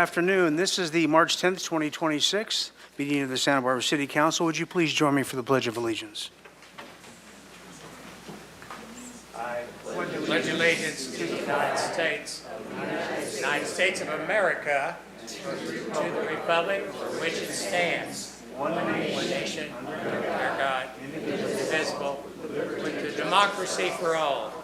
afternoon. This is the March 10th, 2026 meeting of the Santa Barbara City Council. Would you please join me for the Pledge of Allegiance? I pledge allegiance to the United States of America, to the republic for which it stands, one nation, under God, indivisible, with the democracy for all.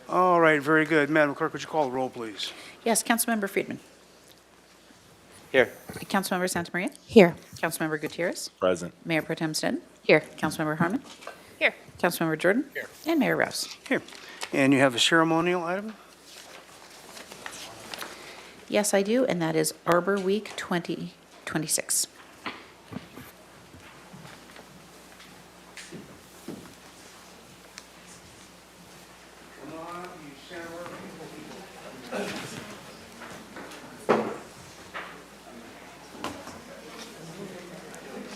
All right, very good. Madam Clerk, would you call the roll, please? Yes, Councilmember Friedman. Here. Councilmember Santa Maria. Here. Councilmember Gutierrez. Present. Mayor Pro Tem Stettin. Here. Councilmember Harmon. Here. Councilmember Jordan. Here. And Mayor Rouse. Here. And you have a ceremonial item? Yes, I do, and that is Arbor Week 2026. Come on, you Santa Barbara people.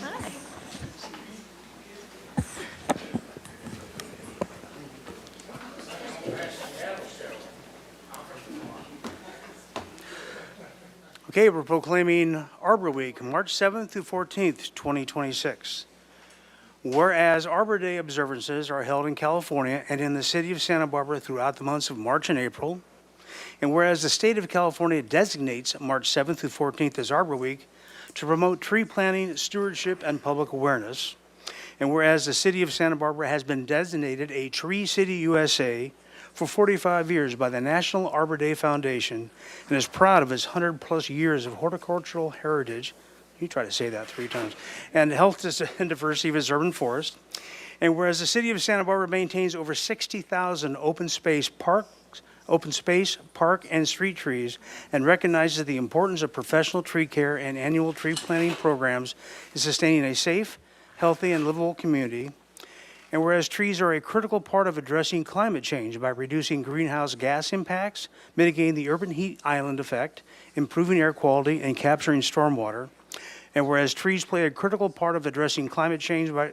Hi. Okay, we're proclaiming Arbor Week, March 7th through 14th, 2026. Whereas Arbor Day observances are held in California and in the city of Santa Barbara throughout the months of March and April, and whereas the state of California designates March 7th through 14th as Arbor Week to promote tree planting, stewardship, and public awareness, and whereas the city of Santa Barbara has been designated a Tree City USA for 45 years by the National Arbor Day Foundation and is proud of its 100-plus years of horticultural heritage, you try to say that 3 times, and health and diversity of its urban forest. And whereas the city of Santa Barbara maintains over 60,000 open space, park, and street trees and recognizes the importance of professional tree care and annual tree planting programs in sustaining a safe, healthy, and livable community. And whereas trees are a critical part of addressing climate change by reducing greenhouse gas impacts, mitigating the urban heat island effect, improving air quality, and capturing stormwater. And whereas trees play a critical part of addressing climate change by,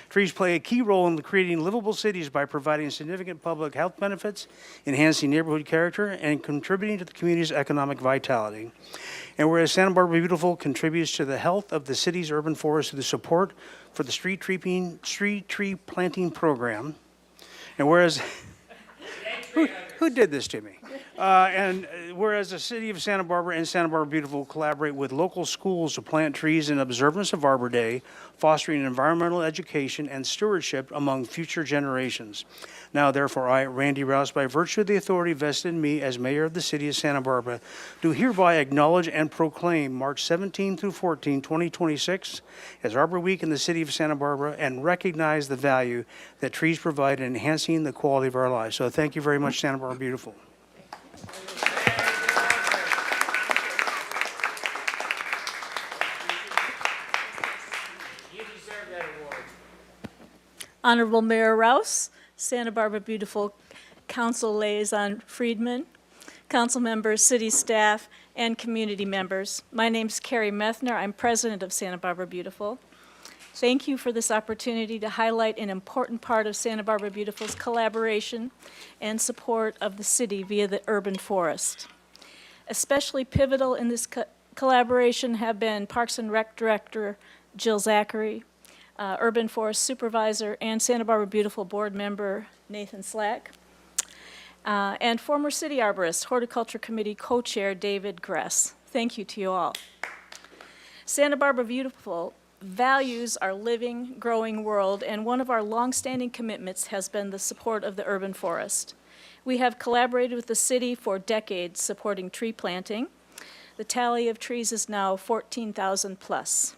Trees play a key role in creating livable cities by providing significant public health benefits, enhancing neighborhood character, and contributing to the community's economic vitality. And whereas Santa Barbara Beautiful contributes to the health of the city's urban forest through the support for the street tree planting program. And whereas, who did this to me? And whereas the city of Santa Barbara and Santa Barbara Beautiful collaborate with local schools to plant trees in observance of Arbor Day, fostering environmental education and stewardship among future generations. Now, therefore, I, Randy Rouse, by virtue of the authority vested in me as mayor of the city of Santa Barbara, do hereby acknowledge and proclaim March 17 through 14, 2026 as Arbor Week in the city of Santa Barbara and recognize the value that trees provide in enhancing the quality of our lives. So thank you very much, Santa Barbara Beautiful. You deserve that award. Honorable Mayor Rouse, Santa Barbara Beautiful Council Liaison Friedman, council members, city staff, and community members. My name's Carrie Methner. I'm president of Santa Barbara Beautiful. Thank you for this opportunity to highlight an important part of Santa Barbara Beautiful's collaboration and support of the city via the urban forest. Especially pivotal in this collaboration have been Parks and Rec Director Jill Zachary, Urban Forest Supervisor and Santa Barbara Beautiful Board Member Nathan Slack, and former City Arborist, Horticulture Committee Co-Chair David Gress. Thank you to you all. Santa Barbara Beautiful values our living, growing world, and one of our longstanding commitments has been the support of the urban forest. We have collaborated with the city for decades supporting tree planting. The tally of trees is now 14,000 plus.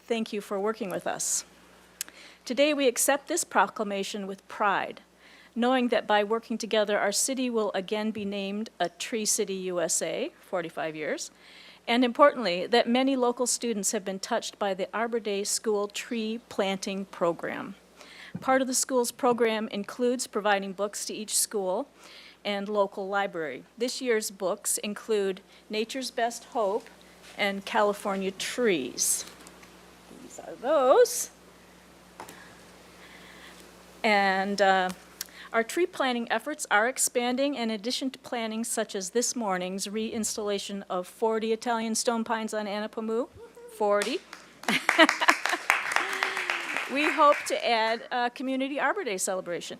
Thank you for working with us. Today we accept this proclamation with pride, knowing that by working together our city will again be named a Tree City USA, 45 years, and importantly, that many local students have been touched by the Arbor Day School Tree Planting Program. Part of the school's program includes providing books to each school and local library. This year's books include Nature's Best Hope and California Trees. These are those. And Our tree planting efforts are expanding in addition to plantings such as this morning's reinstallation of 40 Italian stone pines on Anapamu, 40. We hope to add a Community Arbor Day celebration.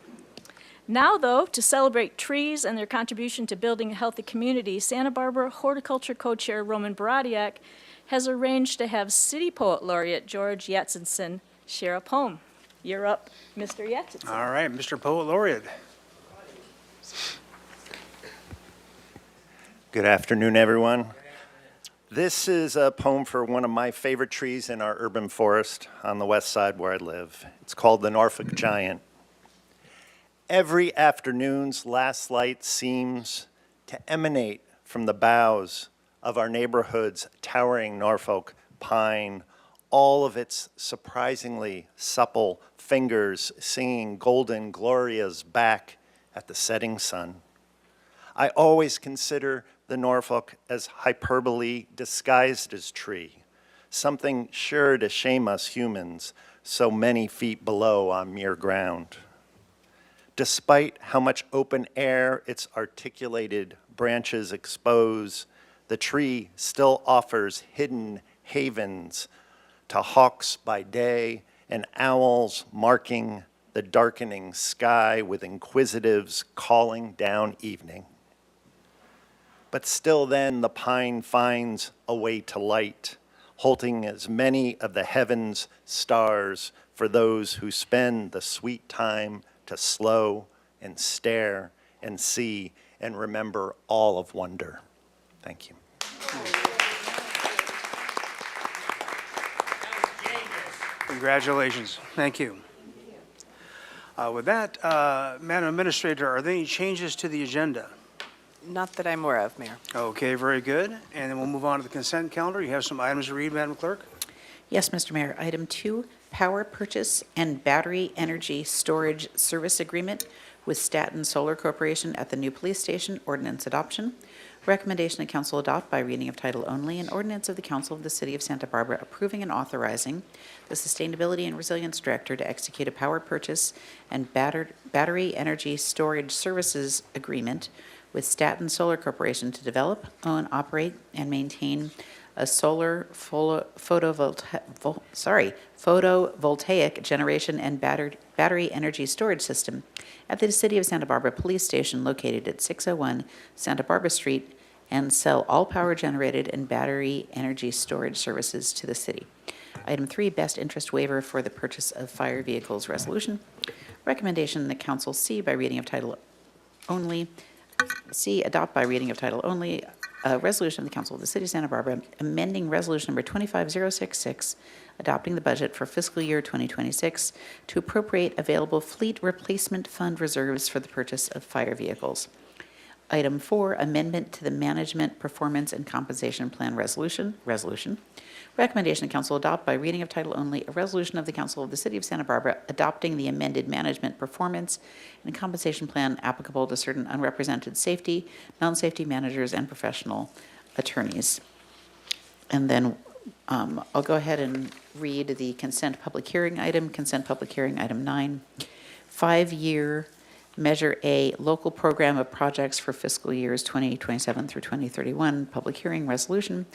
Now, though, to celebrate trees and their contribution to building a healthy community, Santa Barbara Horticulture Co-Chair Roman Baradiak has arranged to have City Poet Laureate George Yatsenson share a poem. You're up, Mr. Yatsenson. All right, Mr. Poet Laureate. Good afternoon, everyone. This is a poem for one of my favorite trees in our urban forest on the west side where I live. It's called the Norfolk Giant. Every afternoon's last light seems to emanate from the boughs of our neighborhood's towering Norfolk pine, all of its surprisingly supple fingers singing golden glorias back at the setting sun. I always consider the Norfolk as hyperbole disguised as tree, something sure to shame us humans so many feet below on mere ground. Despite how much open air its articulated branches expose, the tree still offers hidden havens to hawks by day and owls marking the darkening sky with inquisitives calling down evening. But still then the pine finds a way to light, holding as many of the heaven's stars for those who spend the sweet time to slow and stare and see and remember all of wonder. Thank you. Congratulations. Thank you. With that, Madam Administrator, are there any changes to the agenda? Not that I'm aware of, Mayor. Okay, very good. And then we'll move on to the consent calendar. You have some items to read, Madam Clerk? Yes, Mr. Mayor. Item 2, power purchase and battery energy storage service agreement with Staten Solar Corporation at the new police station, ordinance adoption. Recommendation that council adopt by reading of title only an ordinance of the Council of the City of Santa Barbara approving and authorizing the Sustainability and Resilience Director to execute a power purchase and battery energy storage services agreement with Staten Solar Corporation to develop, own, operate, and maintain a solar photovoltaic generation and battery energy storage system at the City of Santa Barbara Police Station located at 601 Santa Barbara Street and sell all power generated and battery energy storage services to the city. Item 3, best interest waiver for the purchase of fire vehicles resolution. Recommendation that council see by reading of title only. C, adopt by reading of title only a resolution of the Council of the City of Santa Barbara amending resolution number 25066, adopting the budget for fiscal year 2026 to appropriate available fleet replacement fund reserves for the purchase of fire vehicles. Item 4, amendment to the management performance and compensation plan resolution. Recommendation the council adopt by reading of title only a resolution of the Council of the City of Santa Barbara adopting the amended management performance and compensation plan applicable to certain unrepresented safety, non-safety managers, and professional attorneys. And then I'll go ahead and read the consent public hearing item. Consent public hearing item 9, 5-year Measure A local program of projects for fiscal years 2027 through 2031. Public hearing resolution.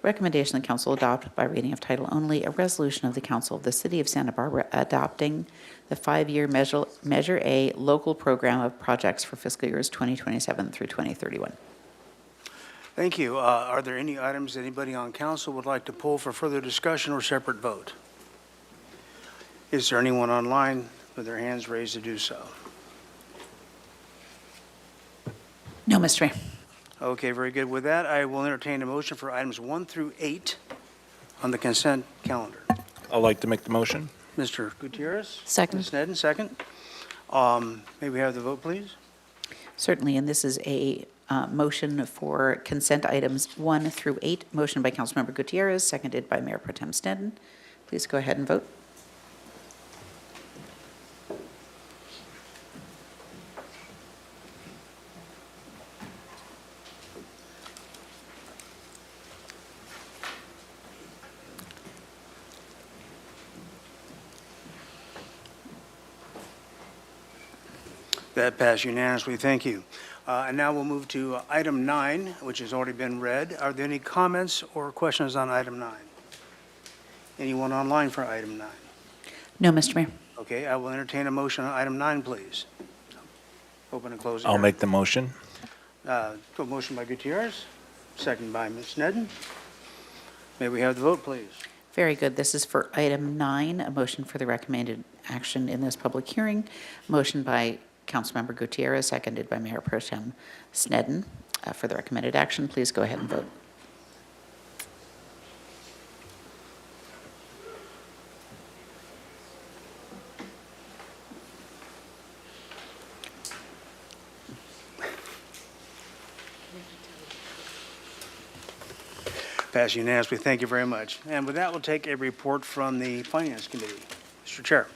Recommendation the council adopt by reading of title only a resolution of the Council of the City of Santa Barbara adopting the 5-year Measure A local program of projects for fiscal years 2027 through 2031. Thank you. Are there any items anybody on council would like to pull for further discussion or separate vote? Is there anyone online with their hands raised to do so? No, Mr. Mayor. Okay, very good. With that, I will entertain a motion for items 1 through 8 on the consent calendar. I'd like to make the motion. Mr. Gutierrez? Second. Ms. Nedden, second. May we have the vote, please? Certainly, and this is a motion for consent items 1 through 8. Motion by Councilmember Gutierrez, seconded by Mayor Pro Tem Snedden. Please go ahead and vote. That passed unanimously. Thank you. And now we'll move to item 9, which has already been read. Are there any comments or questions on item 9? Anyone online for item 9? No, Mr. Mayor. Okay, I will entertain a motion on item 9, please. Open and close the I'll hearing. make the motion. A motion by Gutierrez, second by Ms. Sneddon. May we have the vote, please? Very good. This is for item 9, a motion for the recommended action in this public hearing. Motion by Councilmember Gutierrez, seconded by Mayor Pro Tem Sneddon. For the recommended action, please go ahead and vote. Passed unanimously. Thank you very much. And with that, we'll take a report from the Finance Committee. Mr. Chair.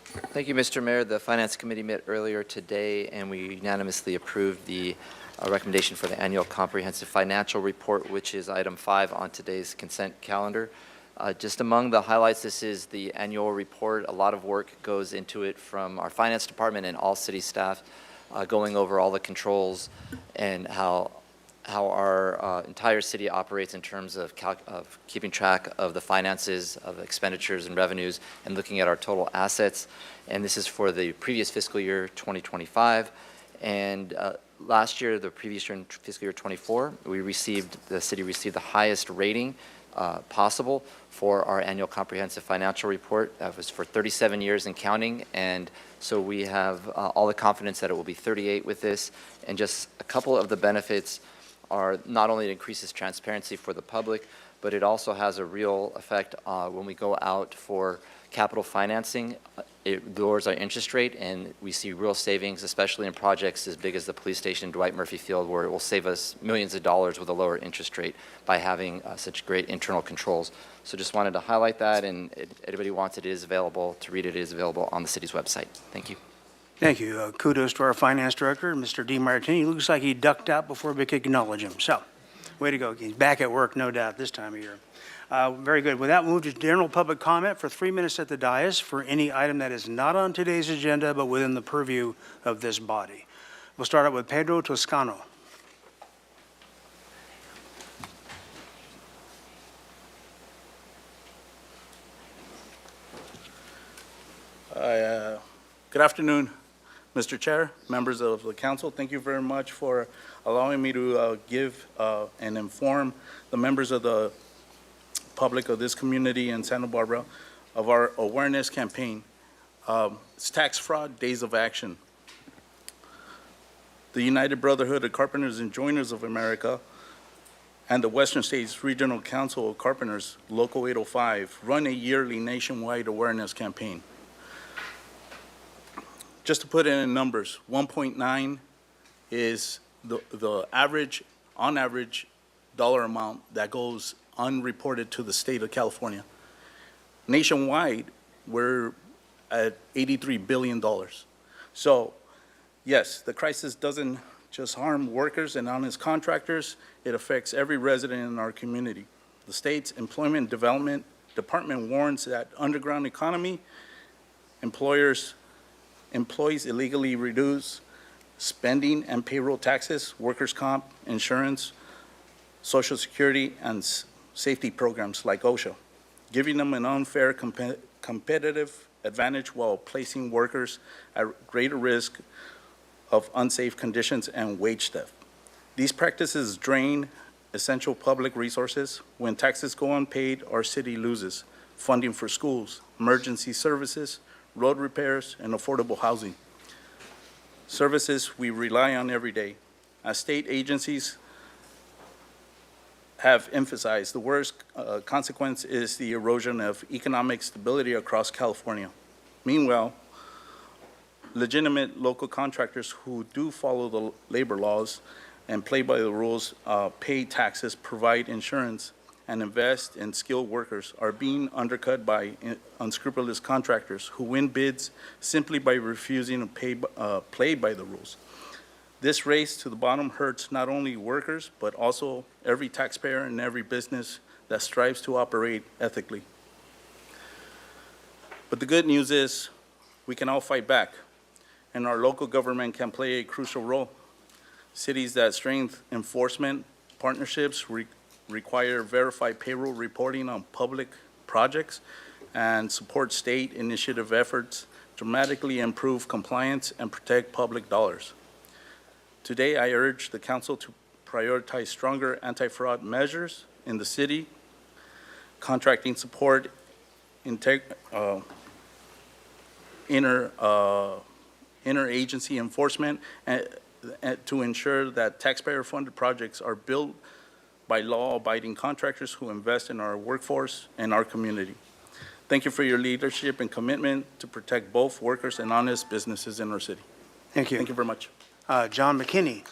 Thank you, Mr. Mayor. The Finance Committee met earlier today, and we unanimously approved the recommendation for the annual comprehensive financial report, which is item 5 on today's consent calendar. Just among the highlights, this is the annual report. A lot of work goes into it from our finance department and all city staff, going over all the controls and how our entire city operates in terms of keeping track of the finances, of expenditures and revenues, and looking at our total assets. And this is for the previous fiscal year, 2025. And last year, the previous year, in fiscal year 24, the city received the highest rating possible for our annual comprehensive financial report. That was for 37 years and counting. And so we have all the confidence that it will be 38 with this. And just a couple of the benefits are not only it increases transparency for the public, but it also has a real effect when we go out for capital financing. It lowers our interest rate, and we see real savings, especially in projects as big as the police station in Dwight Murphy Field, where it will save us millions of dollars with a lower interest rate by having such great internal controls. So just wanted to highlight that, and if anybody wants it, it is available to read. It is available on the city's website. Thank you. Thank you. Kudos to our Finance Director, Mr. DiMartini. Looks like he ducked out before we could acknowledge him. So, way to go. He's back at work, no doubt, this time of year. Very good. With that, we'll move to general public comment for 3 minutes at the dais for any item that is not on today's agenda but within the purview of this body. We'll start out with Pedro Toscano. Good afternoon, Mr. Chair, members of the council. Thank you very much for allowing me to give and inform the members of the public of this community in Santa Barbara of our awareness campaign. It's Tax Fraud Days of Action. The United Brotherhood of Carpenters and Joiners of America and the Western States Regional Council of Carpenters, Local 805, run a yearly nationwide awareness campaign. Just to put it in numbers, 1.9 is the average, on average, dollar amount that goes unreported to the state of California. Nationwide, we're at $83 billion. So, yes, the crisis doesn't just harm workers and honest contractors, it affects every resident in our community. The state's Employment Development Department warns that underground economy, employees illegally reduce spending and payroll taxes, workers' comp, insurance, Social Security, and safety programs like OSHA, giving them an unfair competitive advantage while placing workers at greater risk of unsafe conditions and wage theft. These practices drain essential public resources. When taxes go unpaid, our city loses funding for schools, emergency services, road repairs, and affordable housing. Services we rely on every day. As state agencies have emphasized, the worst consequence is the erosion of economic stability across California. Meanwhile, legitimate local contractors who do follow the labor laws and play by the rules, pay taxes, provide insurance, and invest in skilled workers are being undercut by unscrupulous contractors who win bids simply by refusing to play by the rules. This race to the bottom hurts not only workers, but also every taxpayer and every business that strives to operate ethically. But the good news is we can all fight back. and our local government can play a crucial role. Cities that strengthen enforcement partnerships require verified payroll reporting on public projects and support state initiative efforts dramatically improve compliance and protect public dollars. Today, I urge the council to prioritize stronger anti-fraud measures in the city, contracting support, interagency enforcement, and to ensure that taxpayer-funded projects are built by law-abiding contractors who invest in our workforce and our community. Thank you for your leadership and commitment to protect both workers and honest businesses in our city. Thank you. Thank you very much. John McKinney.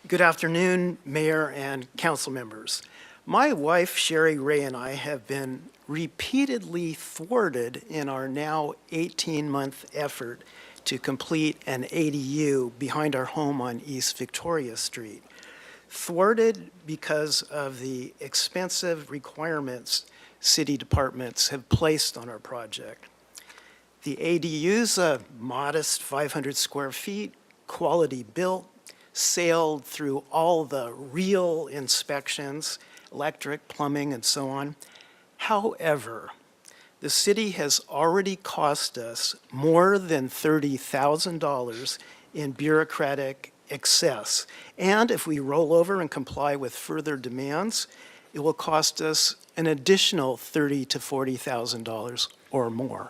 Good afternoon, Mayor and council members. My wife, Sherry Ray, and I have been repeatedly thwarted in our now 18-month effort to complete an ADU behind our home on East Victoria Street. Thwarted because of the expensive requirements city departments have placed on our project. The ADU's a modest 500 square feet, quality built, sailed through all the real inspections, electric, plumbing, and so on. However, the city has already cost us more than $30,000 in bureaucratic excess. And if we roll over and comply with further demands, it will cost us an additional $30,000 to $40,000 or more.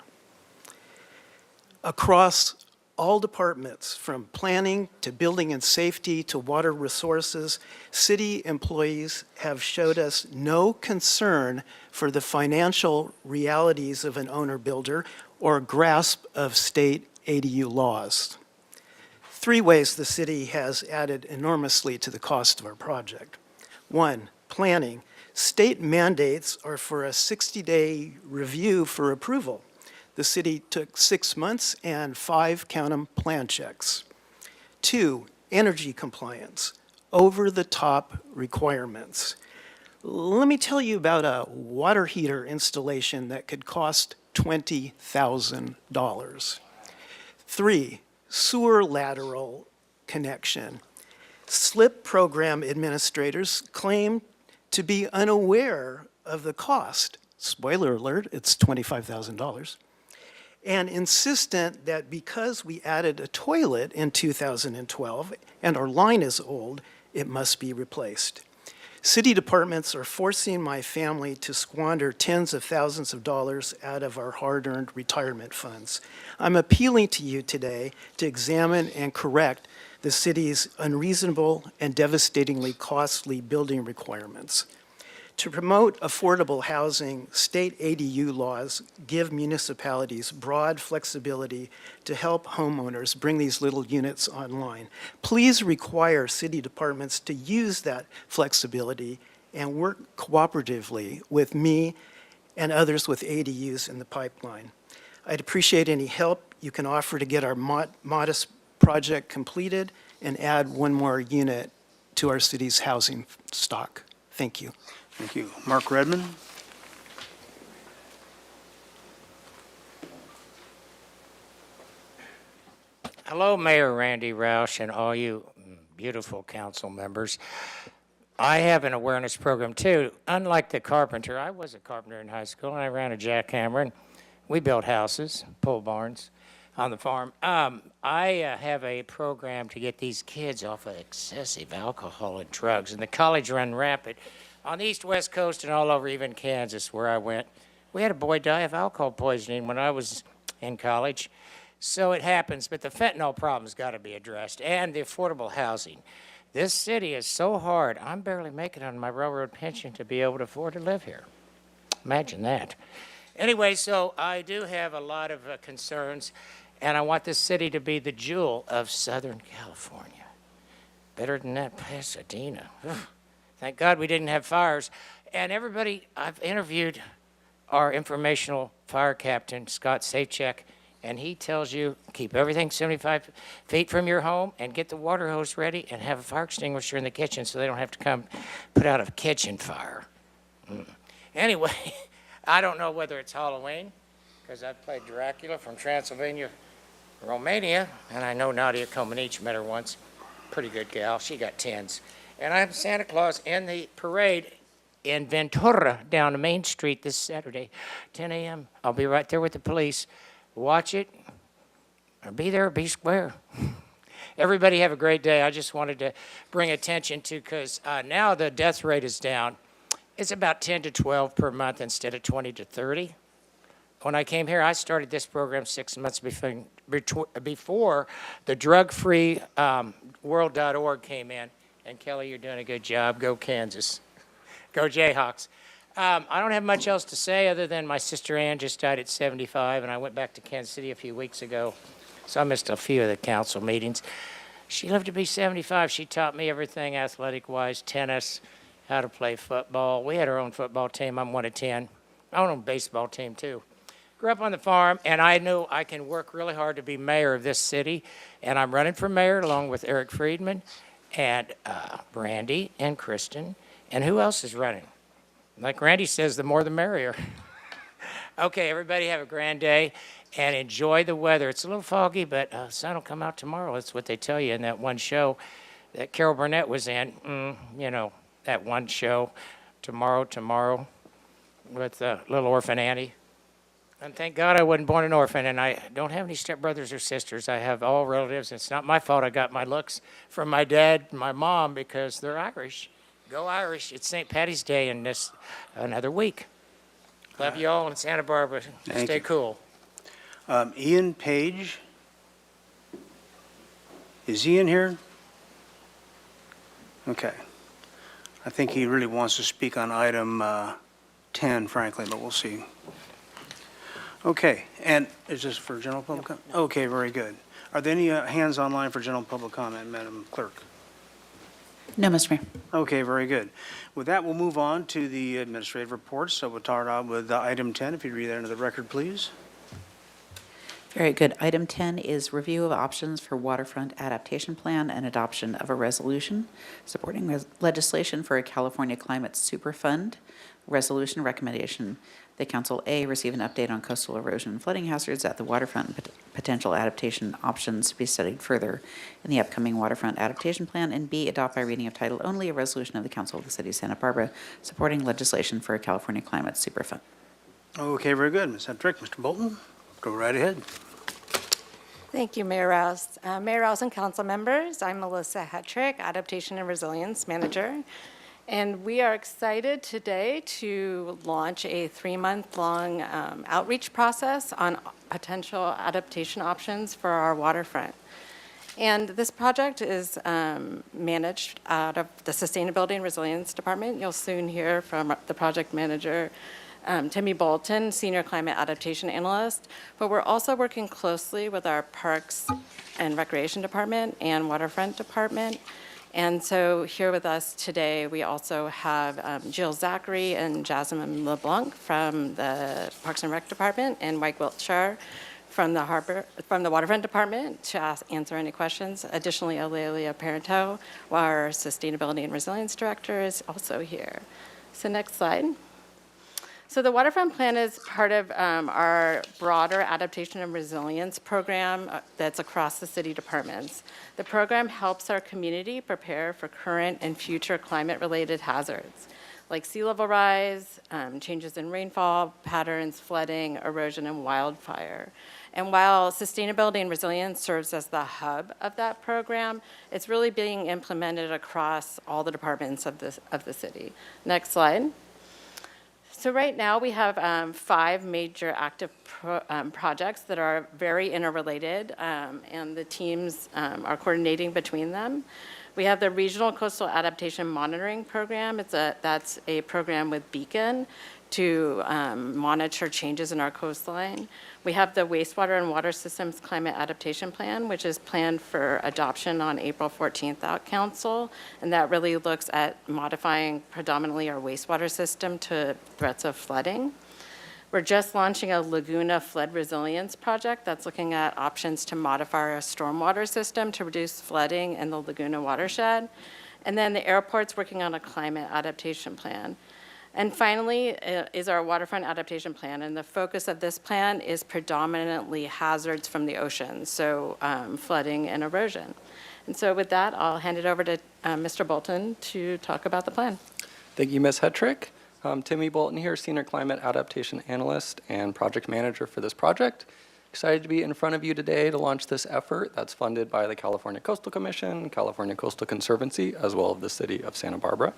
Across all departments, from planning to building and safety to water resources, city employees have showed us no concern for the financial realities of an owner-builder or grasp of state ADU laws. 3 ways the city has added enormously to the cost of our project. 1, planning. State mandates are for a 60-day review for approval. The city took 6 months and 5, count 'em, plan checks. 2, energy compliance, over-the-top requirements. Let me tell you about a water heater installation that could cost $20,000. 3, sewer lateral connection. SLIP program administrators claim to be unaware of the cost. Spoiler alert, it's $25,000. And insistent that because we added a toilet in 2012 and our line is old, it must be replaced. City departments are forcing my family to squander tens of thousands of dollars out of our hard-earned retirement funds. I'm appealing to you today to examine and correct the city's unreasonable and devastatingly costly building requirements. To promote affordable housing, state ADU laws give municipalities broad flexibility to help homeowners bring these little units online. Please require city departments to use that flexibility and work cooperatively with me and others with ADUs in the pipeline. I'd appreciate any help you can offer to get our modest project completed and add 1 more unit to our city's housing stock. Thank you. Thank you. Mark Redmond. Hello, Mayor Randy Roush and all you beautiful council members. I have an awareness program too. Unlike the carpenter, I was a carpenter in high school and I ran a jackhammer and we built houses, pole barns on the farm. I have a program to get these kids off of excessive alcohol and drugs, and the college run rampant. On the East West Coast and all over, even Kansas, where I went, we had a boy die of alcohol poisoning when I was in college. So it happens, but the fentanyl problem's got to be addressed, and the affordable housing. This city is so hard, I'm barely making on my railroad pension to be able to afford to live here. Imagine that. Anyway, so I do have a lot of concerns, and I want this city to be the jewel of Southern California. Better than that, Pasadena. Thank God we didn't have fires. And everybody I've interviewed, our informational fire captain, Scott Safechek, and he tells you, keep everything 75 feet from your home and get the water hose ready and have a fire extinguisher in the kitchen so they don't have to come put out a kitchen fire. Anyway, I don't know whether it's Halloween, because I played Dracula from Transylvania, Romania, and I know Nadia Comaneci, met her once. Pretty good gal. She got 10s. And I'm Santa Claus in the parade in Ventura down the Main Street this Saturday, 10 a.m. I'll be right there with the police. Watch it, or be there or be square. Everybody have a great day. I just wanted to bring attention to, because now the death rate is down. It's about 10 to 12 per month instead of 20 to 30. When I came here, I started this program 6 months before the drug-free world.org came in. And Kelly, you're doing a good job. Go Kansas. Go Jayhawks. I don't have much else to say other than my sister Ann just died at 75, and I went back to Kansas City a few weeks ago, so I missed a few of the council meetings. She lived to be 75. She taught me everything athletic-wise, tennis, how to play football. We had our own football team. I'm 1 of 10. I own a baseball team, too. Grew up on the farm, and I knew I can work really hard to be mayor of this city, and I'm running for mayor along with Eric Friedman and Brandy and Kristen. And who else is running? Like Randy says, the more the merrier. Okay, everybody have a grand day and enjoy the weather. It's a little foggy, but the sun will come out tomorrow. That's what they tell you in that one show that Carol Burnett was in. You know, that one show, Tomorrow, with Little Orphan Annie. And thank God I wasn't born an orphan, and I don't have any stepbrothers or sisters. I have all relatives. It's not my fault I got my looks from my dad and my mom because they're Irish. Go Irish. It's St. Patty's Day in this another week. Love you all in Santa Barbara. Thank Stay you. cool. Ian Page. Is Ian here? Okay. I think he really wants to speak on item 10, frankly, but we'll see. Okay, and is this for general public comment? Okay, very good. Are there any hands online for general public comment, Madam Clerk? No, Mr. Mayor. Okay, very good. With that, we'll move on to the administrative reports. So we'll start out with item 10. If you read that into the record, please. Very good. Item 10 is review of options for waterfront adaptation plan and adoption of a resolution supporting legislation for a California Climate Super Fund. Resolution recommendation that Council A, receive an update on coastal erosion and flooding hazards at the waterfront and potential adaptation options to be studied further in the upcoming waterfront adaptation plan, and B, adopt by reading of title only a resolution of the Council of the City of Santa Barbara supporting legislation for a California Climate Super Fund. Okay, very good. Ms. Hedrick, Mr. Bolton, go right ahead. Thank you, Mayor Rouse. Mayor Rouse and council members, I'm Melissa Hetrick, Adaptation and Resilience Manager. And we are excited today to launch a 3-month-long outreach process on potential adaptation options for our waterfront. And this project is managed out of the Sustainability and Resilience Department. You'll soon hear from the project manager, Timmy Bolton, Senior Climate Adaptation Analyst. But we're also working closely with our Parks and Recreation Department and Waterfront Department. And so here with us today, we also have Jill Zachary and Jasmine LeBlanc from the Parks and Rec Department, and Mike Wiltshire from the Waterfront Department to answer any questions. Additionally, Alelia Parento, our Sustainability and Resilience Director, is also here. So next slide. So the waterfront plan is part of our broader adaptation and resilience program that's across the city departments. The program helps our community prepare for current and future climate-related hazards, like sea level rise, changes in rainfall patterns, flooding, erosion, and wildfire. And while sustainability and resilience serves as the hub of that program, it's really being implemented across all the departments of the city. Next slide. So right now we have 5 major active projects that are very interrelated, and the teams are coordinating between them. We have the Regional Coastal Adaptation Monitoring Program. That's a program with Beacon to monitor changes in our coastline. We have the Wastewater and Water Systems Climate Adaptation Plan, which is planned for adoption on April 14th at Council, and that really looks at modifying predominantly our wastewater system to threats of flooding. We're just launching a Laguna flood resilience project that's looking at options to modify our stormwater system to reduce flooding in the Laguna watershed. And then the airport's working on a climate adaptation plan. And finally is our waterfront adaptation plan. And the focus of this plan is predominantly hazards from the ocean, so flooding and erosion. And so with that, I'll hand it over to Mr. Bolton to talk about the plan. Thank you, Ms. Hetrick. Timmy Bolton here, Senior Climate Adaptation Analyst and Project Manager for this project. Excited to be in front of you today to launch this effort that's funded by the California Coastal Commission, California Coastal Conservancy, as well as the City of Santa Barbara.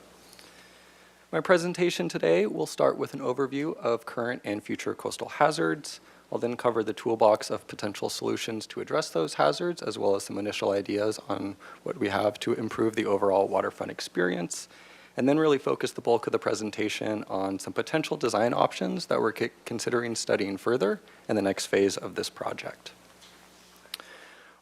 My presentation today will start with an overview of current and future coastal hazards. I'll then cover the toolbox of potential solutions to address those hazards, as well as some initial ideas on what we have to improve the overall waterfront experience, and then really focus the bulk of the presentation on some potential design options that we're considering studying further in the next phase of this project.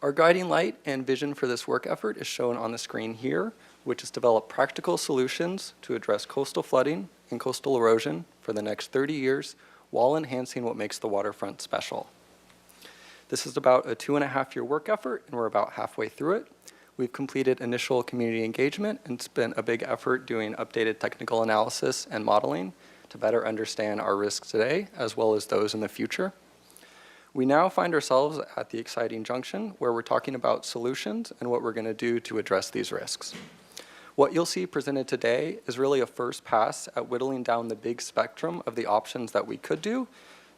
Our guiding light and vision for this work effort is shown on the screen here, which is develop practical solutions to address coastal flooding and coastal erosion for the next 30 years while enhancing what makes the waterfront special. This is about a 2.5-year work effort, and we're about halfway through it. We've completed initial community engagement and spent a big effort doing updated technical analysis and modeling to better understand our risks today as well as those in the future. We now find ourselves at the exciting junction where we're talking about solutions and what we're going to do to address these risks. What you'll see presented today is really a first pass at whittling down the big spectrum of the options that we could do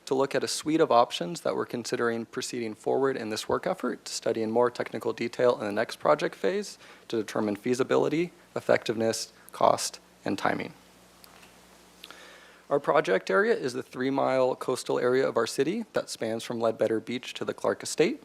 to look at a suite of options that we're considering proceeding forward in this work effort to study in more technical detail in the next project phase to determine feasibility, effectiveness, cost, and timing. Our project area is the 3-mile coastal area of our city that spans from Ledbetter Beach to the Clark Estate.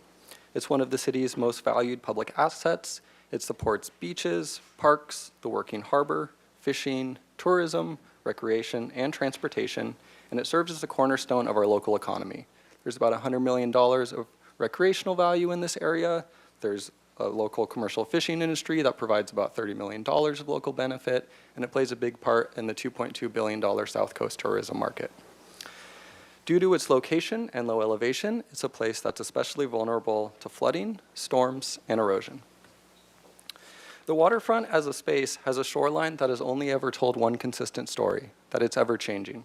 It's one of the city's most valued public assets. It supports beaches, parks, the working harbor, fishing, tourism, recreation, and transportation, and it serves as the cornerstone of our local economy. There's about $100 million of recreational value in this area. There's a local commercial fishing industry that provides about $30 million of local benefit, and it plays a big part in the $2.2 billion South Coast tourism market. Due to its location and low elevation, it's a place that's especially vulnerable to flooding, storms, and erosion. The waterfront as a space has a shoreline that has only ever told one consistent story, that it's ever changing.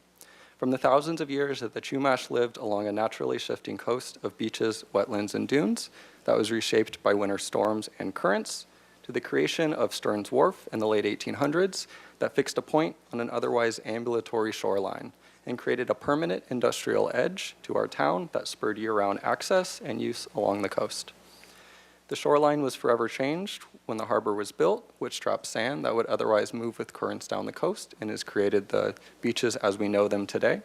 From the thousands of years that the Chumash lived along a naturally shifting coast of beaches, wetlands, and dunes that was reshaped by winter storms and currents, to the creation of Stearns Wharf in the late 1800s that fixed a point on an otherwise ambulatory shoreline and created a permanent industrial edge to our town that spurred year-round access and use along the coast. The shoreline was forever changed when the harbor was built, which trapped sand that would otherwise move with currents down the coast and has created the beaches as we know them today.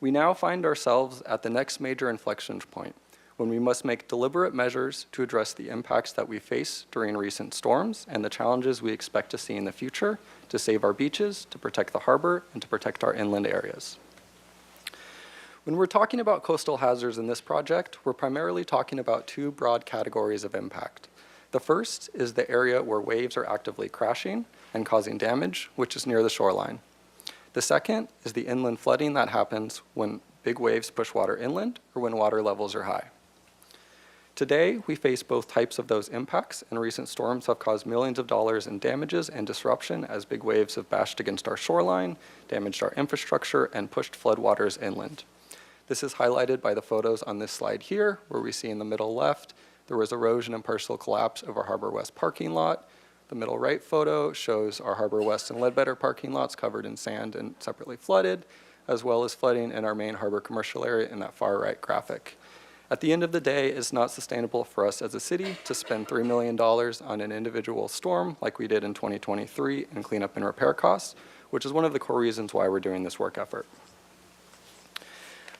We now find ourselves at the next major inflection point, when we must make deliberate measures to address the impacts that we face during recent storms and the challenges we expect to see in the future to save our beaches, to protect the harbor, and to protect our inland areas. When we're talking about coastal hazards in this project, we're primarily talking about two broad categories of impact. The first is the area where waves are actively crashing and causing damage, which is near the shoreline. The second is the inland flooding that happens when big waves push water inland or when water levels are high. Today, we face both types of those impacts, and recent storms have caused millions of dollars in damages and disruption as big waves have bashed against our shoreline, damaged our infrastructure, and pushed floodwaters inland. This is highlighted by the photos on this slide here, where we see in the middle left, there was erosion and partial collapse of our Harbor West parking lot. The middle right photo shows our Harbor West and Ledbetter parking lots covered in sand and separately flooded, as well as flooding in our main harbor commercial area in that far right graphic. At the end of the day, it's not sustainable for us as a city to spend $3 million on an individual storm like we did in 2023 in cleanup and repair costs, which is one of the core reasons why we're doing this work effort.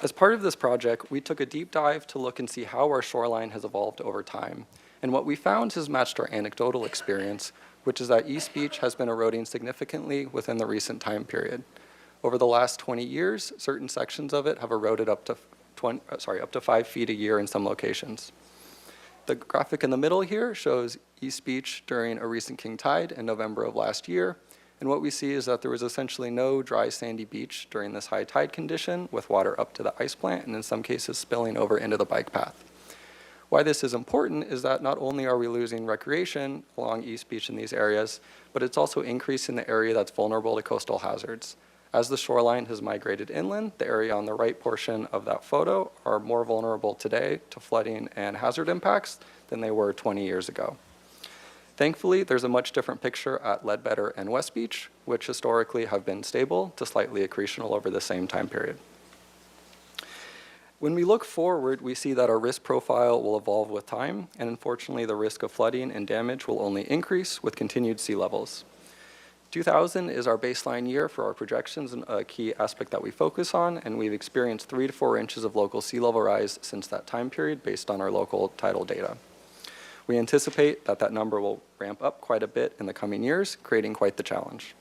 As part of this project, we took a deep dive to look and see how our shoreline has evolved over time. And what we found has matched our anecdotal experience, which is that East Beach has been eroding significantly within the recent time period. Over the last 20 years, certain sections of it have eroded up to 5 feet a year in some locations. The graphic in the middle here shows East Beach during a recent king tide in November of last year. And what we see is that there was essentially no dry sandy beach during this high tide condition, with water up to the ice plant and in some cases spilling over into the bike path. Why this is important is that not only are we losing recreation along East Beach in these areas, but it's also increasing the area that's vulnerable to coastal hazards. As the shoreline has migrated inland, the area on the right portion of that photo are more vulnerable today to flooding and hazard impacts than they were 20 years ago. Thankfully, there's a much different picture at Ledbetter and West Beach, which historically have been stable to slightly accretional over the same time period. When we look forward, we see that our risk profile will evolve with time, and unfortunately, the risk of flooding and damage will only increase with continued sea levels. 2000 is our baseline year for our projections and a key aspect that we focus on, and we've experienced 3 to 4 inches of local sea level rise since that time period based on our local tidal data. We anticipate that that number will ramp up quite a bit in the coming years, creating quite the challenge.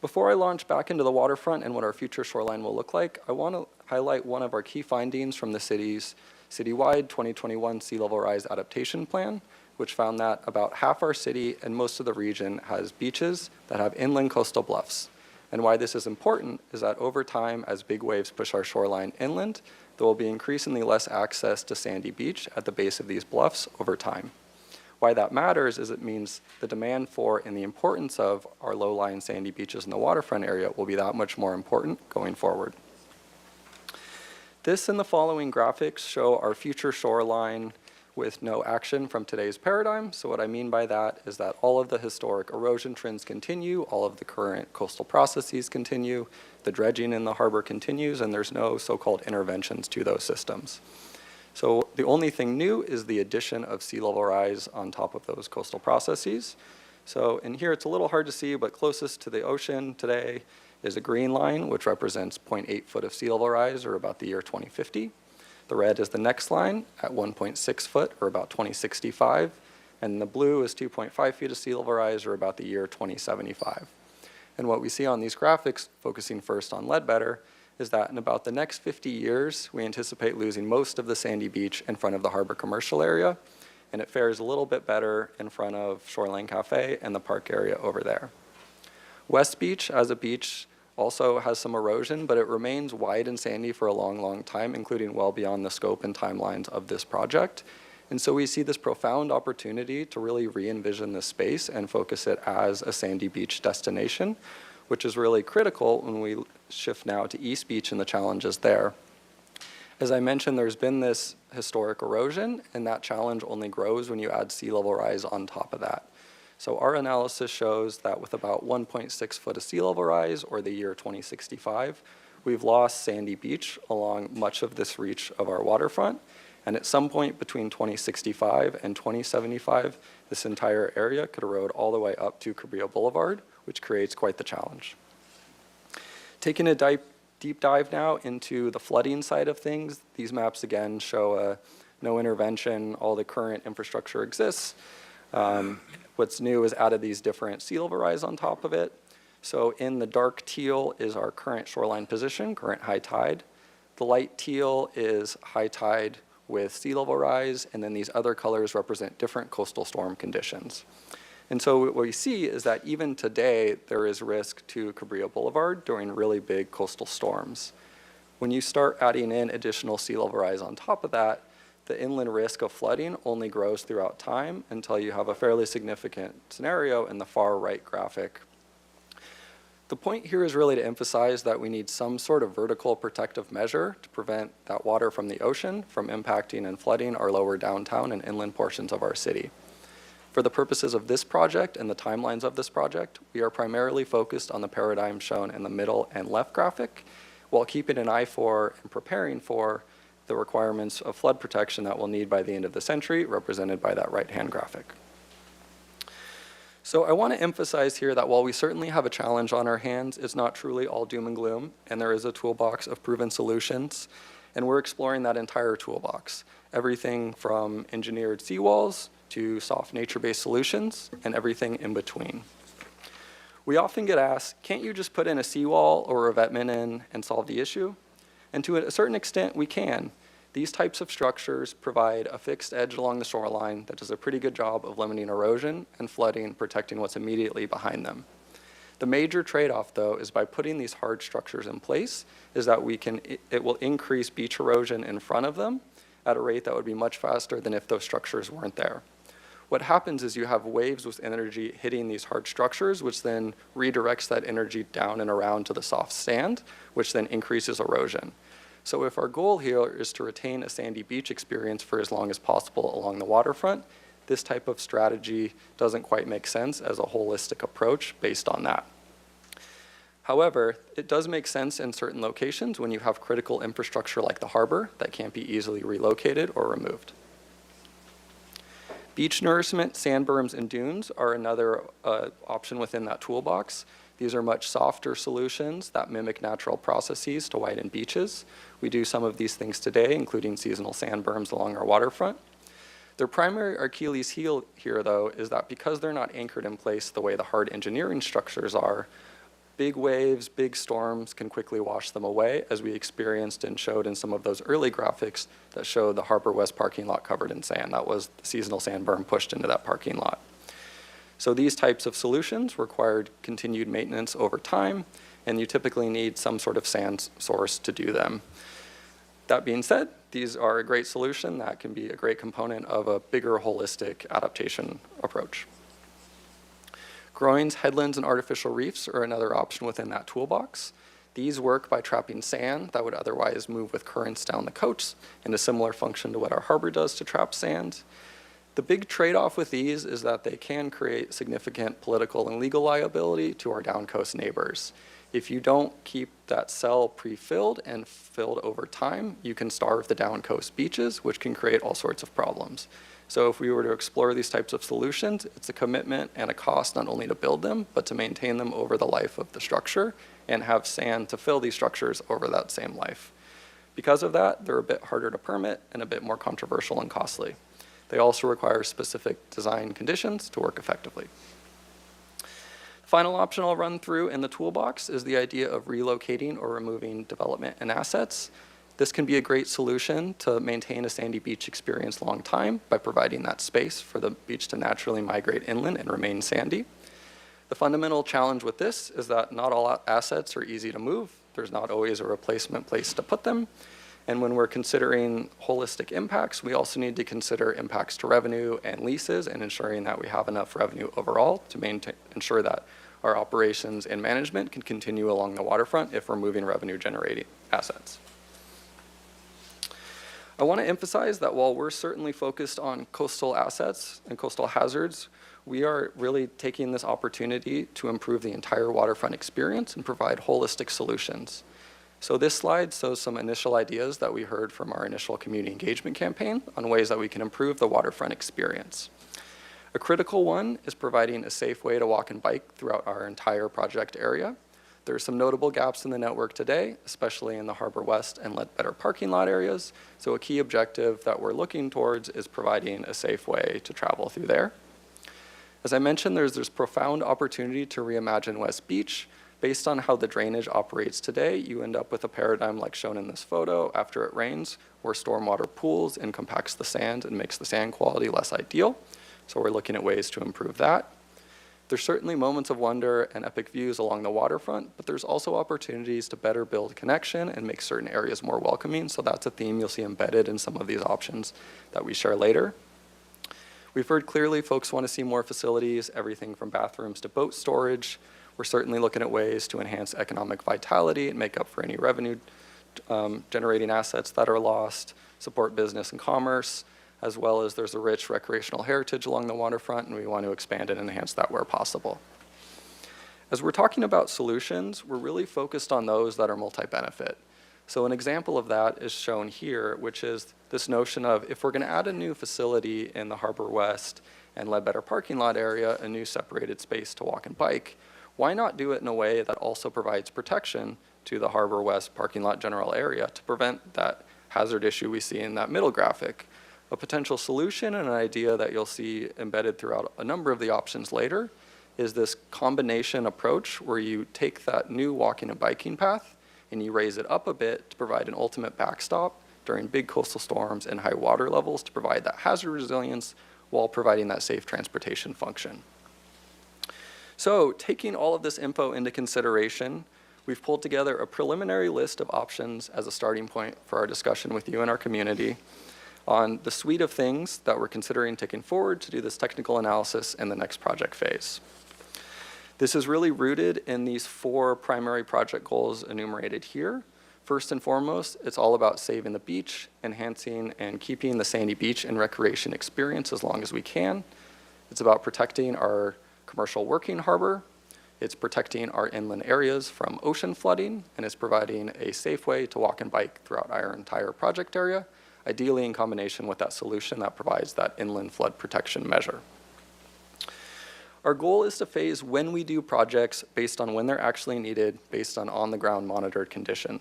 Before I launch back into the waterfront and what our future shoreline will look like, I want to highlight one of our key findings from the city's citywide 2021 Sea Level Rise Adaptation Plan, which found that about half our city and most of the region has beaches that have inland coastal bluffs. And why this is important is that over time, as big waves push our shoreline inland, there will be increasingly less access to sandy beach at the base of these bluffs over time. Why that matters is it means the demand for and the importance of our low-lying sandy beaches in the waterfront area will be that much more important going forward. This and the following graphics show our future shoreline with no action from today's paradigm. So what I mean by that is that all of the historic erosion trends continue, all of the current coastal processes continue, the dredging in the harbor continues, and there's no so-called interventions to those systems. So the only thing new is the addition of sea level rise on top of those coastal processes. So in here, it's a little hard to see, but closest to the ocean today is a green line, which represents 0.8 foot of sea level rise, or about the year 2050. The red is the next line at 1.6 foot, or about 2065. And the blue is 2.5 feet of sea level rise, or about the year 2075. And what we see on these graphics, focusing first on Ledbetter, is that in about the next 50 years, we anticipate losing most of the sandy beach in front of the harbor commercial area, and it fares a little bit better in front of Shoreline Cafe and the park area over there. West Beach, as a beach, also has some erosion, but it remains wide and sandy for a long, long time, including well beyond the scope and timelines of this project. And so we see this profound opportunity to really re-envision this space and focus it as a sandy beach destination, which is really critical when we shift now to East Beach and the challenges there. As I mentioned, there's been this historic erosion, and that challenge only grows when you add sea level rise on top of that. So our analysis shows that with about 1.6 foot of sea level rise, or the year 2065, we've lost sandy beach along much of this reach of our waterfront. And at some point between 2065 and 2075, this entire area could erode all the way up to Cabrillo Boulevard, which creates quite the challenge. Taking a deep dive now into the flooding side of things, these maps again show no intervention, all the current infrastructure exists. What's new is added these different sea level rise on top of it. So in the dark teal is our current shoreline position, current high tide. The light teal is high tide with sea level rise, and then these other colors represent different coastal storm conditions. And so what we see is that even today, there is risk to Cabrillo Boulevard during really big coastal storms. When you start adding in additional sea level rise on top of that, the inland risk of flooding only grows throughout time until you have a fairly significant scenario in the far right graphic. The point here is really to emphasize that we need some sort of vertical protective measure to prevent that water from the ocean from impacting and flooding our lower downtown and inland portions of our city. For the purposes of this project and the timelines of this project, we are primarily focused on the paradigm shown in the middle and left graphic, while keeping an eye for and preparing for the requirements of flood protection that we'll need by the end of the century, represented by that right-hand graphic. So I want to emphasize here that while we certainly have a challenge on our hands, it's not truly all doom and gloom, and there is a toolbox of proven solutions, and we're exploring that entire toolbox. Everything from engineered seawalls to soft nature-based solutions, and everything in between. We often get asked, can't you just put in a seawall or a revetment in and solve the issue? And to a certain extent, we can. These types of structures provide a fixed edge along the shoreline that does a pretty good job of limiting erosion and flooding and protecting what's immediately behind them. The major trade-off, though, is by putting these hard structures in place, is that it will increase beach erosion in front of them at a rate that would be much faster than if those structures weren't there. What happens is you have waves with energy hitting these hard structures, which then redirects that energy down and around to the soft sand, which then increases erosion. So if our goal here is to retain a sandy beach experience for as long as possible along the waterfront, this type of strategy doesn't quite make sense as a holistic approach based on that. However, it does make sense in certain locations when you have critical infrastructure like the harbor that can't be easily relocated or removed. Beach nourishment, sand berms, and dunes are another option within that toolbox. These are much softer solutions that mimic natural processes to widen beaches. We do some of these things today, including seasonal sand berms along our waterfront. Their primary Achilles heel here, though, is that because they're not anchored in place the way the hard engineering structures are, big waves, big storms can quickly wash them away, as we experienced and showed in some of those early graphics that showed the Harbor West parking lot covered in sand. That was the seasonal sand berm pushed into that parking lot. So these types of solutions required continued maintenance over time, and you typically need some sort of sand source to do them. That being said, these are a great solution that can be a great component of a bigger holistic adaptation approach. Groins, headlands, and artificial reefs are another option within that toolbox. These work by trapping sand that would otherwise move with currents down the coast in a similar function to what our harbor does to trap sand. The big trade-off with these is that they can create significant political and legal liability to our downcoast neighbors. If you don't keep that cell pre-filled and filled over time, you can starve the downcoast beaches, which can create all sorts of problems. So if we were to explore these types of solutions, it's a commitment and a cost not only to build them, but to maintain them over the life of the structure and have sand to fill these structures over that same life. Because of that, they're a bit harder to permit and a bit more controversial and costly. They also require specific design conditions to work effectively. Final option I'll run through in the toolbox is the idea of relocating or removing development and assets. This can be a great solution to maintain a sandy beach experience long time by providing that space for the beach to naturally migrate inland and remain sandy. The fundamental challenge with this is that not all assets are easy to move. There's not always a replacement place to put them. And when we're considering holistic impacts, we also need to consider impacts to revenue and leases and ensuring that we have enough revenue overall to ensure that our operations and management can continue along the waterfront if we're moving revenue generating assets. I want to emphasize that while we're certainly focused on coastal assets and coastal hazards, we are really taking this opportunity to improve the entire waterfront experience and provide holistic solutions. So this slide shows some initial ideas that we heard from our initial community engagement campaign on ways that we can improve the waterfront experience. A critical one is providing a safe way to walk and bike throughout our entire project area. There are some notable gaps in the network today, especially in the Harbor West and Ledbetter parking lot areas. So a key objective that we're looking towards is providing a safe way to travel through there. As I mentioned, there's this profound opportunity to reimagine West Beach. Based on how the drainage operates today, you end up with a paradigm like shown in this photo after it rains, where stormwater pools and compacts the sand and makes the sand quality less ideal. So we're looking at ways to improve that. There's certainly moments of wonder and epic views along the waterfront, but there's also opportunities to better build connection and make certain areas more welcoming. So that's a theme you'll see embedded in some of these options that we share later. We've heard clearly folks want to see more facilities, everything from bathrooms to boat storage. We're certainly looking at ways to enhance economic vitality and make up for any revenue generating assets that are lost, support business and commerce, as well as there's a rich recreational heritage along the waterfront, and we want to expand and enhance that where possible. As we're talking about solutions, we're really focused on those that are multi-benefit. So an example of that is shown here, which is this notion of if we're going to add a new facility in the Harbor West and Ledbetter parking lot area, a new separated space to walk and bike, why not do it in a way that also provides protection to the Harbor West parking lot general area to prevent that hazard issue we see in that middle graphic? A potential solution and an idea that you'll see embedded throughout a number of the options later is this combination approach where you take that new walking and biking path and you raise it up a bit to provide an ultimate backstop during big coastal storms and high water levels to provide that hazard resilience while providing that safe transportation function. So taking all of this info into consideration, we've pulled together a preliminary list of options as a starting point for our discussion with you and our community on the suite of things that we're considering taking forward to do this technical analysis in the next project phase. This is really rooted in these 4 primary project goals enumerated here. First and foremost, it's all about saving the beach, enhancing and keeping the sandy beach and recreation experience as long as we can. It's about protecting our commercial working harbor. It's protecting our inland areas from ocean flooding, and it's providing a safe way to walk and bike throughout our entire project area, ideally in combination with that solution that provides that inland flood protection measure. Our goal is to phase when we do projects based on when they're actually needed, based on on-the-ground monitored conditions.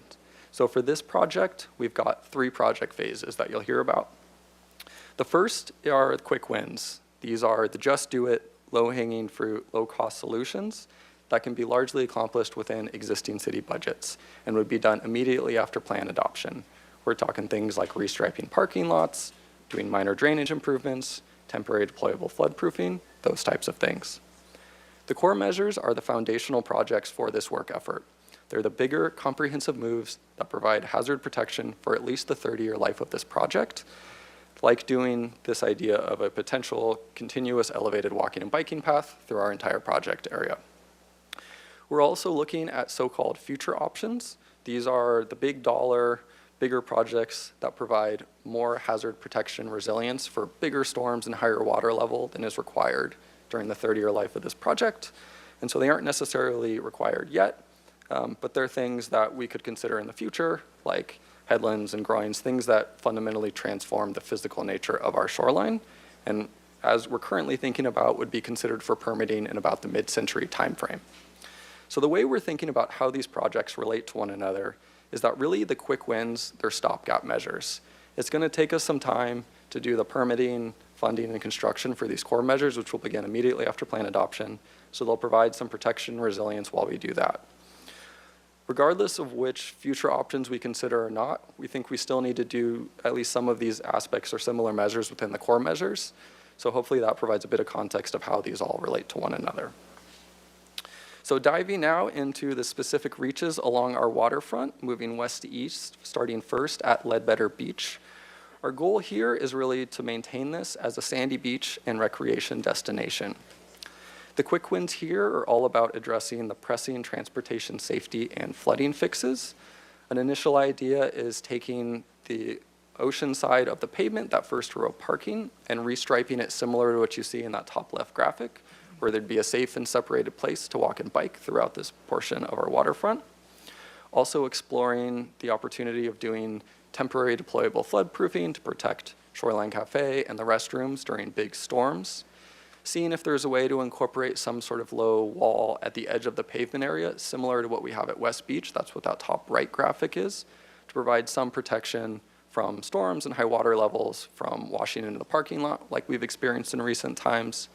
So for this project, we've got 3 project phases that you'll hear about. The first are the quick wins. These are the just do it, low-hanging fruit, low-cost solutions that can be largely accomplished within existing city budgets and would be done immediately after plan adoption. We're talking things like restriping parking lots, doing minor drainage improvements, temporary deployable floodproofing, those types of things. The core measures are the foundational projects for this work effort. They're the bigger, comprehensive moves that provide hazard protection for at least the 30-year life of this project, like doing this idea of a potential continuous elevated walking and biking path through our entire project area. We're also looking at so-called future options. These are the big dollar, bigger projects that provide more hazard protection resilience for bigger storms and higher water level than is required during the 30-year life of this project. And so they aren't necessarily required yet, but they're things that we could consider in the future, like headlands and groins, things that fundamentally transform the physical nature of our shoreline. And as we're currently thinking about, would be considered for permitting in about the mid-century timeframe. So the way we're thinking about how these projects relate to one another is that really the quick wins, they're stopgap measures. It's going to take us some time to do the permitting, funding, and construction for these core measures, which will begin immediately after plan adoption. So they'll provide some protection and resilience while we do that. Regardless of which future options we consider or not, we think we still need to do at least some of these aspects or similar measures within the core measures. So hopefully that provides a bit of context of how these all relate to one another. So diving now into the specific reaches along our waterfront, moving west to east, starting first at Ledbetter Beach. Our goal here is really to maintain this as a sandy beach and recreation destination. The quick wins here are all about addressing the pressing transportation safety and flooding fixes. An initial idea is taking the ocean side of the pavement, that first row of parking, and restriping it similar to what you see in that top left graphic, where there'd be a safe and separated place to walk and bike throughout this portion of our waterfront. Also exploring the opportunity of doing temporary deployable floodproofing to protect Shoreline Cafe and the restrooms during big storms. Seeing if there's a way to incorporate some sort of low wall at the edge of the pavement area, similar to what we have at West Beach, that's what that top right graphic is, to provide some protection from storms and high water levels from washing into the parking lot like we've experienced in recent times.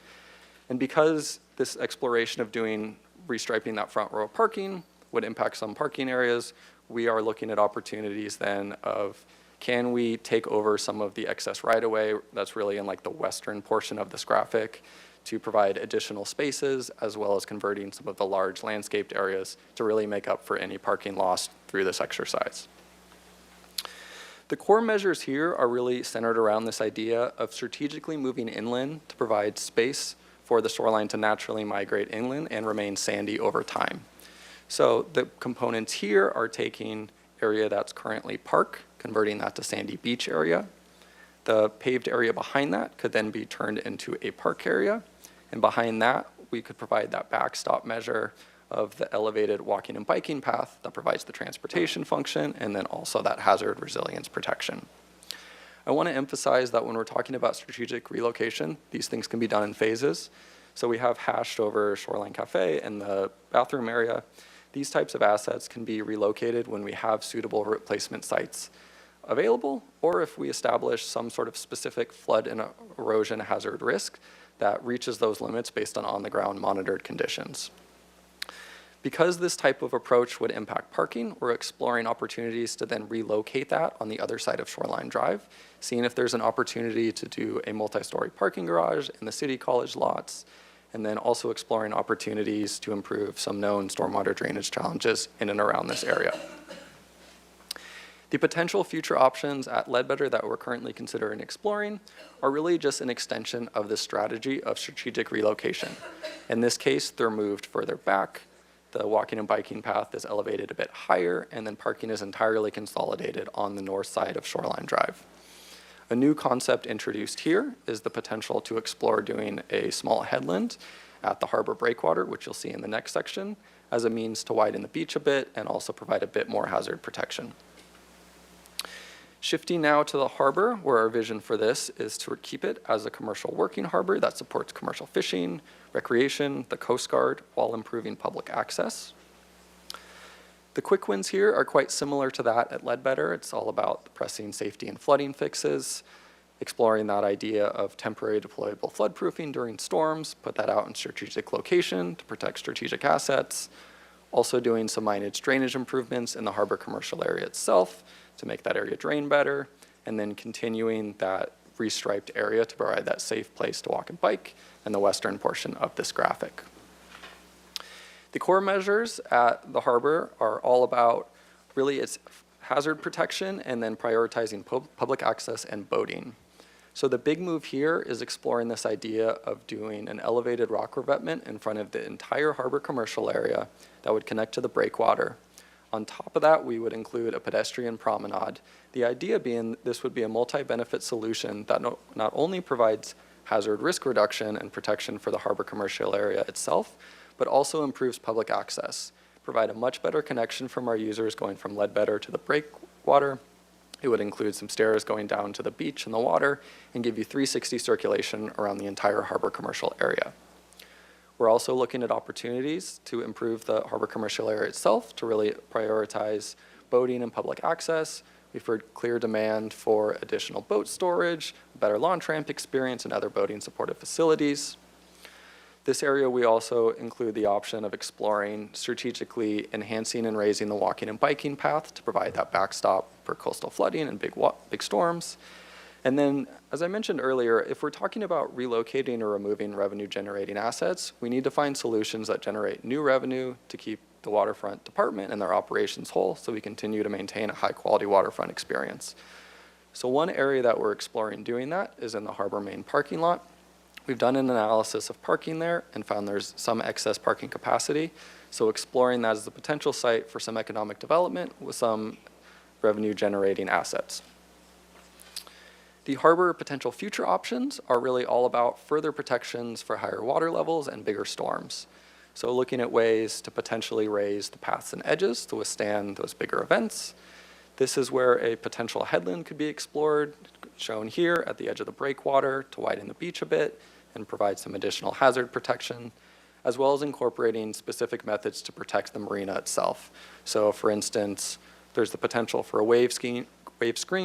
And because this exploration of doing restriping that front row of parking would impact some parking areas, we are looking at opportunities then of can we take over some of the excess right-of-way that's really in like the western portion of this graphic to provide additional spaces, as well as converting some of the large landscaped areas to really make up for any parking lost through this exercise. The core measures here are really centered around this idea of strategically moving inland to provide space for the shoreline to naturally migrate inland and remain sandy over time. So the components here are taking area that's currently park, converting that to sandy beach area. The paved area behind that could then be turned into a park area. And behind that, we could provide that backstop measure of the elevated walking and biking path that provides the transportation function and then also that hazard resilience protection. I want to emphasize that when we're talking about strategic relocation, these things can be done in phases. So we have hashed over Shoreline Cafe and the bathroom area. These types of assets can be relocated when we have suitable replacement sites available, or if we establish some sort of specific flood and erosion hazard risk that reaches those limits based on the-ground monitored conditions. Because this type of approach would impact parking, we're exploring opportunities to then relocate that on the other side of Shoreline Drive, seeing if there's an opportunity to do a multi-story parking garage in the City College lots, and then also exploring opportunities to improve some known stormwater drainage challenges in and around this area. The potential future options at Ledbetter that we're currently considering exploring are really just an extension of this strategy of strategic relocation. In this case, they're moved further back, the walking and biking path is elevated a bit higher, and then parking is entirely consolidated on the north side of Shoreline Drive. A new concept introduced here is the potential to explore doing a small headland at the harbor breakwater, which you'll see in the next section, as a means to widen the beach a bit and also provide a bit more hazard protection. Shifting now to the harbor, where our vision for this is to keep it as a commercial working harbor that supports commercial fishing, recreation, the Coast Guard, while improving public access. The quick wins here are quite similar to that at Ledbetter. It's all about pressing safety and flooding fixes, exploring that idea of temporary deployable floodproofing during storms, put that out in strategic location to protect strategic assets, also doing some minage drainage improvements in the harbor commercial area itself to make that area drain better, and then continuing that restriped area to provide that safe place to walk and bike in the western portion of this graphic. The core measures at the harbor are all about really its hazard protection and then prioritizing public access and boating. So the big move here is exploring this idea of doing an elevated rock revetment in front of the entire harbor commercial area that would connect to the breakwater. On top of that, we would include a pedestrian promenade. The idea being this would be a multi-benefit solution that not only provides hazard risk reduction and protection for the harbor commercial area itself, but also improves public access, provide a much better connection from our users going from Ledbetter to the breakwater. It would include some stairs going down to the beach and the water and give you 360 circulation around the entire harbor commercial area. We're also looking at opportunities to improve the harbor commercial area itself to really prioritize boating and public access. We've heard clear demand for additional boat storage, better launch ramp experience, and other boating supportive facilities. This area, we also include the option of exploring strategically enhancing and raising the walking and biking path to provide that backstop for coastal flooding and big storms. And then, as I mentioned earlier, if we're talking about relocating or removing revenue-generating assets, we need to find solutions that generate new revenue to keep the waterfront department and their operations whole so we continue to maintain a high-quality waterfront experience. So one area that we're exploring doing that is in the harbor main parking lot. We've done an analysis of parking there and found there's some excess parking capacity. So exploring that as a potential site for some economic development with some revenue-generating assets. The harbor potential future options are really all about further protections for higher water levels and bigger storms. So looking at ways to potentially raise the paths and edges to withstand those bigger events. This is where a potential headland could be explored, shown here at the edge of the breakwater to widen the beach a bit and provide some additional hazard protection, as well as incorporating specific methods to protect the marina itself. So for instance, there's the potential for a wave screen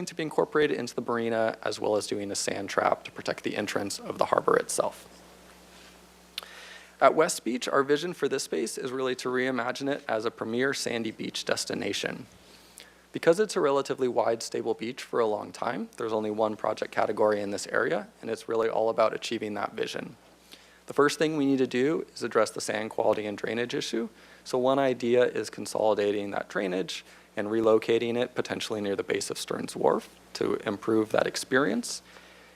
to be incorporated into the marina, as well as doing a sand trap to protect the entrance of the harbor itself. At West Beach, our vision for this space is really to reimagine it as a premier sandy beach destination. Because it's a relatively wide, stable beach for a long time, there's only one project category in this area, and it's really all about achieving that vision. The first thing we need to do is address the sand quality and drainage issue. So one idea is consolidating that drainage and relocating it potentially near the base of Stearns Wharf to improve that experience.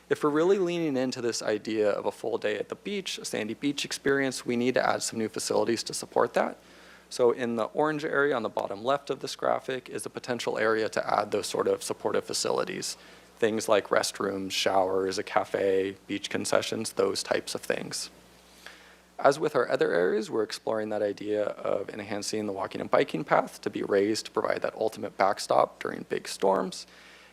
If we're really leaning into this idea of a full day at the beach, a sandy beach experience, we need to add some new facilities to support that. So in the orange area on the bottom left of this graphic is a potential area to add those sort of supportive facilities. Things like restrooms, showers, a cafe, beach concessions, those types of things. As with our other areas, we're exploring that idea of enhancing the walking and biking path to be raised to provide that ultimate backstop during big storms.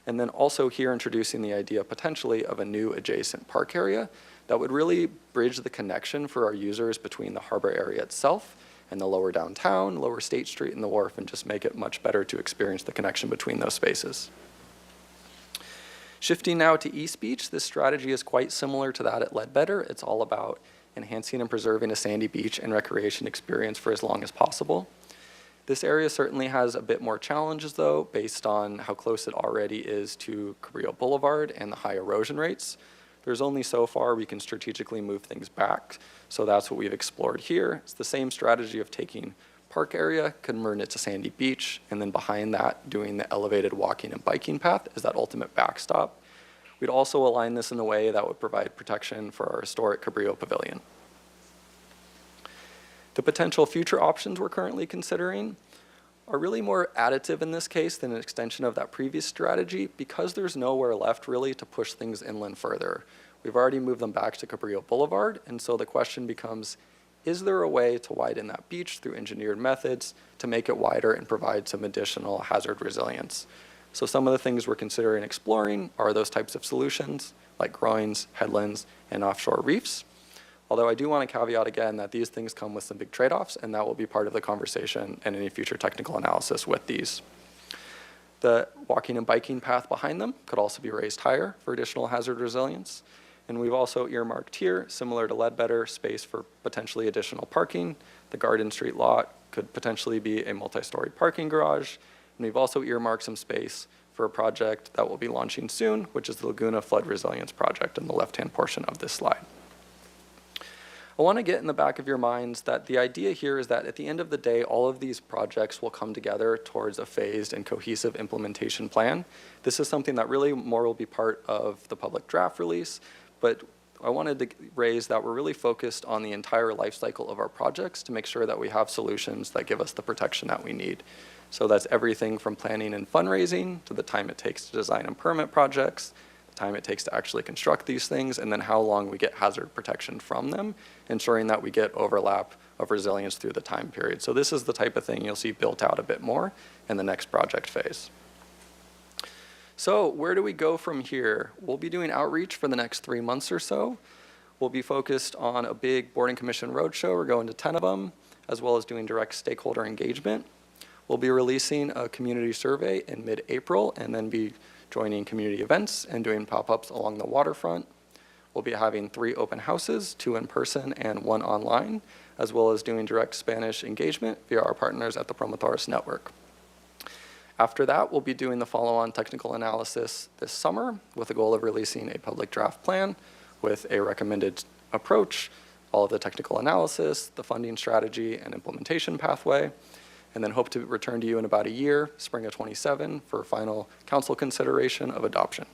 And then also here introducing the idea potentially of a new adjacent park area that would really bridge the connection for our users between the harbor area itself and the lower downtown, lower State Street, and the wharf, and just make it much better to experience the connection between those spaces. Shifting now to East Beach, this strategy is quite similar to that at Ledbetter. It's all about enhancing and preserving a sandy beach and recreation experience for as long as possible. This area certainly has a bit more challenges, though, based on how close it already is to Cabrillo Boulevard and the high erosion rates. There's only so far we can strategically move things back, so that's what we've explored here. It's the same strategy of taking park area, converting it to sandy beach, and then behind that, doing the elevated walking and biking path as that ultimate backstop. We'd also align this in a way that would provide protection for our historic Cabrillo Pavilion. The potential future options we're currently considering are really more additive in this case than an extension of that previous strategy because there's nowhere left really to push things inland further. We've already moved them back to Cabrillo Boulevard, and so the question becomes, is there a way to widen that beach through engineered methods to make it wider and provide some additional hazard resilience? So some of the things we're considering exploring are those types of solutions like groins, headlands, and offshore reefs. Although I do want to caveat again that these things come with some big trade-offs, and that will be part of the conversation and any future technical analysis with these. The walking and biking path behind them could also be raised higher for additional hazard resilience. And we've also earmarked here, similar to Ledbetter, space for potentially additional parking. The Garden Street lot could potentially be a multi-story parking garage. And we've also earmarked some space for a project that will be launching soon, which is the Laguna Flood Resilience Project in the left-hand portion of this slide. I want to get in the back of your minds that the idea here is that at the end of the day, all of these projects will come together towards a phased and cohesive implementation plan. This is something that really more will be part of the public draft release, but I wanted to raise that we're really focused on the entire life cycle of our projects to make sure that we have solutions that give us the protection that we need. So that's everything from planning and fundraising to the time it takes to design and permit projects, the time it takes to actually construct these things, and then how long we get hazard protection from them, ensuring that we get overlap of resilience through the time period. So this is the type of thing you'll see built out a bit more in the next project phase. So where do we go from here? We'll be doing outreach for the next 3 months or so. We'll be focused on a big boarding commission roadshow. We're going to 10 of them, as well as doing direct stakeholder engagement. We'll be releasing a community survey in mid-April and then be joining community events and doing pop-ups along the waterfront. We'll be having 3 open houses, 2 in person and 1 online, as well as doing direct Spanish engagement via our partners at the Promotores Network. After that, we'll be doing the follow-on technical analysis this summer with the goal of releasing a public draft plan with a recommended approach, all of the technical analysis, the funding strategy, and implementation pathway, and then hope to return to you in about a year, spring of '27, for final council consideration of adoption.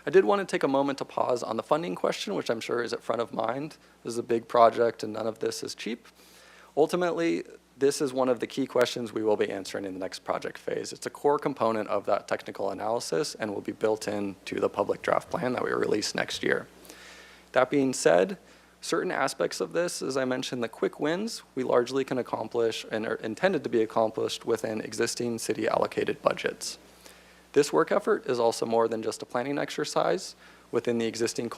I did want to take a moment to pause on the funding question, which I'm sure is at front of mind. This is a big project and none of this is cheap. Ultimately, this is one of the key questions we will be answering in the next project phase. It's a core component of that technical analysis and will be built into the public draft plan that we release next year. That being said, certain aspects of this, as I mentioned, the quick wins, we largely can accomplish and are intended to be accomplished within existing city allocated budgets. This work effort is also more than just a planning exercise. Within the existing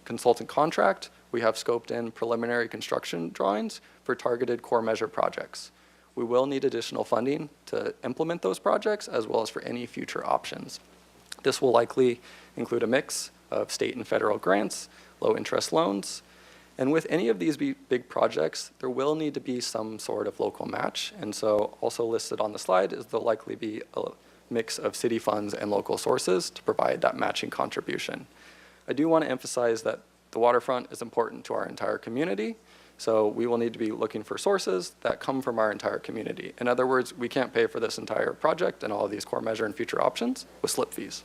consultant contract, we have scoped in preliminary construction drawings for targeted core measure projects. We will need additional funding to implement those projects as well as for any future options. This will likely include a mix of state and federal grants, low interest loans, and with any of these big projects, there will need to be some sort of local match. And so also listed on the slide is there'll likely be a mix of city funds and local sources to provide that matching contribution. I do want to emphasize that the waterfront is important to our entire community, so we will need to be looking for sources that come from our entire community. In other words, we can't pay for this entire project and all of these core measure and future options with slip fees.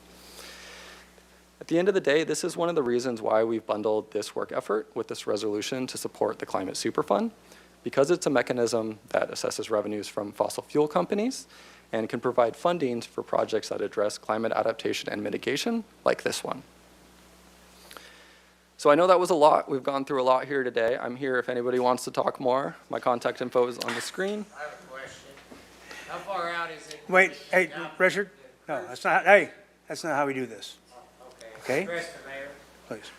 At the end of the day, this is one of the reasons why we've bundled this work effort with this resolution to support the Climate Superfund, because it's a mechanism that assesses revenues from fossil fuel companies and can provide funding for projects that address climate adaptation and mitigation, like this one. So I know that was a lot. We've gone through a lot here today. I'm here if anybody wants to talk more. My contact info is on the screen. I have a question. How far out is it? Wait, hey, Richard? No, that's not, hey, that's not how we do this. Okay? Address the mayor. Please.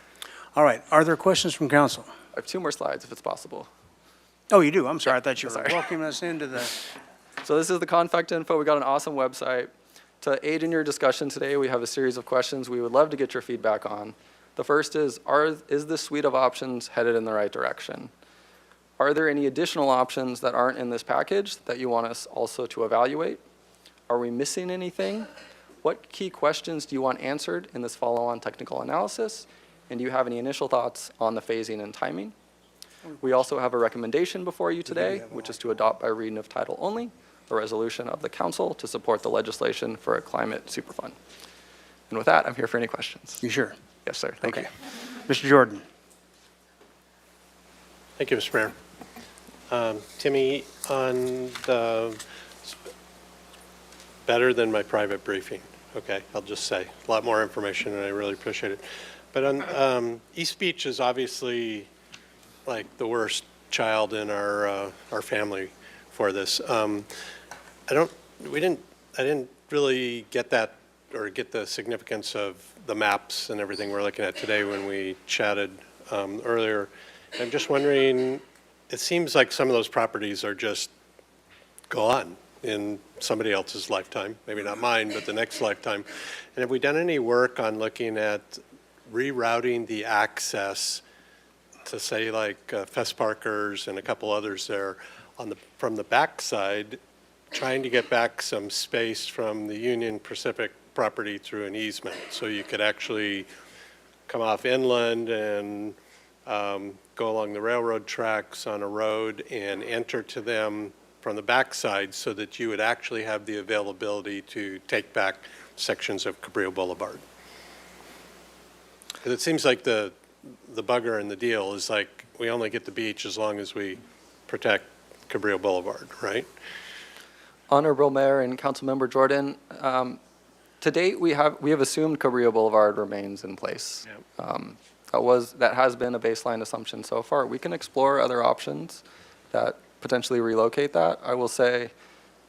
All right, are there questions from council? I have 2 more slides if it's possible. Oh, you do? I'm sorry, I thought you were Sorry. welcoming us into the, So this is the contact info. We got an awesome website. To aid in your discussion today, we have a series of questions we would love to get your feedback on. The first is this suite of options headed in the right direction? Are there any additional options that aren't in this package that you want us also to evaluate? Are we missing anything? What key questions do you want answered in this follow-on technical analysis? And do you have any initial thoughts on the phasing and timing? We also have a recommendation before you today, which is to adopt by reading of title only, a resolution of the council to support the legislation for a climate superfund. And with that, I'm here for any questions. You sure? Yes, sir. Thank you. Okay. Mr. Jordan? Thank you, Mr. Mayor. Timmy, on the, better than my private briefing, okay, I'll just say, a lot more information, and I really appreciate it. But on East Beach is obviously like the worst child in our family for this. I didn't really get that or get the significance of the maps and everything we're looking at today when we chatted earlier. I'm just wondering, it seems like some of those properties are just gone in somebody else's lifetime, maybe not mine, but the next lifetime. And have we done any work on looking at rerouting the access to say like Fest Parkers and a couple others there from the backside, trying to get back some space from the Union Pacific property through an easement, so you could actually come off inland and go along the railroad tracks on a road and enter to them from the backside, so that you would actually have the availability to take back sections of Cabrillo Boulevard. Because it seems like the bugger in the deal is like we only get the beach as long as we protect Cabrillo Boulevard, right? Honorable Mayor and Councilmember Jordan, to date, we have assumed Cabrillo Boulevard remains in place. Yep. That has been a baseline assumption so far. We can explore other options that potentially relocate that. I will say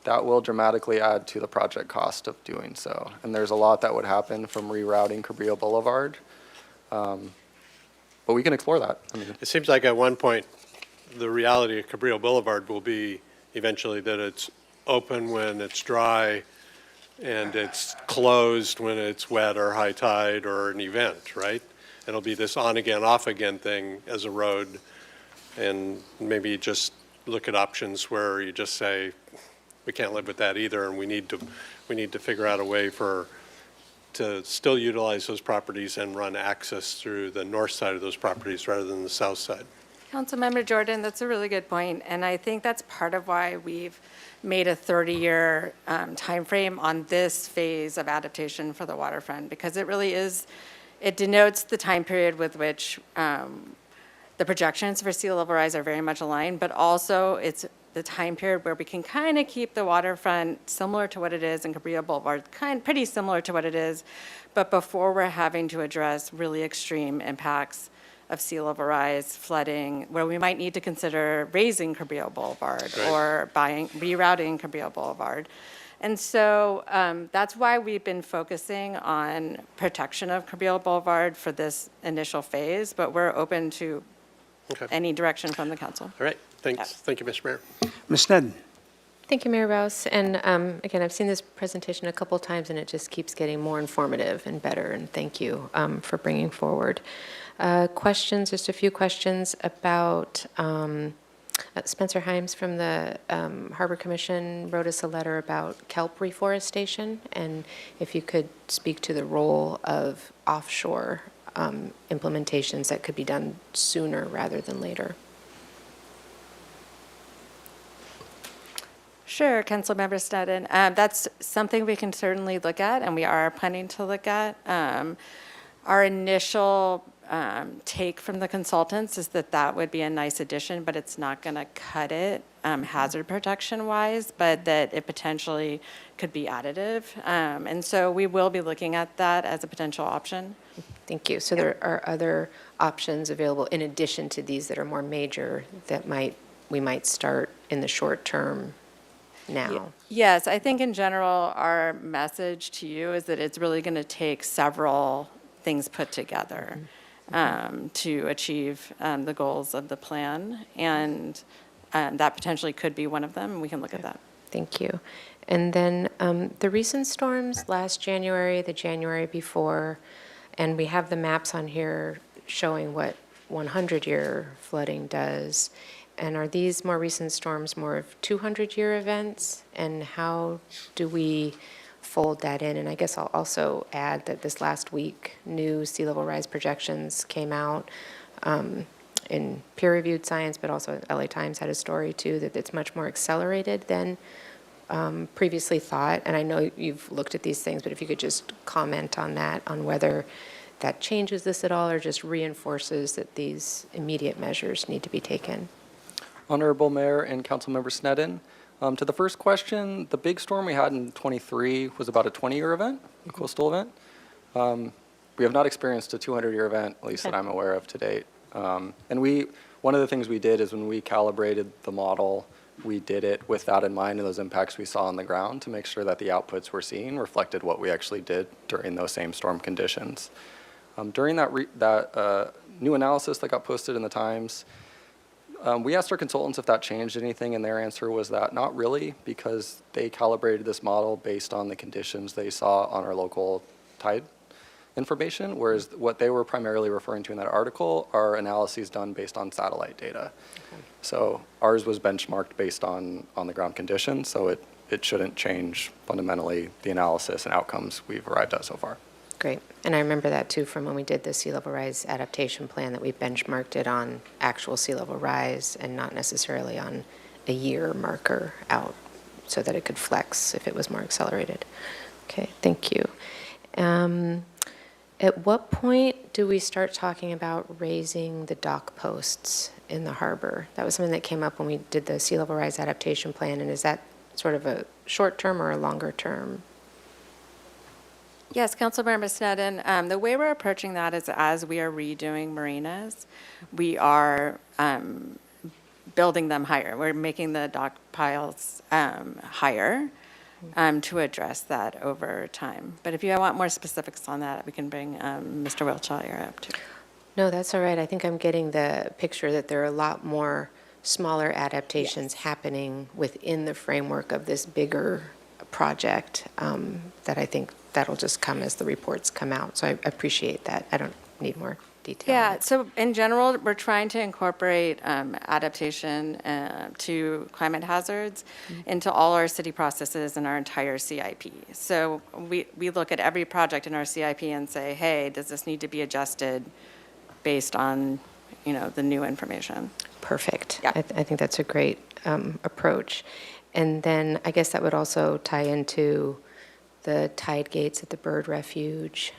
that will dramatically add to the project cost of doing so. And there's a lot that would happen from rerouting Cabrillo Boulevard. But we can explore that. I mean, It seems like at one point, the reality of Cabrillo Boulevard will be eventually that it's open when it's dry and it's closed when it's wet or high tide or an event, right? It'll be this on-again, off-again thing as a road, and maybe just look at options where you just say, we can't live with that either, and we need to figure out a way to still utilize those properties and run access through the north side of those properties rather than the south side. Councilmember Jordan, that's a really good point, and I think that's part of why we've made a 30-year timeframe on this phase of adaptation for the waterfront, because it really is, it denotes the time period with which the projections for sea level rise are very much aligned, but also it's the time period where we can kind of keep the waterfront similar to what it is in Cabrillo Boulevard, pretty similar to what it is, but before we're having to address really extreme impacts of sea level rise, flooding, where we might need to consider raising Cabrillo Boulevard or rerouting Cabrillo Boulevard. And so that's why we've been focusing on protection of Cabrillo Boulevard for this initial phase, but we're open to any direction from the council. All right, thanks. Thank you, Mr. Mayor. Ms. Sneddon? Thank you, Mayor Rouse. And again, I've seen this presentation a couple times, and it just keeps getting more informative and better, and thank you for bringing forward. Questions, just a few questions about Spencer Himes from the Harbor Commission wrote us a letter about kelp reforestation, and if you could speak to the role of offshore implementations that could be done sooner rather than later. Sure, Councilmember Sneddon. That's something we can certainly look at, and we are planning to look at. Our initial take from the consultants is that that would be a nice addition, but it's not going to cut it hazard protection-wise, but that it potentially could be additive. And so we will be looking at that as a potential option. Thank you. So there are other options available in addition to these that are more major that we might start in the short term now? Yes, I think in general, our message to you is that it's really going to take several things put together to achieve the goals of the plan, and that potentially could be one of them. We can look at that. Thank you. And then the recent storms last January, the January before, And we have the maps on here showing what 100-year flooding does. And are these more recent storms more of 200-year events? And how do we fold that in? And I guess I'll also add that this last week, new sea level rise projections came out in peer-reviewed science, but also LA Times had a story too, that it's much more accelerated than previously thought. And I know you've looked at these things, but if you could just comment on that, on whether that changes this at all or just reinforces that these immediate measures need to be taken. Honorable Mayor and Councilmember Sneddon, to the first question, the big storm we had in '23 was about a 20-year event, a coastal event. We have not experienced a 200-year event, at least that I'm aware of to date. And one of the things we did is when we calibrated the model, we did it with that in mind and those impacts we saw on the ground to make sure that the outputs we're seeing reflected what we actually did during those same storm conditions. During that new analysis that got posted in the Times, we asked our consultants if that changed anything, and their answer was that not really, because they calibrated this model based on the conditions they saw on our local tide information, whereas what they were primarily referring to in that article are analyses done based on satellite data. Okay. So ours was benchmarked based on the ground conditions, so it shouldn't change fundamentally the analysis and outcomes we've arrived at so far. Great. And I remember that too from when we did the sea level rise adaptation plan, that we benchmarked it on actual sea level rise and not necessarily on a year marker out so that it could flex if it was more accelerated. Okay, thank you. At what point do we start talking about raising the dock posts in the harbor? That was something that came up when we did the sea level rise adaptation plan, and is that sort of a short term or a longer term? Yes, Councilmember Sneddon, the way we're approaching that is as we are redoing marinas, we are building them higher. We're making the dock piles higher to address that over time. But if you want more specifics on that, we can bring Mr. Wiltshire up too. No, that's all right. I think I'm getting the picture that there are a lot more smaller adaptations happening within the framework of this bigger project that I think that'll just come as the reports come out. So I appreciate that. I don't need more detail. Yeah, so in general, we're trying to incorporate adaptation to climate hazards into all our city processes and our entire CIP. So we look at every project in our CIP and say, hey, does this need to be adjusted based on, the new information? Perfect. Yeah. I think that's a great approach. And then I guess that would also tie into the tide gates at the bird refuge,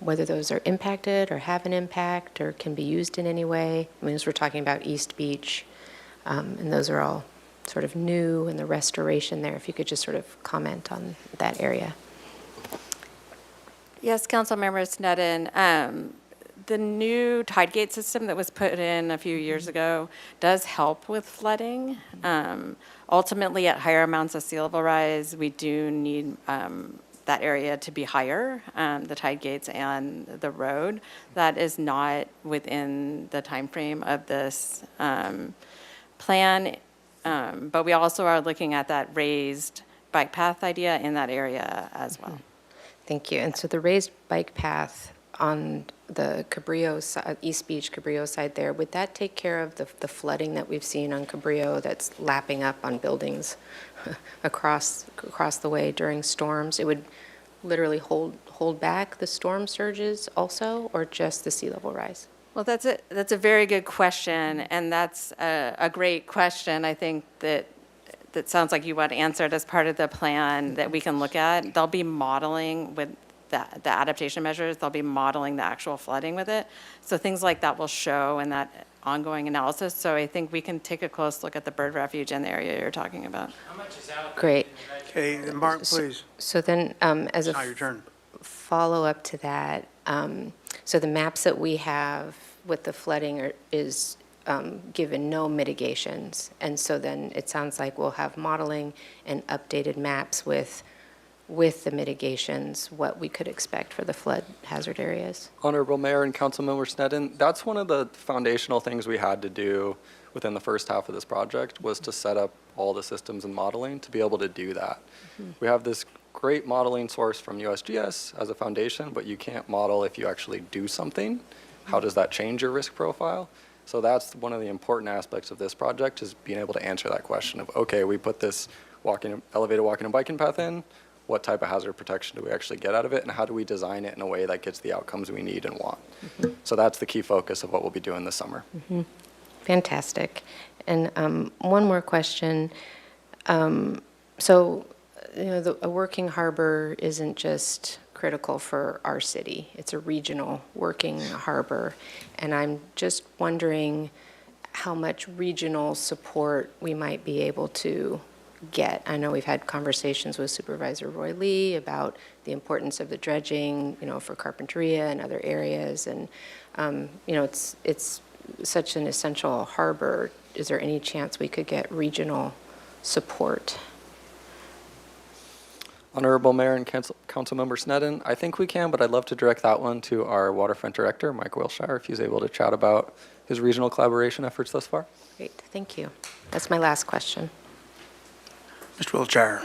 whether those are impacted or have an impact or can be used in any way. I mean, as we're talking about East Beach, and those are all sort of new, and the restoration there, if you could just sort of comment on that area. Yes, Councilmember Sneddon. The new tide gate system that was put in a few years ago does help with flooding. Ultimately, at higher amounts of sea level rise, we do need that area to be higher, the tide gates and the road. That is not within the time frame of this plan, but we also are looking at that raised bike path idea in that area as well. Thank you. And so the raised bike path on the Cabrillo, East Beach Cabrillo side there, would that take care of the flooding that we've seen on Cabrillo that's lapping up on buildings across the way during storms? It would literally hold back the storm surges also, or just the sea level rise? Well, that's a very good question, and that's a great question. I think that sounds like you want answered as part of the plan that we can look at. They'll be modeling with the adaptation measures, they'll be modeling the actual flooding with it. So things like that will show in that ongoing analysis. So I think we can take a close look at the bird refuge in the area you're talking about. How much is out? Great. Okay, Mark, please. So then, as Now your turn. follow-up to that, so the maps that we have with the flooding is given no mitigations. And so then it sounds like we'll have modeling and updated maps with the mitigations, what we could expect for the flood hazard areas. Honorable Mayor and Councilmember Sneddon, that's one of the foundational things we had to do within the first half of this project, was to set up all the systems and modeling to be able to do that. We have this great modeling source from USGS as a foundation, but you can't model if you actually do something. How does that change your risk profile? So that's one of the important aspects of this project, is being able to answer that question of, okay, we put this elevated walking and biking path in, what type of hazard protection do we actually get out of it, and how do we design it in a way that gets the outcomes we need and want? So that's the key focus of what we'll be doing this summer. Fantastic. And one more question. So, a working harbor isn't just critical for our city. It's a regional working harbor. And I'm just wondering how much regional support we might be able to get. I know we've had conversations with Supervisor Roy Lee about the importance of the dredging, for Carpinteria and other areas. And, it's such an essential harbor. Is there any chance we could get regional support? Honorable Mayor and Councilmember Sneddon, I think we can, but I'd love to direct that one to our Waterfront Director, Mike Wilshire, if he's able to chat about his regional collaboration efforts thus far. Great, thank you. That's my last question. Mr. Wiltshire.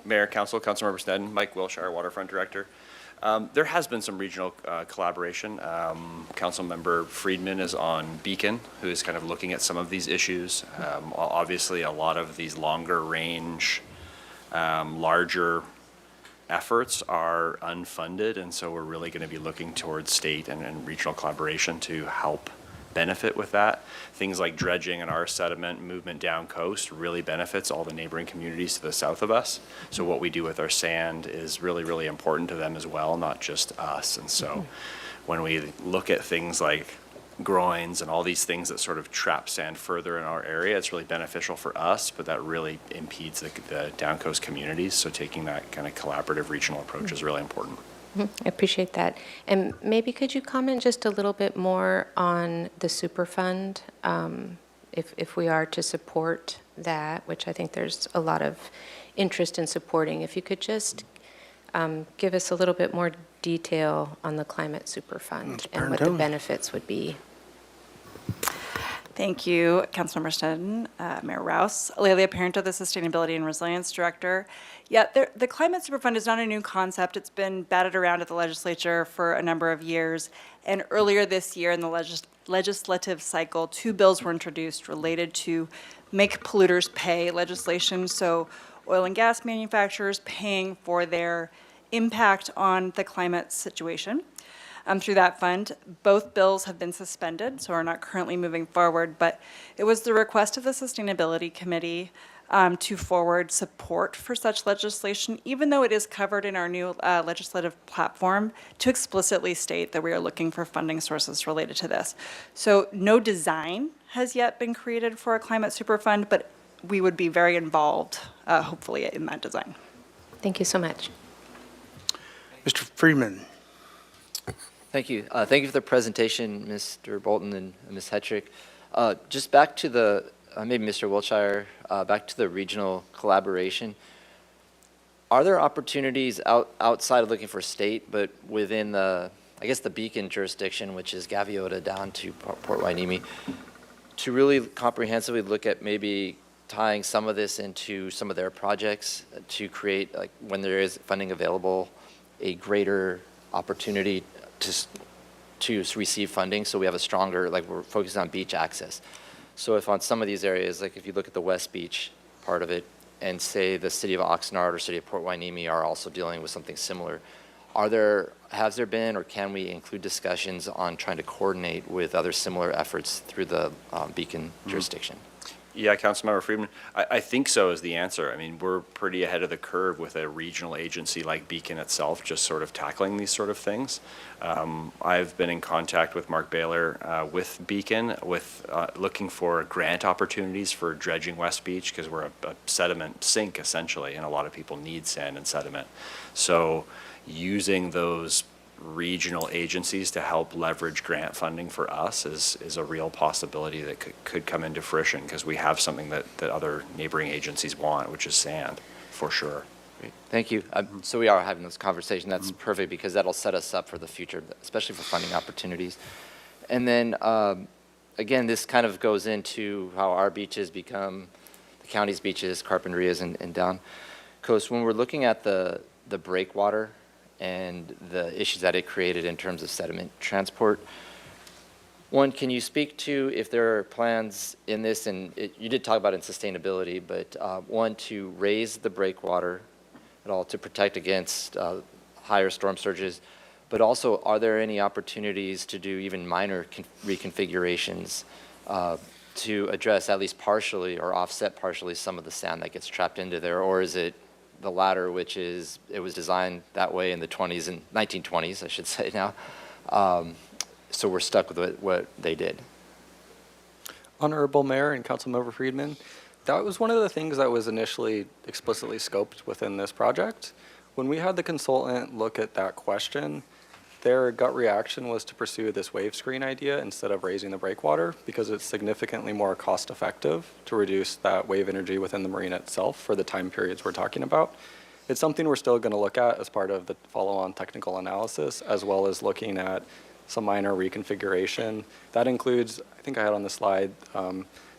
Mayor, Councilmember Sneddon, Mike Wilshire, Waterfront Director. There has been some regional collaboration. Councilmember Friedman is on Beacon, who is kind of looking at some of these issues. Obviously, a lot of these longer range, larger efforts are unfunded, and so we're really going to be looking towards state and regional collaboration to help benefit with that. Things like dredging and our sediment movement down coast really benefits all the neighboring communities to the south of us. So what we do with our sand is really, really important to them as well, not just us. And so when we look at things like groins and all these things that sort of trap sand further in our area, it's really beneficial for us, but that really impedes the down coast communities. So taking that kind of collaborative regional approach is really important. I appreciate that. And maybe could you comment just a little bit more on the Superfund, if we are to support that, which I think there's a lot of interest in supporting. If you could just give us a little bit more detail on the Climate Superfund and what the benefits would be. Thank you, Councilmember Sneddon, Mayor Rouse. Lelia Parento, the Sustainability and Resilience Director. Yeah, the Climate Superfund is not a new concept. It's been batted around at the legislature for a number of years. And earlier this year in the legislative cycle, 2 bills were introduced related to make polluters pay legislation. So oil and gas manufacturers paying for their impact on the climate situation. Through that fund. Both bills have been suspended, so are not currently moving forward, but it was the request of the Sustainability Committee to forward support for such legislation, even though it is covered in our new legislative platform, to explicitly state that we are looking for funding sources related to this. So no design has yet been created for a Climate Superfund, but we would be very involved, hopefully, in that design. Thank you so much. Mr. Friedman. Thank you. Thank you for the presentation, Mr. Bolton and Ms. Hetrick. Just back to the, maybe Mr. Wiltshire, back to the regional collaboration. Are there opportunities outside of looking for state, but within the, I guess, the Beacon jurisdiction, which is Gaviota down to Port Hueneme, to really comprehensively look at maybe tying some of this into some of their projects to create, like, when there is funding available, a greater opportunity to receive funding, so we have a stronger, like, we're focused on beach access. So if on some of these areas, like if you look at the West Beach part of it, and say the city of Oxnard or city of Port Hueneme are also dealing with something similar, has there been, or can we include discussions on trying to coordinate with other similar efforts through the Beacon jurisdiction? Yeah, Councilmember Friedman, I think so is the answer. I mean, we're pretty ahead of the curve with a regional agency like Beacon itself, just sort of tackling these sort of things. I've been in contact with Mark Baylor with Beacon, with looking for grant opportunities for dredging West Beach, because we're a sediment sink essentially, and a lot of people need sand and sediment. So using those regional agencies to help leverage grant funding for us is a real possibility that could come into fruition, because we have something that other neighboring agencies want, which is sand, for sure. Great. Thank you. So we are having this conversation. That's perfect, because that'll set us up for the future, especially for funding opportunities. And then, again, this kind of goes into how our beaches become the county's beaches, Carpinteria's and down coast. When we're looking at the breakwater and the issues that it created in terms of sediment transport, one, can you speak to if there are plans in this, and you did talk about it in sustainability, but one, to raise the breakwater at all to protect against higher storm surges, but also are there any opportunities to do even minor reconfigurations to address at least partially or offset partially some of the sand that gets trapped into there, or is it the latter, which is it was designed that way in the 20s and 1920s, I should say now. So we're stuck with what they did. Honorable Mayor and Councilmember Friedman, that was one of the things that was initially explicitly scoped within this project. When we had the consultant look at that question, their gut reaction was to pursue this wave screen idea instead of raising the breakwater because it's significantly more cost effective to reduce that wave energy within the marina itself for the time periods we're talking about. It's something we're still going to look at as part of the follow-on technical analysis, as well as looking at some minor reconfiguration. That includes, I think I had on the slide,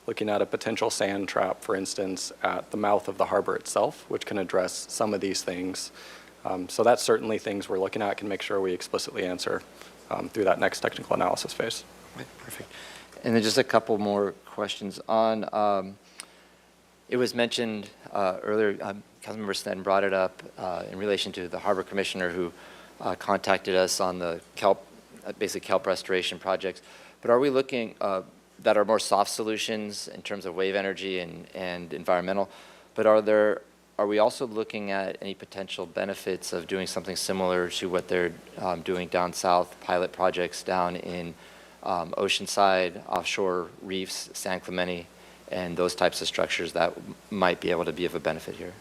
looking at a potential sand trap, for instance, at the mouth of the harbor itself, which can address some of these things. So that's certainly things we're looking at, can make sure we explicitly answer through that next technical analysis phase. Right, perfect. And then just a couple more questions on, it was mentioned earlier, Councilmember Sneddon brought it up in relation to the harbor commissioner who contacted us on the basic kelp restoration projects. But are we looking that are more soft solutions in terms of wave energy and environmental? But are we also looking at any potential benefits of doing something similar to what they're doing down south, pilot projects down in Oceanside, offshore reefs, San Clemente, and those types of structures that might be able to be of a benefit here?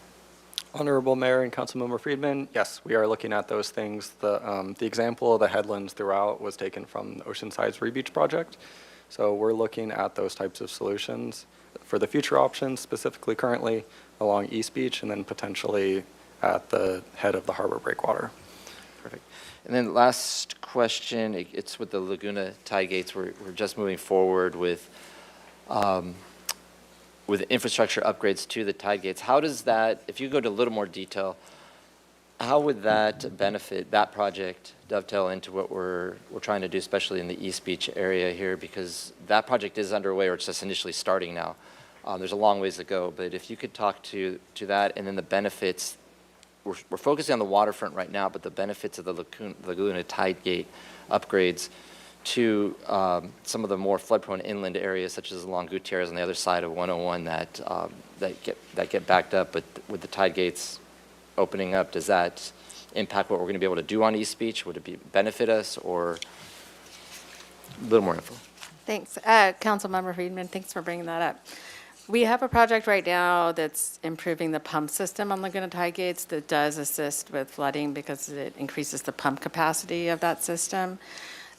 Honorable Mayor and Councilmember Friedman, yes, we are looking at those things. The example of the headlands throughout was taken from Oceanside's Rebeach project. So we're looking at those types of solutions for the future options, specifically currently along East Beach and then potentially at the head of the harbor breakwater. Perfect. And then last question, it's with the Laguna tie gates. We're just moving forward with infrastructure upgrades to the tide gates. How does that, if you go to a little more detail, how would that benefit, that project dovetail into what we're trying to do, especially in the East Beach area here, because that project is underway, or it's just initially starting now. There's a long ways to go, but if you could talk to that, and then the benefits, we're focusing on the waterfront right now, but the benefits of the Laguna tide gate upgrades to some of the more flood-prone inland areas, such as along Gutierrez on the other side of 101 that get backed up. But with the tide gates opening up, does that impact what we're going to be able to do on East Beach? Would it benefit us, or a little more info? Thanks. Councilmember Friedman, thanks for bringing that up. We have a project right now that's improving the pump system on Laguna Tide Gates that does assist with flooding because it increases the pump capacity of that system.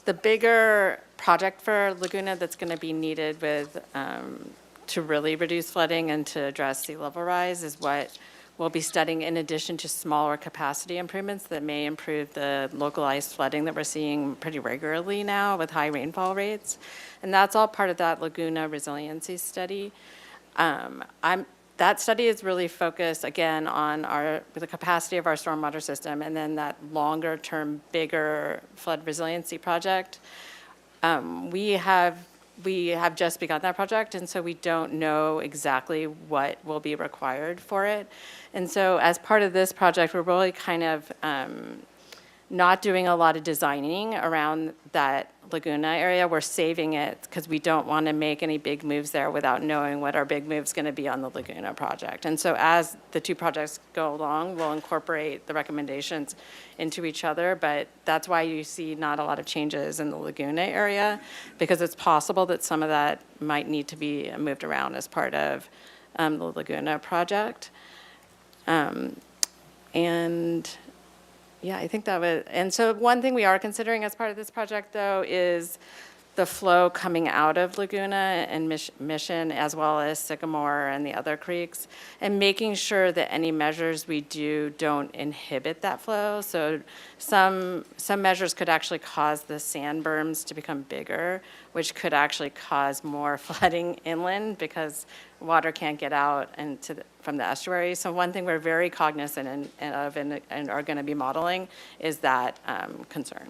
The bigger project for Laguna that's going to be needed to really reduce flooding and to address sea level rise is what we'll be studying in addition to smaller capacity improvements that may improve the localized flooding that we're seeing pretty regularly now with high rainfall rates. And that's all part of that Laguna resiliency study. That study is really focused, again, on the capacity of our stormwater system and then that longer-term, bigger flood resiliency project. We have just begun that project, and so we don't know exactly what will be required for it. And so as part of this project, we're really kind of not doing a lot of designing around that Laguna area. We're saving it because we don't want to make any big moves there without knowing what our big move's going to be on the Laguna project. And so as the two projects go along, we'll incorporate the recommendations into each other, but that's why you see not a lot of changes in the Laguna area, because it's possible that some of that might need to be moved around as part of the Laguna project. Yeah, I think that was, and so one thing we are considering as part of this project, though, is the flow coming out of Laguna and Mission, as well as Sycamore and the other creeks, and making sure that any measures we do don't inhibit that flow. So some measures could actually cause the sand berms to become bigger, which could actually cause more flooding inland because water can't get out from the estuary. So one thing we're very cognizant of and are going to be modeling is that concern.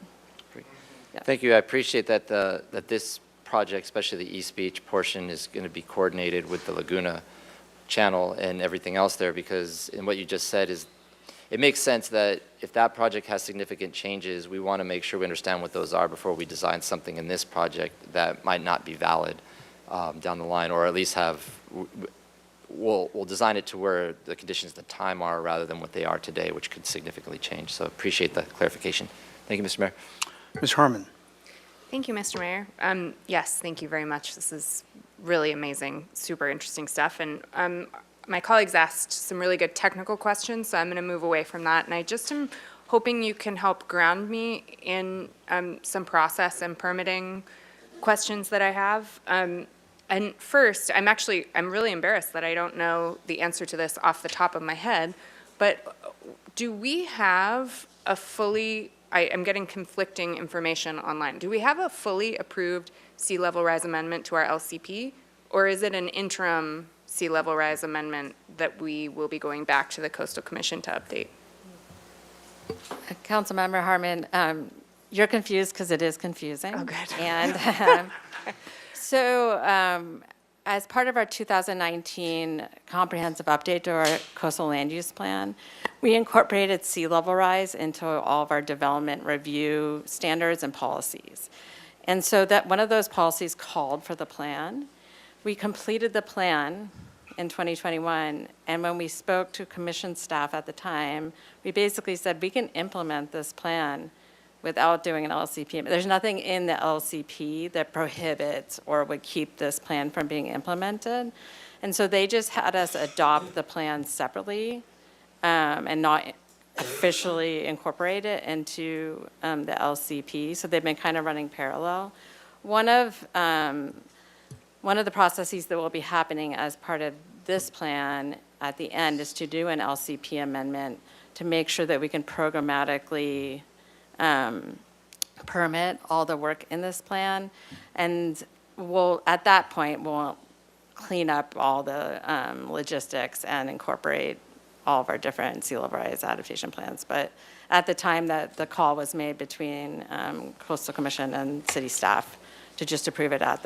Thank you. I appreciate that that this project, especially the East Beach portion, is going to be coordinated with the Laguna channel and everything else there, because in what you just said is, it makes sense that if that project has significant changes, we want to make sure we understand what those are before we design something in this project that might not be valid down the line, or at least we'll design it to where the conditions at the time are rather than what they are today, which could significantly change. So appreciate the clarification. Thank you, Mr. Mayor. Ms. Harmon. Thank you, Mr. Mayor. Yes, thank you very much. This is really amazing, super interesting stuff. And my colleagues asked some really good technical questions, so I'm going to move away from that. And I just am hoping you can help ground me in some process and permitting questions that I have. And first, I'm really embarrassed that I don't know the answer to this off the top of my head, but do we have a fully, I'm getting conflicting information online. Do we have a fully approved sea level rise amendment to our LCP, or is it an interim sea level rise amendment that we will be going back to the Coastal Commission to update? Councilmember Harmon, you're confused because it is confusing. Oh, good. And so as part of our 2019 comprehensive update to our coastal land use plan, we incorporated sea level rise into all of our development review standards and policies. And so that one of those policies called for the plan. We completed the plan in 2021, and when we spoke to commission staff at the time, we basically said we can implement this plan without doing an LCP. There's nothing in the LCP that prohibits or would keep this plan from being implemented. And so they just had us adopt the plan separately and not officially incorporate it into the LCP. So they've been kind of running parallel. One of the processes that will be happening as part of this plan at the end is to do an LCP amendment to make sure that we can programmatically permit all the work in this plan. And at that point, we'll clean up all the logistics and incorporate all of our different sea level rise adaptation plans. But at the time that the call was made between Coastal Commission and city staff to just approve it at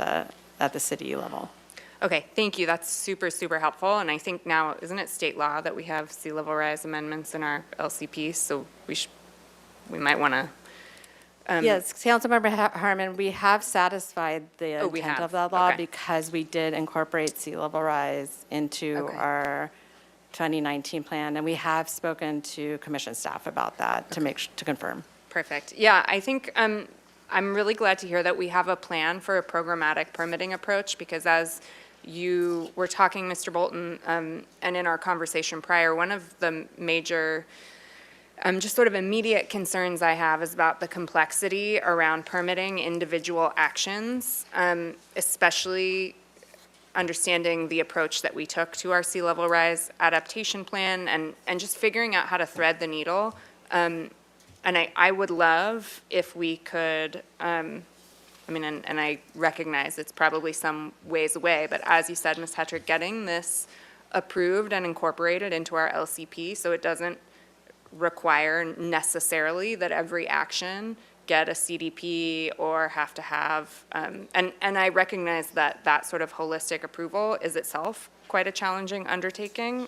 the city level. Okay, thank you. That's super, super helpful. And I think now, isn't it state law that we have sea level rise amendments in our LCP? So we might want to. Yes, Councilmember Harmon, we have satisfied the intent of that law because we did incorporate sea level rise into our 2019 plan, and we have spoken to commission staff about that to confirm. Perfect. Yeah, I think I'm really glad to hear that we have a plan for a programmatic permitting approach, because as you were talking, Mr. Bolton, and in our conversation prior, one of the major just sort of immediate concerns I have is about the complexity around permitting individual actions, especially understanding the approach that we took to our sea level rise adaptation plan and just figuring out how to thread the needle. And I would love if we could, and I recognize it's probably some ways away, but as you said, Ms. Hetrick, getting this approved and incorporated into our LCP so it doesn't require necessarily that every action get a CDP or have to have, and I recognize that that sort of holistic approval is itself quite a challenging undertaking,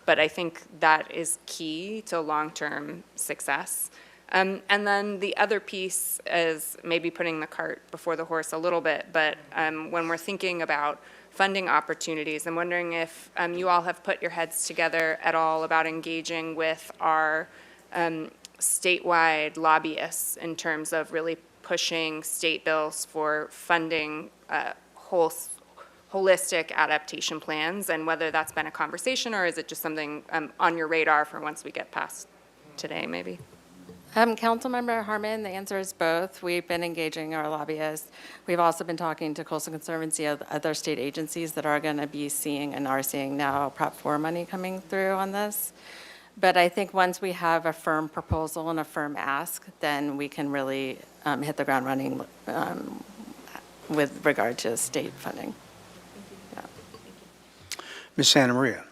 but I think that is key to long-term success. And then the other piece is maybe putting the cart before the horse a little bit, but when we're thinking about funding opportunities, I'm wondering if you all have put your heads together at all about engaging with our statewide lobbyists in terms of really pushing state bills for funding holistic adaptation plans, and whether that's been a conversation or is it just something on your radar for once we get past today, maybe? Councilmember Harmon, the answer is both. We've been engaging our lobbyists. We've also been talking to Coastal Conservancy, other state agencies that are going to be seeing and are seeing now Prop 4 money coming through on this. But I think once we have a firm proposal and a firm ask, then we can really hit the ground running with regard to state funding. Ms. Santa Maria.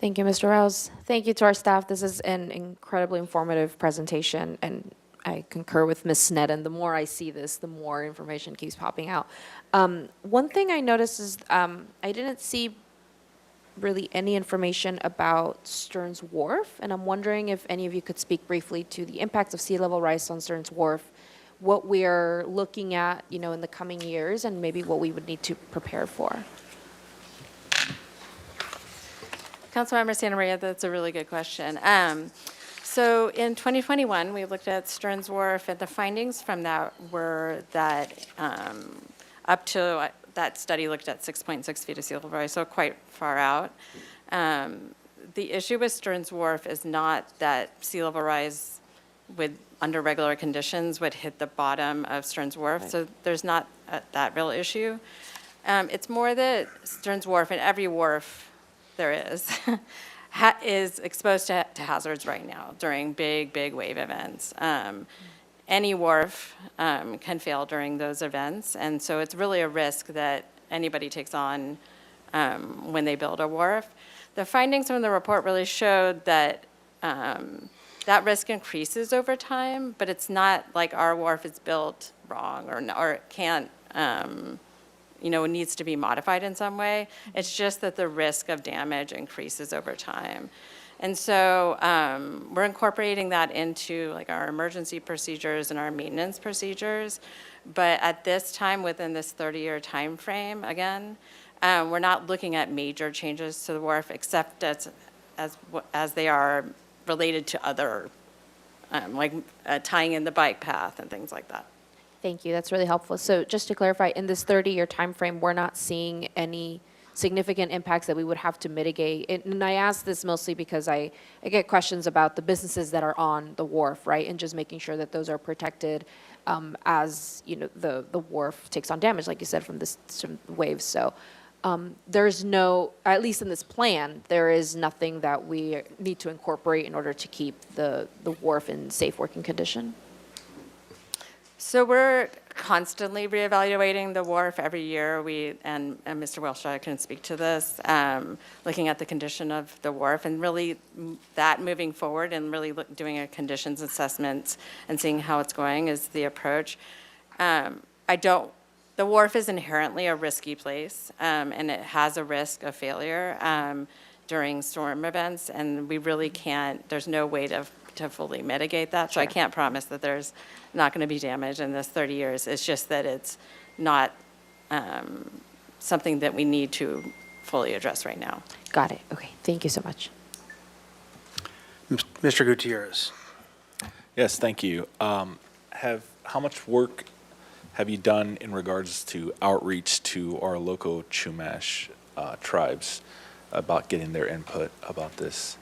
Thank you, Mr. Rouse. Thank you to our staff. This is an incredibly informative presentation, and I concur with Ms. Sneddon. The more I see this, the more information keeps popping out. One thing I noticed is I didn't see really any information about Stearns Wharf, and I'm wondering if any of you could speak briefly to the impacts of sea level rise on Stearns Wharf, what we're looking at, in the coming years, and maybe what we would need to prepare for. Councilmember Santa Maria, that's a really good question. So in 2021, we looked at Stearns Wharf, and the findings from that were that up to that study looked at 6.6 feet of sea level rise, so quite far out. The issue with Stearns Wharf is not that sea level rise under regular conditions would hit the bottom of Stearns Wharf, so there's not that real issue. It's more that Stearns Wharf, and every wharf there is exposed to hazards right now during big wave events. Any wharf can fail during those events, and so it's really a risk that anybody takes on when they build a wharf. The findings from the report really showed that that risk increases over time, but it's not like our wharf is built wrong or it can't, it needs to be modified in some way. It's just that the risk of damage increases over time. And so we're incorporating that into like our emergency procedures and our maintenance procedures. But at this time, within this 30-year time frame, again, we're not looking at major changes to the wharf except as they are related to other, tying in the bike path and things like that. Thank you. That's really helpful. So just to clarify, in this 30-year time frame, we're not seeing any significant impacts that we would have to mitigate. And I ask this mostly because I get questions about the businesses that are on the wharf, right? And just making sure that those are protected as the wharf takes on damage, like you said, from some waves. So there's no, at least in this plan, there is nothing that we need to incorporate in order to keep the wharf in safe working condition. So we're constantly reevaluating the wharf every year. And Mr. Wilshire can speak to this, looking at the condition of the wharf and really that moving forward and really doing a conditions assessment and seeing how it's going is the approach. The wharf is inherently a risky place, and it has a risk of failure during storm events, and we really can't, there's no way to fully mitigate that. So I can't promise that there's not going to be damage in this 30 years. It's just that it's not something that we need to fully address right now. Got it. Okay. Thank you so much. Mr. Gutierrez. Yes, thank you. How much work have you done in regards to outreach to our local Chumash tribes about getting their input about this?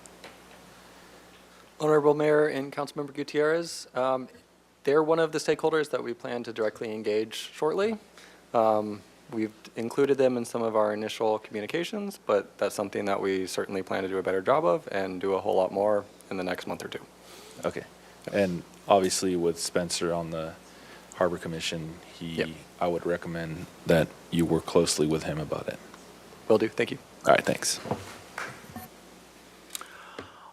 Honorable Mayor and Councilmember Gutierrez, they're one of the stakeholders that we plan to directly engage shortly. We've included them in some of our initial communications, but that's something that we certainly plan to do a better job of and do a whole lot more in the next month or two. Okay. And obviously with Spencer on the Harbor Commission, I would recommend that you work closely with him about it. Will do. Thank you. All right, thanks.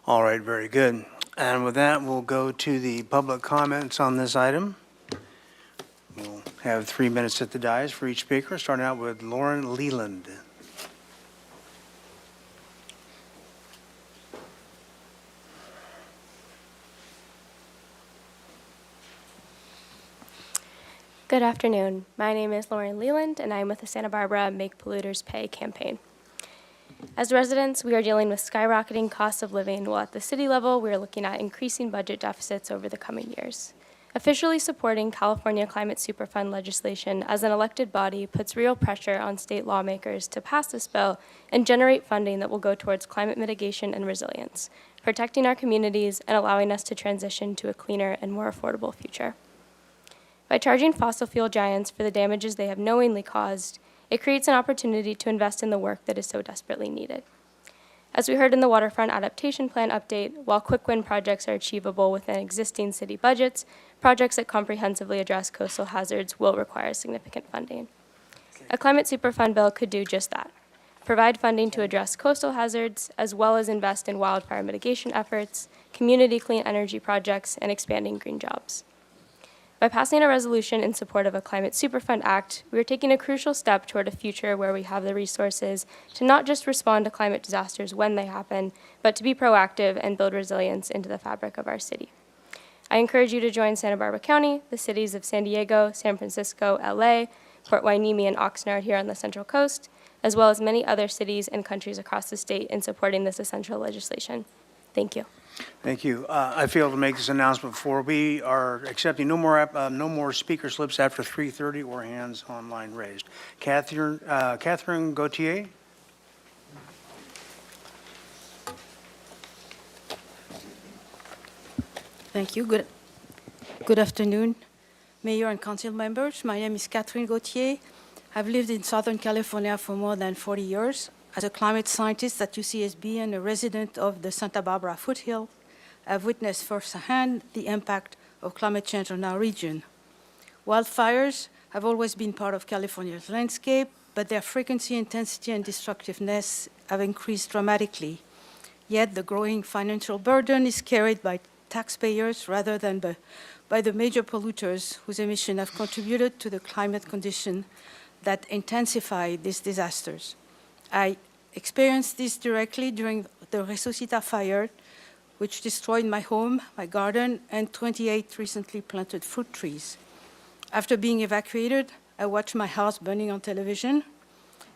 All right, very good. And with that, we'll go to the public comments on this item. We'll have 3 minutes at the dais for each speaker, starting out with Lauren Leland. Good afternoon. My name is Lauren Leland, and I'm with the Santa Barbara Make Polluters Pay campaign. As residents, we are dealing with skyrocketing costs of living, while at the city level, we are looking at increasing budget deficits over the coming years. Officially supporting California Climate Superfund legislation as an elected body puts real pressure on state lawmakers to pass this bill and generate funding that will go towards climate mitigation and resilience, protecting our communities and allowing us to transition to a cleaner and more affordable future. By charging fossil fuel giants for the damages they have knowingly caused, it creates an opportunity to invest in the work that is so desperately needed. As we heard in the Waterfront Adaptation Plan update, while quick win projects are achievable within existing city budgets, projects that comprehensively address coastal hazards will require significant funding. A Climate Superfund bill could do just that, provide funding to address coastal hazards, as well as invest in wildfire mitigation efforts, community clean energy projects, and expanding green jobs. By passing a resolution in support of a Climate Superfund Act, we are taking a crucial step toward a future where we have the resources to not just respond to climate disasters when they happen, but to be proactive and build resilience into the fabric of our city. I encourage you to join Santa Barbara County, the cities of San Diego, San Francisco, LA, Port Hueneme, and Oxnard here on the Central Coast, as well as many other cities and countries across the state in supporting this essential legislation. Thank you. Thank you. I failed to make this announcement before. We are accepting no more speaker slips after 3:30 or hands online raised. Catherine Gauthier. Thank you. Good afternoon, Mayor and Council members. My name is Catherine Gauthier. I've lived in Southern California for more than 40 years. As a climate scientist at UCSB and a resident of the Santa Barbara foothill, I've witnessed firsthand the impact of climate change on our region. Wildfires have always been part of California's landscape, but their frequency, intensity, and destructiveness have increased dramatically. Yet the growing financial burden is carried by taxpayers rather than by the major polluters whose emissions have contributed to the climate conditions that intensify these disasters. I experienced this directly during the Resuscita fire, which destroyed my home, my garden, and 28 recently planted fruit trees. After being evacuated, I watched my house burning on television.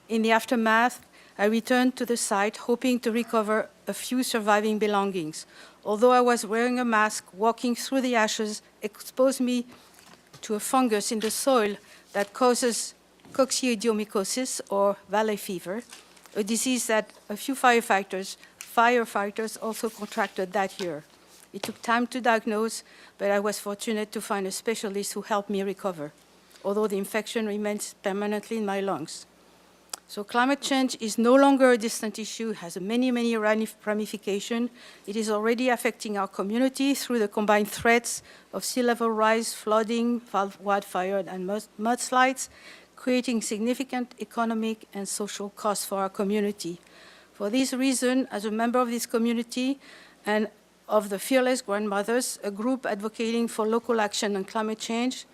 In the aftermath, I returned to the site hoping to recover a few surviving belongings. Although I was wearing a mask, walking through the ashes exposed me to a fungus in the soil that causes coccidioidomycosis, or valley fever, a disease that a few firefighters also contracted that year. It took time to diagnose, but I was fortunate to find a specialist who helped me recover, although the infection remains permanently in my lungs. So climate change is no longer a distant issue, it has many ramifications. It is already affecting our community through the combined threats of sea level rise, flooding, wildfire, and mudslides, creating significant economic and social costs for our community. For this reason, as a member of this community and of the Fearless Grandmothers, a group advocating for local action on climate change,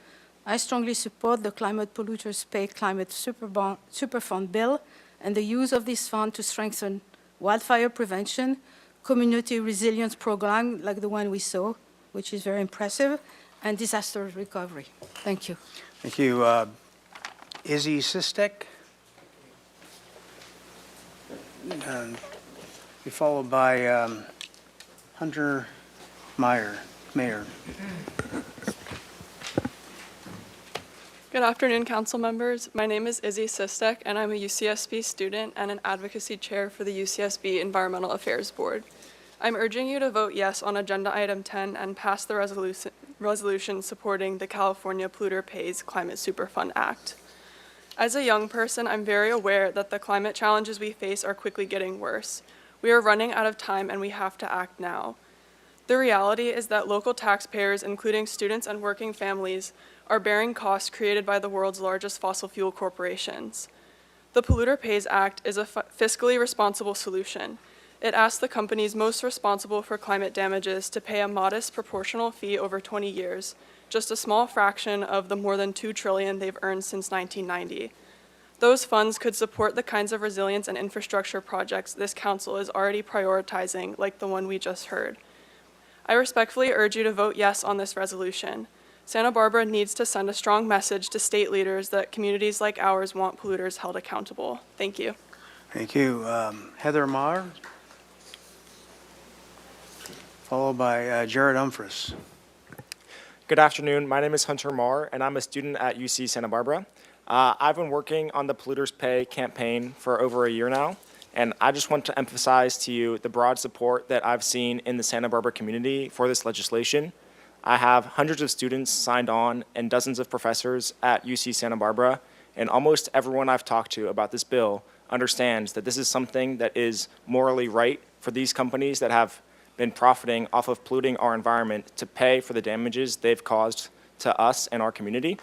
I strongly support the Climate Polluters Pay Climate Superfund bill and the use of this fund to strengthen wildfire prevention, community resilience program like the one we saw, which is very impressive, and disaster recovery. Thank you. Thank you. Izzy Sistek. Be followed by Hunter Mayer. Good afternoon, council members. My name is Izzy Sistek, and I'm a UCSB student and an advocacy chair for the UCSB Environmental Affairs Board. I'm urging you to vote yes on agenda item 10 and pass the resolution supporting the California Polluter Pays Climate Superfund Act. As a young person, I'm very aware that the climate challenges we face are quickly getting worse. We are running out of time and we have to act now. The reality is that local taxpayers, including students and working families, are bearing costs created by the world's largest fossil fuel corporations. The Polluter Pays Act is a fiscally responsible solution. It asks the companies most responsible for climate damages to pay a modest proportional fee over 20 years, just a small fraction of the more than $2 trillion they've earned since 1990. Those funds could support the kinds of resilience and infrastructure projects this council is already prioritizing, like the one we just heard. I respectfully urge you to vote yes on this resolution. Santa Barbara needs to send a strong message to state leaders that communities like ours want polluters held accountable. Thank you. Thank you. Heather Maher, followed by Jared Humphreys. Good afternoon. My name is Hunter Marr, and I'm a student at UC Santa Barbara. I've been working on the Polluters Pay campaign for over a year now, and I just want to emphasize to you the broad support that I've seen in the Santa Barbara community for this legislation. I have hundreds of students signed on and dozens of professors at UC Santa Barbara, and almost everyone I've talked to about this bill understands that this is something that is morally right for these companies that have been profiting off of polluting our environment to pay for the damages they've caused to us and our community.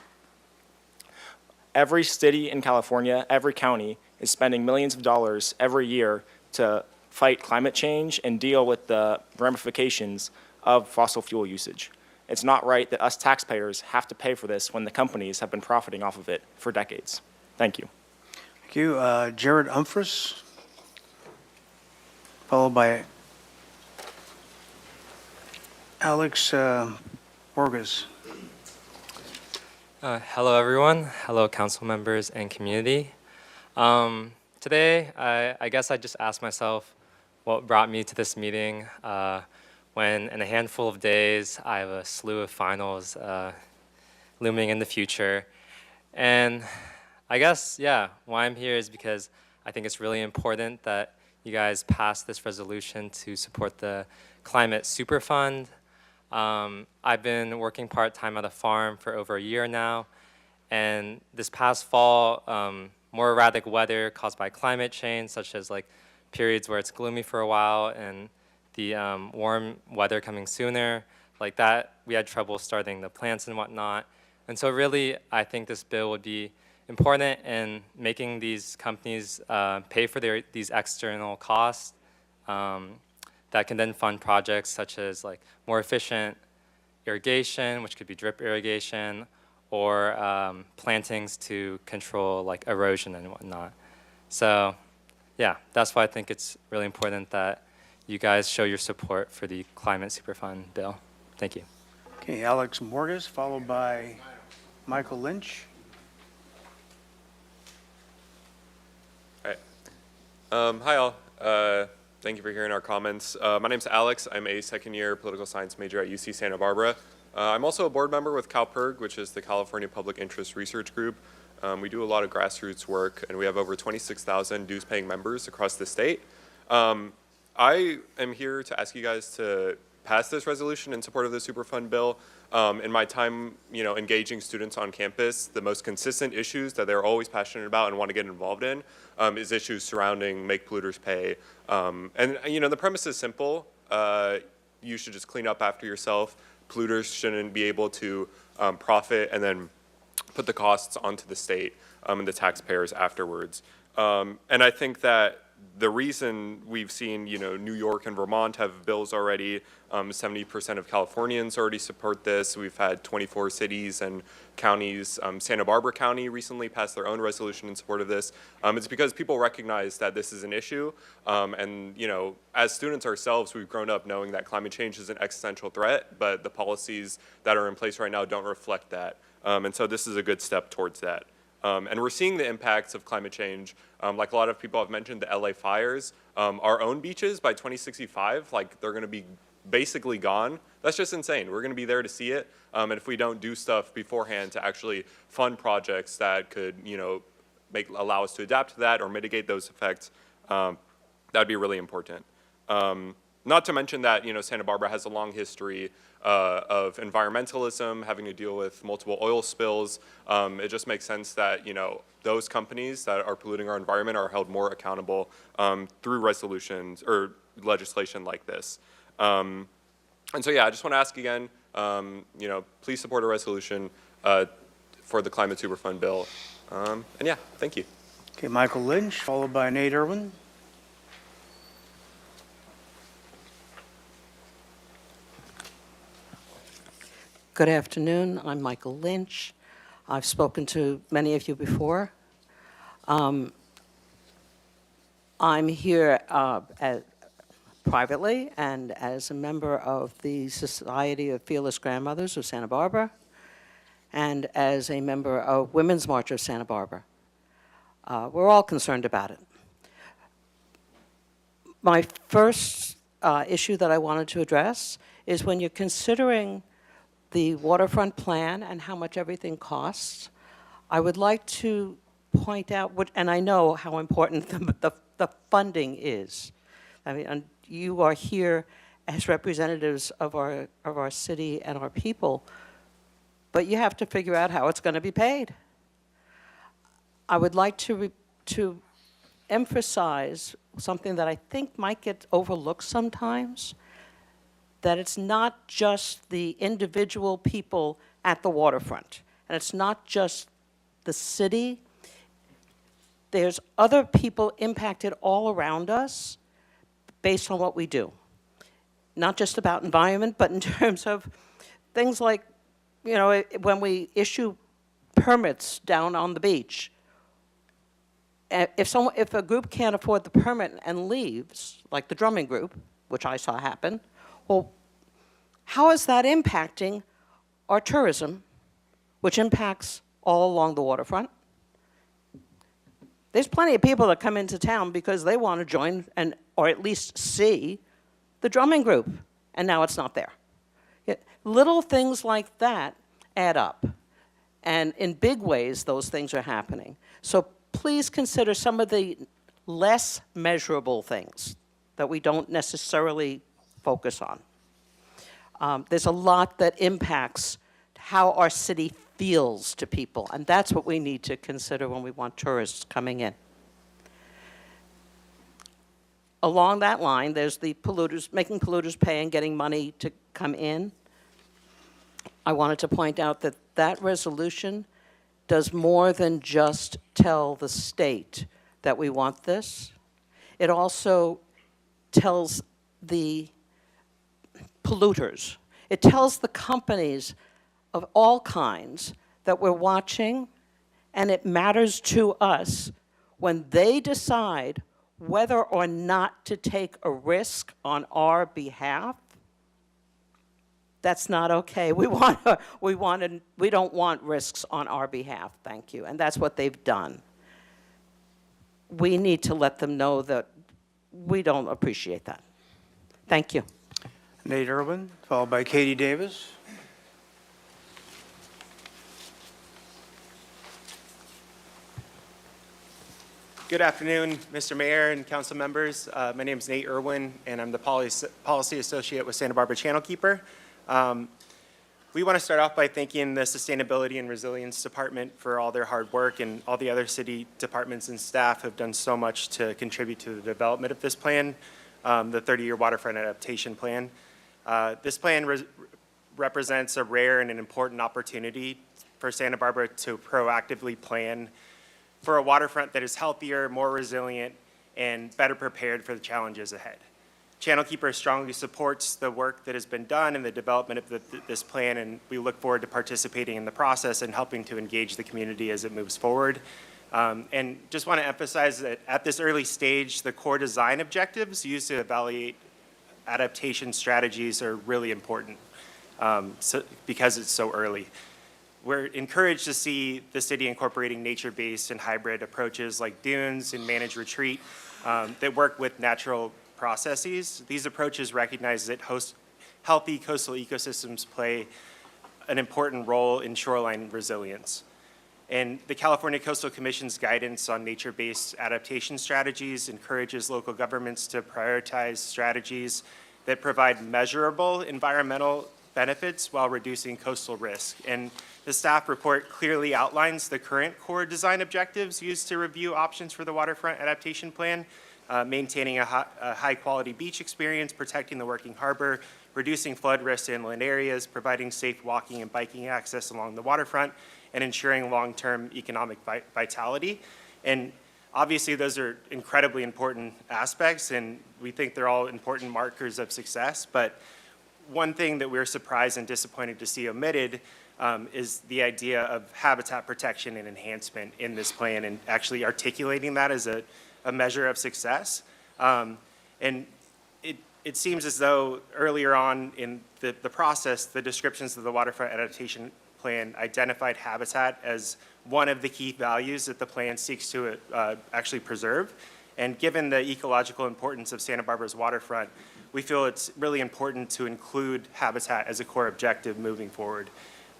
Every city in California, every county is spending millions of dollars every year to fight climate change and deal with the ramifications of fossil fuel usage. It's not right that us taxpayers have to pay for this when the companies have been profiting off of it for decades. Thank you. Thank you. Jared Umphris, followed by Alex Borges. Hello, everyone. Hello, council members and community. Today, I guess I just asked myself what brought me to this meeting when in a handful of days, I have a slew of finals looming in the future. And I guess, yeah, why I'm here is because I think it's really important that you guys pass this resolution to support the Climate Superfund. I've been working part-time at a farm for over a year now, and this past fall, more erratic weather caused by climate change, such as like periods where it's gloomy for a while and the warm weather coming sooner, like that, we had trouble starting the plants and whatnot. And so really, I think this bill would be important in making these companies pay for these external costs that can then fund projects such as like more efficient irrigation, which could be drip irrigation, or plantings to control like erosion and whatnot. So yeah, that's why I think it's really important that you guys show your support for the Climate Superfund bill. Thank you. Okay, Alex Borges, followed by Michael Lynch. All right. Hi, all. Thank you for hearing our comments. My name's Alex. I'm a second-year political science major at UC Santa Barbara. I'm also a board member with CalPIRG, which is the California Public Interest Research Group. We do a lot of grassroots work, and we have over 26,000 dues-paying members across the state. I am here to ask you guys to pass this resolution in support of the Superfund bill. In my time, engaging students on campus, the most consistent issues that they're always passionate about and want to get involved in is issues surrounding make polluters pay. And the premise is simple. You should just clean up after yourself. Polluters shouldn't be able to profit and then put the costs onto the state and the taxpayers afterwards. And I think that the reason we've seen, New York and Vermont have bills already, 70% of Californians already support this. We've had 24 cities and counties. Santa Barbara County recently passed their own resolution in support of this. It's because people recognize that this is an issue. And, as students ourselves, we've grown up knowing that climate change is an existential threat, but the policies that are in place right now don't reflect that. And so this is a good step towards that. And we're seeing the impacts of climate change. Like a lot of people have mentioned, the LA fires. Our own beaches by 2065, like they're going to be basically gone. That's just insane. We're going to be there to see it. And if we don't do stuff beforehand to actually fund projects that could, allow us to adapt to that or mitigate those effects, that'd be really important. Not to mention that, Santa Barbara has a long history of environmentalism, having to deal with multiple oil spills. It just makes sense that, those companies that are polluting our environment are held more accountable through resolutions or legislation like this. And so, yeah, I just want to ask again, please support a resolution for the Climate Superfund bill. And yeah, thank you. Okay, Michael Lynch, followed by Nate Irwin. Good afternoon. I'm Michael Lynch. I've spoken to many of you before. I'm here privately and as a member of the Society of Fearless Grandmothers of Santa Barbara and as a member of Women's March of Santa Barbara. We're all concerned about it. My first issue that I wanted to address is when you're considering the waterfront plan and how much everything costs, I would like to point out what, and I know how important the funding is. I mean, and you are here as representatives of our city and our people, but you have to figure out how it's going to be paid. I would like to emphasize something that I think might get overlooked sometimes, that it's not just the individual people at the waterfront, and it's not just the city. There's other people impacted all around us based on what we do. Not just about environment, but in terms of things like, you know, when we issue permits down on the beach, if a group can't afford the permit and leaves, like the drumming group, which I saw happen, well, how is that impacting our tourism, which impacts all along the waterfront? There's plenty of people that come into town because they want to join or at least see the drumming group, and now it's not there. Little things like that add up, and in big ways, those things are happening. So please consider some of the less measurable things that we don't necessarily focus on. There's a lot that impacts how our city feels to people, and that's what we need to consider when we want tourists coming in. Along that line, there's the polluters, making polluters pay and getting money to come in. I wanted to point out that that resolution does more than just tell the state that we want this. It also tells the polluters. It tells the companies of all kinds that we're watching, and it matters to us when they decide whether or not to take a risk on our behalf. That's not okay. We don't want risks on our behalf, thank you, and that's what they've done. We need to let them know that we don't appreciate that. Thank you. Nate Irwin, followed by Katie Davis. Good afternoon, Mr. Mayor and council members. My name is Nate Irwin, and I'm the Policy Associate with Santa Barbara Channel Keeper. We want to start off by thanking the Sustainability and Resilience Department for all their hard work, and all the other city departments and staff have done so much to contribute to the development of this plan, the 30-year waterfront adaptation plan. This plan represents a rare and an important opportunity for Santa Barbara to proactively plan for a waterfront that is healthier, more resilient, and better prepared for the challenges ahead. Channel Keeper strongly supports the work that has been done in the development of this plan, and we look forward to participating in the process and helping to engage the community as it moves forward. And just want to emphasize that at this early stage, the core design objectives used to evaluate adaptation strategies are really important because it's so early. We're encouraged to see the city incorporating nature-based and hybrid approaches like dunes and managed retreat that work with natural processes. These approaches recognize that healthy coastal ecosystems play an important role in shoreline resilience. And the California Coastal Commission's guidance on nature-based adaptation strategies encourages local governments to prioritize strategies that provide measurable environmental benefits while reducing coastal risk. And the staff report clearly outlines the current core design objectives used to review options for the waterfront adaptation plan, maintaining a high-quality beach experience, protecting the working harbor, reducing flood risk in inland areas, providing safe walking and biking access along the waterfront, and ensuring long-term economic vitality. And obviously, those are incredibly important aspects, and we think they're all important markers of success. But one thing that we're surprised and disappointed to see omitted is the idea of habitat protection and enhancement in this plan, and actually articulating that as a measure of success. And it seems as though earlier on in the process, the descriptions of the waterfront adaptation plan identified habitat as one of the key values that the plan seeks to actually preserve. And given the ecological importance of Santa Barbara's waterfront, we feel it's really important to include habitat as a core objective moving forward.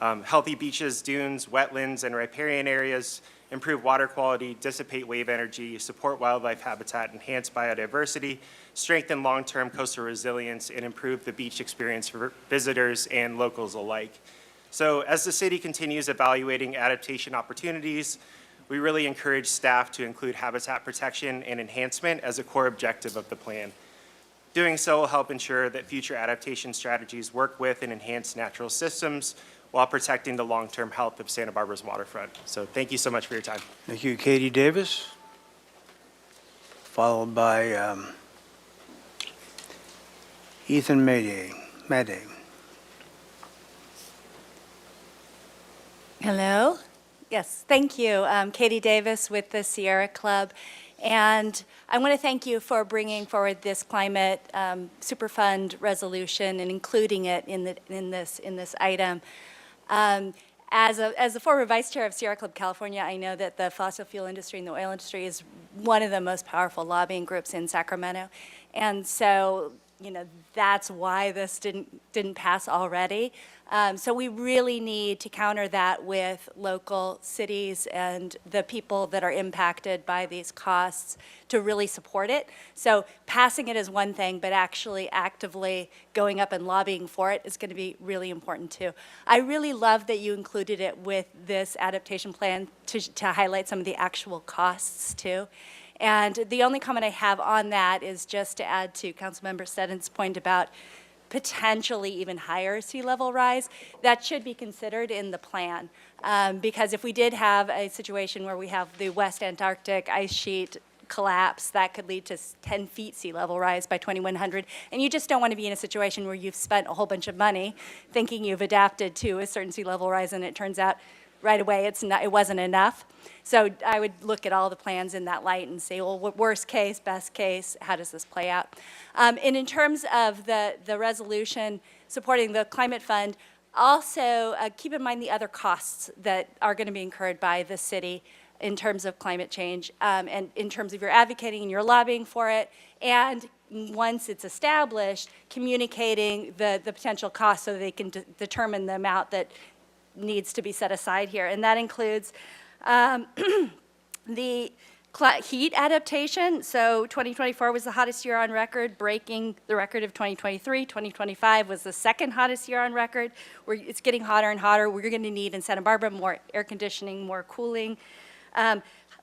Healthy beaches, dunes, wetlands, and riparian areas improve water quality, dissipate wave energy, support wildlife habitat, enhance biodiversity, strengthen long-term coastal resilience, and improve the beach experience for visitors and locals alike. So as the city continues evaluating adaptation opportunities, we really encourage staff to include habitat protection and enhancement as a core objective of the plan. Doing so will help ensure that future adaptation strategies work with and enhance natural systems while protecting the long-term health of Santa Barbara's waterfront. So thank you so much for your time. Thank you, Katie Davis. Followed by Ethan Mayday. Hello. Yes, thank you. Katie Davis with the Sierra Club. And I want to thank you for bringing forward this climate Superfund resolution and including it in this item. As the former vice chair of Sierra Club California, I know that the fossil fuel industry and the oil industry is one of the most powerful lobbying groups in Sacramento. And so, you know, that's why this didn't pass already. So we really need to counter that with local cities and the people that are impacted by these costs to really support it. So passing it is one thing, but actually actively going up and lobbying for it is going to be really important too. I really love that you included it with this adaptation plan to highlight some of the actual costs too. And the only comment I have on that is just to add to Councilmember Steddon's point about potentially even higher sea level rise. That should be considered in the plan. Because if we did have a situation where we have the West Antarctic ice sheet collapse, that could lead to 10 feet sea level rise by 2100. And you just don't want to be in a situation where you've spent a whole bunch of money thinking you've adapted to a certain sea level rise and it turns out right away it wasn't enough. So I would look at all the plans in that light and say, well, worst case, best case, how does this play out? And in terms of the resolution supporting the climate fund, also keep in mind the other costs that are going to be incurred by the city in terms of climate change and in terms of your advocating and your lobbying for it. And once it's established, communicating the potential costs so that they can determine the amount that needs to be set aside here. And that includes the heat adaptation. So 2024 was the hottest year on record, breaking the record of 2023. 2025 was the second hottest year on record. It's getting hotter and hotter. We're going to need in Santa Barbara more air conditioning, more cooling.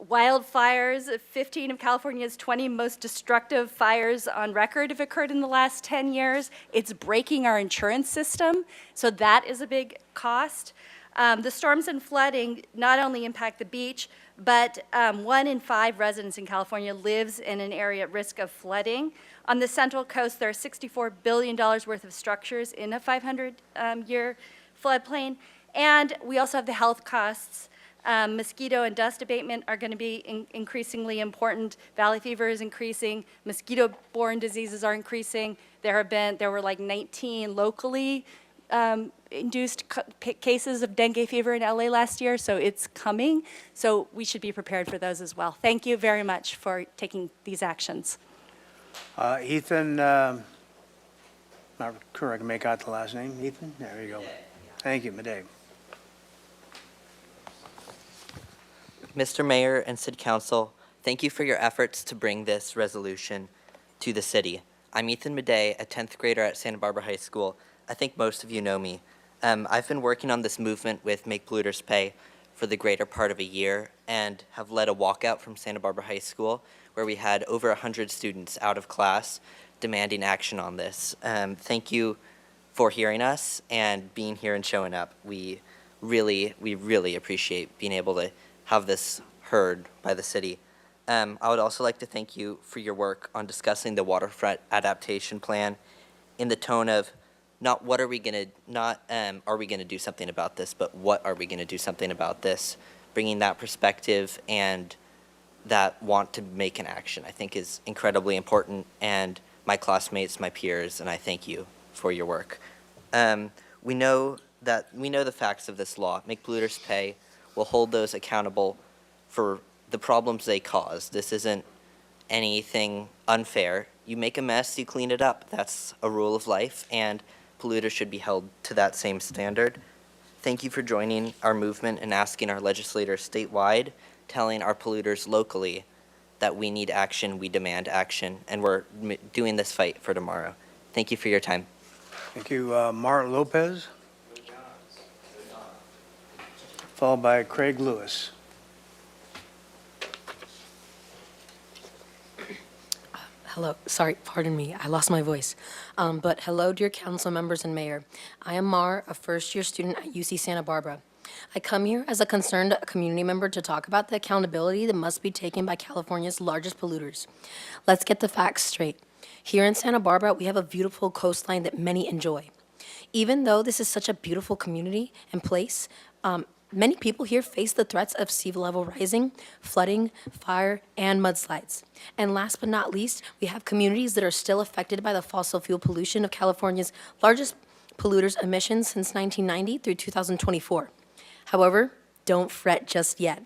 Wildfires, 15 of California's 20 most destructive fires on record have occurred in the last 10 years. It's breaking our insurance system, so that is a big cost. The storms and flooding not only impact the beach, but 1 in 5 residents in California lives in an area at risk of flooding. On the Central Coast, there are $64 billion worth of structures in a 500-year floodplain. And we also have the health costs. Mosquito and dust abatement are going to be increasingly important. Valley fever is increasing. Mosquito-borne diseases are increasing. There were like 19 locally induced cases of dengue fever in LA last year, so it's coming. So we should be prepared for those as well. Thank you very much for taking these actions. Ethan, not sure I can make out the last name. Ethan, there you go. Thank you, Madej. Mr. Mayor and City Council, thank you for your efforts to bring this resolution to the city. I'm Ethan Madej, a 10th grader at Santa Barbara High School. I think most of you know me. I've been working on this movement with Make Polluters Pay for the greater part of a year and have led a walkout from Santa Barbara High School where we had over 100 students out of class demanding action on this. Thank you for hearing us and being here and showing up. We really appreciate being able to have this heard by the city. I would also like to thank you for your work on discussing the waterfront adaptation plan in the tone of not what are we gonna, not are we gonna do something about this, but what are we gonna do something about this? Bringing that perspective and that want to make an action, I think is incredibly important, and my classmates, my peers, and I thank you for your work. We know the facts of this law. Make Polluters Pay will hold those accountable for the problems they cause. This isn't anything unfair. You make a mess, you clean it up. That's a rule of life, and polluters should be held to that same standard. Thank you for joining our movement and asking our legislators statewide, telling our polluters locally that we need action, we demand action, and we're doing this fight for tomorrow. Thank you for your time. Thank you. Mart Lopez. Followed by Craig Lewis. Hello, sorry, pardon me, I lost my voice. But hello, dear council members and mayor. I am Mar, a first-year student at UC Santa Barbara. I come here as a concerned community member to talk about the accountability that must be taken by California's largest polluters. Let's get the facts straight. Here in Santa Barbara, we have a beautiful coastline that many enjoy. Even though this is such a beautiful community and place, many people here face the threats of sea level rising, flooding, fire, and mudslides. And last but not least, we have communities that are still affected by the fossil fuel pollution of California's largest polluters' emissions since 1990 through 2024. However, don't fret just yet.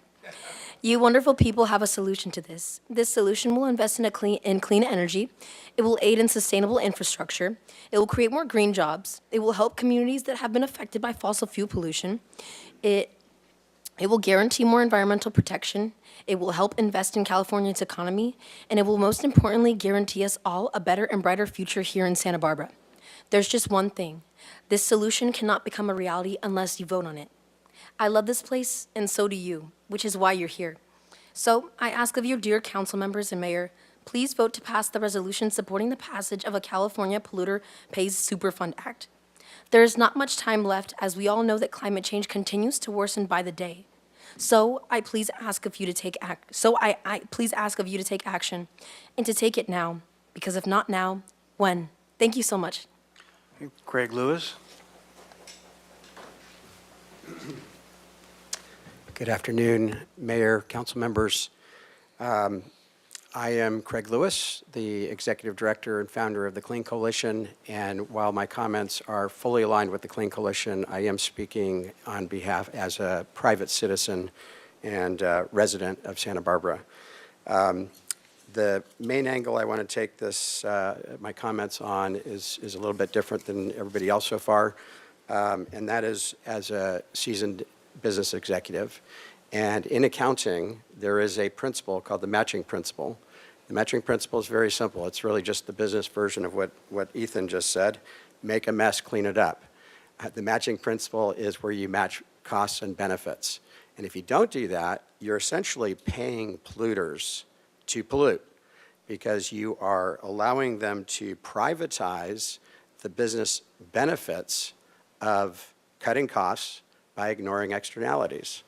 You wonderful people have a solution to this. This solution will invest in clean energy. It will aid in sustainable infrastructure. It will create more green jobs. It will help communities that have been affected by fossil fuel pollution. It will guarantee more environmental protection. It will help invest in California's economy. And it will most importantly guarantee us all a better and brighter future here in Santa Barbara. There's just one thing. This solution cannot become a reality unless you vote on it. I love this place, and so do you, which is why you're here. So I ask of you, dear council members and mayor, please vote to pass the resolution supporting the passage of a California Polluter Pays Superfund Act. There is not much time left, as we all know that climate change continues to worsen by the day. So I please ask of you to take please ask of you to take action, and to take it now, because if not now, when? Thank you so much. Craig Lewis. Good afternoon, Mayor, council members. I am Craig Lewis, the Executive Director and founder of the Clean Coalition, and while my comments are fully aligned with the Clean Coalition, I am speaking on behalf as a private citizen and resident of Santa Barbara. The main angle I want to take my comments on is a little bit different than everybody else so far, and that is as a seasoned business executive. And in accounting, there is a principle called the matching principle. The matching principle is very simple. It's really just the business version of what Ethan just said. Make a mess, clean it up. The matching principle is where you match costs and benefits. And if you don't do that, you're essentially paying polluters to pollute, because you are allowing them to privatize the business benefits of cutting costs by ignoring externalities.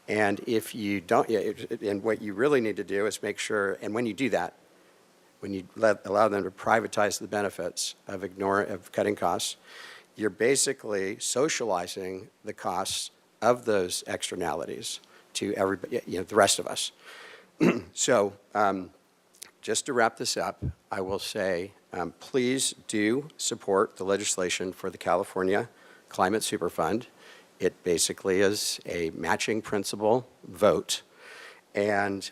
And if you don't, and what you really need to do is make sure, and when you do that, when you allow them to privatize the benefits of cutting costs, you're basically socializing the costs of those externalities to everybody, the rest of us. So just to wrap this up, I will say, please do support the legislation for the California Climate Superfund. It basically is a matching principle vote, and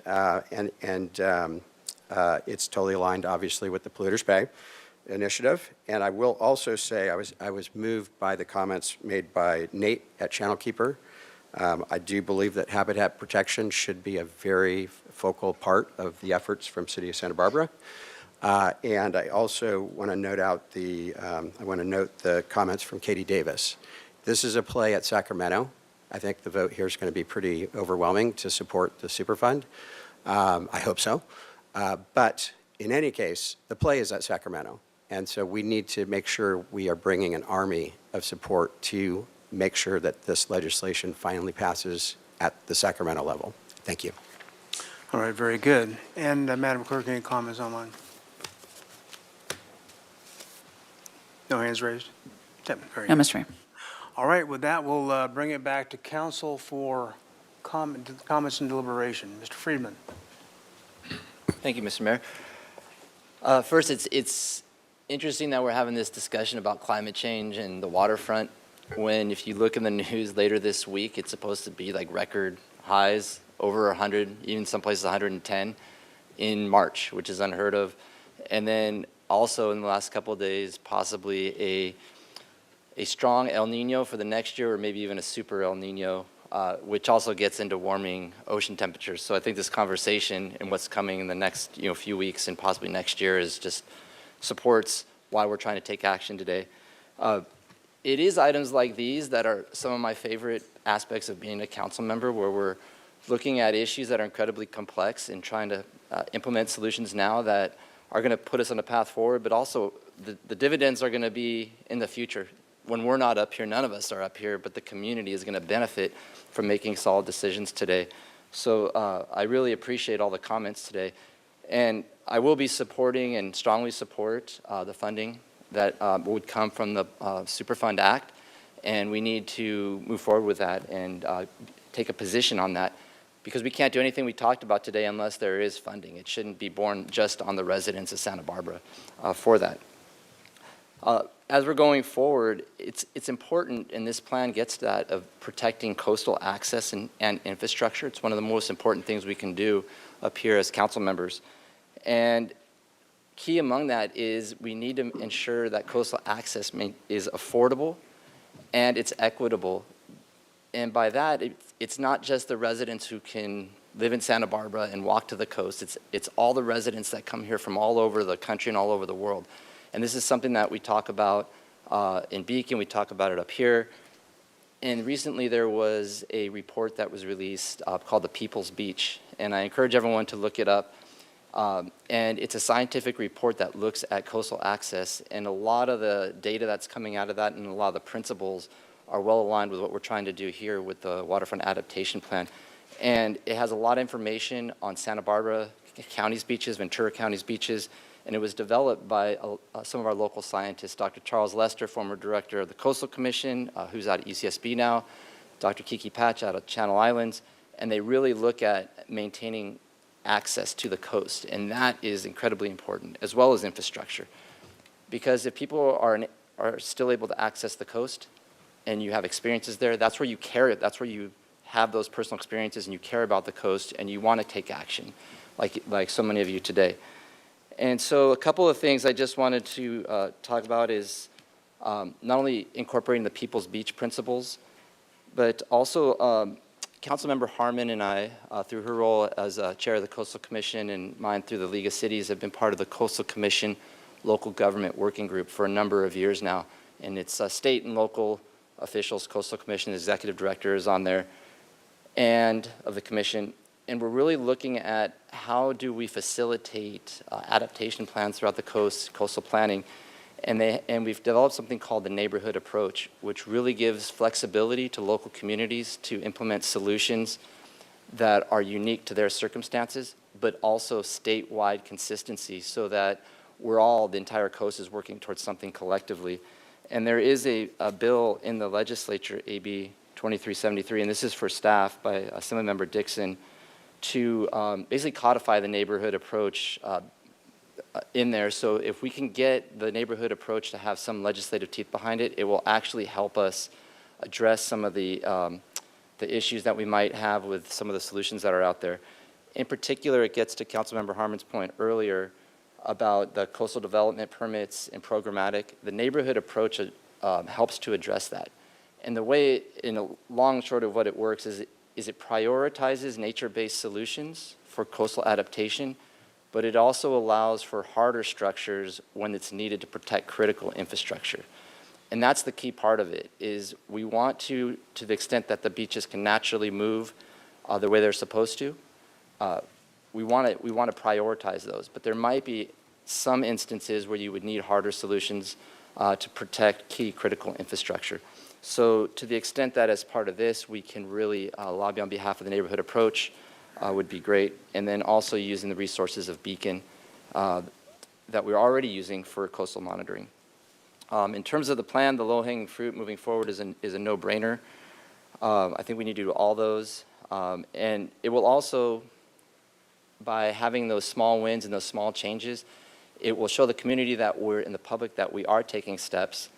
it's totally aligned, obviously, with the Polluters Pay initiative. And I will also say I was moved by the comments made by Nate at Channel Keeper. I do believe that habitat protection should be a very focal part of the efforts from City of Santa Barbara. And I also want to note the comments from Katie Davis. This is a play at Sacramento. I think the vote here is going to be pretty overwhelming to support the Superfund. I hope so. But in any case, the play is at Sacramento. And so we need to make sure we are bringing an army of support to make sure that this legislation finally passes at the Sacramento level. Thank you. All right, very good. And Madam Clerk, any comments online? No hands raised? No, Mr. Mayor. All right, with that, we'll bring it back to council for comments and deliberation. Mr. Friedman. Thank you, Mr. Mayor. First, it's interesting that we're having this discussion about climate change and the waterfront when, if you look in the news later this week, it's supposed to be like record highs, over 100, even some places 110. in March, which is unheard of. And then also in the last couple of days, possibly a strong El Nino for the next year, or maybe even a super El Nino, which also gets into warming ocean temperatures. So I think this conversation and what's coming in the next few weeks and possibly next year is just supports why we're trying to take action today. It is items like these that are some of my favorite aspects of being a council member, where we're looking at issues that are incredibly complex and trying to implement solutions now that are going to put us on a path forward, but also the dividends are going to be in the future. When we're not up here, none of us are up here, but the community is going to benefit from making solid decisions today. So I really appreciate all the comments today. And I will be supporting and strongly support the funding that would come from the Superfund Act. And we need to move forward with that and take a position on that, because we can't do anything we talked about today unless there is funding. It shouldn't be borne just on the residents of Santa Barbara for that. As we're going forward, it's important, and this plan gets to that, of protecting coastal access and infrastructure. It's one of the most important things we can do up here as council members. And key among that is we need to ensure that coastal access is affordable and it's equitable. And by that, it's not just the residents who can live in Santa Barbara and walk to the coast. It's all the residents that come here from all over the country and all over the world. And this is something that we talk about in Beacon, we talk about it up here. And recently there was a report that was released called The People's Beach. And I encourage everyone to look it up. And it's a scientific report that looks at coastal access. And a lot of the data that's coming out of that and a lot of the principles are well aligned with what we're trying to do here with the Waterfront Adaptation Plan. And it has a lot of information on Santa Barbara County's beaches, Ventura County's beaches, and it was developed by some of our local scientists, Dr. Charles Lester, former director of the Coastal Commission, who's out at UCSB now, Dr. Kiki Patch out of Channel Islands, and they really look at maintaining access to the coast, and that is incredibly important, as well as infrastructure. Because if people are still able to access the coast, and you have experiences there, that's where you care, that's where you have those personal experiences and you care about the coast and you want to take action, like so many of you today. And so a couple of things I just wanted to talk about is not only incorporating the People's Beach principles, but also Councilmember Harmon and I, through her role as chair of the Coastal Commission and mine through the League of Cities, have been part of the Coastal Commission local government working group for a number of years now. And it's state and local officials, Coastal Commission executive director is on there, and of the commission. And we're really looking at how do we facilitate adaptation plans throughout the coast, coastal planning. And we've developed something called the neighborhood approach, which really gives flexibility to local communities to implement solutions that are unique to their circumstances, but also statewide consistency so that the entire coast is working towards something collectively. And there is a bill in the legislature, AB 2373, and this is for staff by Assemblymember Dixon, to basically codify the neighborhood approach in there. So if we can get the neighborhood approach to have some legislative teeth behind it, it will actually help us address some of the issues that we might have with some of the solutions that are out there. In particular, it gets to Councilmember Harmon's point earlier about the coastal development permits and programmatic. The neighborhood approach helps to address that. And the way, in a long and short of what it works, is it prioritizes nature-based solutions for coastal adaptation, but it also allows for harder structures when it's needed to protect critical infrastructure. And that's the key part of it, is we want to the extent that the beaches can naturally move the way they're supposed to, we want to prioritize those. But there might be some instances where you would need harder solutions to protect key critical infrastructure. So to the extent that as part of this, we can really lobby on behalf of the neighborhood approach would be great. And then also using the resources of Beacon that we're already using for coastal monitoring. In terms of the plan, the low-hanging fruit moving forward is a no-brainer. I think we need to do all those. And it will also, by having those small wins and those small changes, it will show the community that we're in the public that we are taking steps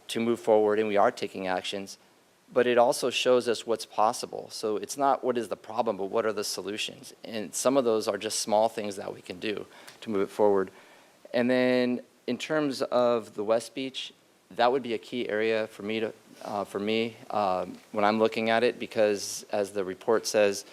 to move forward and we are taking actions. but it also shows us what's possible. So it's not what is the problem, but what are the solutions? And some of those are just small things that we can do to move it forward. And then in terms of the West Beach, that would be a key area for me when I'm looking at it, because as the report says,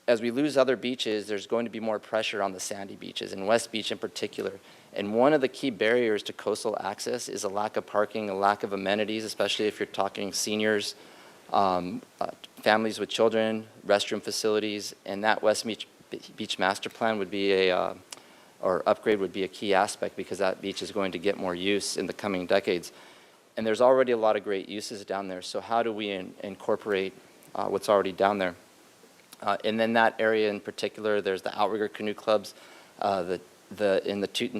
as we lose other beaches, there's going to be more pressure on the sandy beaches, and West Beach in particular. And one of the key barriers to coastal access is a lack of parking, a lack of amenities, especially if you're talking seniors, families with children, restroom facilities, and that West Beach master plan would be or upgrade would be a key aspect, because that beach is going to get more use in the coming decades. And there's already a lot of great uses down there, so how do we incorporate what's already down there? And then that area in particular, there's the outrigger canoe clubs. In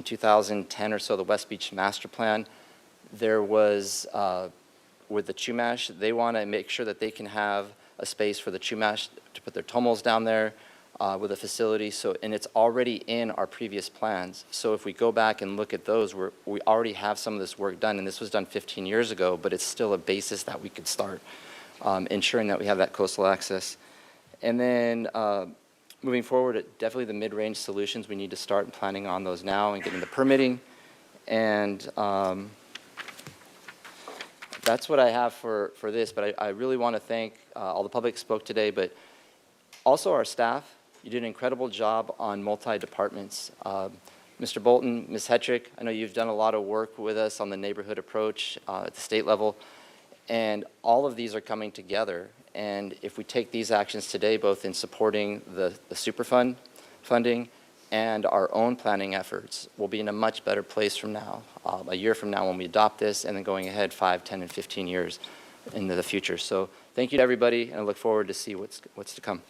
2010 or so, the West Beach Master Plan, there was, with the Chumash, they want to make sure that they can have a space for the Chumash to put their tomos down there with a facility. So, and it's already in our previous plans. So if we go back and look at those, we already have some of this work done, and this was done 15 years ago, but it's still a basis that we could start ensuring that we have that coastal access. And then moving forward, definitely the mid-range solutions, we need to start planning on those now and getting the permitting. And that's what I have for this, but I really want to thank all the public spoke today, but also our staff. You did an incredible job on multi-departments. Mr. Bolton, Ms. Hetrick, I know you've done a lot of work with us on the neighborhood approach at the state level, and all of these are coming together. And if we take these actions today, both in supporting the Superfund funding and our own planning efforts, we'll be in a much better place from now, a year from now when we adopt this, and then going ahead 5, 10, and 15 years into the future. So thank you to everybody, and I look forward to see what's to come.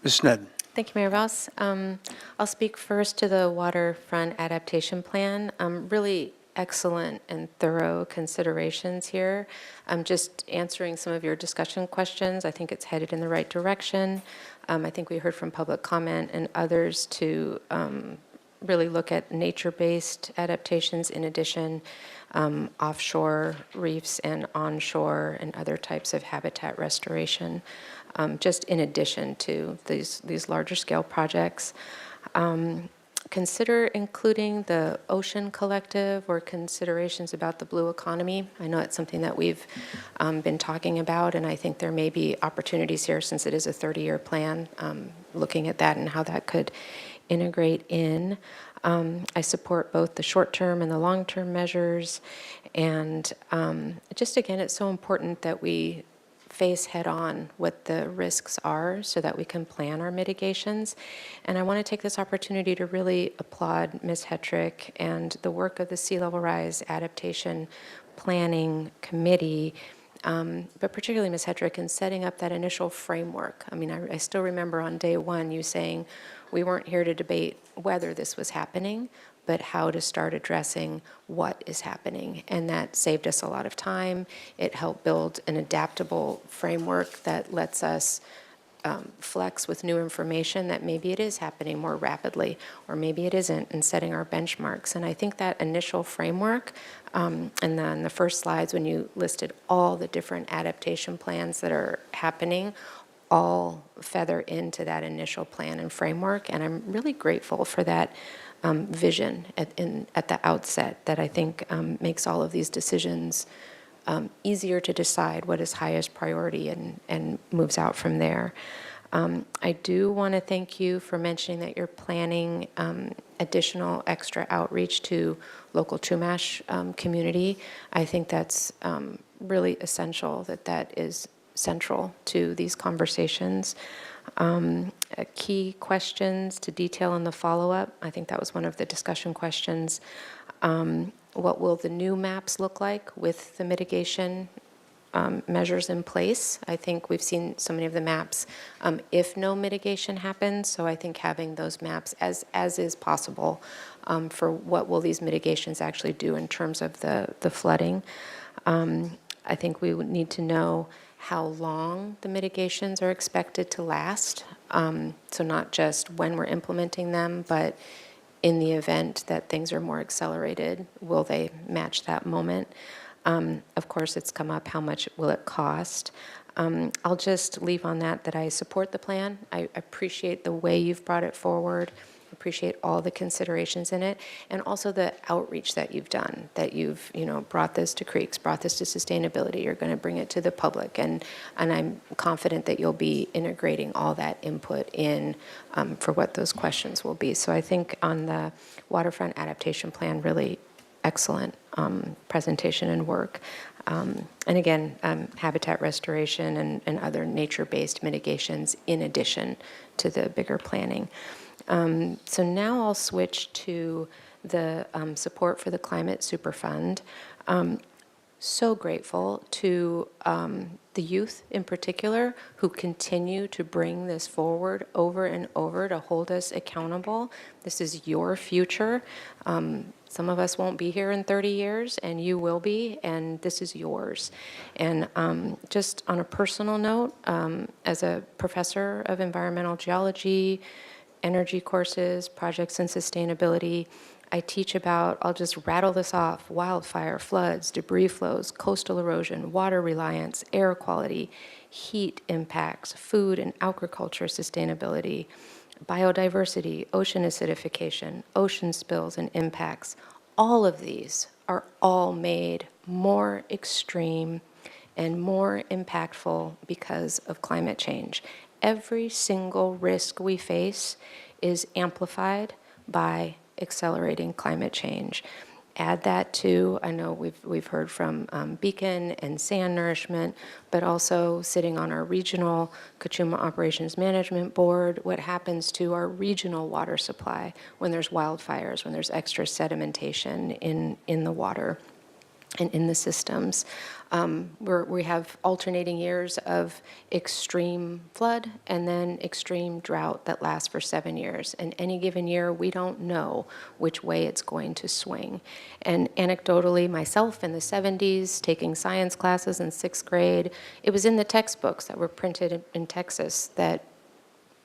Ms. Sneddon. Thank you, Mayor Ross. I'll speak first to the waterfront adaptation plan. Really excellent and thorough considerations here. Just answering some of your discussion questions, I think it's headed in the right direction. I think we heard from public comment and others to really look at nature-based adaptations in addition, offshore reefs and onshore and other types of habitat restoration, just in addition to these larger scale projects. Consider including the Ocean Collective or considerations about the blue economy. I know it's something that we've been talking about, and I think there may be opportunities here since it is a 30-year plan, looking at that and how that could integrate in. I support both the short-term and the long-term measures, and just again, it's so important that we face head-on what the risks are so that we can plan our mitigations. And I want to take this opportunity to really applaud Ms. Hetrick and the work of the Sea Level Rise Adaptation Planning Committee, but particularly Ms. Hetrick in setting up that initial framework. I mean, I still remember on day one you saying we weren't here to debate whether this was happening, but how to start addressing what is happening. And that saved us a lot of time. It helped build an adaptable framework that lets us flex with new information that maybe it is happening more rapidly, or maybe it isn't, and setting our benchmarks. And I think that initial framework, and then the first slides when you listed all the different adaptation plans that are happening, all feather into that initial plan and framework. And I'm really grateful for that vision at the outset that I think makes all of these decisions easier to decide what is highest priority and moves out from there. I do want to thank you for mentioning that you're planning additional extra outreach to local Chumash community. I think that's really essential that is central to these conversations. Key questions to detail in the follow-up. I think that was one of the discussion questions. What will the new maps look like with the mitigation measures in place? I think we've seen so many of the maps if no mitigation happens, so I think having those maps as is possible for what will these mitigations actually do in terms of the flooding. I think we would need to know how long the mitigations are expected to last. So not just when we're implementing them, but in the event that things are more accelerated, will they match that moment? Of course, it's come up, how much will it cost? I'll just leave on that I support the plan. I appreciate the way you've brought it forward, appreciate all the considerations in it, and also the outreach that you've done, that you've, brought this to creeks, brought this to sustainability, you're going to bring it to the public, and I'm confident that you'll be integrating all that input in for what those questions will be. So I think on the waterfront adaptation plan, really excellent presentation and work. And again, habitat restoration and other nature-based mitigations in addition to the bigger planning. So now I'll switch to the support for the Climate Superfund. So grateful to the youth in particular who continue to bring this forward over and over to hold us accountable. This is your future. Some of us won't be here in 30 years, and you will be, and this is yours. And just on a personal note, as a professor of environmental geology, energy courses, projects and sustainability, I teach about, I'll just rattle this off, wildfire, floods, debris flows, coastal erosion, water reliance, air quality, heat impacts, food and agriculture sustainability, biodiversity, ocean acidification, ocean spills and impacts. All of these are all made more extreme and more impactful because of climate change. Every single risk we face is amplified by accelerating climate change. Add that to, I know we've heard from Beacon and Sand Nourishment, but also sitting on our regional Kachuma Operations Management Board, what happens to our regional water supply when there's wildfires, when there's extra sedimentation in the water and in the systems. We have alternating years of extreme flood and then extreme drought that lasts for 7 years. And any given year, we don't know which way it's going to swing. And anecdotally, myself in the 70s, taking science classes in 6th grade, it was in the textbooks that were printed in Texas that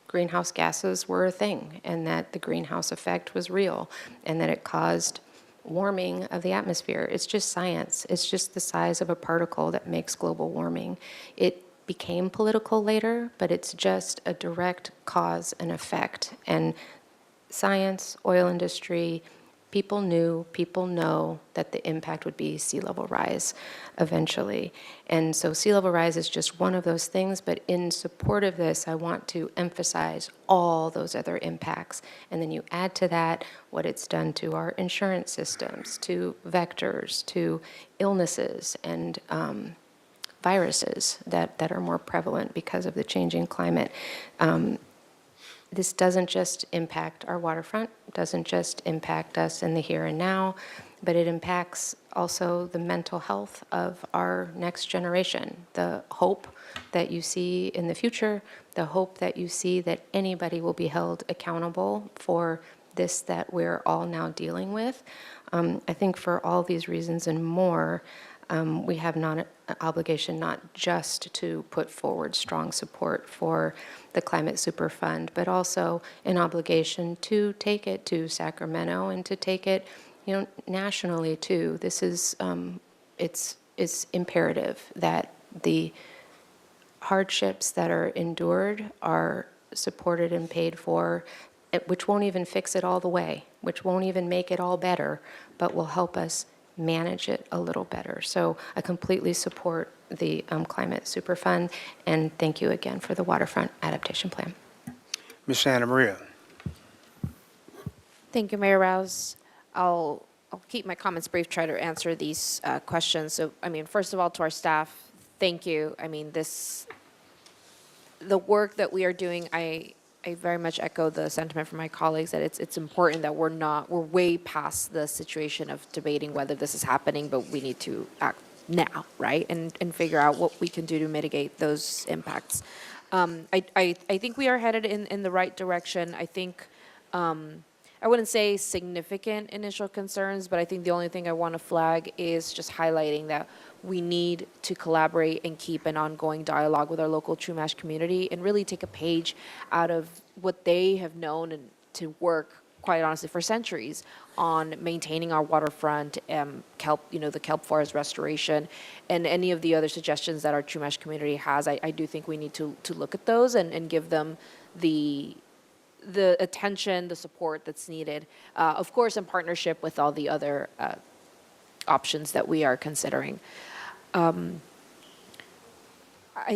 greenhouse gases were a thing and that the greenhouse effect was real and that it caused warming of the atmosphere. It's just science. It's just the size of a particle that makes global warming. It became political later, but it's just a direct cause and effect. And science, oil industry, people know that the impact would be sea level rise eventually. And so sea level rise is just one of those things, but in support of this, I want to emphasize all those other impacts. And then you add to that what it's done to our insurance systems, to vectors, to illnesses and viruses that are more prevalent because of the changing climate. This doesn't just impact our waterfront, doesn't just impact us in the here and now, but it impacts also the mental health of our next generation, the hope that you see in the future, the hope that you see that anybody will be held accountable for this that we're all now dealing with. I think for all these reasons and more, we have an obligation not just to put forward strong support for the Climate Superfund, but also an obligation to take it to Sacramento and to take it, nationally too. This is it's imperative that the hardships that are endured are supported and paid for, which won't even fix it all the way, which won't even make it all better, but will help us manage it a little better. So I completely support the Climate Superfund, and thank you again for the Waterfront Adaptation Plan. Ms. Santa Maria. Thank you, Mayor Rouse. I'll keep my comments brief, try to answer these questions. So, first of all, to our staff, thank you. The work that we are doing, I very much echo the sentiment from my colleagues that it's important that we're way past the situation of debating whether this is happening, but we need to act now, right? And figure out what we can do to mitigate those impacts. I think we are headed in the right direction. I think, I wouldn't say significant initial concerns, but I think the only thing I want to flag is just highlighting that we need to collaborate and keep an ongoing dialogue with our local Chumash community and really take a page out of what they have known and to work quite honestly, for centuries on maintaining our waterfront, kelp, the kelp forest restoration, and any of the other suggestions that our Chumash community has. I do think we need to look at those and give them the attention, the support that's needed, of course, in partnership with all the other options that we are considering. I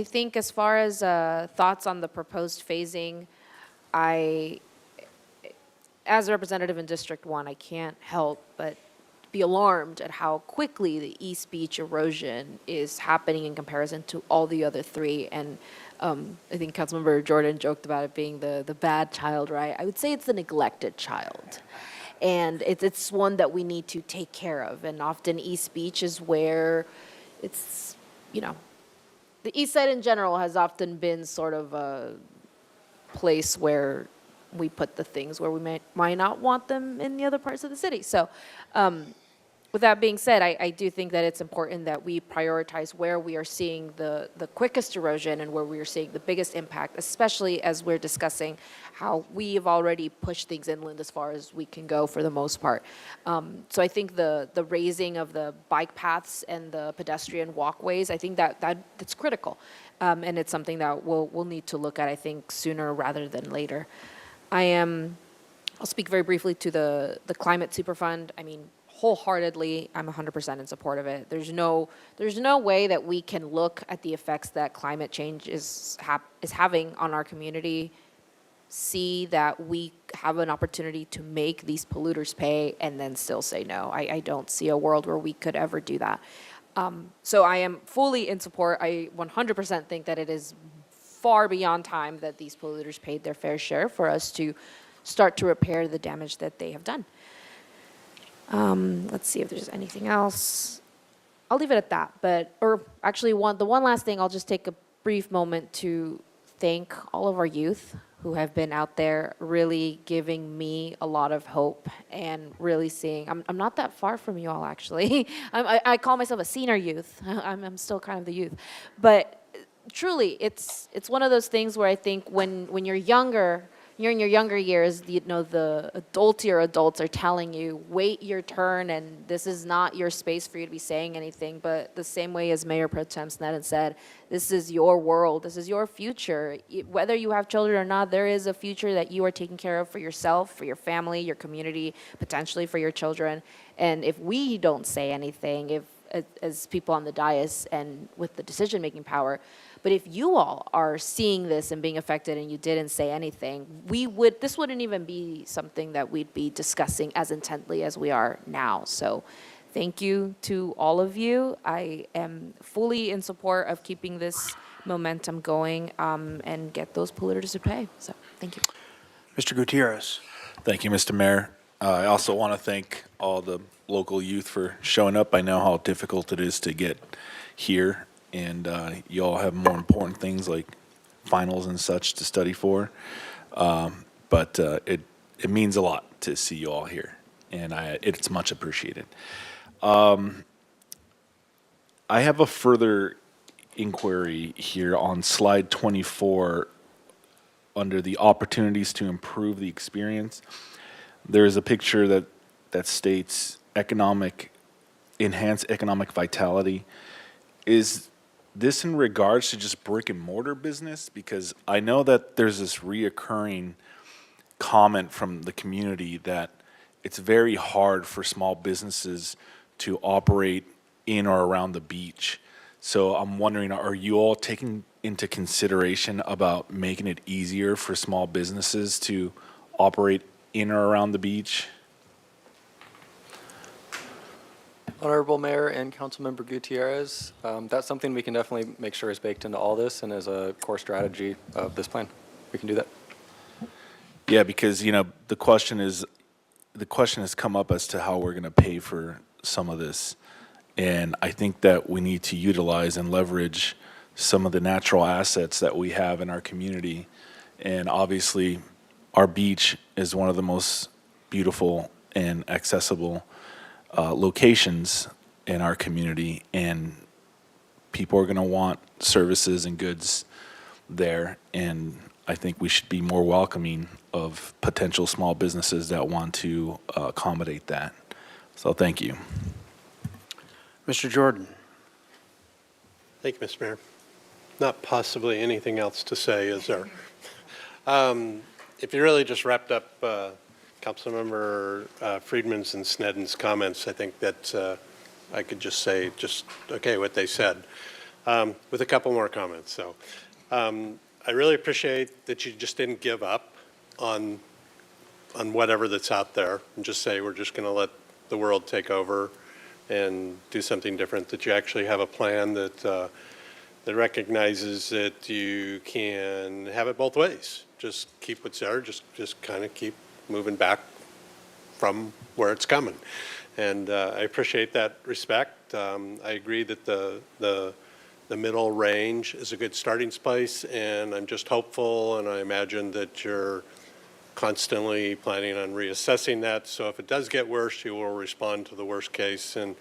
think as far as thoughts on the proposed phasing, as a representative in District 1, I can't help but be alarmed at how quickly the East Beach erosion is happening in comparison to all the other three. And I think Councilmember Jordan joked about it being the bad child, right? I would say it's the neglected child. And it's one that we need to take care of. And often East Beach is where it's, the East Side in general has often been sort of a place where we put the things where we might not want them in the other parts of the city. So with that being said, I do think that it's important that we prioritize where we are seeing the quickest erosion and where we are seeing the biggest impact, especially as we're discussing how we've already pushed things inland as far as we can go for the most part. So I think the raising of the bike paths and the pedestrian walkways, I think that's critical. And it's something that we'll need to look at, I think, sooner rather than later. I'll speak very briefly to the Climate Superfund. I mean, wholeheartedly, I'm 100% in support of it. There's no way that we can look at the effects that climate change is having on our community, see that we have an opportunity to make these polluters pay, and then still say no. I don't see a world where we could ever do that. So I am fully in support. I 100% think that it is far beyond time that these polluters paid their fair share for us to start to repair the damage that they have done. Let's see if there's anything else. I'll leave it at that. The one last thing, I'll just take a brief moment to thank all of our youth who have been out there really giving me a lot of hope and really seeing, I'm not that far from you all actually. I call myself a senior youth. I'm still kind of the youth. But truly, it's one of those things where I think when you're younger, you're in your younger years, the adultier adults are telling you, wait your turn, and this is not your space for you to be saying anything. But the same way as Mayor Pro Tem Sneddon said, this is your world, this is your future. Whether you have children or not, there is a future that you are taking care of for yourself, for your family, your community, potentially for your children. And if we don't say anything, as people on the dais and with the decision-making power, but if you all are seeing this and being affected and you didn't say anything, this wouldn't even be something that we'd be discussing as intently as we are now. So thank you to all of you. I am fully in support of keeping this momentum going and get those polluters to pay. So thank you. Mr. Gutierrez. Thank you, Mr. Mayor. I also want to thank all the local youth for showing up. I know how difficult it is to get here, and you all have more important things like finals and such to study for. But it means a lot to see you all here, and it's much appreciated. I have a further inquiry here on slide 24 under the opportunities to improve the experience. There is a picture that states enhance economic vitality. Is this in regards to just brick and mortar business? Because I know that there's this reoccurring comment from the community that it's very hard for small businesses to operate in or around the beach. So I'm wondering, are you all taking into consideration about making it easier for small businesses to operate in or around the beach? Honorable Mayor and Councilmember Gutierrez, that's something we can definitely make sure is baked into all this and as a core strategy of this plan. We can do that. Yeah, because the question has come up as to how we're going to pay for some of this, and I think that we need to utilize and leverage some of the natural assets that we have in our community, and obviously our beach is one of the most beautiful and accessible locations in our community, and people are going to want services and goods there. And I think we should be more welcoming of potential small businesses that want to accommodate that. So thank you. Mr. Jordan. Thank you, Mr. Mayor. Not possibly anything else to say, is there? If you really just wrapped up Councilmember Friedman's and Sneddon's comments, I think that I could just say okay what they said, with a couple more comments. So I really appreciate that you just didn't give up on whatever that's out there and just say we're just going to let the world take over and do something different, that you actually have a plan that that recognizes that you can have it both ways. Just keep what's there, just kind of keep moving back from where it's coming. And I appreciate that respect. I agree that the middle range is a good starting place, and I'm just hopeful, and I imagine that you're constantly planning on reassessing that. So if it does get worse, you will respond to the worst case, and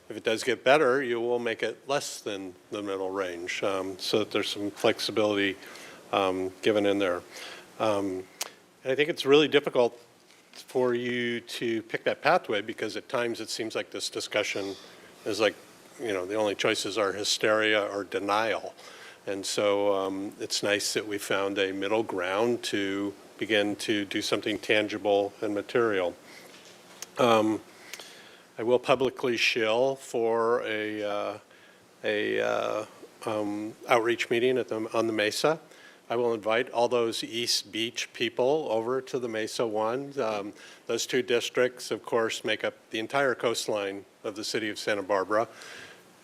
if it does get better, you will make it less than the middle range, so that there's some flexibility given in there. And I think it's really difficult for you to pick that pathway, because at times it seems like this discussion is like, the only choices are hysteria or denial. And so it's nice that we found a middle ground to begin to do something tangible and material. I will publicly shill for a outreach meeting on the Mesa. I will invite all those East Beach people over to the Mesa one. Those two districts, of course, make up the entire coastline of the city of Santa Barbara.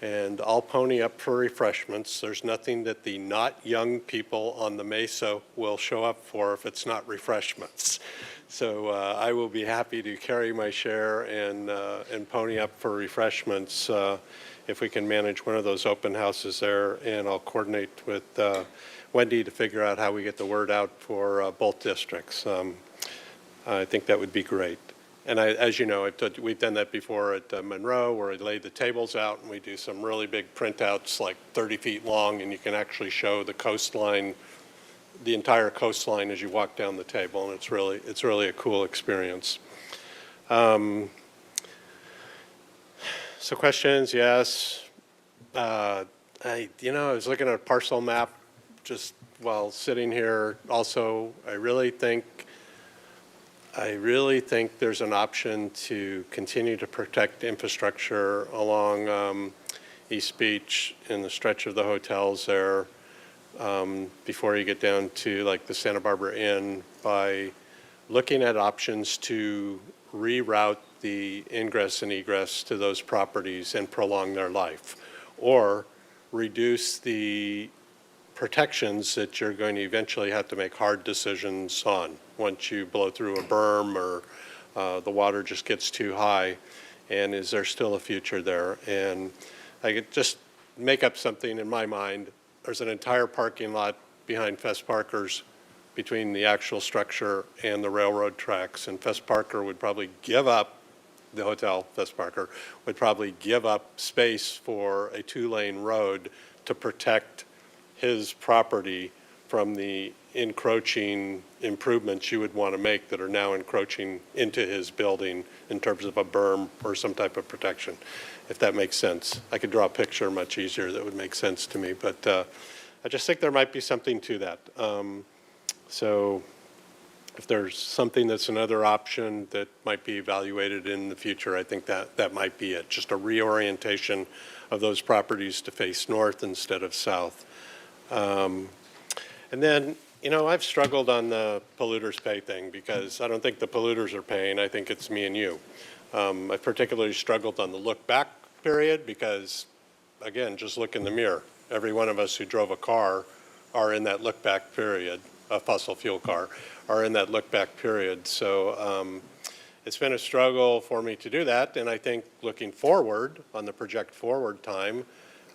And I'll pony up for refreshments. There's nothing that the not young people on the Mesa will show up for if it's not refreshments. So I will be happy to carry my share and pony up for refreshments if we can manage one of those open houses there. And I'll coordinate with Wendy to figure out how we get the word out for both districts. I think that would be great. And as you know, we've done that before at Monroe, where I laid the tables out and we do some really big printouts, like 30 feet long, and you can actually show the coastline, the entire coastline as you walk down the table, and it's really a cool experience. So questions, yes. I was looking at a parcel map just while sitting here. Also, I really think there's an option to continue to protect infrastructure along East Beach in the stretch of the hotels there before you get down to like the Santa Barbara Inn, by looking at options to reroute the ingress and egress to those properties and prolong their life, or reduce the protections that you're going to eventually have to make hard decisions on once you blow through a berm or the water just gets too high, and is there still a future there? And I could just make up something in my mind. There's an entire parking lot behind Fest Parker's between the actual structure and the railroad tracks, and Fest Parker would probably give up, the hotel Fest Parker would probably give up space for a 2-lane road to protect his property from the encroaching improvements you would want to make that are now encroaching into his building in terms of a berm or some type of protection, if that makes sense. I could draw a picture much easier that would make sense to me, but I just think there might be something to that. So if there's something that's another option that might be evaluated in the future, I think that might be it. Just a reorientation of those properties to face north instead of south. And then, I've struggled on the polluters pay thing, because I don't think the polluters are paying. I think it's me and you. I particularly struggled on the look back period because, again, just look in the mirror. Every one of us who drove a car are in that look back period, a fossil fuel car, are in that look back period. So it's been a struggle for me to do that. And I think looking forward on the project forward time,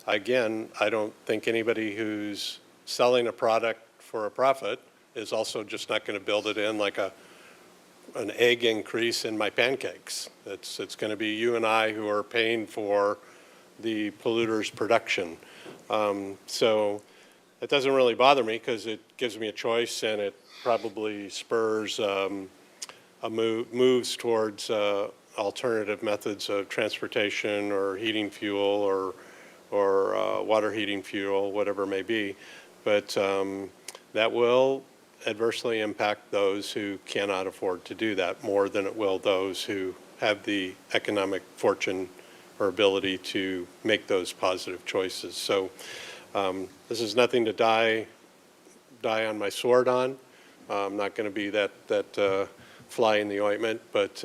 again, I don't think anybody who's selling a product for a profit is also just not going to build it in like an egg increase in my pancakes. It's going to be you and I who are paying for the polluter's production. So It doesn't really bother me because it gives me a choice, and it probably spurs moves towards alternative methods of transportation or heating fuel or water heating fuel, whatever it may be. But that will adversely impact those who cannot afford to do that more than it will those who have the economic fortune or ability to make those positive choices. So this is nothing to die on my sword on. I'm not going to be that fly in the ointment, but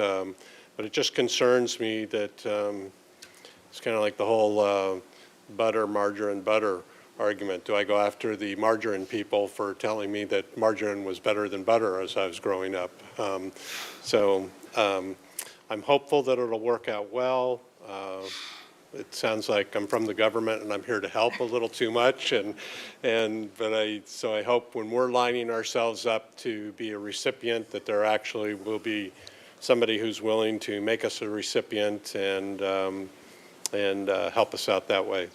it just concerns me that it's kind of like the whole butter, margarine, butter argument. Do I go after the margarine people for telling me that margarine was better than butter as I was growing up? I'm hopeful that it'll work out well. It sounds like I'm from the government and I'm here to help a little too much, so I hope when we're lining ourselves up to be a recipient that there actually will be somebody who's willing to make us a recipient and help us out that way.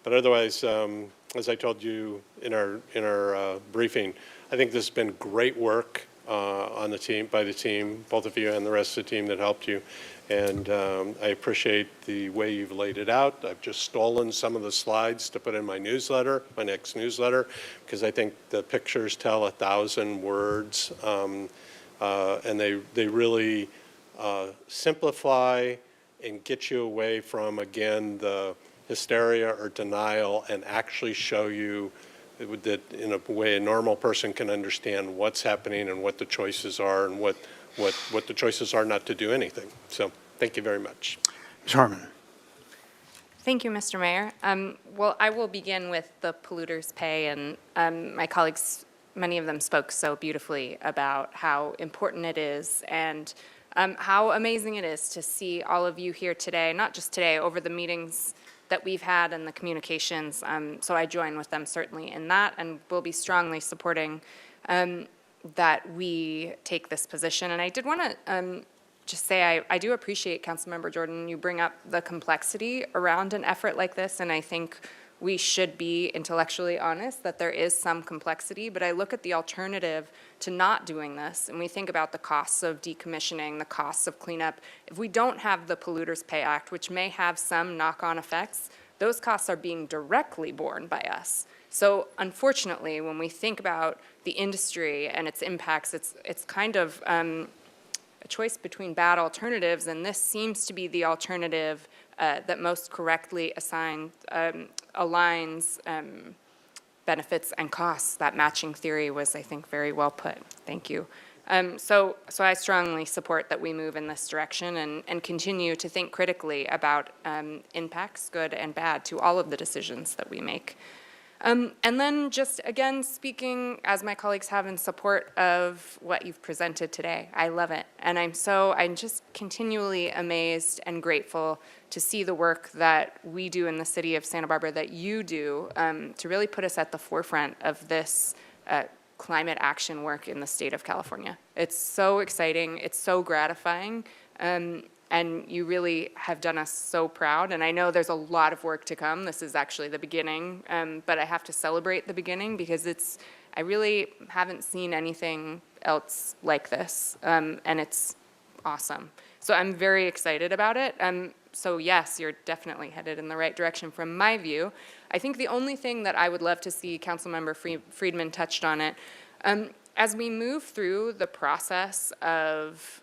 But otherwise, as I told you in our briefing, I think this has been great work on the team, by the team, both of you and the rest of the team that helped you. And I appreciate the way you've laid it out. I've just stolen some of the slides to put in my newsletter, my next newsletter, because I think the pictures tell 1,000 words, and they really simplify and get you away from, again, the hysteria or denial, and actually show you that in a way a normal person can understand what's happening and what the choices are and what the choices are not to do anything. So thank you very much. Ms. Harmon. Thank you, Mr. Mayor. Well, I will begin with the polluters pay, and my colleagues, many of them spoke so beautifully about how important it is and how amazing it is to see all of you here today, not just today, over the meetings that we've had and the communications. So I join with them certainly in that, and will be strongly supporting that we take this position. And I did want to just say I do appreciate, Councilmember Jordan, you bring up the complexity around an effort like this, and I think we should be intellectually honest that there is some complexity, but I look at the alternative to not doing this, and we think about the costs of decommissioning, the costs of cleanup. If we don't have the Polluters Pay Act, which may have some knock-on effects, those costs are being directly borne by us. So unfortunately, when we think about the industry and its impacts, it's kind of a choice between bad alternatives, and this seems to be the alternative that most correctly aligns benefits and costs. That matching theory was, I think, very well put. Thank you. So I strongly support that we move in this direction and continue to think critically about impacts, good and bad, to all of the decisions that we make. And then just, again, speaking, as my colleagues have, in support of what you've presented today. I love it. And I'm just continually amazed and grateful to see the work that we do in the city of Santa Barbara, that you do, to really put us at the forefront of this climate action work in the state of California. It's so exciting. It's so gratifying. And you really have done us so proud. And I know there's a lot of work to come. This is actually the beginning. But I have to celebrate the beginning because I really haven't seen anything else like this. And it's awesome. So I'm very excited about it. So yes, you're definitely headed in the right direction from my view. I think the only thing that I would love to see, Councilmember Friedman touched on it, as we move through the process of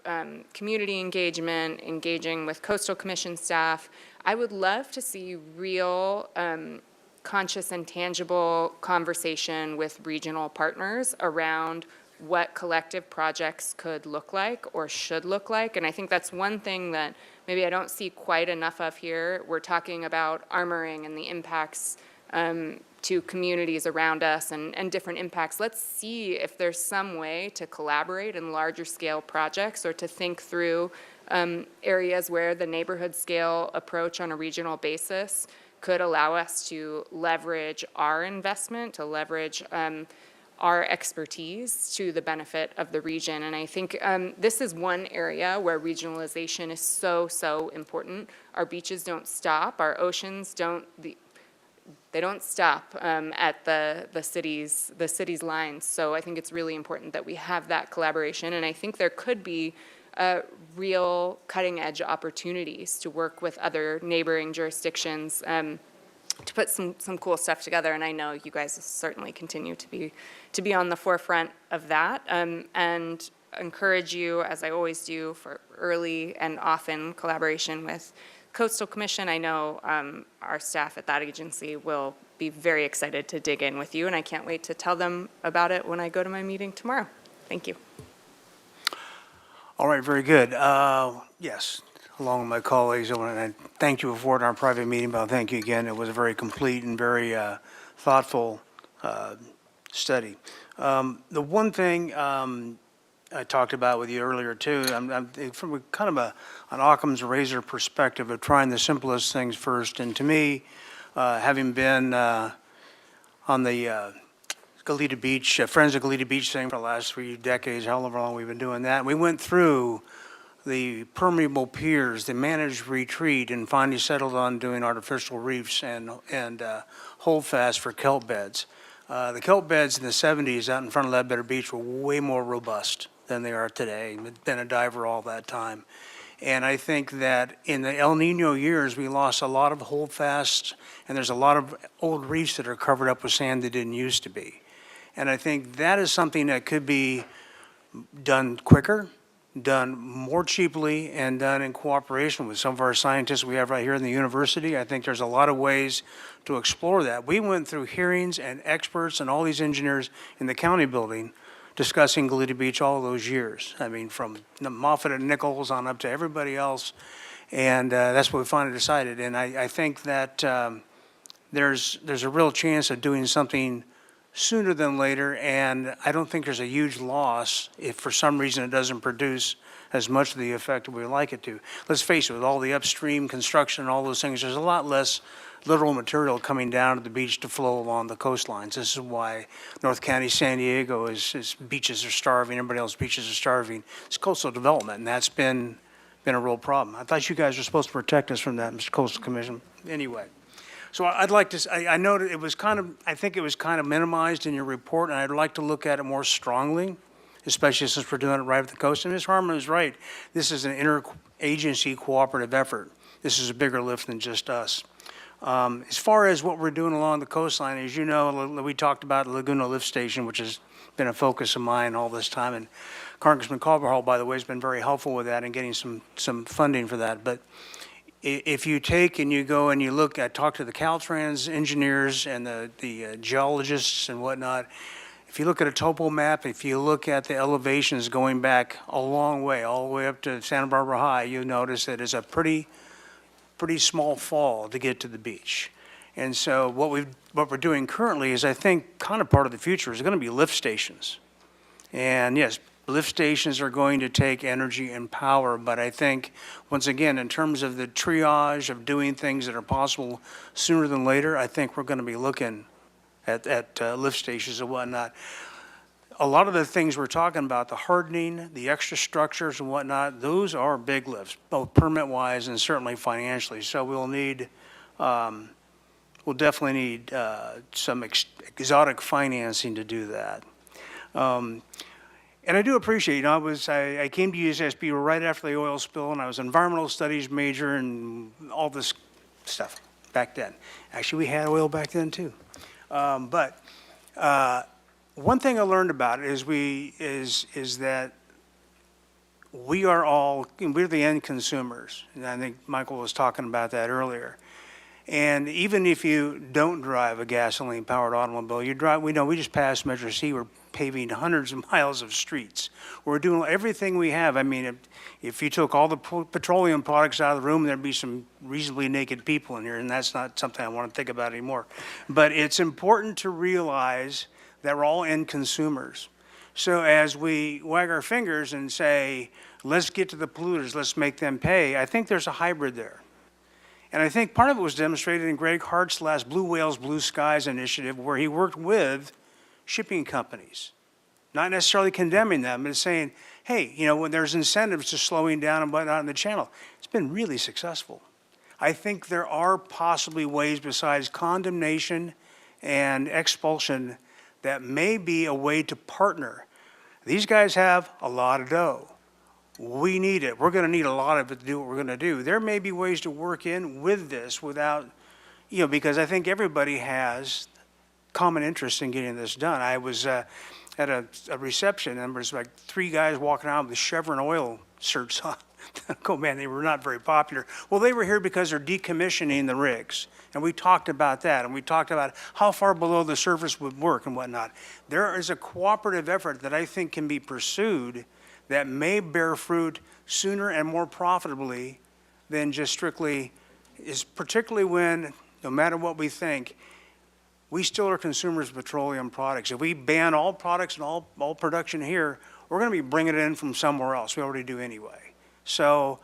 community engagement, engaging with Coastal Commission staff, I would love to see real conscious and tangible conversation with regional partners around what collective projects could look like or should look like. And I think that's one thing that maybe I don't see quite enough of here. We're talking about armoring and the impacts to communities around us and different impacts. Let's see if there's some way to collaborate in larger scale projects or to think through areas where the neighborhood scale approach on a regional basis could allow us to leverage our investment, to leverage our expertise to the benefit of the region. And I think this is one area where regionalization is so, so important. Our beaches don't stop, our oceans don't, stop at the city's lines. So I think it's really important that we have that collaboration, and I think there could be real cutting-edge opportunities to work with other neighboring jurisdictions to put some cool stuff together. And I know you guys certainly continue to be on the forefront of that, and encourage you, as I always do, for early and often collaboration with Coastal Commission. I know our staff at that agency will be very excited to dig in with you, and I can't wait to tell them about it when I go to my meeting tomorrow. Thank you. All right, very good. Yes, along with my colleagues, I want to thank you before in our private meeting, but I'll thank you again. It was a very complete and very thoughtful study. The one thing I talked about with you earlier too, I'm from kind of an Occam's razor perspective of trying the simplest things first. And to me, having been on the Goleta Beach, Friends of Goleta Beach thing for the last 3 decades, however long we've been doing that, we went through the permeable piers, the managed retreat, and finally settled on doing artificial reefs and holdfast for kelp beds. The kelp beds in the 70s out in front of Ledbetter Beach were way more robust than they are today. I've been a diver all that time. And I think that in the El Nino years, we lost a lot of holdfasts, and there's a lot of old reefs that are covered up with sand that didn't used to be. And I think that is something that could be done quicker, done more cheaply, and done in cooperation with some of our scientists we have right here in the university. I think there's a lot of ways to explore that. We went through hearings and experts and all these engineers in the county building discussing Goleta Beach all those years. I mean, from Moffett and Nichols on up to everybody else. And that's what we finally decided. And I think that there's a real chance of doing something sooner than later, and I don't think there's a huge loss if for some reason it doesn't produce as much of the effect that we would like it to. Let's face it, with all the upstream construction and all those things, there's a lot less literal material coming down to the beach to flow along the coastlines. This is why North County, San Diego, is beaches are starving, everybody else's beaches are starving. It's coastal development, and that's been a real problem. I thought you guys were supposed to protect us from that, Mr. Coastal Commission. Anyway. So I'd like to, I know that it was I think it was kind of minimized in your report, and I'd like to look at it more strongly, especially since we're doing it right at the coast. And Ms. Harmon is right. This is an interagency cooperative effort. This is a bigger lift than just us. As far as what we're doing along the coastline, as you know, we talked about the Laguna Lift Station, which has been a focus of mine all this time. And Congressman Culverhall, by the way, has been very helpful with that and getting some funding for that. But if you take and you go and you look at, talk to the Caltrans engineers and the geologists and whatnot, if you look at a topo map, if you look at the elevations going back a long way, all the way up to Santa Barbara High, you notice that it's a pretty small fall to get to the beach. And so what we're doing currently is, I think, kind of part of the future is going to be lift stations. And yes, lift stations are going to take energy and power, but I think, once again, in terms of the triage of doing things that are possible sooner than later, I think we're going to be looking at lift stations and whatnot. A lot of the things we're talking about, the hardening, the extra structures and whatnot, those are big lifts, both permit-wise and certainly financially. So we'll definitely need some exotic financing to do that. And I do appreciate, I came to UCSB right after the oil spill, and I was an environmental studies major and all this stuff back then. Actually, we had oil back then too. But one thing I learned about it is that we're the end consumers. And I think Michael was talking about that earlier. And even if you don't drive a gasoline-powered automobile, we just passed Measure C. We're paving hundreds of miles of streets. We're doing everything we have. I mean, if you took all the petroleum products out of the room, there'd be some reasonably naked people in here, and that's not something I want to think about anymore. But it's important to realize that we're all end consumers. So as we wag our fingers and say, let's get to the polluters, let's make them pay, I think there's a hybrid there. And I think part of it was demonstrated in Greg Hart's last Blue Whales, Blue Skies initiative, where he worked with shipping companies, not necessarily condemning them, but saying, hey, when there's incentives to slowing down and whatnot in the channel, it's been really successful. I think there are possibly ways besides condemnation and expulsion that may be a way to partner. These guys have a lot of dough. We need it. We're going to need a lot of it to do what we're going to do. There may be ways to work in with this without, because I think everybody has common interest in getting this done. I was at a reception, and there was like 3 guys walking around with Chevron oil shirts on. Oh, man, they were not very popular. Well, they were here because they're decommissioning the rigs. And we talked about that, and we talked about how far below the surface would work and whatnot. There is a cooperative effort that I think can be pursued that may bear fruit sooner and more profitably than just strictly, is particularly when, no matter what we think, we still are consumers of petroleum products. If we ban all products and all production here, we're going to be bringing it in from somewhere else. We already do anyway. So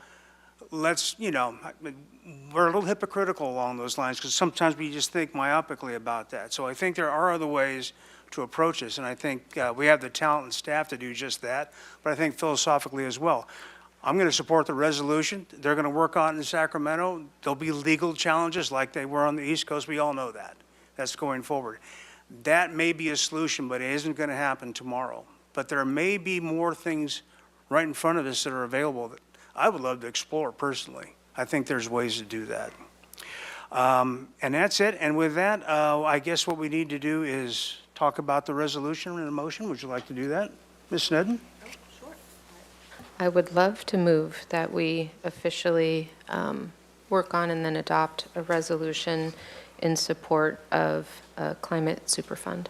let's, we're a little hypocritical along those lines because sometimes we just think myopically about that. So I think there are other ways to approach this, and I think we have the talent and staff to do just that, but I think philosophically as well. I'm going to support the resolution. They're going to work on it in Sacramento. There'll be legal challenges like they were on the East Coast. We all know that. That's going forward. That may be a solution, but it isn't going to happen tomorrow. But there may be more things right in front of us that are available that I would love to explore personally. I think there's ways to do that. And that's it. And with that, I guess what we need to do is talk about the resolution and the motion. Would you like to do that, Ms. Snedden? I would love to move that we officially work on and then adopt a resolution in support of a climate superfund.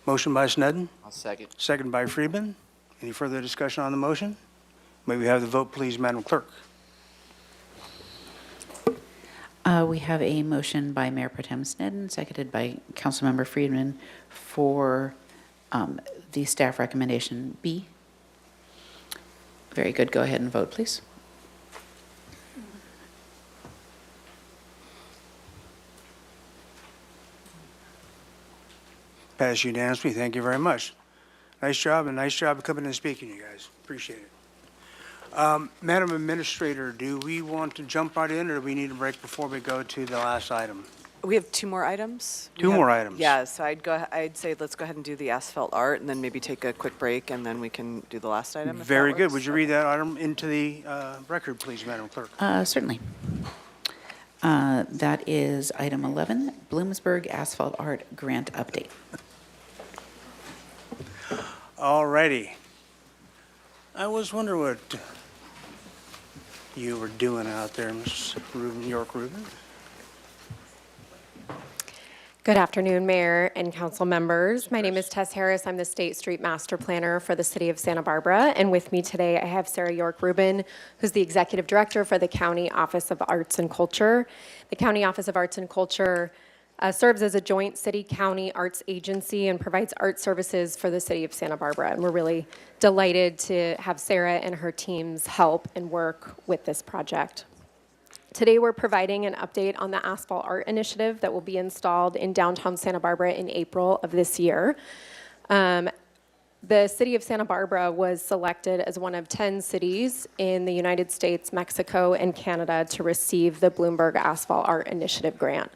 Motion by Snedden, I'll second. second by Friedman. Any further discussion on the motion? May we have the vote, please, Madam Clerk? We have a motion by Mayor Pro Tem Snedden, seconded by Councilmember Friedman for the staff recommendation B. Very good. Go ahead and vote, please. Passed unanimously. Thank you very much. Nice job, and nice job of coming and speaking, you guys. Appreciate it. Madam Administrator, do we want to jump right in, or do we need a break before we go to the last item? We have 2 more items. Two more items. Yeah, so I'd say let's go ahead and do the asphalt art, and then maybe take a quick break, and then we can do the last item. if that Very good. works. Would you read that item into the record, please, Madam Clerk? Certainly. That is item 11, Bloomsburg Asphalt Art Grant Update. All righty. I was wondering what you were doing out there, Ms. York Rubin. Good afternoon, Mayor and council members. My name is Tess Harris. I'm the State Street Master Planner for the City of Santa Barbara. And with me today, I have Sarah York Rubin, who's the Executive Director for the County Office of Arts and Culture. The County Office of Arts and Culture serves as a joint city-county arts agency and provides art services for the City of Santa Barbara. And we're really delighted to have Sarah and her teams help and work with this project. Today, we're providing an update on the Asphalt Art Initiative that will be installed in downtown Santa Barbara in April of this year. The City of Santa Barbara was selected as one of 10 cities in the United States, Mexico, and Canada to receive the Bloomberg Asphalt Art Initiative grant.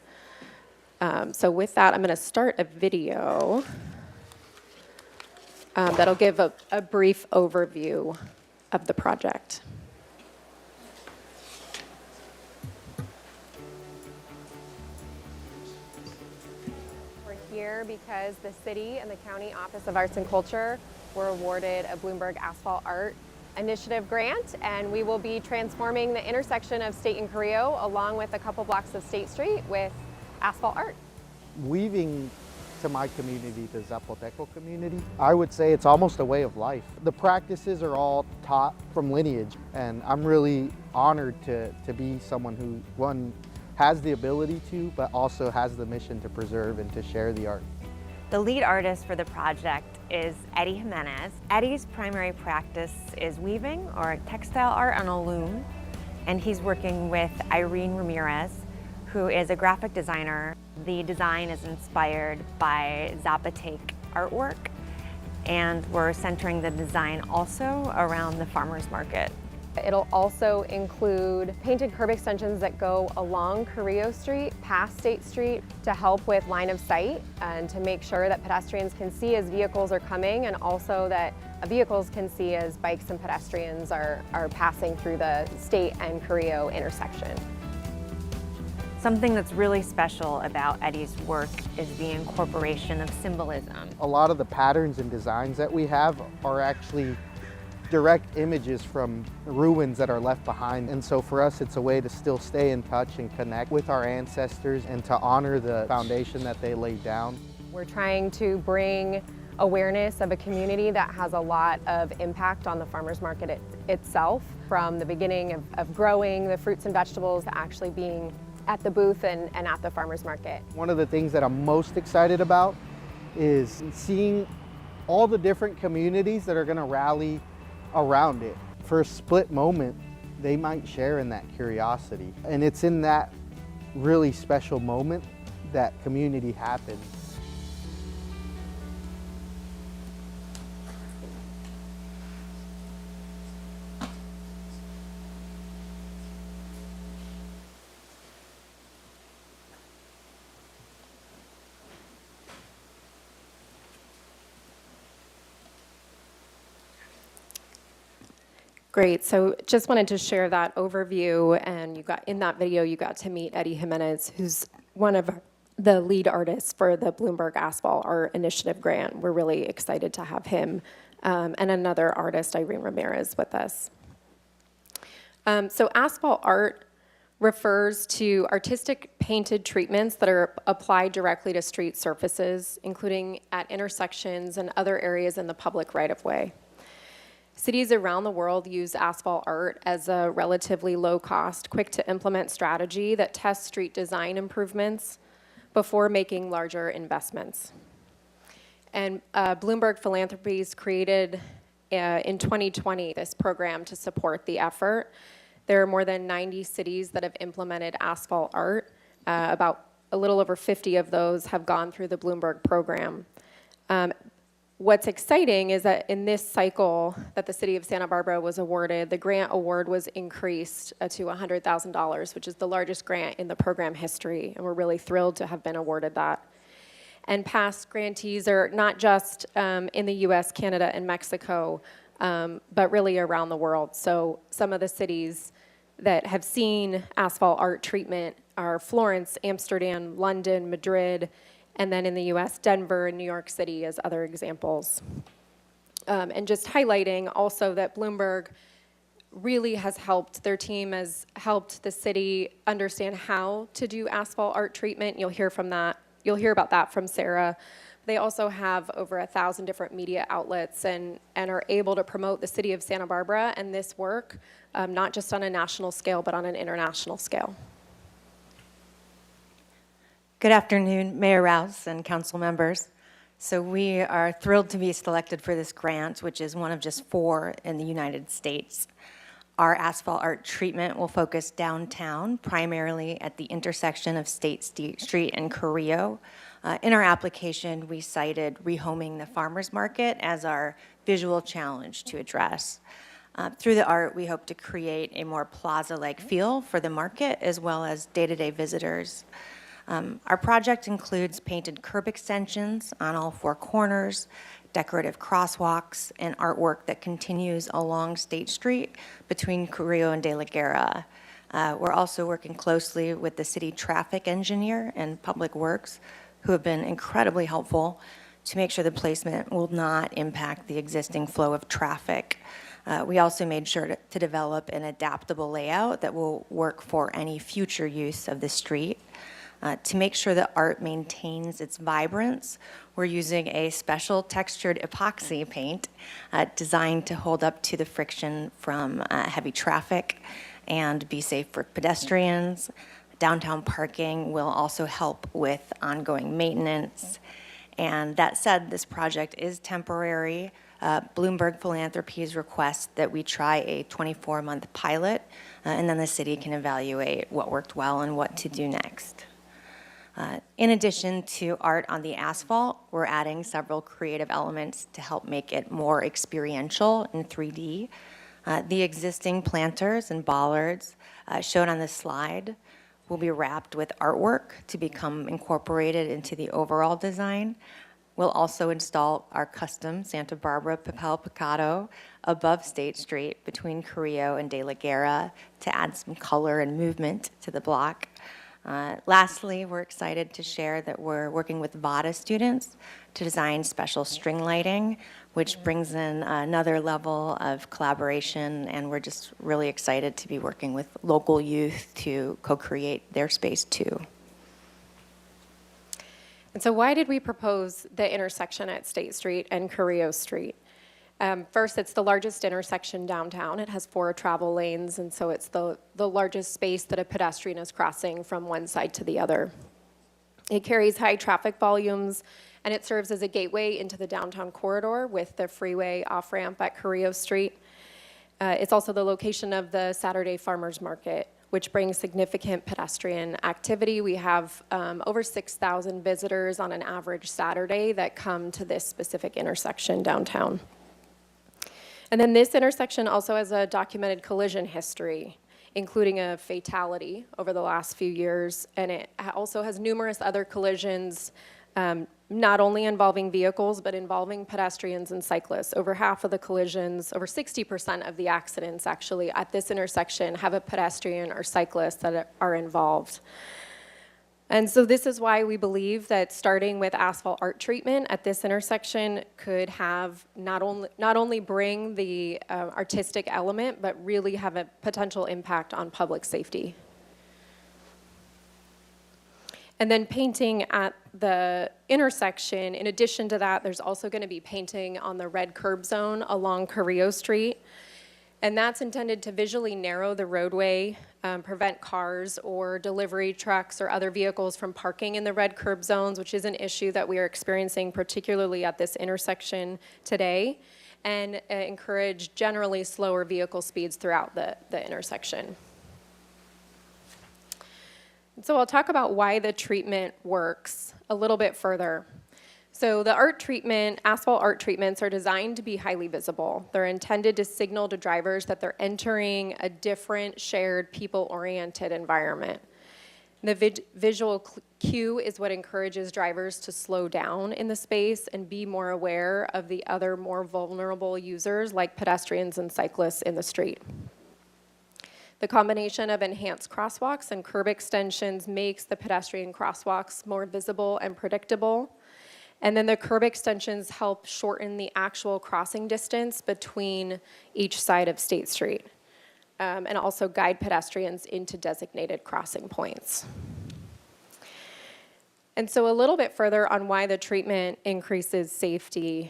So with that, I'm going to start a video that'll give a brief overview of the project. We're here because the city and the County Office of Arts and Culture were awarded a Bloomberg Asphalt Art Initiative grant, and we will be transforming the intersection of State and Carrillo along with a couple blocks of State Street with asphalt art. Weaving to my community, the Zapoteco community, I would say it's almost a way of life. The practices are all taught from lineage, and I'm really honored to be someone who, one, has the ability to, but also has the mission to preserve and to share the art. The lead artist for the project is Eddie Jimenez. Eddie's primary practice is weaving or textile art on a loom, and he's working with Irene Ramirez, who is a graphic designer. The design is inspired by Zapotec artwork, and we're centering the design also around the farmers market. It'll also include painted curb extensions that go along Carrillo Street, past State Street, to help with line of sight and to make sure that pedestrians can see as vehicles are coming, and also that vehicles can see as bikes and pedestrians are passing through the State and Carrillo intersection. Something that's really special about Eddie's work is the incorporation of symbolism. A lot of the patterns and designs that we have are actually direct images from ruins that are left behind. And so for us, it's a way to still stay in touch and connect with our ancestors and to honor the foundation that they laid down. We're trying to bring awareness of a community that has a lot of impact on the farmers market itself, from the beginning of growing the fruits and vegetables to actually being at the booth and at the farmers market. One of the things that I'm most excited about is seeing all the different communities that are going to rally around it. For a split moment, they might share in that curiosity. And it's in that really special moment that community happens. Great, so just wanted to share that overview, and in that video you got to meet Eddie Jimenez, who's one of the lead artists for the Bloomberg Asphalt Art Initiative grant. We're really excited to have him and another artist, Irene Ramirez, with us. So asphalt art refers to artistic painted treatments that are applied directly to street surfaces, including at intersections and other areas in the public right-of-way. Cities around the world use asphalt art as a relatively low-cost, quick-to-implement strategy that tests street design improvements before making larger investments. And Bloomberg Philanthropies created in 2020 this program to support the effort. There are more than 90 cities that have implemented asphalt art. About a little over 50 of those have gone through the Bloomberg program. What's exciting is that in this cycle that the city of Santa Barbara was awarded, the grant award was increased to $100,000, which is the largest grant in the program history, and we're really thrilled to have been awarded that. And past grantees are not just in the US, Canada, and Mexico, but really around the world. So some of the cities that have seen asphalt art treatment are Florence, Amsterdam, London, Madrid, and then in the US, Denver and New York City as other examples. And just highlighting also that Bloomberg really has helped, their team has helped the city understand how to do asphalt art treatment. You'll hear about that from Sarah. They also have over 1,000 different media outlets and are able to promote the city of Santa Barbara and this work, not just on a national scale, but on an international scale. Good afternoon, Mayor Rouse and council members. So we are thrilled to be selected for this grant, which is one of just 4 in the United States. Our asphalt art treatment will focus downtown, primarily at the intersection of State Street and Carrillo. In our application, we cited rehoming the farmers market as our visual challenge to address. Through the art, we hope to create a more plaza-like feel for the market as well as day-to-day visitors. Our project includes painted curb extensions on all 4 corners, decorative crosswalks, and artwork that continues along State Street between Carrillo and De La Guerra. We're also working closely with the city traffic engineer and public works, who have been incredibly helpful to make sure the placement will not impact the existing flow of traffic. We also made sure to develop an adaptable layout that will work for any future use of the street. To make sure that art maintains its vibrance, we're using a special textured epoxy paint designed to hold up to the friction from heavy traffic and be safe for pedestrians. Downtown parking will also help with ongoing maintenance. And that said, this project is temporary. Bloomberg Philanthropies requests that we try a 24-month pilot, and then the city can evaluate what worked well and what to do next. In addition to art on the asphalt, we're adding several creative elements to help make it more experiential in 3D. The existing planters and bollards shown on this slide will be wrapped with artwork to become incorporated into the overall design. We'll also install our custom Santa Barbara Papel Picado above State Street between Carrillo and De La Guerra to add some color and movement to the block. Lastly, we're excited to share that we're working with VADA students to design special string lighting, which brings in another level of collaboration, and we're just really excited to be working with local youth to co-create their space too. And so why did we propose the intersection at State Street and Carrillo Street? First, it's the largest intersection downtown. It has 4 travel lanes, and so it's the largest space that a pedestrian is crossing from one side to the other. It carries high traffic volumes, and it serves as a gateway into the downtown corridor with the freeway off-ramp at Carrillo Street. It's also the location of the Saturday Farmers Market, which brings significant pedestrian activity. We have over 6,000 visitors on an average Saturday that come to this specific intersection downtown. And then this intersection also has a documented collision history, including a fatality over the last few years, and it also has numerous other collisions, not only involving vehicles, but involving pedestrians and cyclists. Over half of the collisions, over 60% of the accidents actually at this intersection have a pedestrian or cyclist that are involved. And so this is why we believe that starting with asphalt art treatment at this intersection could have not only bring the artistic element, but really have a potential impact on public safety. And then painting at the intersection, in addition to that, there's also going to be painting on the red curb zone along Carrillo Street. And that's intended to visually narrow the roadway, prevent cars or delivery trucks or other vehicles from parking in the red curb zones, which is an issue that we are experiencing particularly at this intersection today, and encourage generally slower vehicle speeds throughout the intersection. So I'll talk about why the treatment works a little bit further. So the art treatment, asphalt art treatments are designed to be highly visible. They're intended to signal to drivers that they're entering a different, shared, people-oriented environment. The visual cue is what encourages drivers to slow down in the space and be more aware of the other more vulnerable users like pedestrians and cyclists in the street. The combination of enhanced crosswalks and curb extensions makes the pedestrian crosswalks more visible and predictable. And then the curb extensions help shorten the actual crossing distance between each side of State Street, and also guide pedestrians into designated crossing points. And so a little bit further on why the treatment increases safety.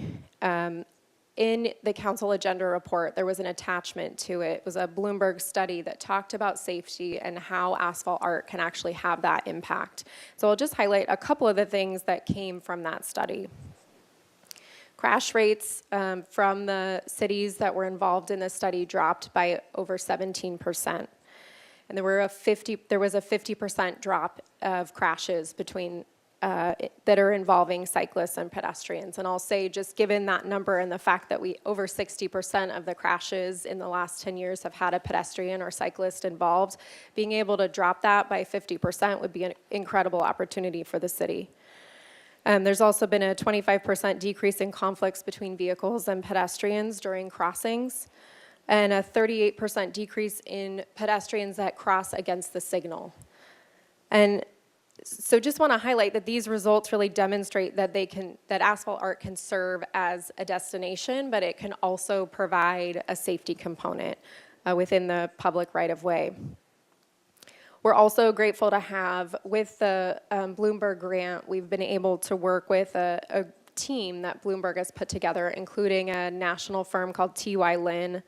In the council agenda report, there was an attachment to it. It was a Bloomberg study that talked about safety and how asphalt art can actually have that impact. So I'll just highlight a couple of the things that came from that study. Crash rates from the cities that were involved in the study dropped by over 17%. And there was a 50% drop of crashes between that are involving cyclists and pedestrians. And I'll say, just given that number and the fact that over 60% of the crashes in the last 10 years have had a pedestrian or cyclist involved, being able to drop that by 50% would be an incredible opportunity for the city. There's also been a 25% decrease in conflicts between vehicles and pedestrians during crossings, and a 38% decrease in pedestrians that cross against the signal. And so just want to highlight that these results really demonstrate that that asphalt art can serve as a destination, but it can also provide a safety component within the public right-of-way. We're also grateful to have, with the Bloomberg grant, we've been able to work with a team that Bloomberg has put together, including a national firm called T.Y. Lin,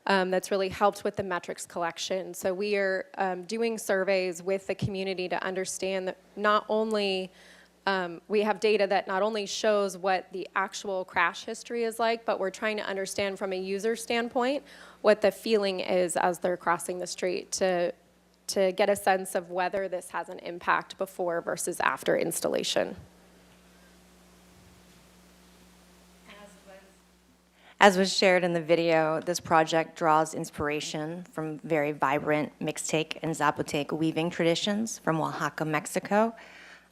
that's really helped with the metrics collection. So we are doing surveys with the community to understand that not only we have data that not only shows what the actual crash history is like, but we're trying to understand from a user standpoint what the feeling is as they're crossing the street to get a sense of whether this has an impact before versus after installation. As was shared in the video, this project draws inspiration from very vibrant Mixtec and Zapotec weaving traditions from Oaxaca, Mexico.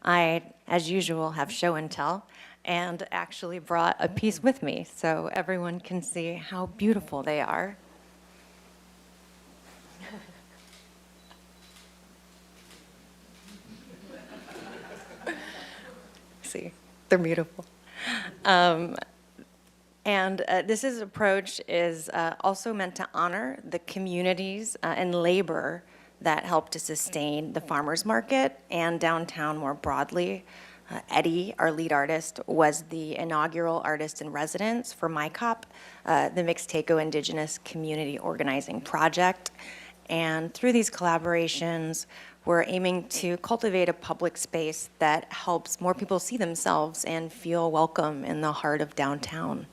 I, as usual, have show and tell, and actually brought a piece with me so everyone can see how beautiful they are. See, they're beautiful. This approach is also meant to honor the communities and labor that help to sustain the farmers market and downtown more broadly. Eddie, our lead artist, was the inaugural artist in residence for MyCop, the Mixteco Indigenous Community Organizing Project. And through these collaborations, we're aiming to cultivate a public space that helps more people see themselves and feel welcome in the heart of downtown.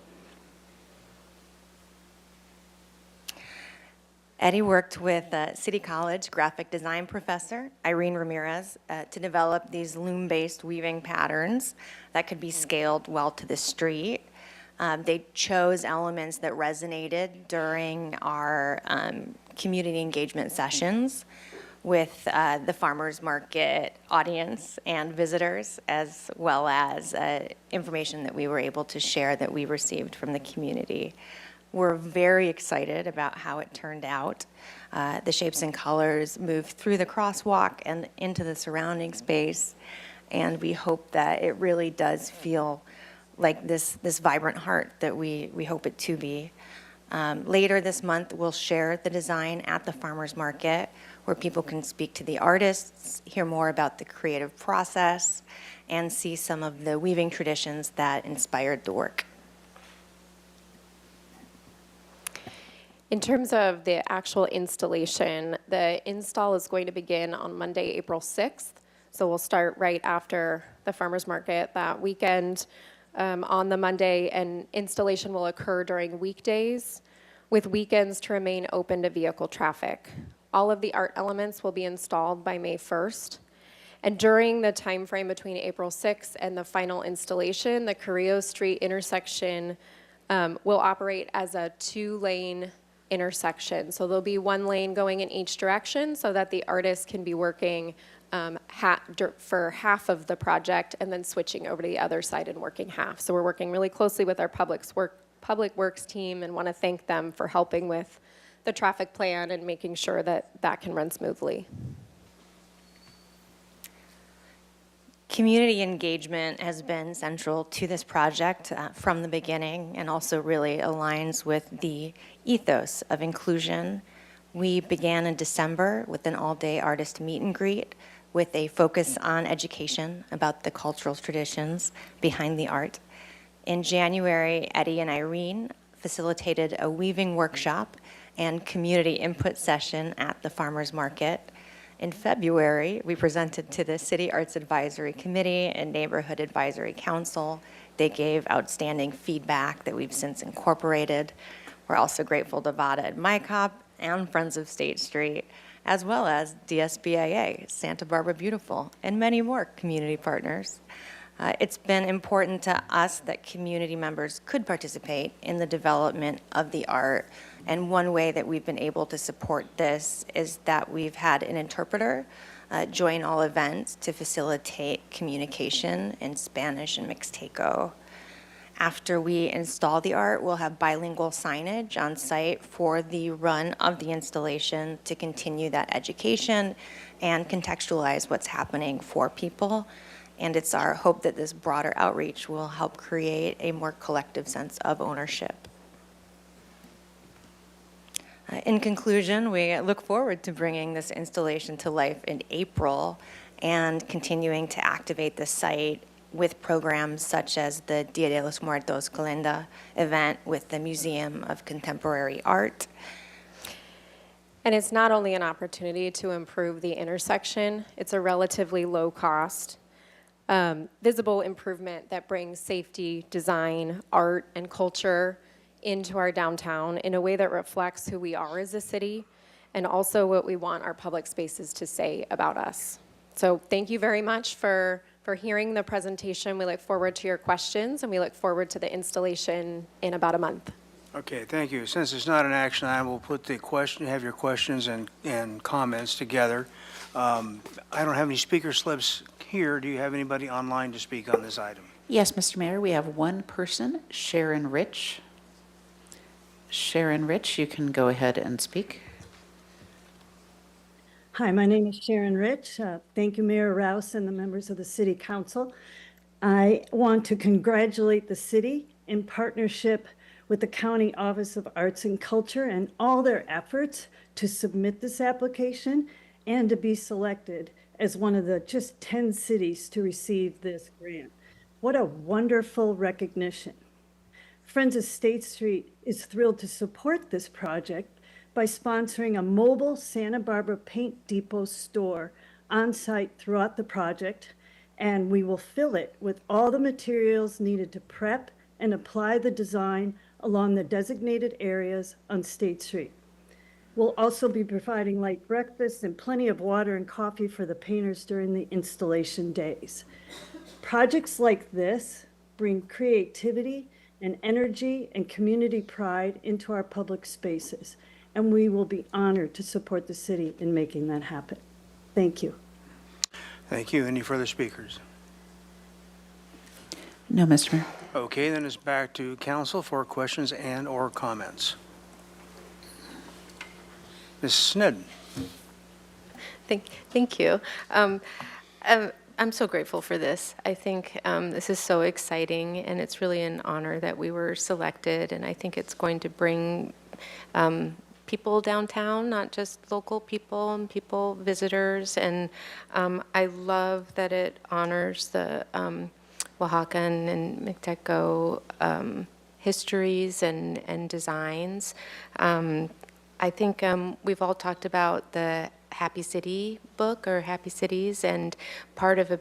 Eddie worked with City College graphic design professor Irene Ramirez to develop these loom-based weaving patterns that could be scaled well to the street. They chose elements that resonated during our community engagement sessions with the farmers market audience and visitors, as well as information that we were able to share that we received from the community. We're very excited about how it turned out. The shapes and colors moved through the crosswalk and into the surrounding space, and we hope that it really does feel like this vibrant heart that we hope it to be. Later this month, we'll share the design at the farmers market, where people can speak to the artists, hear more about the creative process, and see some of the weaving traditions that inspired the work. In terms of the actual installation, the install is going to begin on Monday, April 6th. So we'll start right after the farmers market that weekend on the Monday, and installation will occur during weekdays with weekends to remain open to vehicle traffic. All of the art elements will be installed by May 1st. And during the time frame between April 6th and the final installation, the Carrillo Street intersection will operate as a 2-lane intersection. So there'll be 1 lane going in each direction so that the artist can be working for half of the project and then switching over to the other side and working half. So we're working really closely with our public works team and want to thank them for helping with the traffic plan and making sure that that can run smoothly. Community engagement has been central to this project from the beginning, and also really aligns with the ethos of inclusion. We began in December with an all-day artist meet and greet with a focus on education about the cultural traditions behind the art. In January, Eddie and Irene facilitated a weaving workshop and community input session at the farmers market. In February, we presented to the City Arts Advisory Committee and Neighborhood Advisory Council. They gave outstanding feedback that we've since incorporated. We're also grateful to VADA at MyCop and Friends of State Street, as well as DSBAA, Santa Barbara Beautiful, and many more community partners. It's been important to us that community members could participate in the development of the art. And one way that we've been able to support this is that we've had an interpreter join all events to facilitate communication in Spanish and Mixteco. After we install the art, we'll have bilingual signage on site for the run of the installation to continue that education and contextualize what's happening for people. And it's our hope that this broader outreach will help create a more collective sense of ownership. In conclusion, we look forward to bringing this installation to life in April and continuing to activate the site with programs such as the Dia de los Muertos Calenda event with the Museum of Contemporary Art. And it's not only an opportunity to improve the intersection, it's a relatively low cost, visible improvement that brings safety, design, art, and culture into our downtown in a way that reflects who we are as a city and also what we want our public spaces to say about us. So thank you very much for hearing the presentation. We look forward to your questions, and we look forward to the installation in about a month. Okay, thank you. Since it's not an action item, we'll put the question, have your questions and comments together. I don't have any speaker slips here. Do you have anybody online to speak on this item? Yes, Mr. Mayor, we have one person, Sharon Rich. Sharon Rich, you can go ahead and speak. Hi, my name is Sharon Rich. Thank you, Mayor Rouse and the members of the City Council. I want to congratulate the city in partnership with the County Office of Arts and Culture and all their efforts to submit this application and to be selected as one of the just 10 cities to receive this grant. What a wonderful recognition. Friends of State Street is thrilled to support this project by sponsoring a mobile Santa Barbara Paint Depot store on site throughout the project, and we will fill it with all the materials needed to prep and apply the design along the designated areas on State Street. We'll also be providing light breakfast and plenty of water and coffee for the painters during the installation days. Projects like this bring creativity and energy and community pride into our public spaces, and we will be honored to support the city in making that happen. Thank you. Thank you. Any further speakers? No, Mr. Mayor. Okay, then it's back to council for questions and/or comments. Ms. Snedden. Thank you. I'm so grateful for this. I think this is so exciting, and it's really an honor that we were selected, and I think it's going to bring people downtown, not just local people and people, visitors, and I love that it honors the Oaxacan and Mixteco histories and designs. I think we've all talked about the Happy City book or Happy Cities, and part of a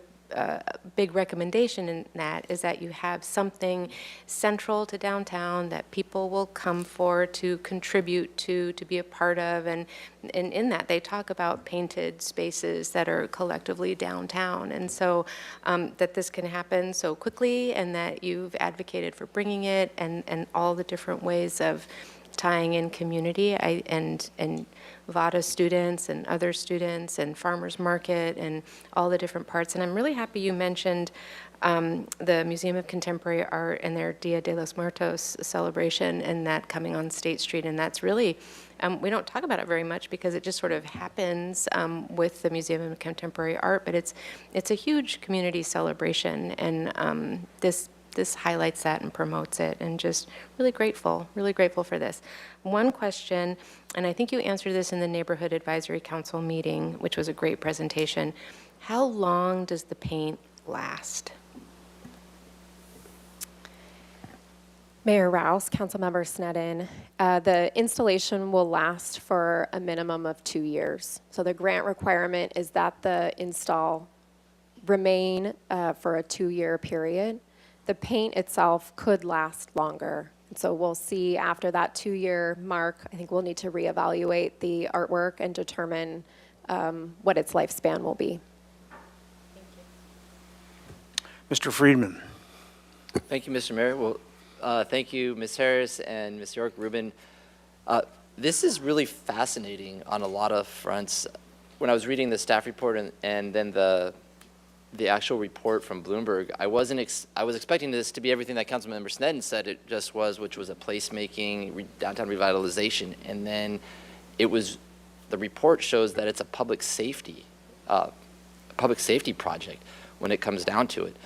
big recommendation in that is that you have something central to downtown that people will come for, to contribute to be a part of, and in that they talk about painted spaces that are collectively downtown, and so that this can happen so quickly, and that you've advocated for bringing it, and all the different ways of tying in community, and VADA students and other students and farmers market and all the different parts. And I'm really happy you mentioned the Museum of Contemporary Art and their Dia de los Muertos celebration, and that coming on State Street. And that's really, we don't talk about it very much because it just sort of happens with the Museum of Contemporary Art, but it's a huge community celebration, and this highlights that and promotes it, and just really grateful for this. One question, and I think you answered this in the Neighborhood Advisory Council meeting, which was a great presentation. How long does the paint last? Mayor Rouse, Councilmember Snedden, the installation will last for a minimum of 2 years. So the grant requirement is that the install remain for a 2-year period. The paint itself could last longer. So we'll see after that 2-year mark. I think we'll need to reevaluate the artwork and determine what its lifespan will be. Mr. Friedman. Thank you, Mr. Mayor. Well, thank you, Ms. Harris and Ms. York Rubin. This is really fascinating on a lot of fronts. When I was reading the staff report and then the actual report from Bloomberg, I was expecting this to be everything that Councilmember Snedden said it just was, which was a placemaking, downtown revitalization, and then the report shows that it's a public safety project when it comes down to it.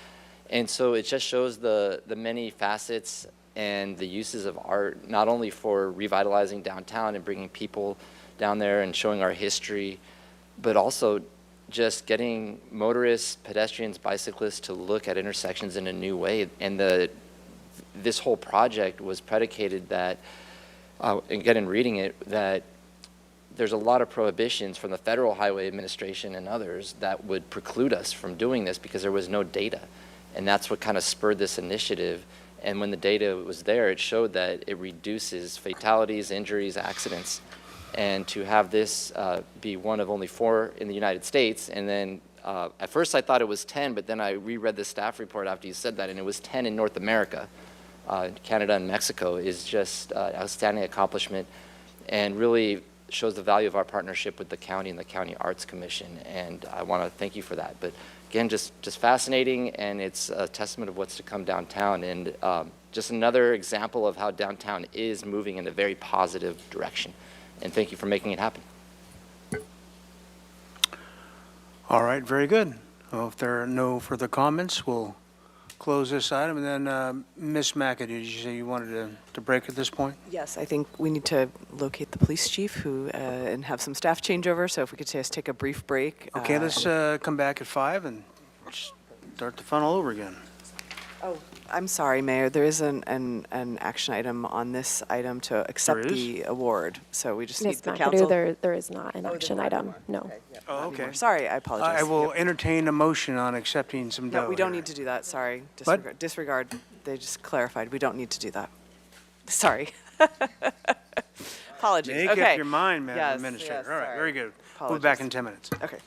And so it just shows the many facets and the uses of art, not only for revitalizing downtown and bringing people down there and showing our history, but also just getting motorists, pedestrians, bicyclists to look at intersections in a new way. And this whole project was predicated that, again in reading it, that there's a lot of prohibitions from the Federal Highway Administration and others that would preclude us from doing this because there was no data. And that's what kind of spurred this initiative. And when the data was there, it showed that it reduces fatalities, injuries, accidents. And to have this be one of only 4 in the United States, and then at first I thought it was 10, but then I reread the staff report after you said that, and it was 10 in North America. Canada and Mexico is just outstanding accomplishment and really shows the value of our partnership with the county and the County Arts Commission. And I want to thank you for that. But again, just fascinating, and it's a testament of what's to come downtown, and just another example of how downtown is moving in a very positive direction. And thank you for making it happen. All right, very good. Well, if there are no further comments, we'll close this item. And then, Ms. McAdoo, did you say you wanted to break at this point? Yes, I think we need to locate the police chief who, and have some staff changeover, so if we could just take a brief break. Okay, let's come back at 5 and start the fun all over again. Oh, I'm sorry, Mayor, there is an action item on this item to accept There is? the award, so we just need Ms. the McAdoo, council. there is not an action item, no. Oh, okay. Sorry, I apologize. I will Yep. entertain a motion on accepting some dough. No, we don't here. need to do that, sorry. What? Disregard, they just clarified, we don't need to do that. Sorry. Apologies, Make okay. up your mind, Madam Yes, Administrator. yes, All right, sorry. very good. We'll be back in 10 minutes. Okay.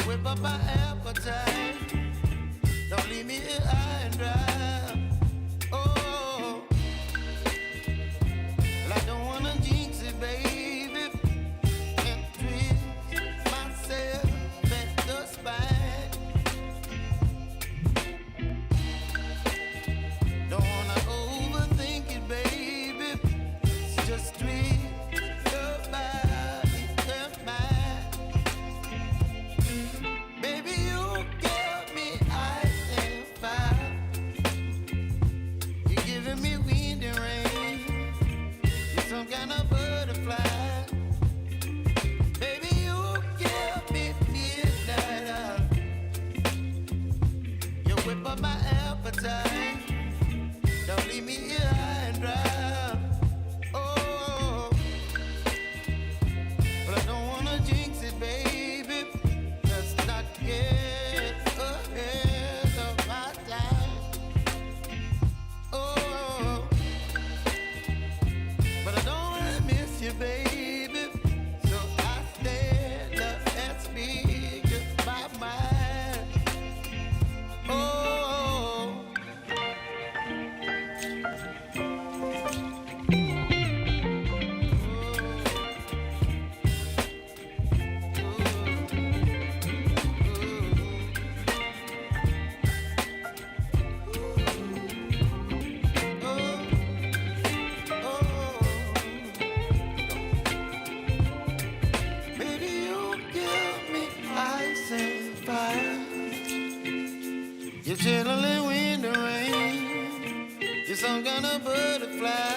Whip up my appetite. Don't leave me here high and dry. You're channeling wind and rain. You're some kind of butterfly.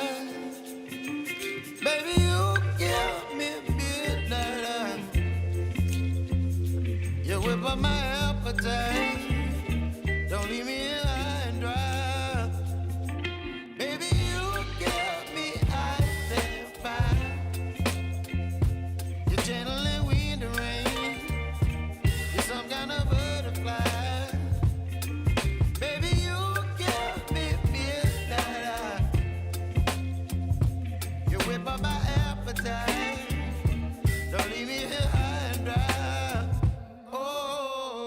Baby, you give me midnight. You whip up my appetite. Don't leave me here high and dry. Baby, you give me ice and fire. You're channeling wind and rain. You're some kind of butterfly. Baby, you give me midnight. You whip up my appetite. Don't leave me here high and dry. Oh.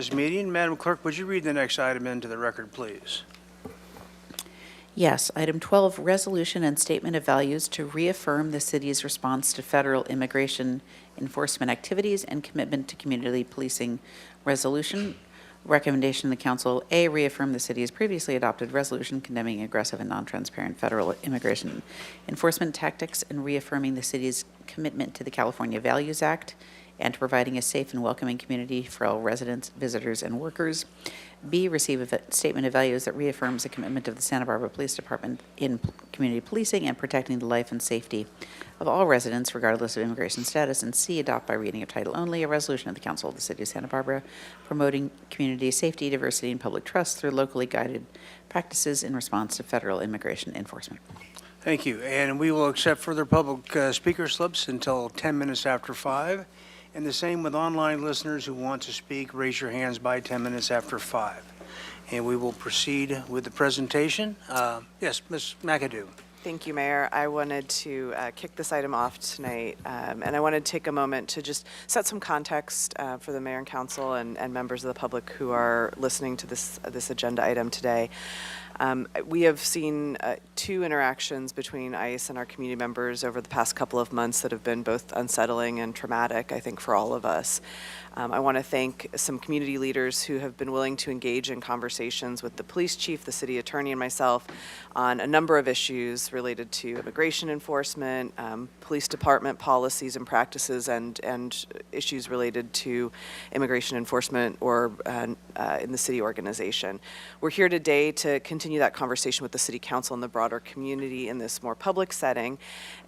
this meeting. Madam Clerk, would you read the next item into the record, please? Yes, item 12, resolution and statement of values to reaffirm the city's response to federal immigration enforcement activities and commitment to community policing resolution. Recommendation of the council, A, reaffirm the city's previously adopted resolution condemning aggressive and non-transparent federal immigration enforcement tactics and reaffirming the city's commitment to the California Values Act and to providing a safe and welcoming community for all residents, visitors, and workers. B, receive a statement of values that reaffirms the commitment of the Santa Barbara Police Department in community policing and protecting the life and safety of all residents regardless of immigration status. And C, adopt by reading of title only a resolution of the Council of the City of Santa Barbara promoting community safety, diversity, and public trust through locally guided practices in response to federal immigration enforcement. Thank you. And we will accept further public speaker slips until 10 minutes after 5. And the same with online listeners who want to speak, raise your hands by 10 minutes after 5. And we will proceed with the presentation. Yes, Ms. McAdoo. Thank you, Mayor. I wanted to kick this item off tonight, and I wanted to take a moment to just set some context for the mayor and council and members of the public who are listening to this agenda item today. We have seen two interactions between ICE and our community members over the past couple of months that have been both unsettling and traumatic, I think, for all of us. I want to thank some community leaders who have been willing to engage in conversations with the police chief, the city attorney, and myself on a number of issues related to immigration enforcement, police department policies and practices, and issues related to immigration enforcement or in the city organization. We're here today to continue that conversation with the city council and the broader community in this more public setting,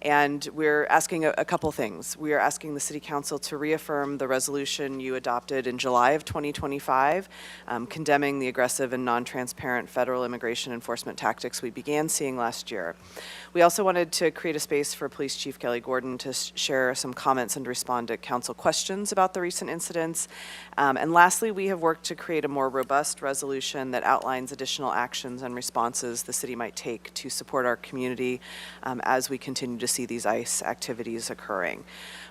and we're asking a couple things. We are asking the city council to reaffirm the resolution you adopted in July of 2025, condemning the aggressive and non-transparent federal immigration enforcement tactics we began seeing last year. We also wanted to create a space for Police Chief Kelly Gordon to share some comments and respond to council questions about the recent incidents. And lastly, we have worked to create a more robust resolution that outlines additional actions and responses the city might take to support our community as we continue to see these ICE activities occurring.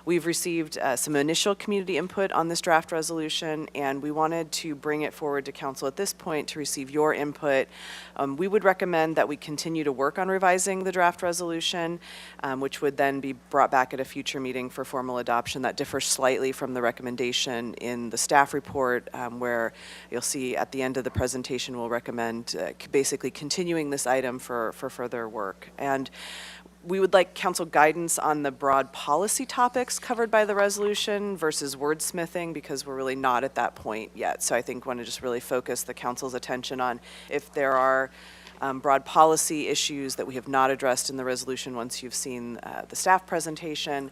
We've received some initial community input on this draft resolution, and we wanted to bring it forward to council at this point to receive your input. We would recommend that we continue to work on revising the draft resolution, which would then be brought back at a future meeting for formal adoption. That differs slightly from the recommendation in the staff report, where you'll see at the end of the presentation we'll recommend basically continuing this item for further work. And we would like council guidance on the broad policy topics covered by the resolution versus wordsmithing, because we're really not at that point yet. So I think we want to just really focus the council's attention on if there are broad policy issues that we have not addressed in the resolution once you've seen the staff presentation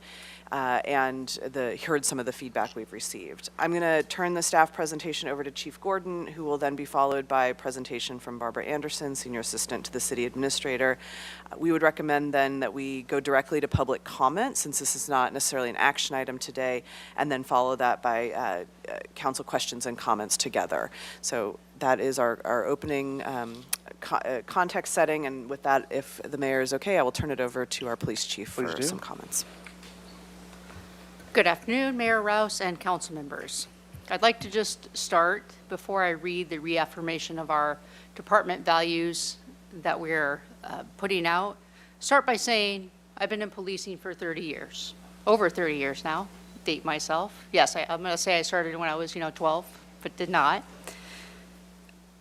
and heard some of the feedback we've received. I'm going to turn the staff presentation over to Chief Gordon, who will then be followed by a presentation from Barbara Anderson, Senior Assistant to the City Administrator. We would recommend then that we go directly to public comment, since this is not necessarily an action item today, and then follow that by council questions and comments together. So that is our opening context setting, and with that, if the mayor is okay, I will turn it over to our police chief for some comments. Good afternoon, Mayor Rouse and council members. I'd like to just start, before I read the reaffirmation of our department values that we're putting out, start by saying I've been in policing for 30 years, over 30 years now, date myself. Yes, I'm going to say I started when I was 12, but did not.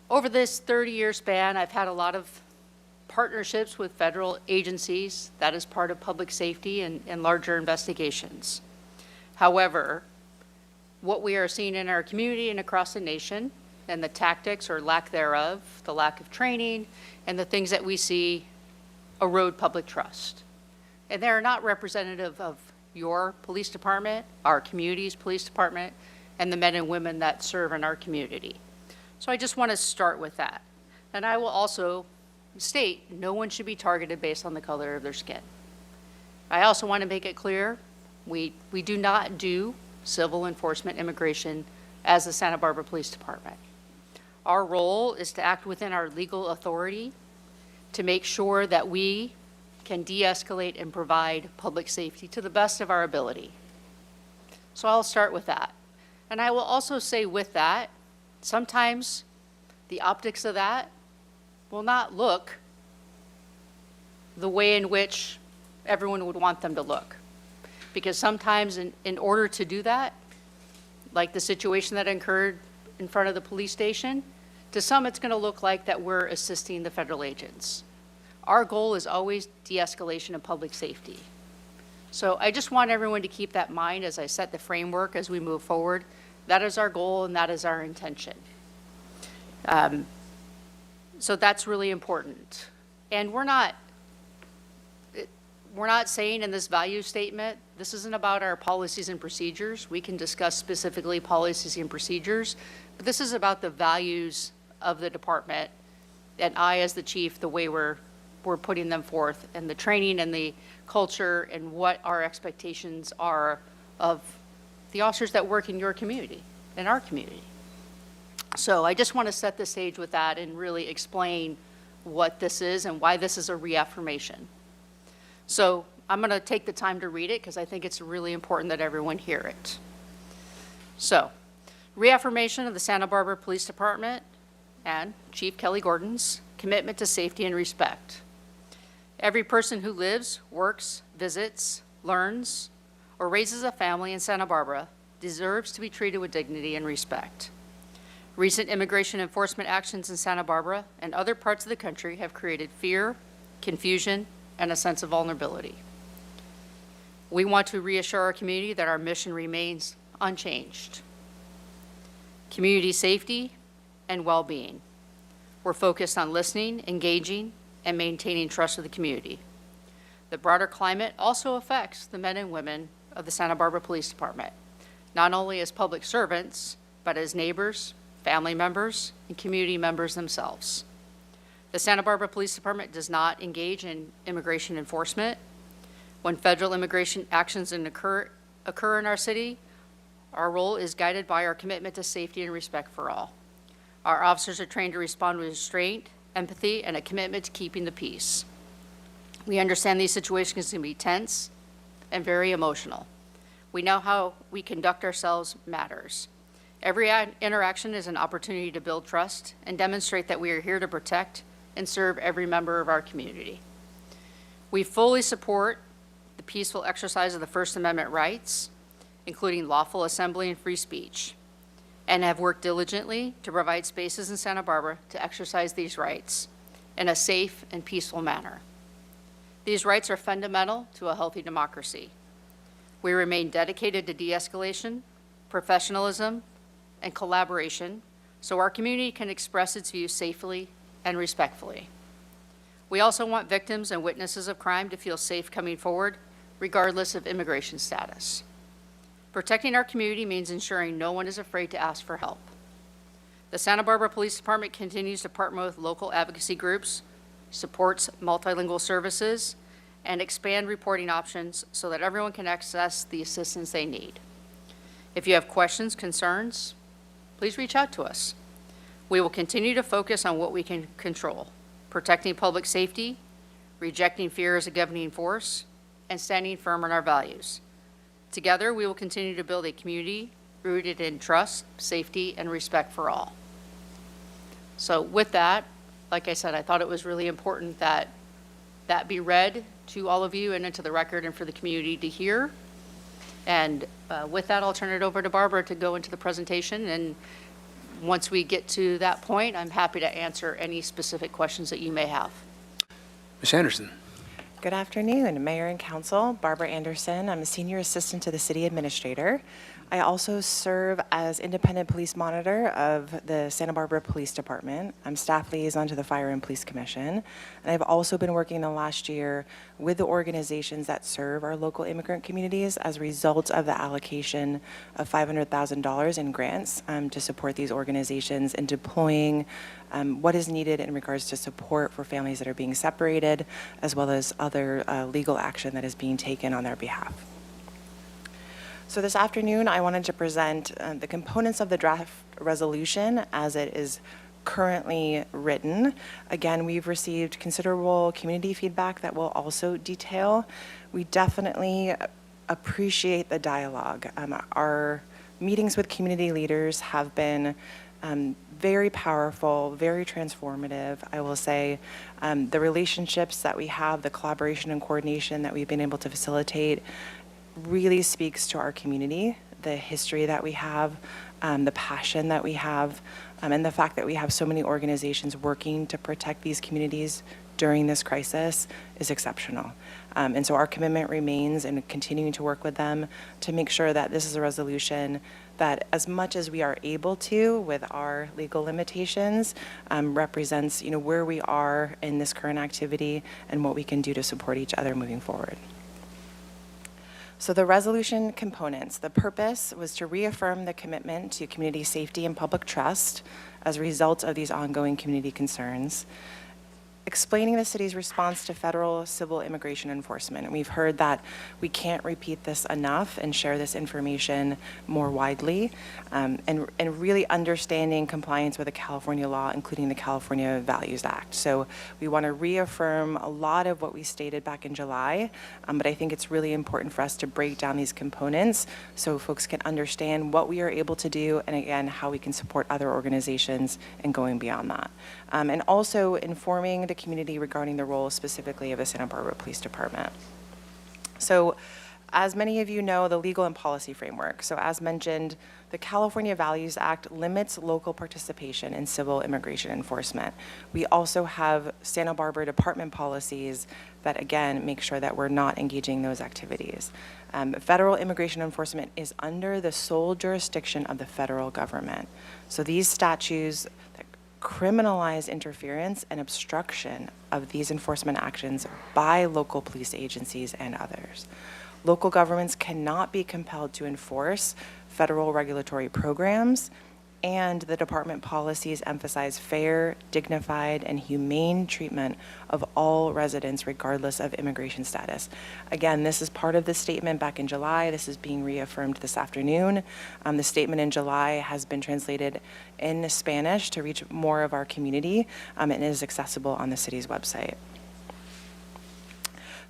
Over this 30-year span, I've had a lot of partnerships with federal agencies. That is part of public safety and larger investigations. However, what we are seeing in our community and across the nation, and the tactics or lack thereof, the lack of training, and the things that we see erode public trust. And they are not representative of your police department, our community's police department, and the men and women that serve in our community. So I just want to start with that. And I will also state no one should be targeted based on the color of their skin. I also want to make it clear we do not do civil enforcement immigration as the Santa Barbara Police Department. Our role is to act within our legal authority to make sure that we can de-escalate and provide public safety to the best of our ability. So I'll start with that. And I will also say with that, Sometimes the optics of that will not look the way in which everyone would want them to look. Because sometimes in order to do that, like the situation that occurred in front of the police station, to some it's going to look like that we're assisting the federal agents. Our goal is always de-escalation and public safety. So I just want everyone to keep that in mind as I set the framework as we move forward. That is our goal and that is our intention. So that's really important. And we're not saying in this value statement, this isn't about our policies and procedures. We can discuss specifically policies and procedures, but this is about the values of the department, and I, as the chief, the way we're putting them forth, and the training and the culture and what our expectations are of the officers that work in your community, in our community. So I just want to set the stage with that and really explain what this is and why this is a reaffirmation. So I'm going to take the time to read it because I think it's really important that everyone hear it. So, reaffirmation of the Santa Barbara Police Department and Chief Kelly Gordon's commitment to safety and respect. Every person who lives, works, visits, learns, or raises a family in Santa Barbara deserves to be treated with dignity and respect. Recent immigration enforcement actions in Santa Barbara and other parts of the country have created fear, confusion, and a sense of vulnerability. We want to reassure our community that our mission remains unchanged. Community safety and well-being. We're focused on listening, engaging, and maintaining trust with the community. The broader climate also affects the men and women of the Santa Barbara Police Department, not only as public servants, but as neighbors, family members, and community members themselves. The Santa Barbara Police Department does not engage in immigration enforcement. When federal immigration actions occur in our city, our role is guided by our commitment to safety and respect for all. Our officers are trained to respond with restraint, empathy, and a commitment to keeping the peace. We understand these situations can be tense and very emotional. We know how we conduct ourselves matters. Every interaction is an opportunity to build trust and demonstrate that we are here to protect and serve every member of our community. We fully support the peaceful exercise of the First Amendment rights, including lawful assembly and free speech, and have worked diligently to provide spaces in Santa Barbara to exercise these rights in a safe and peaceful manner. These rights are fundamental to a healthy democracy. We remain dedicated to de-escalation, professionalism, and collaboration so our community can express its views safely and respectfully. We also want victims and witnesses of crime to feel safe coming forward, regardless of immigration status. Protecting our community means ensuring no one is afraid to ask for help. The Santa Barbara Police Department continues to partner with local advocacy groups, supports multilingual services, and expand reporting options so that everyone can access the assistance they need. If you have questions, concerns, please reach out to us. We will continue to focus on what we can control, protecting public safety, rejecting fear as a governing force, and standing firm on our values. Together, we will continue to build a community rooted in trust, safety, and respect for all. So with that, like I said, I thought it was really important that that be read to all of you and into the record and for the community to hear. And with that, I'll turn it over to Barbara to go into the presentation. And once we get to that point, I'm happy to answer any specific questions that you may have. Ms. Anderson. Good afternoon, Mayor and Council. Barbara Anderson. I'm a Senior Assistant to the City Administrator. I also serve as Independent Police Monitor of the Santa Barbara Police Department. I'm Staff Liaison to the Fire and Police Commission. And I've also been working the last year with the organizations that serve our local immigrant communities as a result of the allocation of $500,000 in grants to support these organizations in deploying what is needed in regards to support for families that are being separated, as well as other legal action that is being taken on their behalf. So this afternoon, I wanted to present the components of the draft resolution as it is currently written. Again, we've received considerable community feedback that we'll also detail. We definitely appreciate the dialogue. Our meetings with community leaders have been Very powerful, very transformative. I will say the relationships that we have, the collaboration and coordination that we've been able to facilitate really speaks to our community, the history that we have, the passion that we have, and the fact that we have so many organizations working to protect these communities during this crisis is exceptional. And so our commitment remains in continuing to work with them to make sure that this is a resolution that, as much as we are able to with our legal limitations, represents where we are in this current activity and what we can do to support each other moving forward. So the resolution components, the purpose was to reaffirm the commitment to community safety and public trust as a result of these ongoing community concerns. Explaining the city's response to federal civil immigration enforcement. And we've heard that we can't repeat this enough and share this information more widely, and really understanding compliance with the California law, including the California Values Act. So we want to reaffirm a lot of what we stated back in July, but I think it's really important for us to break down these components so folks can understand what we are able to do, and again, how we can support other organizations and going beyond that. And also informing the community regarding the role specifically of the Santa Barbara Police Department. So, as many of you know, the legal and policy framework. So as mentioned, the California Values Act limits local participation in civil immigration enforcement. We also have Santa Barbara department policies that, again, make sure that we're not engaging those activities. Federal immigration enforcement is under the sole jurisdiction of the federal government. So these statutes that criminalize interference and obstruction of these enforcement actions by local police agencies and others. Local governments cannot be compelled to enforce federal regulatory programs, and the department policies emphasize fair, dignified, and humane treatment of all residents regardless of immigration status. Again, this is part of the statement back in July. This is being reaffirmed this afternoon. The statement in July has been translated in Spanish to reach more of our community, and is accessible on the city's website.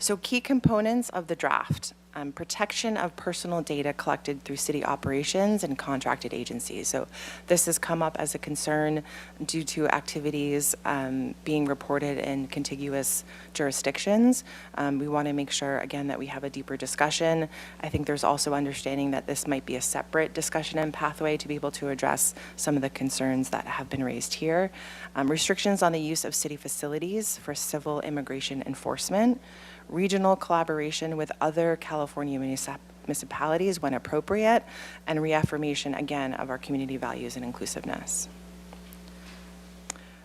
So key components of the draft. Protection of personal data collected through city operations and contracted agencies. So this has come up as a concern due to activities being reported in contiguous jurisdictions. We want to make sure, again, that we have a deeper discussion. I think there's also understanding that this might be a separate discussion and pathway to be able to address some of the concerns that have been raised here. Restrictions on the use of city facilities for civil immigration enforcement. Regional collaboration with other California municipalities when appropriate, and reaffirmation, again, of our community values and inclusiveness.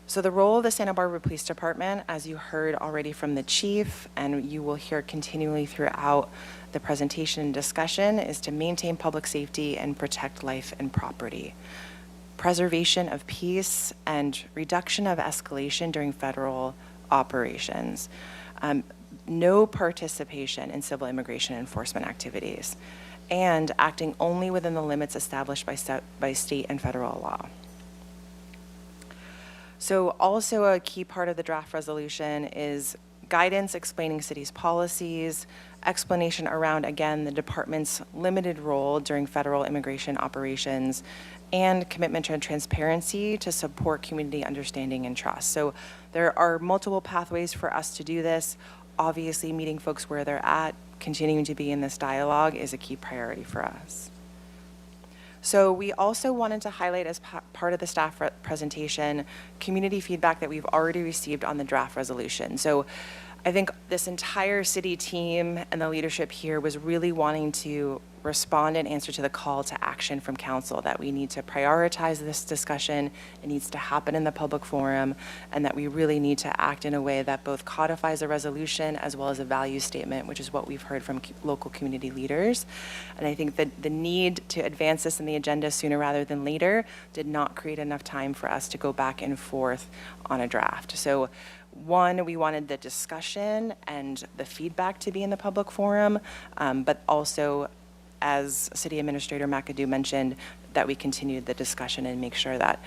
So the role of the Santa Barbara Police Department, as you heard already from the chief, and you will hear continually throughout the presentation and discussion, is to maintain public safety and protect life and property. Preservation of peace and reduction of escalation during federal operations. No participation in civil immigration enforcement activities, and acting only within the limits established by state and federal law. So also a key part of the draft resolution is guidance explaining city's policies, explanation around, again, the department's limited role during federal immigration operations, and commitment to transparency to support community understanding and trust. So there are multiple pathways for us to do this. Obviously, meeting folks where they're at, continuing to be in this dialogue is a key priority for us. So we also wanted to highlight, as part of the staff presentation, community feedback that we've already received on the draft resolution. So I think this entire city team and the leadership here was really wanting to respond and answer to the call to action from council that we need to prioritize this discussion, it needs to happen in the public forum, and that we really need to act in a way that both codifies a resolution as well as a value statement, which is what we've heard from local community leaders. And I think that the need to advance this in the agenda sooner rather than later did not create enough time for us to go back and forth on a draft. So one, we wanted the discussion and the feedback to be in the public forum, but also, as City Administrator McAdoo mentioned, that we continued the discussion and make sure that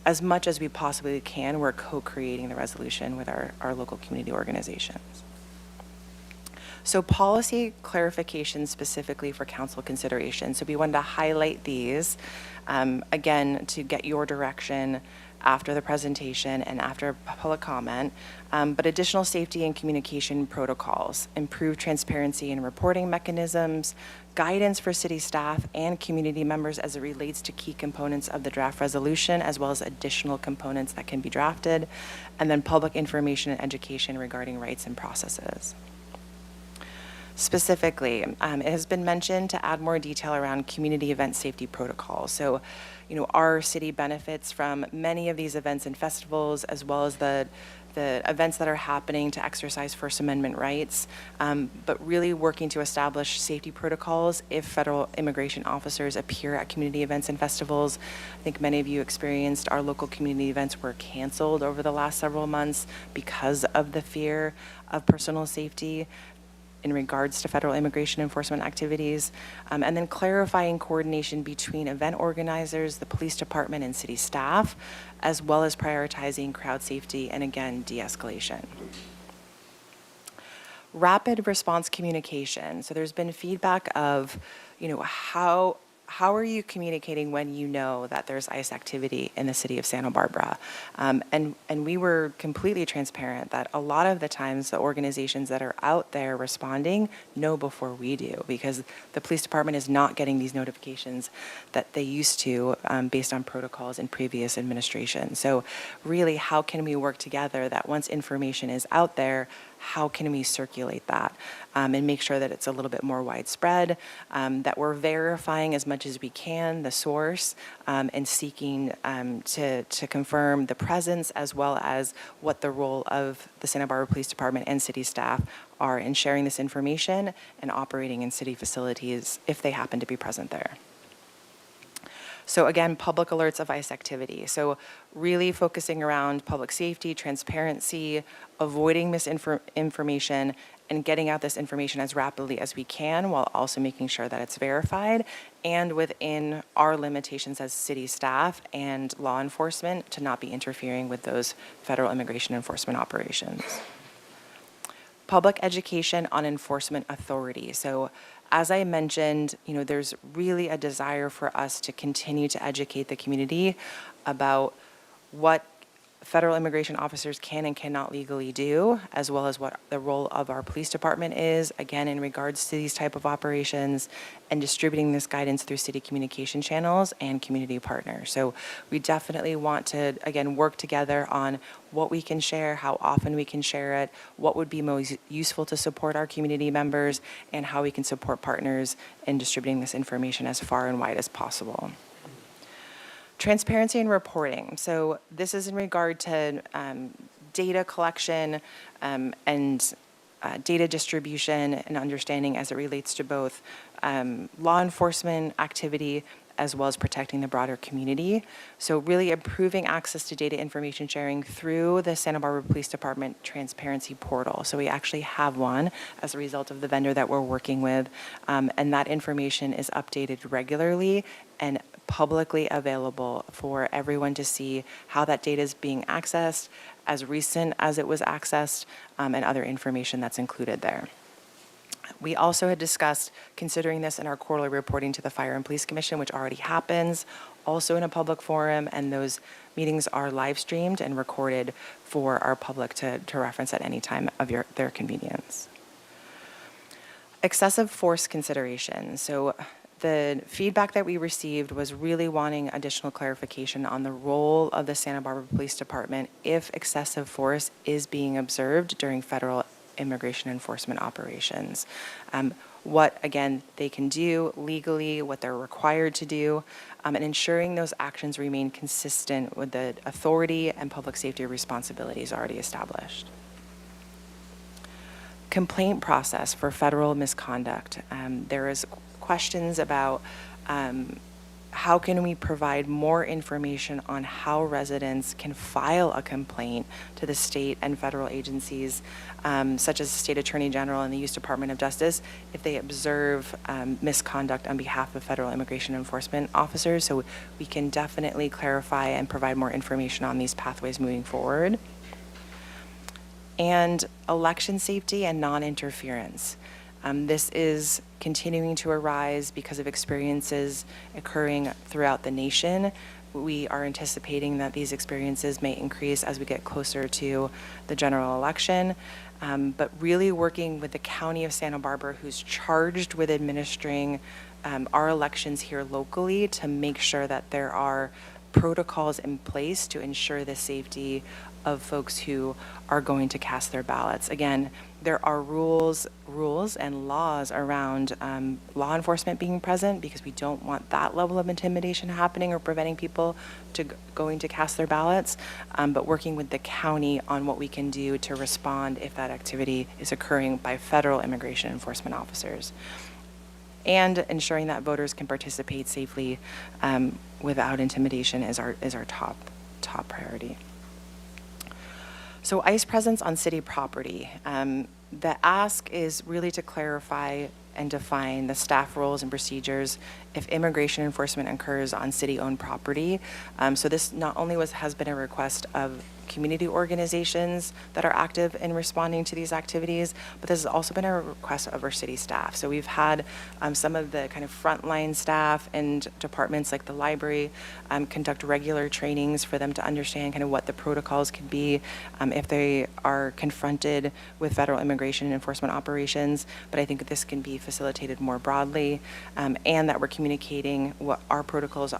as much as we possibly can, we're co-creating the resolution with our local community organizations. So policy clarification specifically for council consideration. So we wanted to highlight these, again, to get your direction after the presentation and after public comment, but additional safety and communication protocols, improved transparency and reporting mechanisms, guidance for city staff and community members as it relates to key components of the draft resolution, as well as additional components that can be drafted, and then public information and education regarding rights and processes. Specifically, it has been mentioned to add more detail around community event safety protocols. So, our city benefits from many of these events and festivals, as well as the events that are happening to exercise First Amendment rights, but really working to establish safety protocols if federal immigration officers appear at community events and festivals. I think many of you experienced our local community events were canceled over the last several months because of the fear of personal safety in regards to federal immigration enforcement activities, and then clarifying coordination between event organizers, the police department, and city staff, as well as prioritizing crowd safety and, again, de-escalation. Rapid response communication. So there's been feedback of, how are you communicating when you know that there's ICE activity in the city of Santa Barbara? And we were completely transparent that a lot of the times the organizations that are out there responding know before we do, because the police department is not getting these notifications that they used to based on protocols in previous administration. So really, how can we work together that once information is out there, how can we circulate that and make sure that it's a little bit more widespread, that we're verifying as much as we can the source and seeking to confirm the presence as well as what the role of the Santa Barbara Police Department and city staff are in sharing this information and operating in city facilities if they happen to be present there. So again, public alerts of ICE activity. So really focusing around public safety, transparency, avoiding misinformation, and getting out this information as rapidly as we can while also making sure that it's verified and within our limitations as city staff and law enforcement to not be interfering with those federal immigration enforcement operations. Public education on enforcement authority. So as I mentioned, there's really a desire for us to continue to educate the community about what federal immigration officers can and cannot legally do, as well as what the role of our police department is, again, in regards to these type of operations, and distributing this guidance through city communication channels and community partners. So we definitely want to, again, work together on what we can share, how often we can share it, what would be most useful to support our community members, and how we can support partners in distributing this information as far and wide as possible. Transparency and reporting. So this is in regard to data collection and data distribution and understanding as it relates to both law enforcement activity as well as protecting the broader community. So really improving access to data information sharing through the Santa Barbara Police Department Transparency Portal. So we actually have one as a result of the vendor that we're working with, and that information is updated regularly and publicly available for everyone to see how that data is being accessed, as recent as it was accessed, and other information that's included there. We also had discussed considering this in our quarterly reporting to the Fire and Police Commission, which already happens, also in a public forum, and those meetings are live streamed and recorded for our public to reference at any time of their convenience. Excessive force consideration. So the feedback that we received was really wanting additional clarification on the role of the Santa Barbara Police Department if excessive force is being observed during federal immigration enforcement operations. What, again, they can do legally, what they're required to do, and ensuring those actions remain consistent with the authority and public safety responsibilities already established. Complaint process for federal misconduct. There is questions about how can we provide more information on how residents can file a complaint to the state and federal agencies, such as the State Attorney General and the U.S. Department of Justice, if they observe misconduct on behalf of federal immigration enforcement officers. So we can definitely clarify and provide more information on these pathways moving forward. and election safety and non-interference. This is continuing to arise because of experiences occurring throughout the nation. We are anticipating that these experiences may increase as we get closer to the general election. But really working with the County of Santa Barbara, who's charged with administering our elections here locally, to make sure that there are protocols in place to ensure the safety of folks who are going to cast their ballots. Again, there are rules and laws around law enforcement being present, because we don't want that level of intimidation happening or preventing people to going to cast their ballots, but working with the county on what we can do to respond if that activity is occurring by federal immigration enforcement officers, and ensuring that voters can participate safely without intimidation is our top priority. So ICE presence on city property. The ask is really to clarify and define the staff roles and procedures if immigration enforcement occurs on city-owned property. So this not only has been a request of community organizations that are active in responding to these activities, but this has also been a request of our city staff. So we've had some of the kind of frontline staff and departments like the library conduct regular trainings for them to understand kind of what the protocols could be if they are confronted with federal immigration enforcement operations. But I think that this can be facilitated more broadly, and that we're communicating what our protocols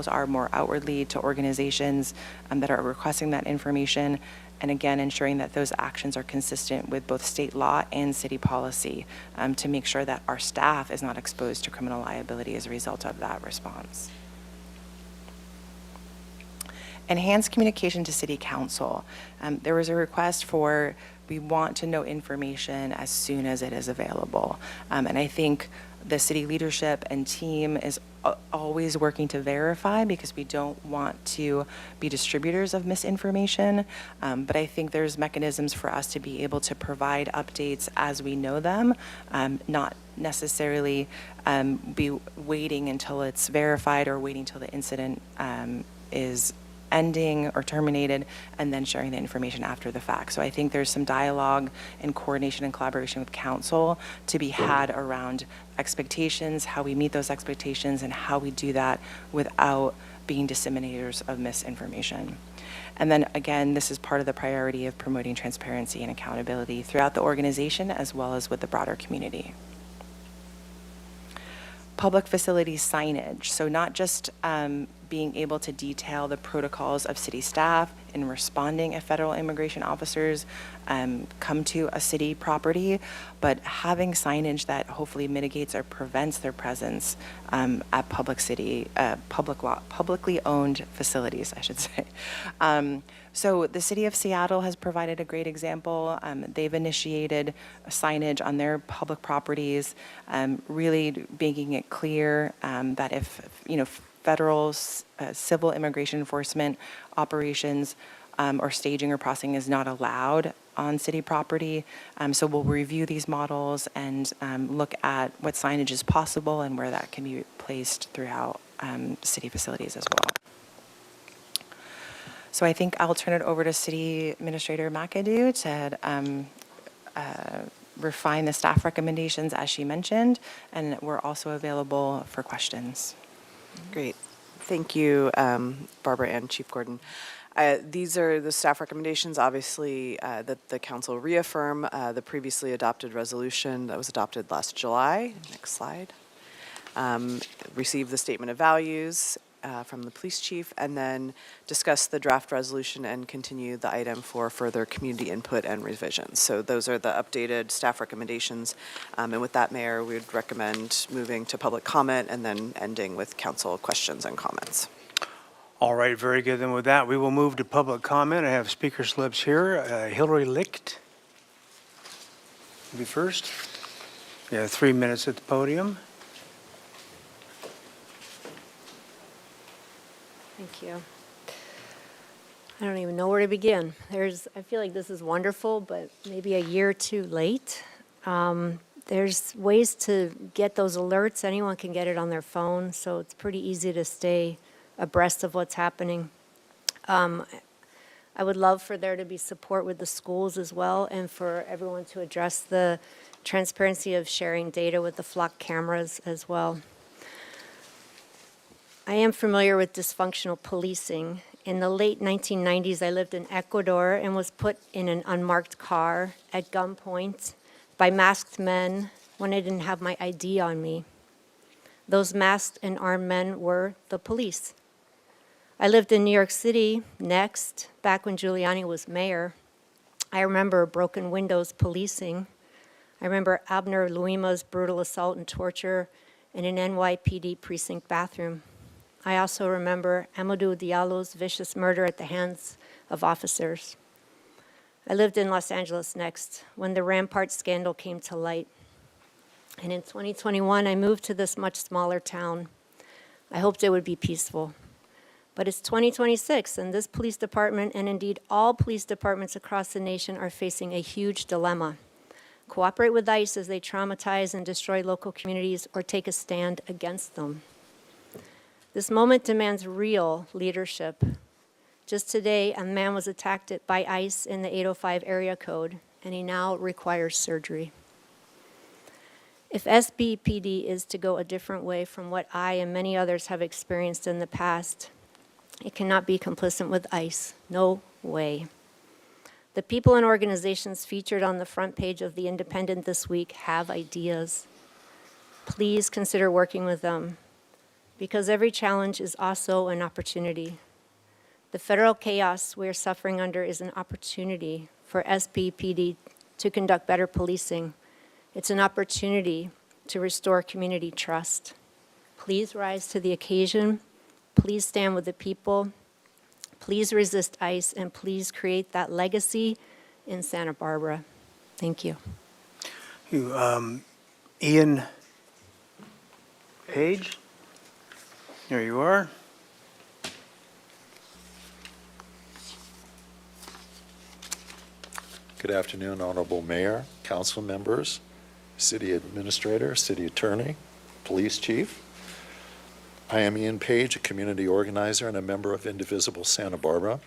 are more outwardly to organizations that are requesting that information, and again, ensuring that those actions are consistent with both state law and city policy to make sure that our staff is not exposed to criminal liability as a result of that response. Enhanced communication to City Council. There was a request for, we want to know information as soon as it is available. And I think the city leadership and team is always working to verify, because we don't want to be distributors of misinformation. But I think there's mechanisms for us to be able to provide updates as we know them, not necessarily be waiting until it's verified or waiting till the incident is ending or terminated and then sharing the information after the fact. So I think there's some dialogue and coordination and collaboration with council to be had around expectations, how we meet those expectations, and how we do that without being disseminators of misinformation. And then again, this is part of the priority of promoting transparency and accountability throughout the organization as well as with the broader community. Public facility signage. So not just being able to detail the protocols of city staff in responding if federal immigration officers come to a city property, but having signage that hopefully mitigates or prevents their presence at publicly owned facilities, I should say. So the city of Seattle has provided a great example. They've initiated signage on their public properties, really making it clear that if, federal civil immigration enforcement operations or staging or processing is not allowed on city property. So we'll review these models and look at what signage is possible and where that can be placed throughout city facilities as well. So I think I'll turn it over to City Administrator McAdoo to refine the staff recommendations as she mentioned, and we're also available for questions. Great. Thank you, Barbara and Chief Gordon. These are the staff recommendations, obviously, that the council reaffirm the previously adopted resolution that was adopted last July. Next slide. Receive the statement of values from the police chief, and then discuss the draft resolution and continue the item for further community input and revisions. So those are the updated staff recommendations. And with that, Mayor, we would recommend moving to public comment and then ending with council questions and comments. All right, very good. Then with that, we will move to public comment. I have speaker slips here. Hillary Licht will be first. You have 3 minutes at the podium. Thank you. I don't even know where to begin. I feel like this is wonderful, but maybe a year or two late. There's ways to get those alerts. Anyone can get it on their phone, so it's pretty easy to stay abreast of what's happening. I would love for there to be support with the schools as well, and for everyone to address the transparency of sharing data with the flock cameras as well. I am familiar with dysfunctional policing. In the late 1990s, I lived in Ecuador and was put in an unmarked car at gunpoint by masked men when I didn't have my ID on me. Those masked and armed men were the police. I lived in New York City next, back when Giuliani was mayor. I remember broken windows policing. I remember Abner Luima's brutal assault and torture in an NYPD precinct bathroom. I also remember Amadou Diallo's vicious murder at the hands of officers. I lived in Los Angeles next when the Rampart scandal came to light. And in 2021, I moved to this much smaller town. I hoped it would be peaceful. But it's 2026, and this police department, and indeed all police departments across the nation, are facing a huge dilemma. Cooperate with ICE as they traumatize and destroy local communities, or take a stand against them. This moment demands real leadership. Just today, a man was attacked by ICE in the 805 area code, and he now requires surgery. If SBPD is to go a different way from what I and many others have experienced in the past, it cannot be complicit with ICE. No way. The people and organizations featured on the front page of The Independent this week have ideas. Please consider working with them, because every challenge is also an opportunity. The federal chaos we are suffering under is an opportunity for SBPD to conduct better policing. It's an opportunity to restore community trust. Please rise to the occasion. Please stand with the people. Please resist ICE, and please create that legacy in Santa Barbara. Thank you. Ian Page, there you are. Good afternoon, Honorable Mayor, council members, city administrator, city attorney, police chief. I am Ian Page, a community organizer and a member of Indivisible Santa Barbara.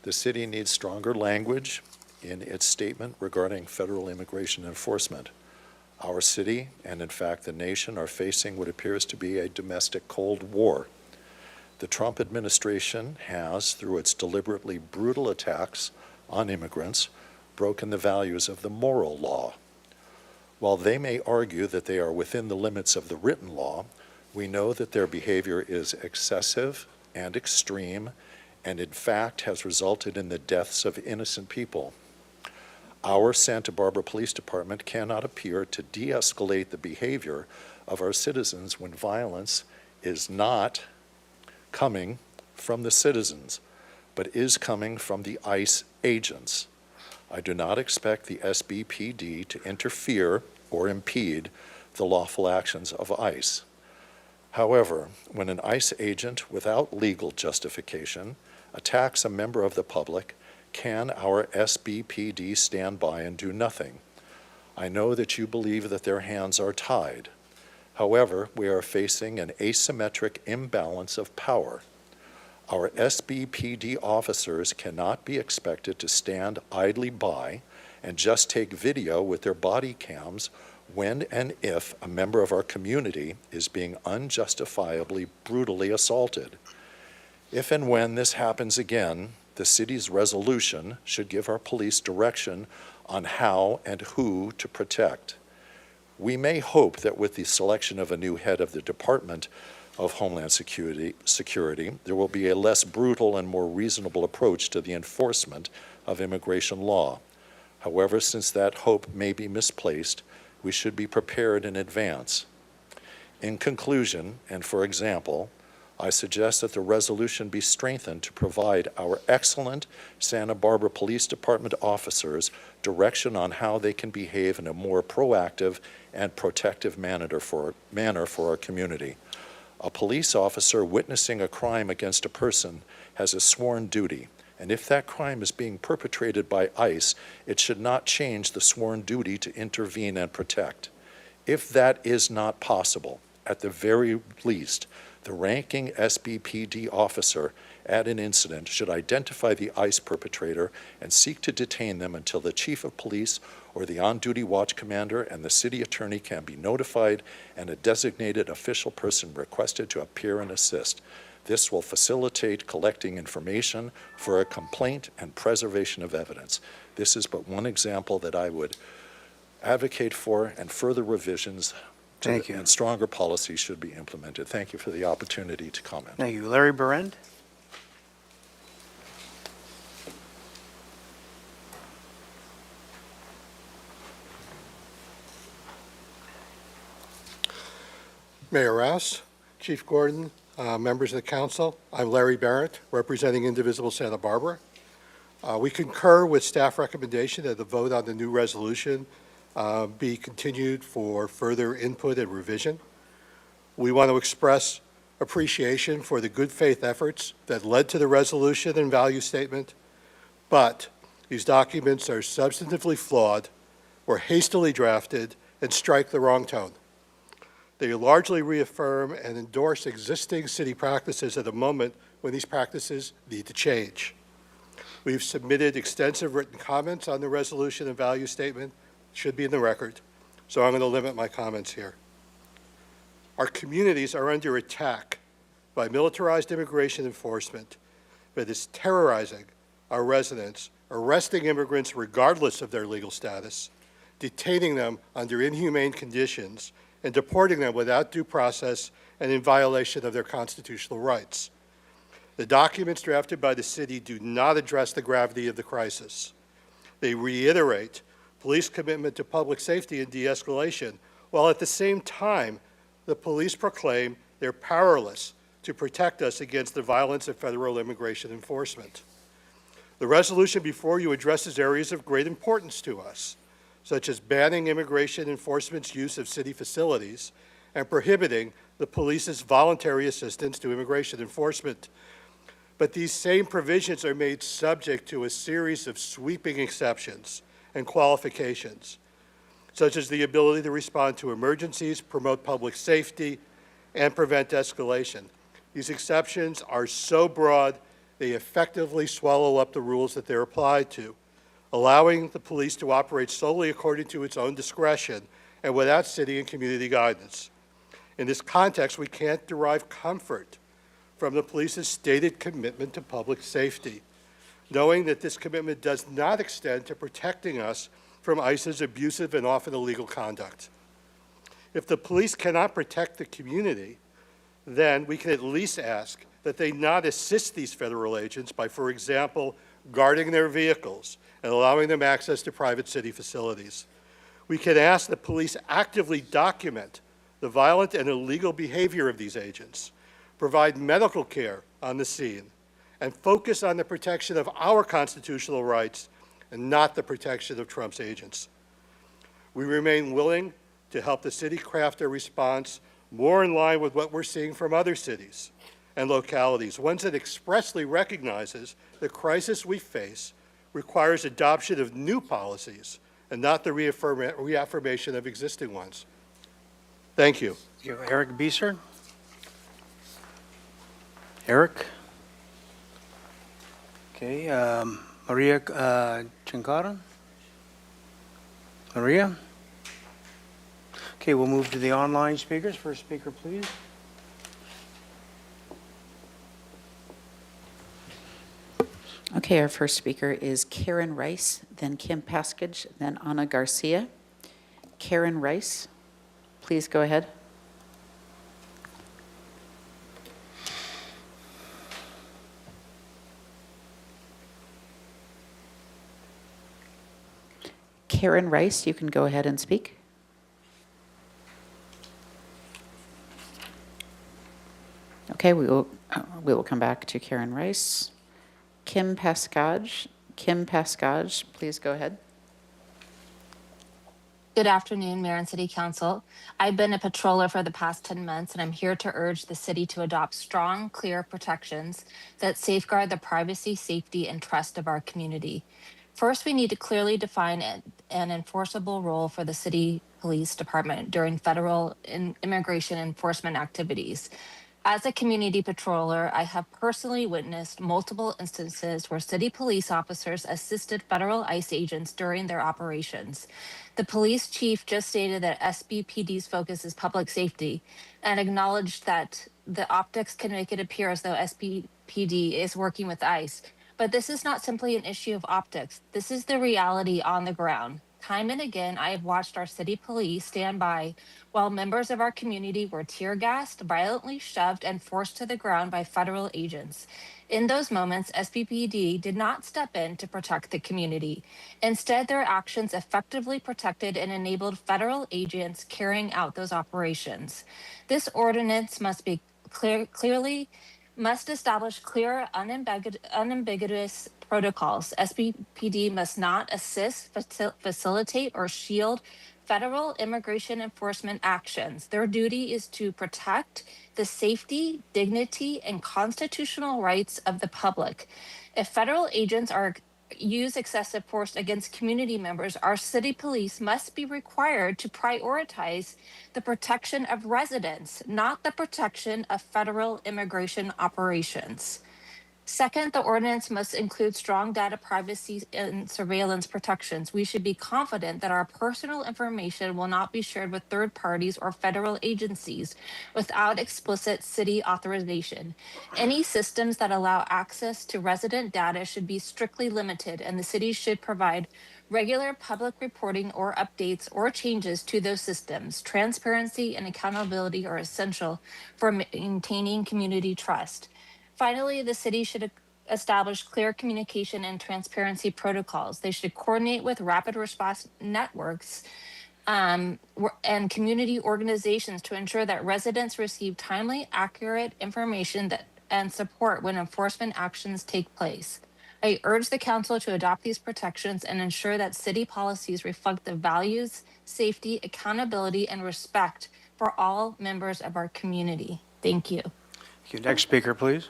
The city needs stronger language in its statement regarding federal immigration enforcement. Our city, and in fact the nation, are facing what appears to be a domestic Cold War. The Trump administration has, through its deliberately brutal attacks on immigrants, broken the values of the moral law. While they may argue that they are within the limits of the written law, we know that their behavior is excessive and extreme, and in fact has resulted in the deaths of innocent people. Our Santa Barbara Police Department cannot appear to de-escalate the behavior of our citizens when violence is not coming from the citizens, but is coming from the ICE agents. I do not expect the SBPD to interfere or impede the lawful actions of ICE. However, when an ICE agent without legal justification attacks a member of the public, can our SBPD stand by and do nothing? I know that you believe that their hands are tied. However, we are facing an asymmetric imbalance of power. Our SBPD officers cannot be expected to stand idly by and just take video with their body cams when and if a member of our community is being unjustifiably brutally assaulted. If and when this happens again, the city's resolution should give our police direction on how and who to protect. We may hope that with the selection of a new head of the Department of Homeland Security, there will be a less brutal and more reasonable approach to the enforcement of immigration law. However, since that hope may be misplaced, we should be prepared in advance. In conclusion, and for example, I suggest that the resolution be strengthened to provide our excellent Santa Barbara Police Department officers direction on how they can behave in a more proactive and protective manner for our community. A police officer witnessing a crime against a person has a sworn duty, and if that crime is being perpetrated by ICE, it should not change the sworn duty to intervene and protect. If that is not possible, at the very least, the ranking SBPD officer at an incident should identify the ICE perpetrator and seek to detain them until the chief of police or the on-duty watch commander and the city attorney can be notified and a designated official person requested to appear and assist. This will facilitate collecting information for a complaint and preservation of evidence. This is but one example that I would advocate for, and further revisions and stronger policies should be implemented. Thank you for the opportunity to comment. Thank you. Larry Berend? Mayor Rouse, Chief Gordon, members of the council, I'm Larry Barrett, representing Indivisible Santa Barbara. We concur with staff recommendation that the vote on the new resolution be continued for further input and revision. We want to express appreciation for the good faith efforts that led to the resolution and value statement, but these documents are substantively flawed, were hastily drafted, and strike the wrong tone. They largely reaffirm and endorse existing city practices at a moment when these practices need to change. We've submitted extensive written comments on the resolution and value statement, should be in the record, so I'm going to limit my comments here. Our communities are under attack by militarized immigration enforcement that is terrorizing our residents, arresting immigrants regardless of their legal status, detaining them under inhumane conditions, and deporting them without due process and in violation of their constitutional rights. The documents drafted by the city do not address the gravity of the crisis. They reiterate police commitment to public safety and de-escalation, while at the same time, the police proclaim they're powerless to protect us against the violence of federal immigration enforcement. The resolution before you addresses areas of great importance to us, such as banning immigration enforcement's use of city facilities and prohibiting the police's voluntary assistance to immigration enforcement. But these same provisions are made subject to a series of sweeping exceptions and qualifications, such as the ability to respond to emergencies, promote public safety, and prevent escalation. These exceptions are so broad, they effectively swallow up the rules that they're applied to, allowing the police to operate solely according to its own discretion and without city and community guidance. In this context, we can't derive comfort from the police's stated commitment to public safety, knowing that this commitment does not extend to protecting us from ICE's abusive and often illegal conduct. If the police cannot protect the community, then we can at least ask that they not assist these federal agents by, for example, guarding their vehicles and allowing them access to private city facilities. We can ask the police actively document the violent and illegal behavior of these agents, provide medical care on the scene, and focus on the protection of our constitutional rights and not the protection of Trump's agents. We remain willing to help the city craft a response more in line with what we're seeing from other cities and localities, ones that expressly recognizes the crisis we face requires adoption of new policies and not the reaffirmation of existing ones. Thank you. Eric Bieser? Eric? Okay, Maria Chincara? Maria? Okay, we'll move to the online speakers. First speaker, please. Okay, our first speaker is Karen Rice, then Kim Paskage, then Ana Garcia. Karen Rice, please go ahead. Karen Rice, you can go ahead and speak. Okay, we will come back to Karen Rice. Kim Paskage, please go ahead. Good afternoon, Mayor and City Council. I've been a patroller for the past 10 months, and I'm here to urge the city to adopt strong, clear protections that safeguard the privacy, safety, and trust of our community. First, we need to clearly define an enforceable role for the city police department during federal immigration enforcement activities. As a community patroller, I have personally witnessed multiple instances where city police officers assisted federal ICE agents during their operations. The police chief just stated that SBPD's focus is public safety and acknowledged that the optics can make it appear as though SBPD is working with ICE. But this is not simply an issue of optics. This is the reality on the ground. Time and again, I have watched our city police stand by while members of our community were tear gassed, violently shoved, and forced to the ground by federal agents. In those moments, SPPD did not step in to protect the community. Instead, their actions effectively protected and enabled federal agents carrying out those operations. This ordinance must be clearly must establish clear, unambiguous protocols. SBPD must not assist, facilitate, or shield federal immigration enforcement actions. Their duty is to protect the safety, dignity, and constitutional rights of the public. If federal agents use excessive force against community members, our city police must be required to prioritize the protection of residents, not the protection of federal immigration operations. Second, the ordinance must include strong data privacy and surveillance protections. We should be confident that our personal information will not be shared with third parties or federal agencies without explicit city authorization. Any systems that allow access to resident data should be strictly limited, and the city should provide regular public reporting or updates or changes to those systems. Transparency and accountability are essential for maintaining community trust. Finally, the city should establish clear communication and transparency protocols. They should coordinate with rapid response networks and community organizations to ensure that residents receive timely, accurate information and support when enforcement actions take place. I urge the council to adopt these protections and ensure that city policies reflect the values, safety, accountability, and respect for all members of our community. Thank you. Thank you. Next speaker, please.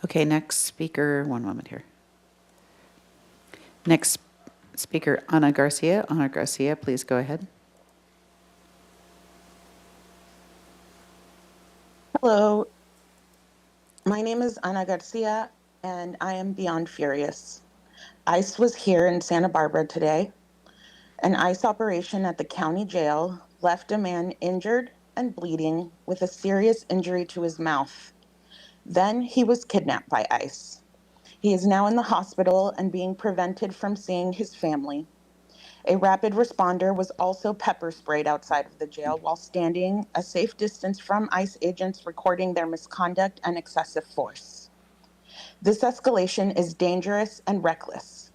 Okay, next speaker, one moment here. Next speaker, Ana Garcia. Ana Garcia, please go ahead. Hello, my name is Ana Garcia, and I am beyond furious. ICE was here in Santa Barbara today. An ICE operation at the county jail left a man injured and bleeding with a serious injury to his mouth. Then he was kidnapped by ICE. He is now in the hospital and being prevented from seeing his family. A rapid responder was also pepper sprayed outside of the jail while standing a safe distance from ICE agents recording their misconduct and excessive force. This escalation is dangerous and reckless.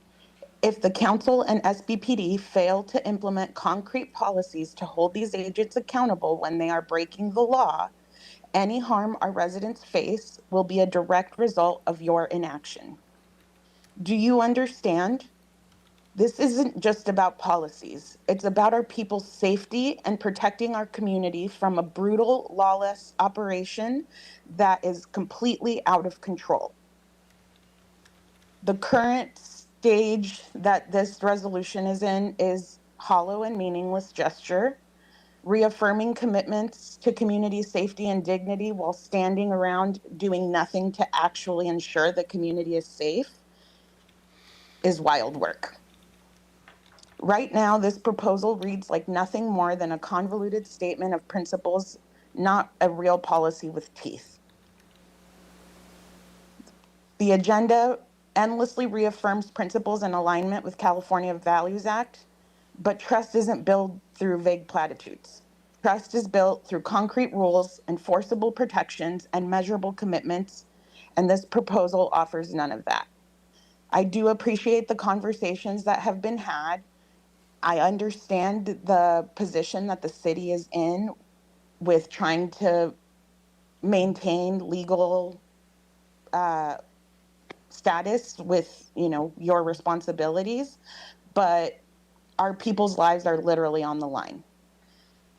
If the council and SBPD fail to implement concrete policies to hold these agents accountable when they are breaking the law, any harm our residents face will be a direct result of your inaction. Do you understand? This isn't just about policies. It's about our people's safety and protecting our community from a brutal, lawless operation that is completely out of control. The current stage that this resolution is in is hollow and meaningless gesture. Reaffirming commitments to community safety and dignity while standing around doing nothing to actually ensure the community is safe is wild work. Right now, this proposal reads like nothing more than a convoluted statement of principles, not a real policy with teeth. The agenda endlessly reaffirms principles in alignment with California Values Act, but trust isn't built through vague platitudes. Trust is built through concrete rules, enforceable protections, and measurable commitments, and this proposal offers none of that. I do appreciate the conversations that have been had. I understand the position that the city is in with trying to maintain legal status with, your responsibilities, but our people's lives are literally on the line.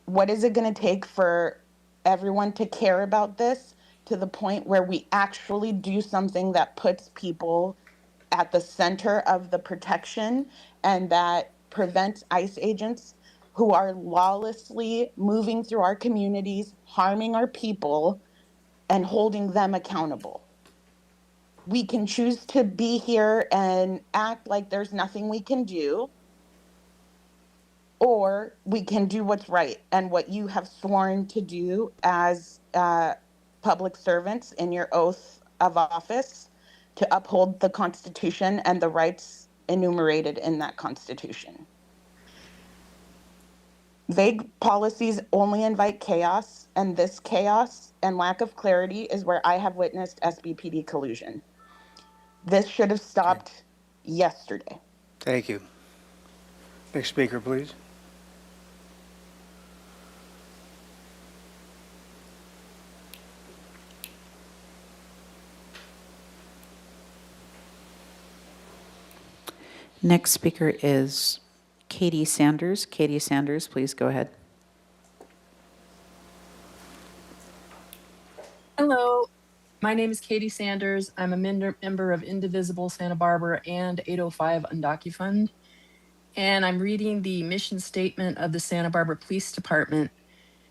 What is it going to take for everyone to care about this to the point where we actually do something that puts people at the center of the protection and that prevents ICE agents who are lawlessly moving through our communities, harming our people, and holding them accountable. We can choose to be here and act like there's nothing we can do, or we can do what's right and what you have sworn to do as public servants in your oath of office, to uphold the Constitution and the rights enumerated in that Constitution. Vague policies only invite chaos, and this chaos and lack of clarity is where I have witnessed SBPD collusion. This should have stopped yesterday. Thank you. Next speaker, please. Next speaker is Katie Sanders. Katie Sanders, please go ahead. Hello, my name is Katie Sanders. I'm a member of Indivisible Santa Barbara and 805 Undocumented. And I'm reading the mission statement of the Santa Barbara Police Department.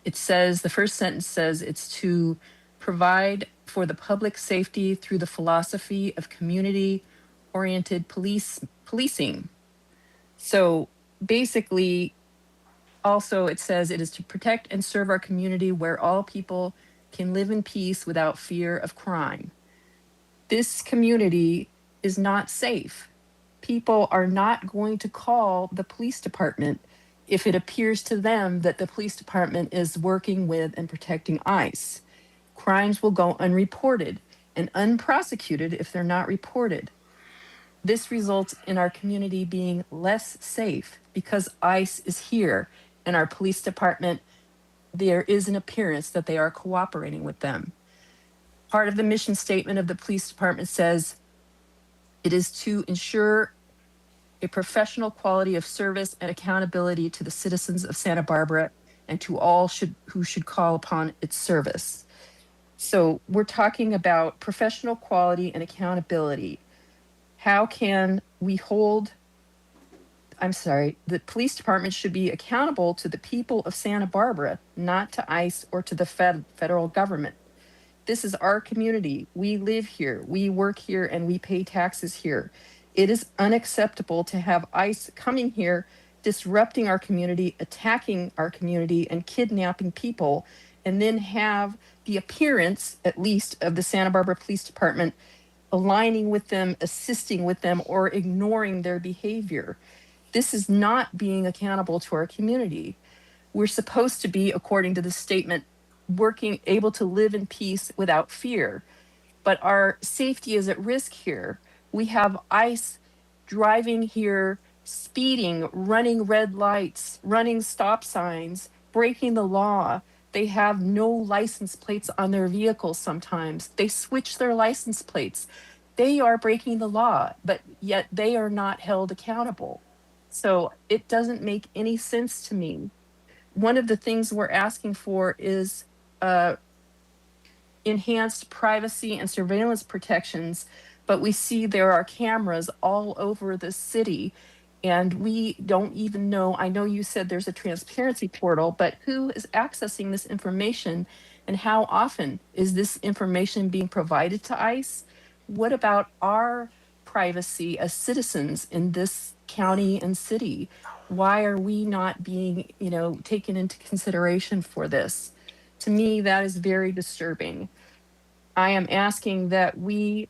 It says, the first sentence says it's to provide for the public safety through the philosophy of community-oriented policing. So basically, also it says it is to protect and serve our community where all people can live in peace without fear of crime. This community is not safe. People are not going to call the police department if it appears to them that the police department is working with and protecting ICE. Crimes will go unreported and unprosecuted if they're not reported. This results in our community being less safe because ICE is here and our police department, there is an appearance that they are cooperating with them. Part of the mission statement of the police department says it is to ensure a professional quality of service and accountability to the citizens of Santa Barbara and to all who should call upon its service. So we're talking about professional quality and accountability. How can we the police department should be accountable to the people of Santa Barbara, not to ICE or to the federal government. This is our community. We live here, we work here, and we pay taxes here. It is unacceptable to have ICE coming here, disrupting our community, attacking our community, and kidnapping people, and then have the appearance, at least, of the Santa Barbara Police Department aligning with them, assisting with them, or ignoring their behavior. This is not being accountable to our community. We're supposed to be, according to the statement, able to live in peace without fear. But our safety is at risk here. We have ICE driving here, speeding, running red lights, running stop signs, breaking the law. They have no license plates on their vehicles sometimes. They switch their license plates. They are breaking the law, but yet they are not held accountable. So it doesn't make any sense to me. One of the things we're asking for is enhanced privacy and surveillance protections, but we see there are cameras all over the city and we don't even know. I know you said there's a transparency portal, but who is accessing this information and how often is this information being provided to ICE? What about our privacy as citizens in this county and city? Why are we not being, taken into consideration for this? To me, that is very disturbing. I am asking that we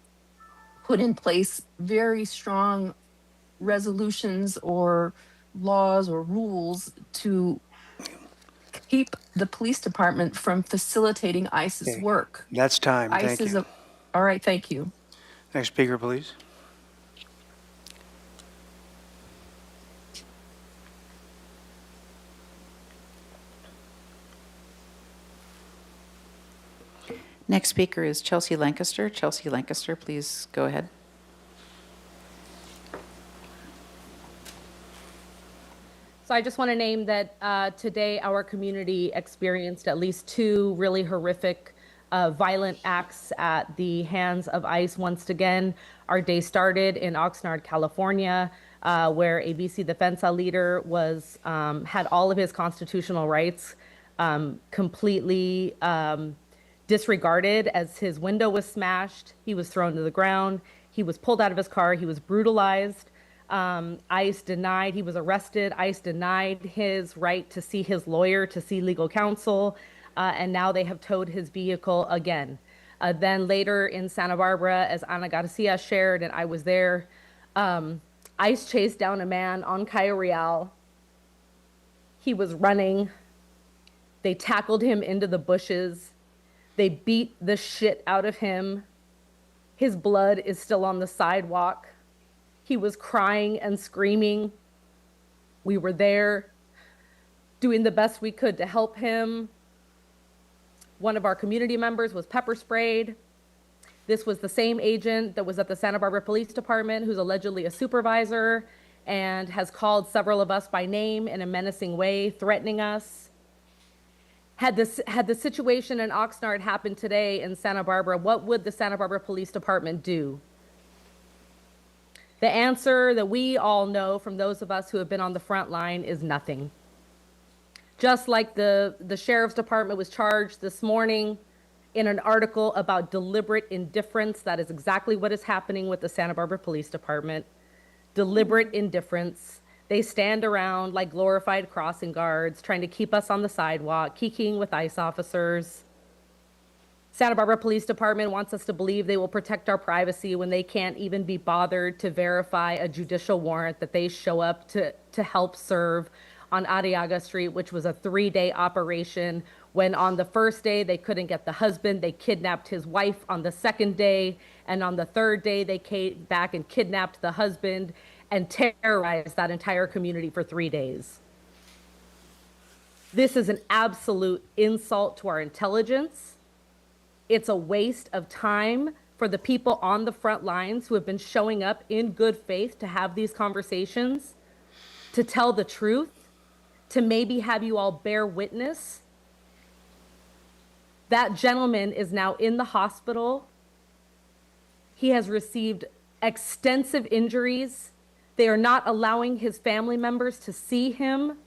put in place very strong resolutions or laws or rules to keep the police department from facilitating ICE's Okay. work. That's time. ICE Thank is you. all right, thank you. Next speaker, please. Next speaker is Chelsea Lancaster. Chelsea Lancaster, please go ahead. So I just want to name that today our community experienced at least two really horrific violent acts at the hands of ICE once again. Our day started in Oxnard, California, where a BC Defensa leader was had all of his constitutional rights completely disregarded as his window was smashed. He was thrown to the ground. He was pulled out of his car. He was brutalized. ICE denied, he was arrested. ICE denied his right to see his lawyer, to see legal counsel, and now they have towed his vehicle again. Then later in Santa Barbara, as Ana Garcia shared, and I was there, ICE chased down a man on Cayo Real. He was running. They tackled him into the bushes. They beat the shit out of him. His blood is still on the sidewalk. He was crying and screaming. We were there doing the best we could to help him. One of our community members was pepper sprayed. This was the same agent that was at the Santa Barbara Police Department, who's allegedly a supervisor and has called several of us by name in a menacing way, threatening us. Had the situation in Oxnard happened today in Santa Barbara, what would the Santa Barbara Police Department do? The answer that we all know from those of us who have been on the front line is nothing. Just like the Sheriff's Department was charged this morning in an article about deliberate indifference, that is exactly what is happening with the Santa Barbara Police Department. Deliberate indifference. They stand around like glorified crossing guards, trying to keep us on the sidewalk, kikiing with ICE officers. Santa Barbara Police Department wants us to believe they will protect our privacy when they can't even be bothered to verify a judicial warrant that they show up to help serve on Arriaga Street, which was a 3-day operation, when on the first day they couldn't get the husband, they kidnapped his wife on the second day, and on the third day they came back and kidnapped the husband and terrorized that entire community for 3 days. This is an absolute insult to our intelligence. It's a waste of time for the people on the front lines who have been showing up in good faith to have these conversations, to tell the truth, to maybe have you all bear witness. That gentleman is now in the hospital. He has received extensive injuries. They are not allowing his family members to see him.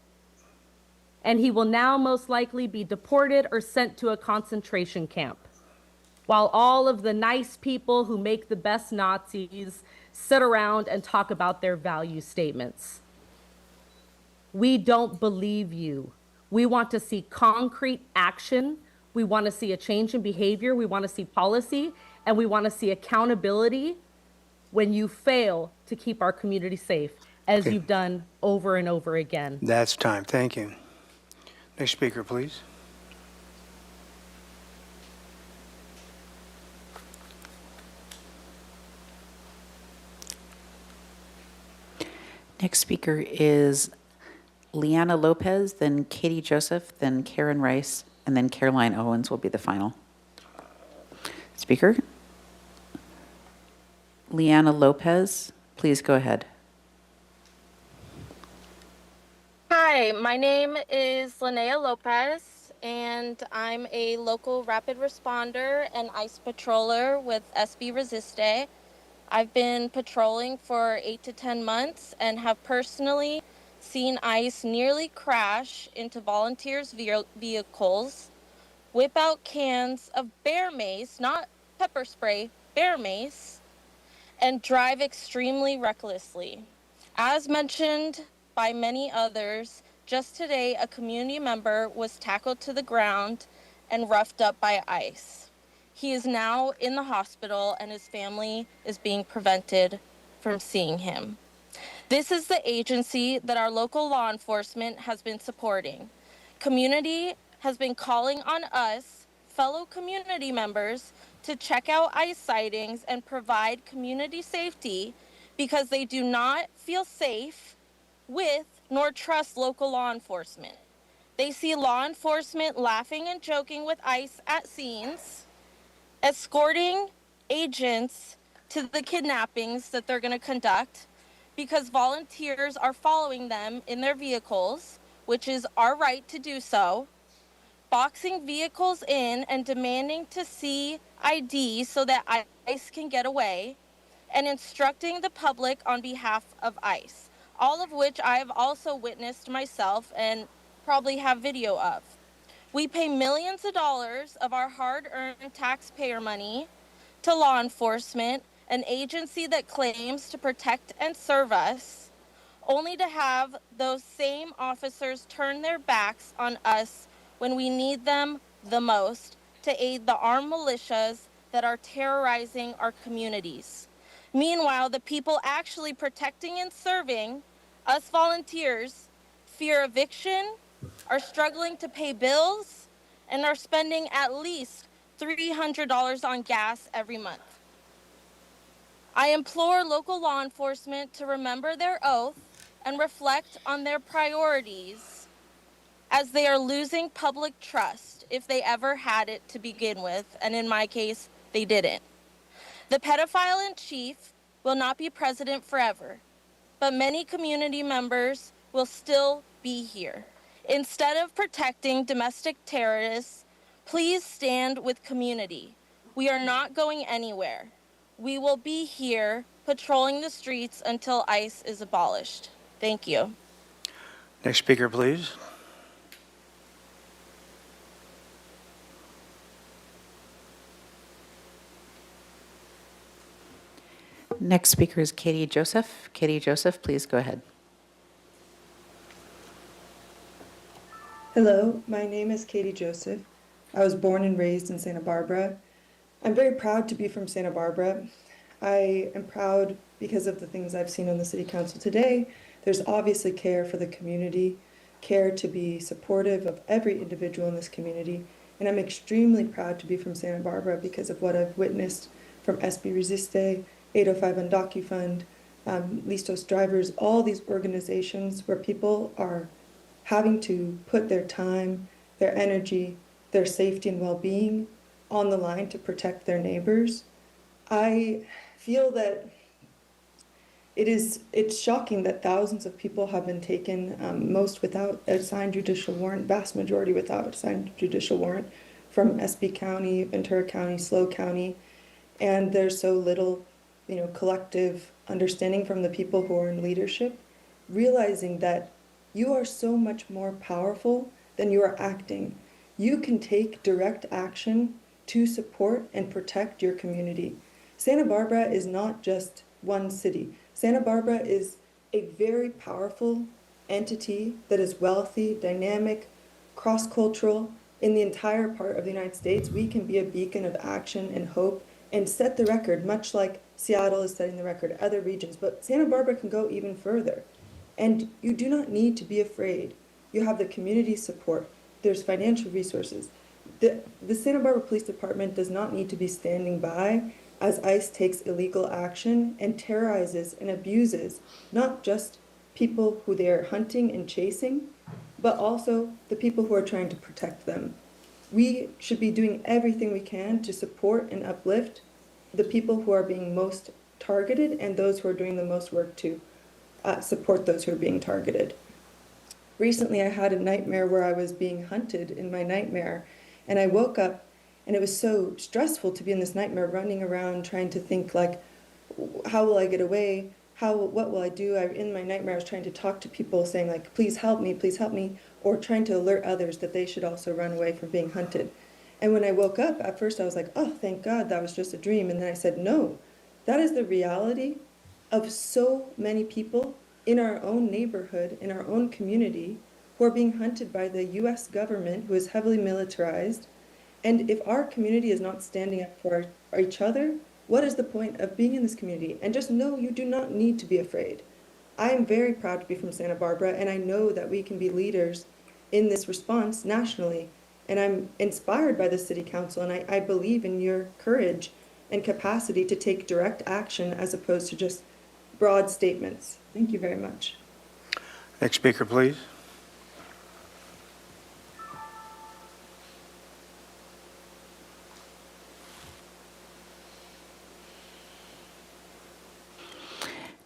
And he will now most likely be deported or sent to a concentration camp, while all of the nice people who make the best Nazis sit around and talk about their value statements. We don't believe you. We want to see concrete action. We want to see a change in behavior. We want to see policy, and we want to see accountability when you fail to keep our community safe, as you've done over and over again. That's time. Thank you. Next speaker, please. Next speaker is Leanna Lopez, then Katie Joseph, then Karen Rice, and then Caroline Owens will be the final speaker. Leanna Lopez, please go ahead. Hi, my name is Linnea Lopez, and I'm a local rapid responder and ICE patroller with SB Resiste. I've been patrolling for 8 to 10 months and have personally seen ICE nearly crash into volunteers' vehicles, whip out cans of bear mace, not pepper spray, bear mace, and drive extremely recklessly. As mentioned by many others, just today a community member was tackled to the ground and roughed up by ICE. He is now in the hospital and his family is being prevented from seeing him. This is the agency that our local law enforcement has been supporting. Community has been calling on us, fellow community members, to check out ICE sightings and provide community safety because they do not feel safe with nor trust local law enforcement. They see law enforcement laughing and joking with ICE at scenes, escorting agents to the kidnappings that they're going to conduct because volunteers are following them in their vehicles, which is our right to do so, boxing vehicles in and demanding to see ID so that ICE can get away, and instructing the public on behalf of ICE, all of which I have also witnessed myself and probably have video of. We pay millions of dollars of our hard-earned taxpayer money to law enforcement, an agency that claims to protect and serve us, only to have those same officers turn their backs on us when we need them the most to aid the armed militias that are terrorizing our communities. Meanwhile, the people actually protecting and serving us volunteers fear eviction, are struggling to pay bills, and are spending at least $300 on gas every month. I implore local law enforcement to remember their oath and reflect on their priorities, as they are losing public trust if they ever had it to begin with, and in my case, they didn't. The pedophile in chief will not be president forever, but many community members will still be here. Instead of protecting domestic terrorists, please stand with community. We are not going anywhere. We will be here patrolling the streets until ICE is abolished. Thank you. Next speaker, please. Next speaker is Katie Joseph. Katie Joseph, please go ahead. Hello, my name is Katie Joseph. I was born and raised in Santa Barbara. I'm very proud to be from Santa Barbara. I am proud because of the things I've seen on the City Council today. There's obviously care for the community, care to be supportive of every individual in this community, and I'm extremely proud to be from Santa Barbara because of what I've witnessed from SB Resiste, 805 on DocuFund, Listos Drivers, all these organizations where people are having to put their time, their energy, their safety and well-being on the line to protect their neighbors. I feel that it's shocking that thousands of people have been taken, most without a signed judicial warrant, vast majority without a signed judicial warrant, from SB County, Ventura County, SLO County, and there's so little, collective understanding from the people who are in leadership, realizing that you are so much more powerful than you are acting. You can take direct action to support and protect your community. Santa Barbara is not just one city. Santa Barbara is a very powerful entity that is wealthy, dynamic, cross-cultural. In the entire part of the United States, we can be a beacon of action and hope and set the record, much like Seattle is setting the record, other regions. But Santa Barbara can go even further. And you do not need to be afraid. You have the community support. There's financial resources. The Santa Barbara Police Department does not need to be standing by as ICE takes illegal action and terrorizes and abuses not just people who they are hunting and chasing, but also the people who are trying to protect them. We should be doing everything we can to support and uplift the people who are being most targeted and those who are doing the most work to support those who are being targeted. Recently, I had a nightmare where I was being hunted in my nightmare, and I woke up, and it was so stressful to be in this nightmare, running around trying to think like, how will I get away? What will I do? In my nightmare, I was trying to talk to people, saying like, please help me, or trying to alert others that they should also run away from being hunted. And when I woke up, at first I was like, oh, thank God, that was just a dream. And then I said, no, that is the reality of so many people in our own neighborhood, in our own community, who are being hunted by the US government, who is heavily militarized. And if our community is not standing up for each other, what is the point of being in this community? And just know you do not need to be afraid. I am very proud to be from Santa Barbara, and I know that we can be leaders in this response nationally. And I'm inspired by the City Council, and I believe in your courage and capacity to take direct action as opposed to just broad statements. Thank you very much. Next speaker, please.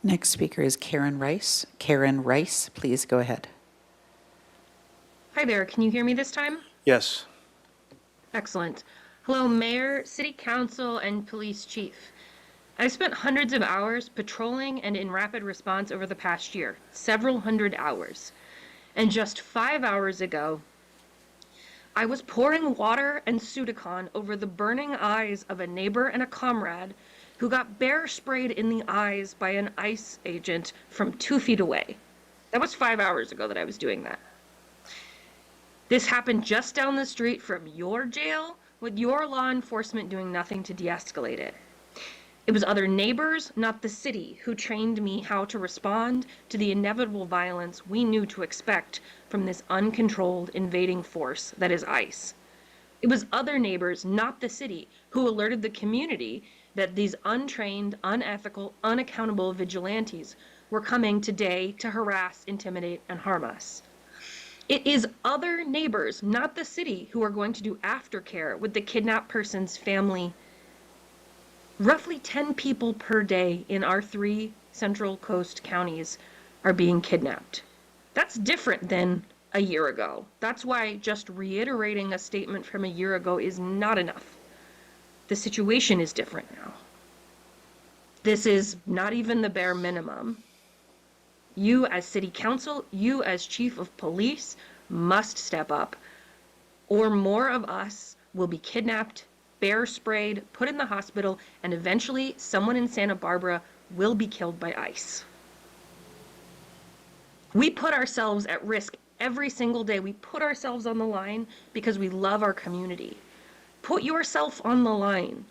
Next speaker is Karen Rice. Karen Rice, please go ahead. Hi there, can you hear me this time? Yes. Excellent. Hello, Mayor, City Council, and Police Chief. I've spent hundreds of hours patrolling and in rapid response over the past year, several hundred hours. And just 5 hours ago, I was pouring water and Sudicon over the burning eyes of a neighbor and a comrade who got bear sprayed in the eyes by an ICE agent from 2 feet away. That was 5 hours ago that I was doing that. This happened just down the street from your jail, with your law enforcement doing nothing to de-escalate it. It was other neighbors, not the city, who trained me how to respond to the inevitable violence we knew to expect from this uncontrolled invading force that is ICE. It was other neighbors, not the city, who alerted the community that these untrained, unethical, unaccountable vigilantes were coming today to harass, intimidate, and harm us. It is other neighbors, not the city, who are going to do aftercare with the kidnapped person's family. Roughly 10 people per day in our 3 Central Coast counties are being kidnapped. That's different than a year ago. That's why just reiterating a statement from a year ago is not enough. The situation is different now. This is not even the bare minimum. You as City Council, you as Chief of Police must step up, or more of us will be kidnapped, bear sprayed, put in the hospital, and eventually someone in Santa Barbara will be killed by ICE. We put ourselves at risk every single day. We put ourselves on the line because we love our community. Put yourself on the line.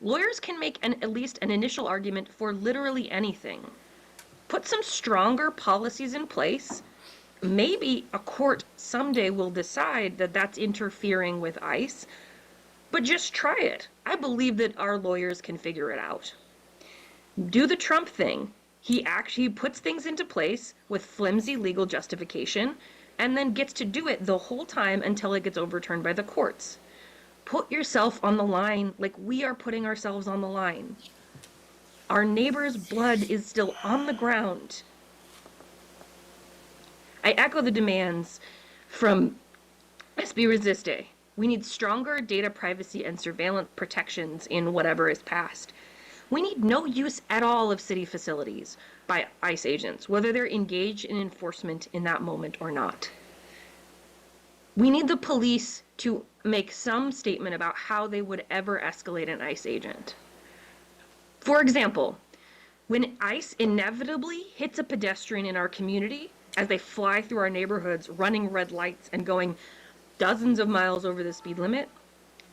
Lawyers can make at least an initial argument for literally anything. Put some stronger policies in place. Maybe a court someday will decide that that's interfering with ICE, but just try it. I believe that our lawyers can figure it out. Do the Trump thing. He actually puts things into place with flimsy legal justification and then gets to do it the whole time until it gets overturned by the courts. Put yourself on the line like we are putting ourselves on the line. Our neighbor's blood is still on the ground. I echo the demands from SB Resiste. We need stronger data privacy and surveillance protections in whatever is passed. We need no use at all of city facilities by ICE agents, whether they're engaged in enforcement in that moment or not. We need the police to make some statement about how they would ever escalate an ICE agent. For example, when ICE inevitably hits a pedestrian in our community as they fly through our neighborhoods running red lights and going dozens of miles over the speed limit,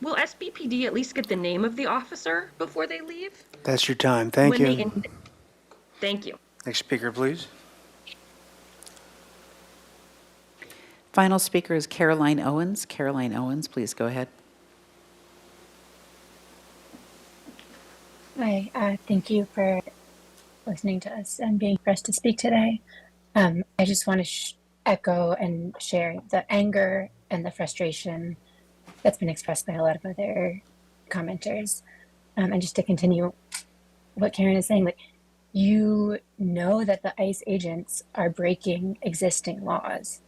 will SBPD at least get the name of the officer before they leave? That's your time. Thank you. Thank you. Next speaker, please. Final speaker is Caroline Owens. Caroline Owens, please go ahead. Hi, thank you for listening to us and being pressed to speak today. I just want to echo and share the anger and the frustration that's been expressed by a lot of other commenters. And just to continue what Karen is saying, like, you know that the ICE agents are breaking existing laws.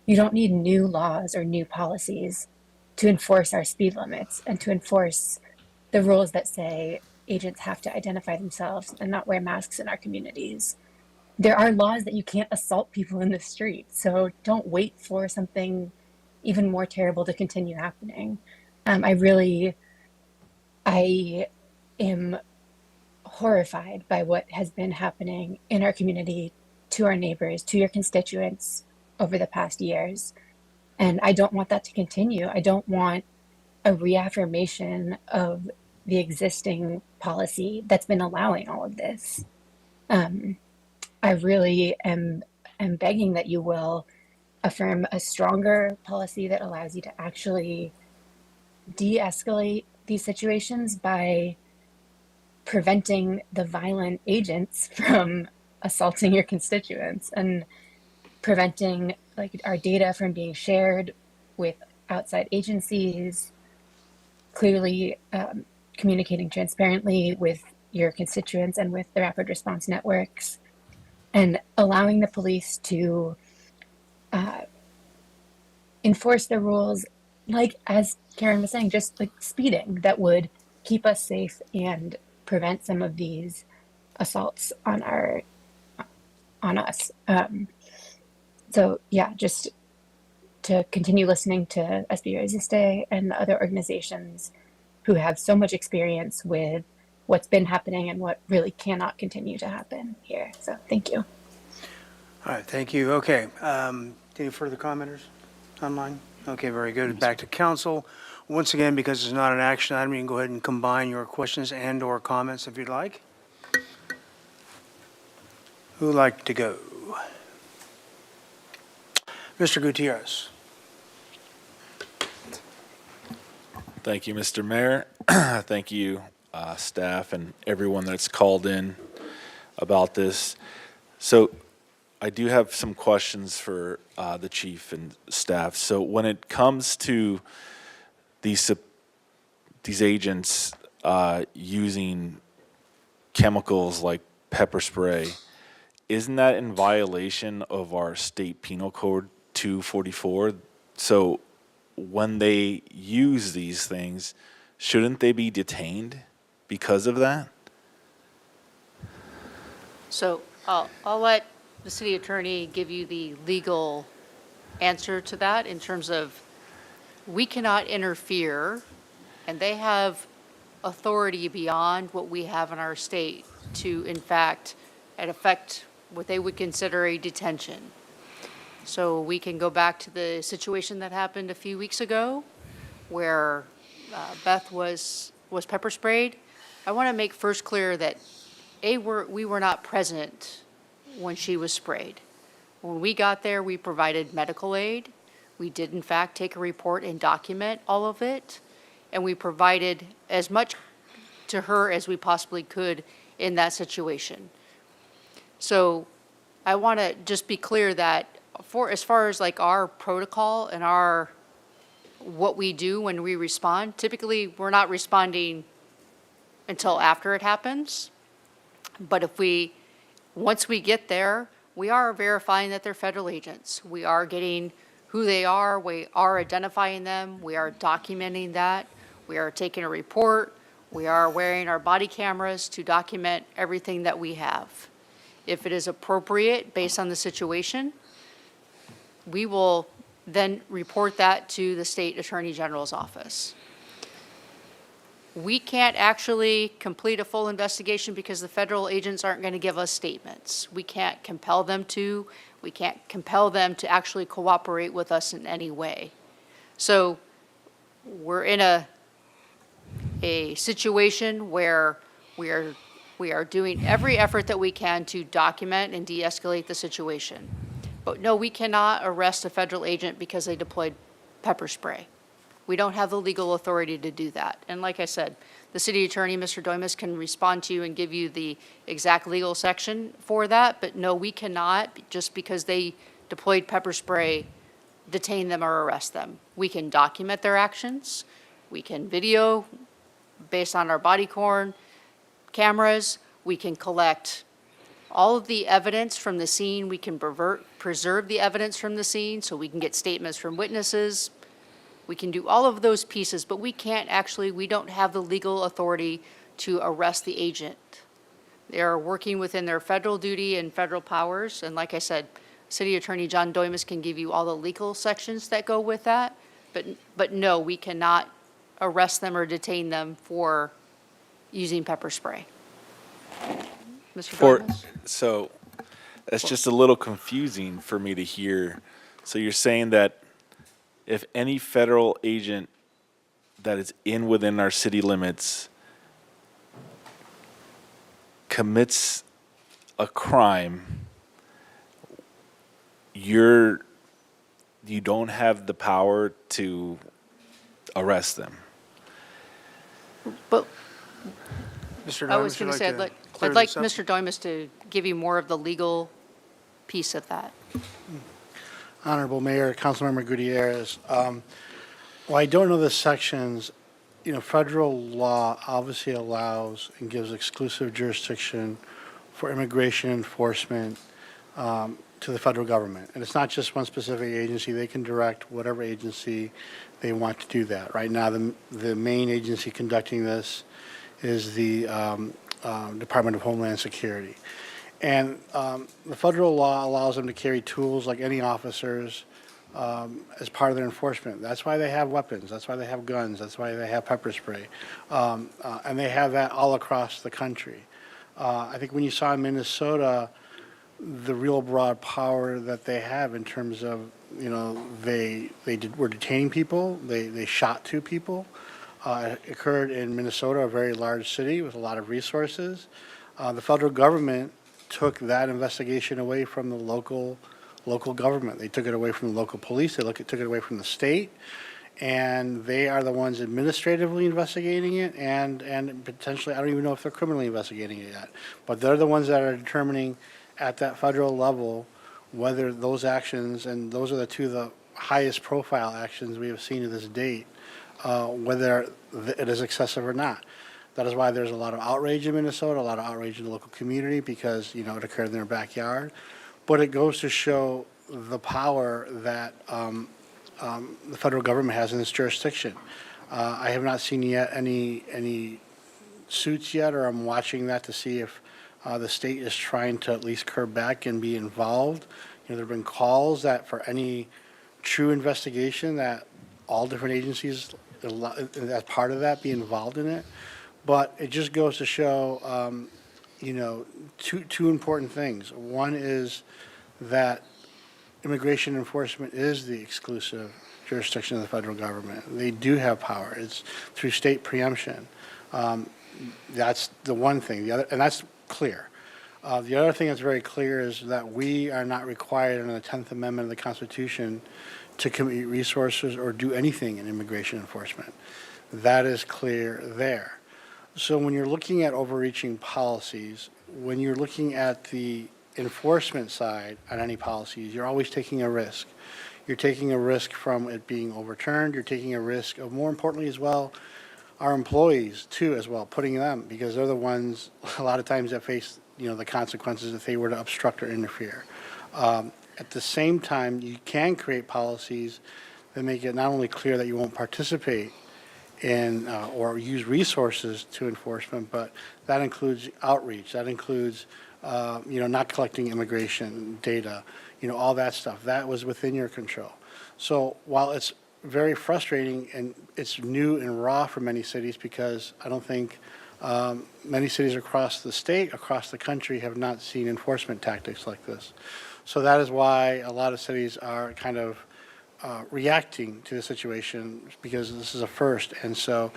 You don't need new laws or new policies to enforce our speed limits and to enforce the rules that say agents have to identify themselves and not wear masks in our communities. There are laws that you can't assault people in the street, so don't wait for something even more terrible to continue happening. I am horrified by what has been happening in our community, to our neighbors, to your constituents over the past years. And I don't want that to continue. I don't want a reaffirmation of the existing policy that's been allowing all of this. I really am begging that you will affirm a stronger policy that allows you to actually de-escalate these situations by preventing the violent agents from assaulting your constituents and preventing our data from being shared with outside agencies, clearly communicating transparently with your constituents and with the rapid response networks, and allowing the police to enforce the rules like as Karen was saying, just like speeding that would keep us safe and prevent some of these assaults on us. So yeah, just to continue listening to SB Resiste and the other organizations who have so much experience with what's been happening and what really cannot continue to happen here. So thank you. All right, thank you. Okay, any further commenters online? Okay, very good. Back to council. Once again, because it's not an action item, you can go ahead and combine your questions and/or comments if you'd like. Who'd like to go? Mr. Gutierrez. Thank you, Mr. Mayor. Thank you, staff and everyone that's called in about this. So I do have some questions for the chief and staff. So when it comes to these agents using chemicals like pepper spray, isn't that in violation of our state penal code 244? So when they use these things, shouldn't they be detained because of that? So I'll let the city attorney give you the legal answer to that in terms of we cannot interfere, and they have authority beyond what we have in our state to, in fact, affect what they would consider a detention. So we can go back to the situation that happened a few weeks ago where Beth was pepper sprayed. I want to make first clear that we were not present when she was sprayed. When we got there, we provided medical aid. We did, in fact, take a report and document all of it. And we provided as much to her as we possibly could in that situation. So I want to just be clear that as far as like our protocol and what we do when we respond, typically we're not responding until after it happens. But once we get there, we are verifying that they're federal agents. We are getting who they are. We are identifying them. We are documenting that. We are taking a report. We are wearing our body cameras to document everything that we have. If it is appropriate based on the situation, we will then report that to the State Attorney General's office. We can't actually complete a full investigation because the federal agents aren't going to give us statements. We can't compel them to. We can't compel them to actually cooperate with us in any way. So we're in a situation where we are doing every effort that we can to document and de-escalate the situation. But no, we cannot arrest a federal agent because they deployed pepper spray. We don't have the legal authority to do that. And like I said, the city attorney, Mr. Doimus, can respond to you and give you the exact legal section for that. But no, we cannot, just because they deployed pepper spray, detain them or arrest them. We can document their actions. We can video based on our body cameras. We can collect all of the evidence from the scene. We can preserve the evidence from the scene so we can get statements from witnesses. We can do all of those pieces, but we don't have the legal authority to arrest the agent. They are working within their federal duty and federal powers. And like I said, City Attorney John Doimus can give you all the legal sections that go with that. But no, we cannot arrest them or detain them for using pepper spray. Mr. Doimus? So that's just a little confusing for me to hear. So you're saying that if any federal agent that is within our city limits commits a crime, you don't have the power to arrest them. But Mr. I was Doimus, going to would say, you I'd like clear this up? Mr. Doimus to give you more of the legal piece of that. Honorable Mayor, Councilmember Gutierrez. Well, I don't know the sections. Federal law obviously allows and gives exclusive jurisdiction for immigration enforcement to the federal government. And it's not just one specific agency. They can direct whatever agency they want to do that. Right now, the main agency conducting this is the Department of Homeland Security. And the federal law allows them to carry tools like any officers as part of their enforcement. That's why they have weapons. That's why they have guns. That's why they have pepper spray. And they have that all across the country. I think when you saw in Minnesota, the real broad power that they have in terms of, you know, were detaining people. They shot 2 people. It occurred in Minnesota, a very large city with a lot of resources. The federal government took that investigation away from the local government. They took it away from the local police. They took it away from the state, and they are the ones administratively investigating it, and potentially, I don't even know if they're criminally investigating it yet, but they're the ones that are determining at that federal level whether those actions, and those are the 2 of the highest profile actions we have seen to this date, whether it is excessive or not. That is why there's a lot of outrage in Minnesota, a lot of outrage in the local community because, you know, it occurred in their backyard. But it goes to show the power that the federal government has in this jurisdiction. I have not seen yet any suits yet, or I'm watching that to see if the state is trying to at least curb back and be involved. You know, there have been calls that for any true investigation that all different agencies, as part of that, be involved in it. But it just goes to show, you know, two important things. One is that immigration enforcement is the exclusive jurisdiction of the federal government. They do have power. It's through state preemption. That's the one thing. The other, and that's clear. The other thing that's very clear is that we are not required under the 10th Amendment of the Constitution to commit resources or do anything in immigration enforcement. That is clear there. So when you're looking at overreaching policies, when you're looking at the enforcement side on any policies, you're always taking a risk. You're taking a risk from it being overturned. You're taking a risk of, more importantly as well, our employees too as well, putting them, because they're the ones a lot of times that face, you know, the consequences if they were to obstruct or interfere. At the same time, you can create policies that make it not only clear that you won't participate in or use resources to enforcement, but that includes outreach. That includes, you know, not collecting immigration data, you know, all that stuff. That was within your control. So while it's very frustrating and it's new and raw for many cities, because I don't think many cities across the state, across the country, have not seen enforcement tactics like this. So that is why a lot of cities are kind of reacting to the situation, because this is a first. And so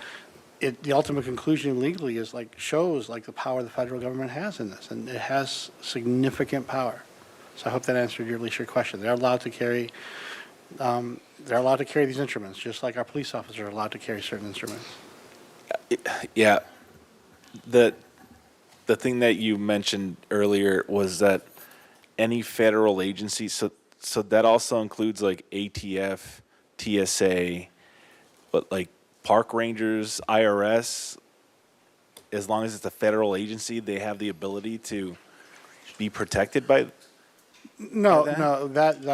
the ultimate conclusion legally is shows the power the federal government has in this, and it has significant power. So I hope that answered your question. They're allowed to carry these instruments, just like our police officers are allowed to carry certain instruments. Yeah. The thing that you mentioned earlier was that any federal agency, so that also includes ATF, TSA, but park rangers, IRS, as long as it's a federal agency, they have the ability to be protected by No, that? no, that,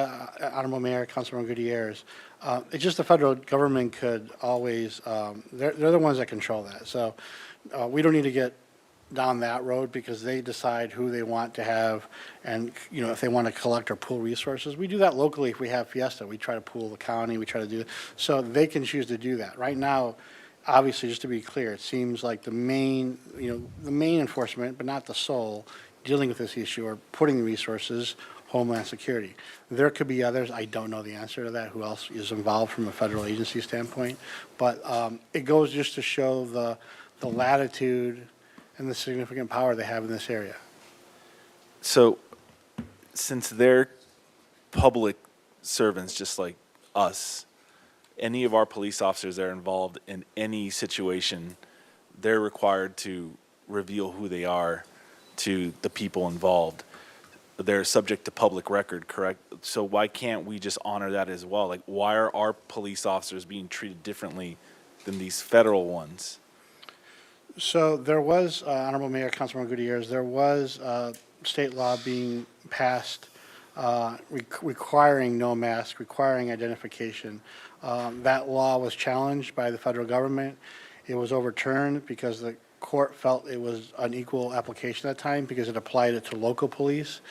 Honorable Mayor, Councilman Gutierrez, it's just the federal government could always, they're the ones that control that. So we don't need to get down that road, because they decide who they want to have, and, you know, if they want to collect or pool resources. We do that locally if we have Fiesta. We try to pool the county, we try to do, so they can choose to do that. Right now, obviously, just to be clear, it seems like the main enforcement, but not the sole, dealing with this issue or putting the resources, Homeland Security. There could be others. I don't know the answer to that, who else is involved from a federal agency standpoint. But it goes just to show the latitude and the significant power they have in this area. So, since they're public servants just like us, any of our police officers that are involved in any situation, they're required to reveal who they are to the people involved. They're subject to public record, correct? So why can't we just honor that as well? Why are our police officers being treated differently than these federal ones? So there was, Honorable Mayor, Councilman Gutierrez, there was state law being passed requiring no mask, requiring identification. That law was challenged by the federal government. It was overturned because the court felt it was unequal application at the time because it applied it to local police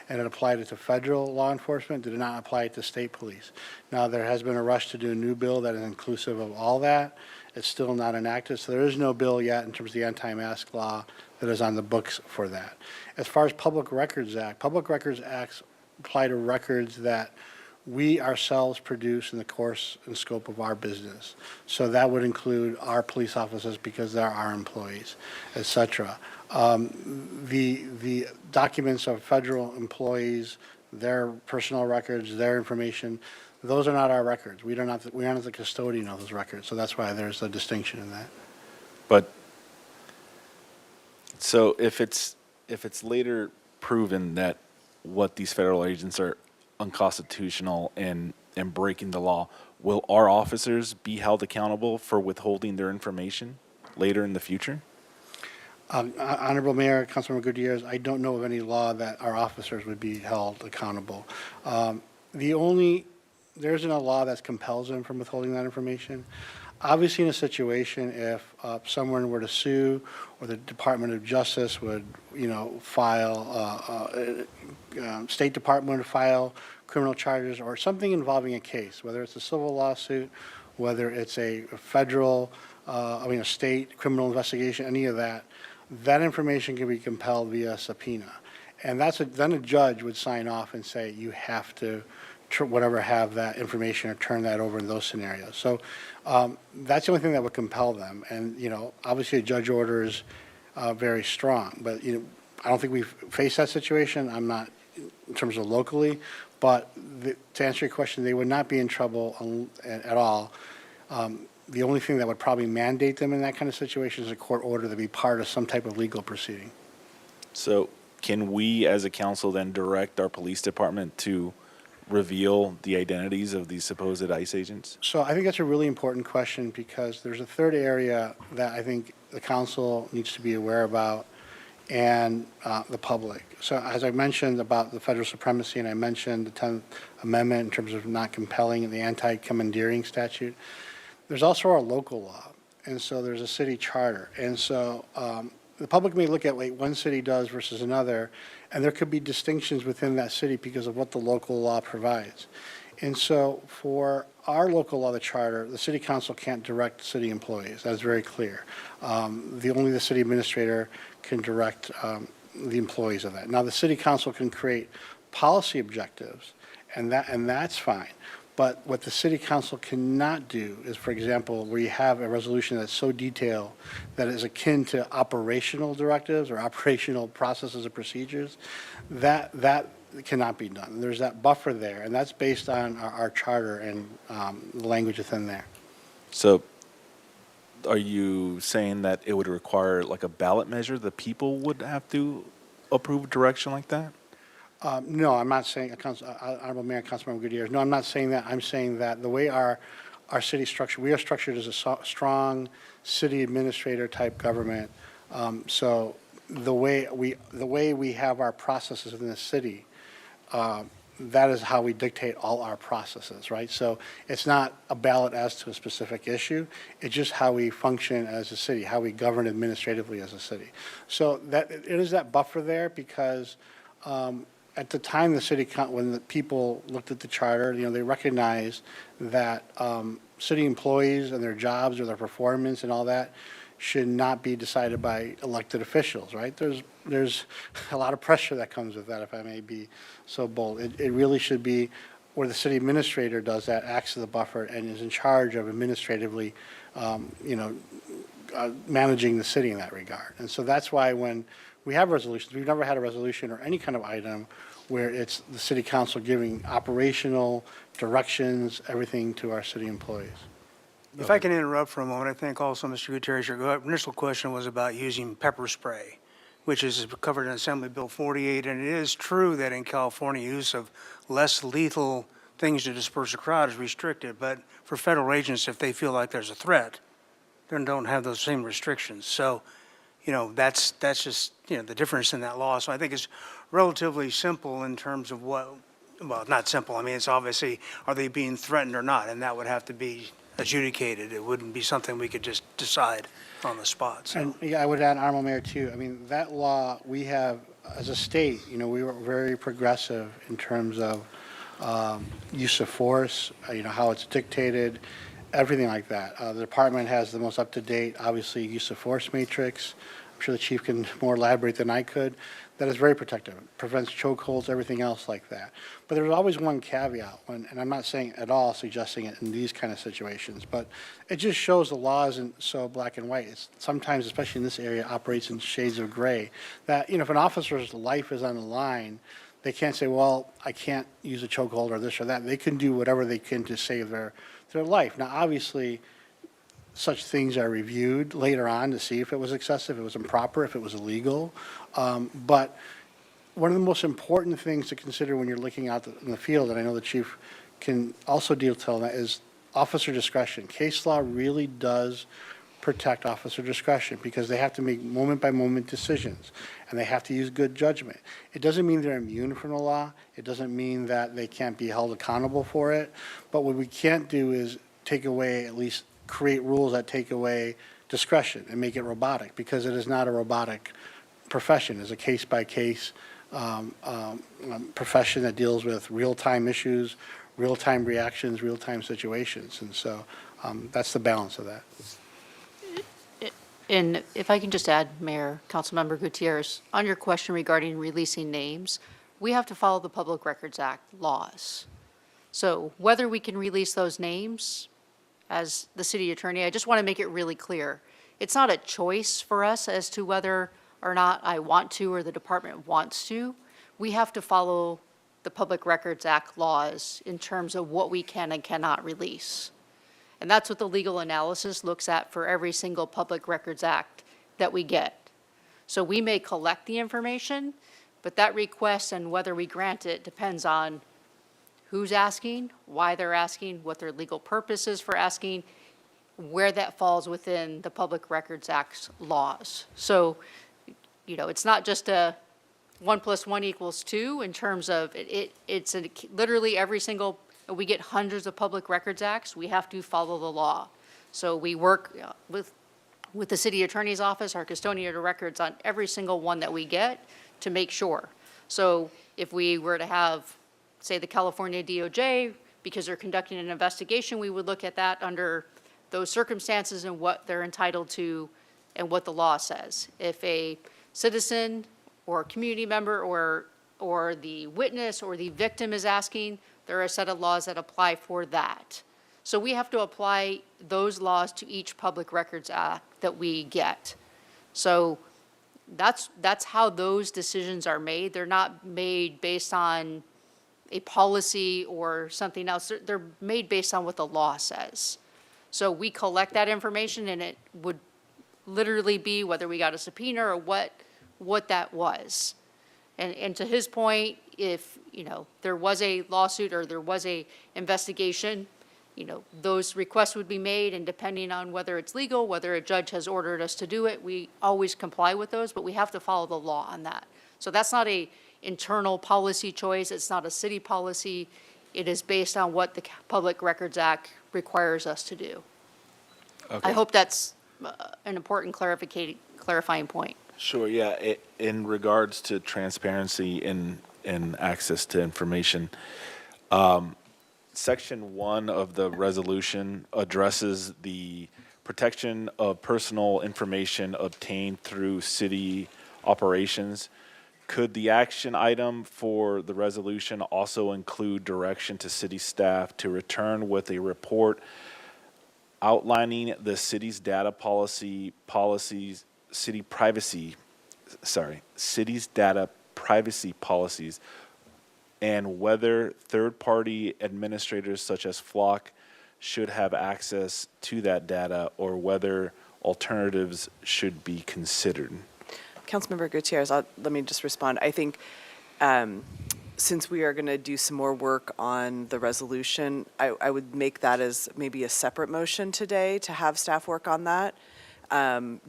and it applied it to federal law enforcement, did not apply it to state police. Now, there has been a rush to do a new bill that is inclusive of all that. It's still not enacted, so there is no bill yet in terms of the anti-mask law that is on the books for that. As far as Public Records Acts apply to records that we ourselves produce in the course and scope of our business. So that would include our police officers because they're our employees, et cetera. The documents of federal employees, their personal records, their information, those are not our records. We aren't the custodian of those records, so that's why there's a distinction in that. But, so if it's later proven that what these federal agents are unconstitutional and breaking the law, will our officers be held accountable for withholding their information later in the future? Honorable Mayor, Councilmember Gutierrez, I don't know of any law that our officers would be held accountable. There isn't a law that compels them from withholding that information. Obviously, in a situation if someone were to sue or the Department of Justice would, file, State Department would file criminal charges or something involving a case, whether it's a civil lawsuit, whether it's a federal, a state criminal investigation, any of that, that information can be compelled via subpoena. And then a judge would sign off and say, you have to have that information or turn that over in those scenarios. So that's the only thing that would compel them. And, obviously a judge order is very strong, but, I don't think we've faced that situation. I'm not in terms of locally, but to answer your question, they would not be in trouble at all. The only thing that would probably mandate them in that kind of situation is a court order to be part of some type of legal proceeding. So can we as a council then direct our police department to reveal the identities of these supposed ICE agents? So I think that's a really important question because there's a third area that I think the council needs to be aware about and the public. So as I mentioned about the federal supremacy and I mentioned the 10th Amendment in terms of not compelling and the anti-commandeering statute, there's also our local law. And so there's a city charter. And so the public may look at what one city does versus another, and there could be distinctions within that city because of what the local law provides. And so for our local law, the charter, the city council can't direct city employees. That's very clear. Only the city administrator can direct the employees of that. Now, the city council can create policy objectives, and that's fine. But what the city council cannot do is, for example, where you have a resolution that's so detailed that is akin to operational directives or operational processes and procedures, that cannot be done. There's that buffer there, and that's based on our charter and the language within there. So are you saying that it would require like a ballot measure? The people would have to approve direction like that? No, I'm not saying, Honorable Mayor and Councilmember Gutierrez, no, I'm not saying that. I'm saying that the way our city structure, we are structured as a strong city administrator type government. So the way we have our processes in the city, that is how we dictate all our processes, right? So it's not a ballot as to a specific issue. It's just how we function as a city, how we govern administratively as a city. So that it is that buffer there because at the time when the people looked at the charter, they recognized that city employees and their jobs or their performance and all that should not be decided by elected officials, right? There's a lot of pressure that comes with that, if I may be so bold. It really should be where the city administrator does that, acts as the buffer, and is in charge of administratively, managing the city in that regard. And so that's why when we have resolutions, we've never had a resolution or any kind of item where it's the city council giving operational directions, everything to our city employees. If I can interrupt for a moment, I think also, Mr. Gutierrez, your initial question was about using pepper spray, which is covered in Assembly Bill 48, and it is true that in California, use of less lethal things to disperse a crowd is restricted, but for federal agents, if they feel like there's a threat, then don't have those same restrictions. So, that's just, the difference in that law. So I think it's relatively simple in terms of what well, not simple. I mean, it's obviously, are they being threatened or not? And that would have to be adjudicated. It wouldn't be something we could just decide on the spot, so. And yeah, I would add, Honorable Mayor, too. I mean, that law, we have, as a state, we were very progressive in terms of use of force, how it's dictated, everything like that. The department has the most up-to-date, obviously, use of force matrix. I'm sure the chief can more elaborate than I could. That is very protective. It prevents chokeholds, everything else like that. But there's always one caveat, and I'm not saying at all suggesting it in these kind of situations, but it just shows the law isn't so black and white. It's sometimes, especially in this area, operates in shades of gray. That, if an officer's life is on the line, they can't say, well, I can't use a chokehold or this or that. They can do whatever they can to save their life. Now, obviously, such things are reviewed later on to see if it was excessive, if it was improper, if it was illegal. But one of the most important things to consider when you're looking out in the field, and I know the chief can also detail that, is officer discretion. Case law really does protect officer discretion because they have to make moment-by-moment decisions, and they have to use good judgment. It doesn't mean they're immune from the law. It doesn't mean that they can't be held accountable for it. But what we can't do is take away, at least create rules that take away discretion and make it robotic, because it is not a robotic profession. It's a case-by-case profession that deals with real-time issues, real-time reactions, real-time situations. And so that's the balance of that. And if I can just add, Mayor, Councilmember Gutierrez, on your question regarding releasing names, we have to follow the Public Records Act laws. So whether we can release those names, as the city attorney, I just want to make it really clear. It's not a choice for us as to whether or not I want to or the department wants to. We have to follow the Public Records Act laws in terms of what we can and cannot release. And that's what the legal analysis looks at for every single Public Records Act that we get. So we may collect the information, but that request and whether we grant it depends on who's asking, why they're asking, what their legal purpose is for asking, where that falls within the Public Records Act's laws. So, it's not just a 1 + 1 = 2 in terms of it's literally every single, we get hundreds of Public Records Acts, we have to follow the law. So we work with the city attorney's office, our custodian of records, on every single one that we get to make sure. So if we were to have, say, the California DOJ, because they're conducting an investigation, we would look at that under those circumstances and what they're entitled to and what the law says. If a citizen or a community member or the witness or the victim is asking, there are a set of laws that apply for that. So we have to apply those laws to each Public Records Act that we get. So that's how those decisions are made. They're not made based on a policy or something else. They're made based on what the law says. So we collect that information, and it would literally be whether we got a subpoena or what that was. And to his point, if, there was a lawsuit or there was a investigation, those requests would be made, and depending on whether it's legal, whether a judge has ordered us to do it, we always comply with those, but we have to follow the law on that. So that's not a internal policy choice. It's not a city policy. It is based on what the Public Records Act requires us to do. Okay. I hope that's an important clarifying point. Sure, yeah. In regards to transparency and access to information, Section 1 of the resolution addresses the protection of personal information obtained through city operations. Could the action item for the resolution also include direction to city staff to return with a report outlining the city's data policies, city's data privacy policies, and whether third-party administrators such as Flock should have access to that data, or whether alternatives should be considered? Councilmember Gutierrez, let me just respond. I think since we are going to do some more work on the resolution, I would make that as maybe a separate motion today to have staff work on that.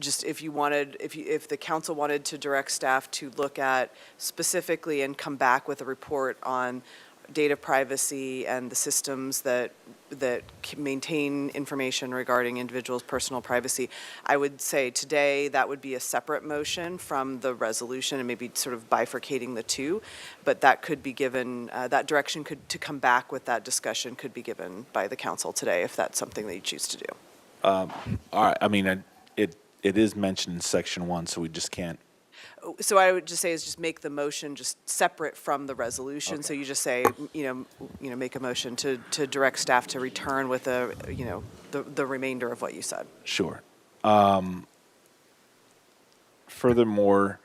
Just if the council wanted to direct staff to look at specifically and come back with a report on data privacy and the systems that can maintain information regarding individuals' personal privacy. I would say today that would be a separate motion from the resolution and maybe sort of bifurcating the two, but that could be given, that direction to come back with that discussion could be given by the council today if that's something that you choose to do. All right, I mean, it is mentioned in section 1, so we just can't. So I would just say is just make the motion just separate from the resolution. So you just say, make a motion to direct staff to return with the remainder of what you said. Sure. Furthermore,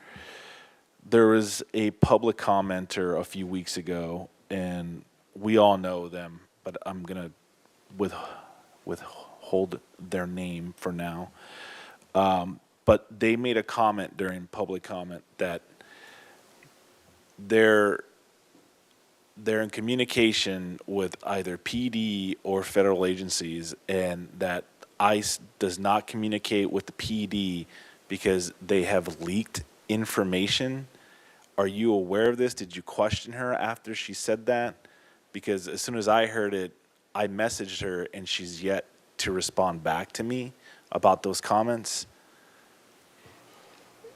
there was a public commenter a few weeks ago, and we all know them, but I'm going to withhold their name for now. But they made a comment during public comment that they're in communication with either PD or federal agencies, and that ICE does not communicate with the PD because they have leaked information. Are you aware of this? Did you question her after she said that? Because as soon as I heard it, I messaged her, and she's yet to respond back to me about those comments.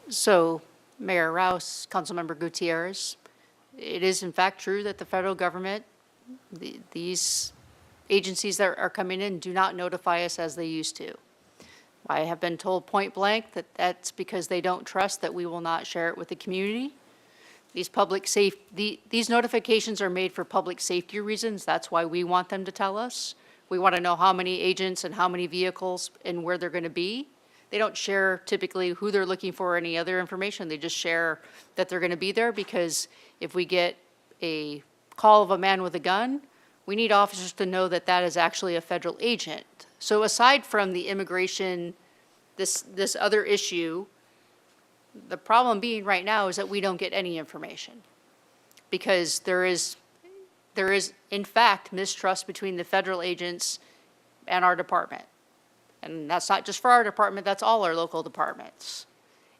So, Mayor Rouse, Councilmember Gutierrez, it is in fact true that the federal government, these agencies that are coming in do not notify us as they used to. I have been told point blank that that's because they don't trust that we will not share it with the community. These these notifications are made for public safety reasons. That's why we want them to tell us. We want to know how many agents and how many vehicles and where they're going to be. They don't share typically who they're looking for or any other information. They just share that they're going to be there, because if we get a call of a man with a gun, we need officers to know that that is actually a federal agent. So aside from the immigration, this other issue, the problem being right now is that we don't get any information, because there is in fact mistrust between the federal agents and our department. And that's not just for our department, that's all our local departments.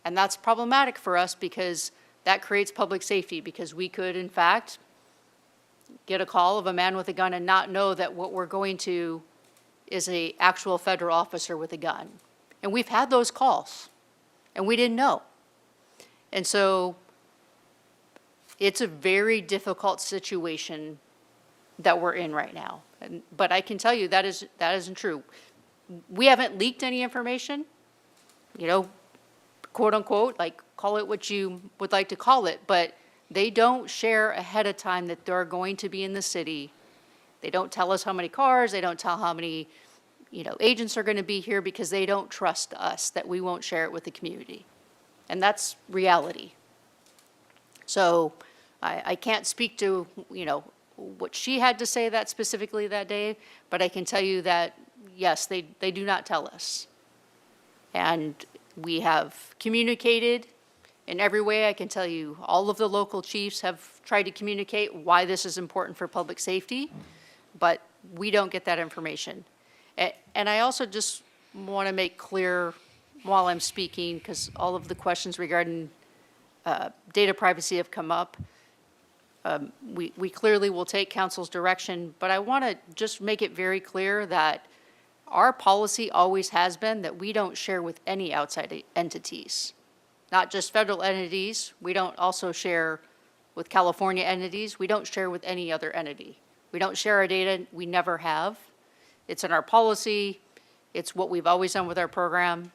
And that's problematic for us, because that creates public safety, because we could, in fact, get a call of a man with a gun and not know that what we're going to is an actual federal officer with a gun. And we've had those calls, and we didn't know. And so it's a very difficult situation that we're in right now. But I can tell you that isn't true. We haven't leaked any information, quote unquote, like call it what you would like to call it, but they don't share ahead of time that they're going to be in the city. They don't tell us how many cars, they don't tell how many, agents are going to be here, because they don't trust us that we won't share it with the community. And that's reality. So I can't speak to, what she had to say that specifically that day, but I can tell you that yes, they do not tell us. And we have communicated in every way. I can tell you all of the local chiefs have tried to communicate why this is important for public safety, but we don't get that information. And I also just want to make clear while I'm speaking, because all of the questions regarding data privacy have come up. We clearly will take council's direction, but I want to just make it very clear that our policy always has been that we don't share with any outside entities, not just federal entities. We don't also share with California entities. We don't share with any other entity. We don't share our data. We never have. It's in our policy. It's what we've always done with our program.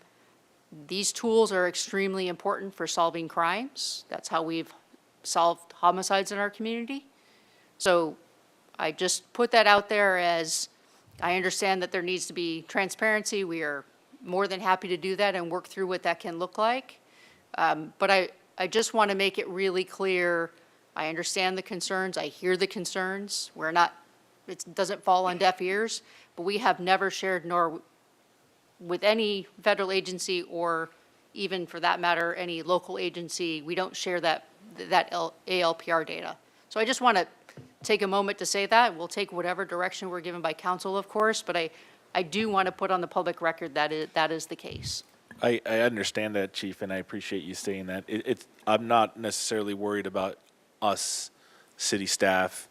These tools are extremely important for solving crimes. That's how we've solved homicides in our community. So I just put that out there as I understand that there needs to be transparency. We are more than happy to do that and work through what that can look like. But I just want to make it really clear. I understand the concerns. I hear the concerns. It doesn't fall on deaf ears, but we have never shared, nor with any federal agency, or even for that matter, any local agency, we don't share that ALPR data. So I just want to take a moment to say that. We'll take whatever direction we're given by council, of course, but I do want to put on the public record that is the case. I understand that, Chief, and I appreciate you saying that. I'm not necessarily worried about us, city staff,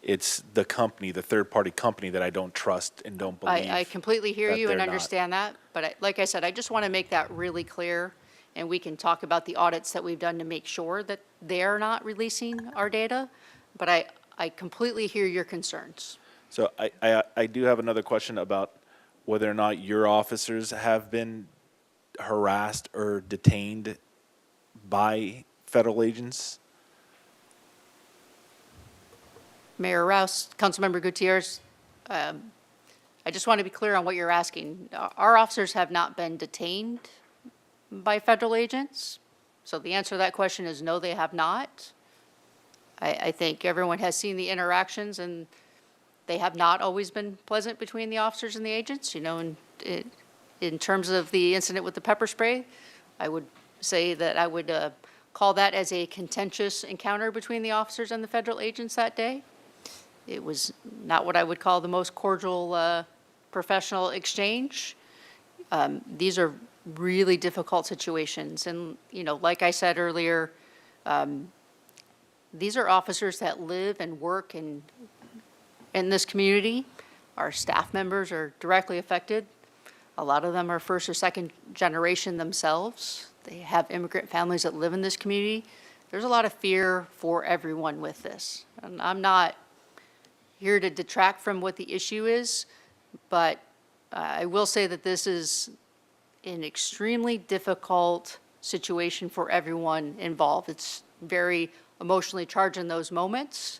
It's the company, the third-party company that I don't trust and don't believe. I completely hear that you and they're not. understand that, but like I said, I just want to make that really clear, and we can talk about the audits that we've done to make sure that they're not releasing our data, but I completely hear your concerns. So I do have another question about whether or not your officers have been harassed or detained by federal agents. Mayor Rouse, Councilmember Gutierrez, I just want to be clear on what you're asking. Our officers have not been detained by federal agents, so the answer to that question is no, they have not. I think everyone has seen the interactions, and they have not always been pleasant between the officers and the agents. You know, in terms of the incident with the pepper spray, I would say that I would call that as a contentious encounter between the officers and the federal agents that day. It was not what I would call the most cordial professional exchange. These are really difficult situations. And, you know, like I said earlier, these are officers that live and work in this community. Our staff members are directly affected. A lot of them are first or second generation themselves. They have immigrant families that live in this community. There's a lot of fear for everyone with this. And I'm not here to detract from what the issue is, but I will say that this is an extremely difficult situation for everyone involved. It's very emotionally charged in those moments.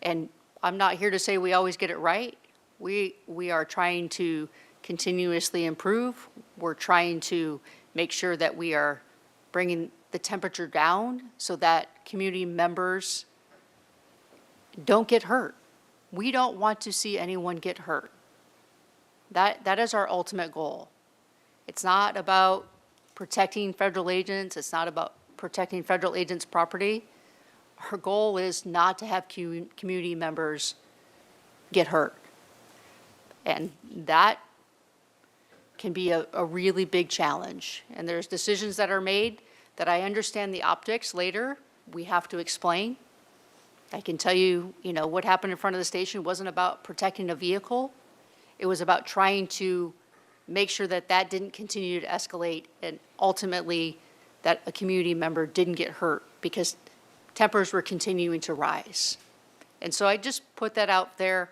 And I'm not here to say we always get it right. We are trying to continuously improve. We're trying to make sure that we are bringing the temperature down so that community members don't get hurt. We don't want to see anyone get hurt. That is our ultimate goal. It's not about protecting federal agents. It's not about protecting federal agents' property. Our goal is not to have community members get hurt. And that can be a really big challenge. And there's decisions that are made that I understand the optics later we have to explain. I can tell you, you know, what happened in front of the station wasn't about protecting a vehicle. It was about trying to make sure that that didn't continue to escalate and ultimately that a community member didn't get hurt because tempers were continuing to rise. And so I just put that out there.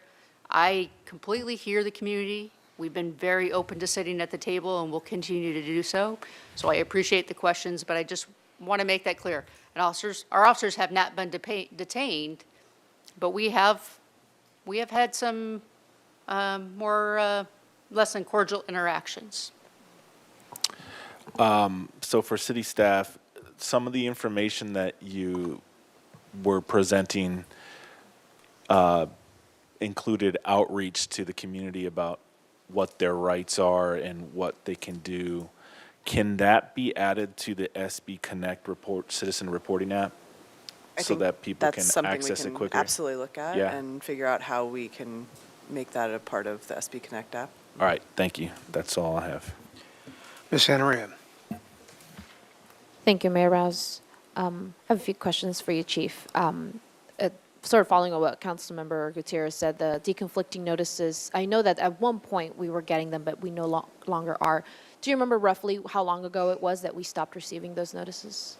I completely hear the community. We've been very open to sitting at the table and we'll continue to do so. So I appreciate the questions, but I just want to make that clear. And our officers have not been detained, but we have had some more less than cordial interactions. So for city staff, some of the information that you were presenting included outreach to the community about what their rights are and what they can do. Can that be added to the SB Connect citizen reporting app so that people can access it quicker? Absolutely look at Yeah. and figure out how we can make that a part of the SB Connect app. All right, thank you. That's all I have. Ms. Santaria. Thank you, Mayor Rouse. I have a few questions for you, Chief. Sort of following on what Councilmember Gutierrez said, the deconflicting notices, I know that at one point we were getting them, but we no longer are. Do you remember roughly how long ago it was that we stopped receiving those notices?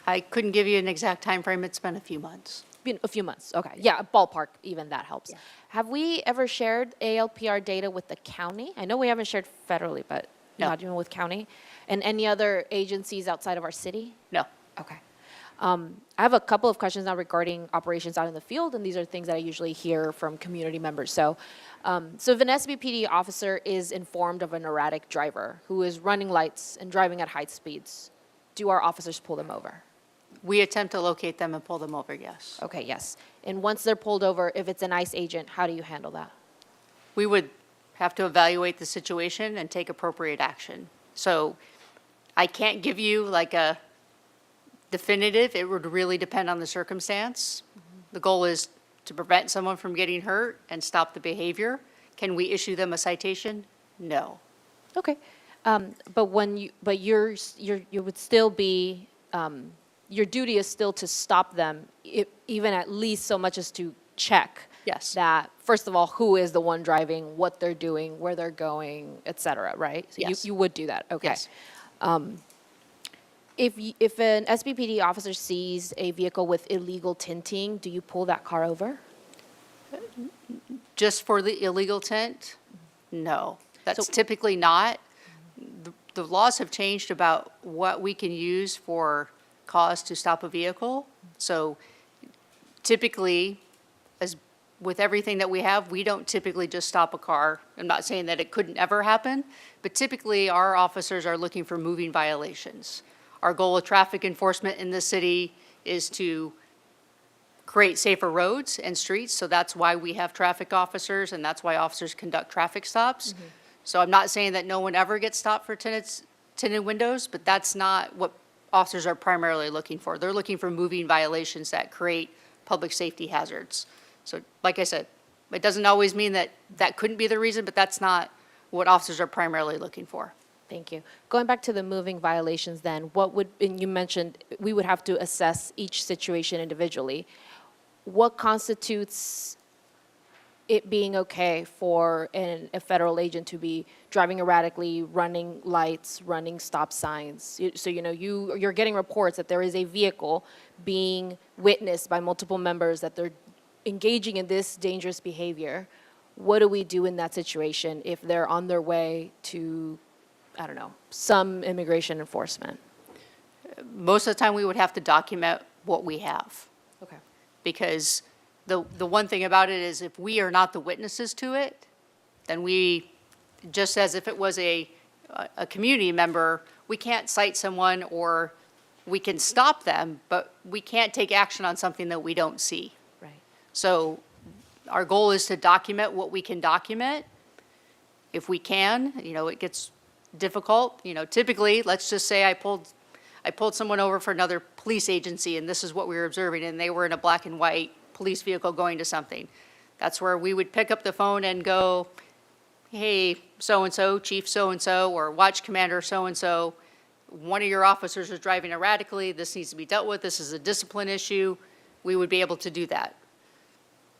I couldn't give you an exact time frame. It's been a few months. Been a few months, okay. Yeah, ballpark, even that helps. Yeah. Have we ever shared ALPR data with the county? I know we haven't shared federally, but No. not even with county. And any other agencies outside of our city? No. Okay. I have a couple of questions now regarding operations out in the field, and these are things that I usually hear from community members. So if an SBPD officer is informed of an erratic driver who is running lights and driving at high speeds, do our officers pull them over? We attempt to locate them and pull them over, yes. Okay, yes. And once they're pulled over, if it's an ICE agent, how do you handle that? We would have to evaluate the situation and take appropriate action. So I can't give you like a definitive. It would really depend on the circumstance. The goal is to prevent someone from getting hurt and stop the behavior. Can we issue them a citation? No. Okay. But you would still be, your duty is still to stop them, even at least so much as to check. Yes. That, first of all, who is the one driving, what they're doing, where they're going, et cetera, right? So Yes. you would do that, okay. Yes. If an SBPD officer sees a vehicle with illegal tinting, do you pull that car over? Just for the illegal tint? No, that's typically not. The laws have changed about what we can use for cause to stop a vehicle. So typically, as with everything that we have, we don't typically just stop a car. I'm not saying that it couldn't ever happen, but typically our officers are looking for moving violations. Our goal of traffic enforcement in this city is to create safer roads and streets, so that's why we have traffic officers, and that's why officers conduct traffic stops. So I'm not saying that no one ever gets stopped for tinted windows, but that's not what officers are primarily looking for. They're looking for moving violations that create public safety hazards. So like I said, it doesn't always mean that that couldn't be the reason, but that's not what officers are primarily looking for. Thank you. Going back to the moving violations then, what would, and you mentioned we would have to assess each situation individually. What constitutes it being okay for a federal agent to be driving erratically, running lights, running stop signs? So, you're getting reports that there is a vehicle being witnessed by multiple members that they're engaging in this dangerous behavior. What do we do in that situation if they're on their way to, I don't know, some immigration enforcement? Most of the time, we would have to document what we have. Okay. Because the one thing about it is if we are not the witnesses to it, then we, just as if it was a community member, we can't cite someone or we can stop them, but we can't take action on something that we don't see. Right. So our goal is to document what we can document. If we can, it gets difficult. Typically, let's just say I pulled someone over for another police agency, and this is what we were observing, and they were in a black and white police vehicle going to something. That's where we would pick up the phone and go, hey, so-and-so, Chief so-and-so, or Watch Commander so-and-so, one of your officers is driving erratically, this needs to be dealt with, this is a discipline issue. We would be able to do that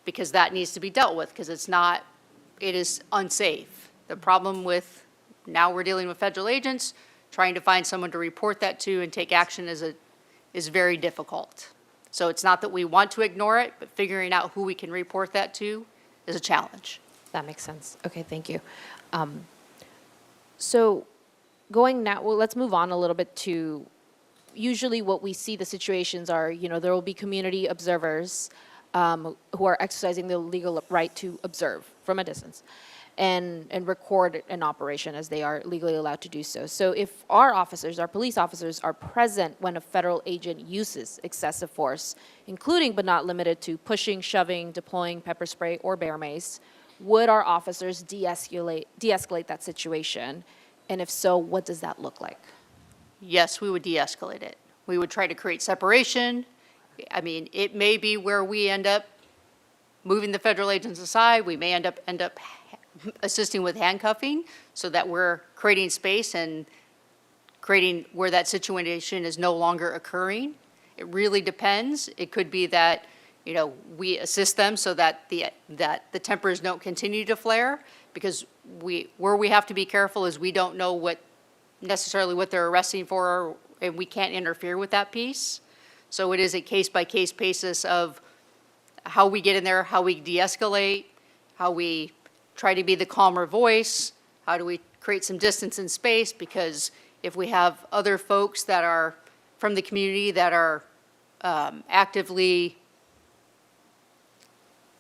because that needs to be dealt with because it is unsafe. The problem with, now we're dealing with federal agents, trying to find someone to report that to and take action is very difficult. So it's not that we want to ignore it, but figuring out who we can report that to is a challenge. That makes sense. Okay, thank you. So going now, well, let's move on a little bit to, usually what we see the situations are, there will be community observers who are exercising the legal right to observe from a distance and record an operation as they are legally allowed to do so. So if our officers, our police officers, are present when a federal agent uses excessive force, including but not limited to pushing, shoving, deploying pepper spray or bear mace, would our officers de-escalate that situation? And if so, what does that look like? Yes, we would de-escalate it. We would try to create separation. I mean, it may be where we end up moving the federal agents aside. We may end up assisting with handcuffing so that we're creating space and creating where that situation is no longer occurring. It really depends. It could be that, we assist them so that the tempers don't continue to flare because where we have to be careful is we don't know necessarily what they're arresting for and we can't interfere with that piece. So it is a case-by-case basis of how we get in there, how we de-escalate, how we try to be the calmer voice, how do we create some distance and space, because if we have other folks that are from the community that are actively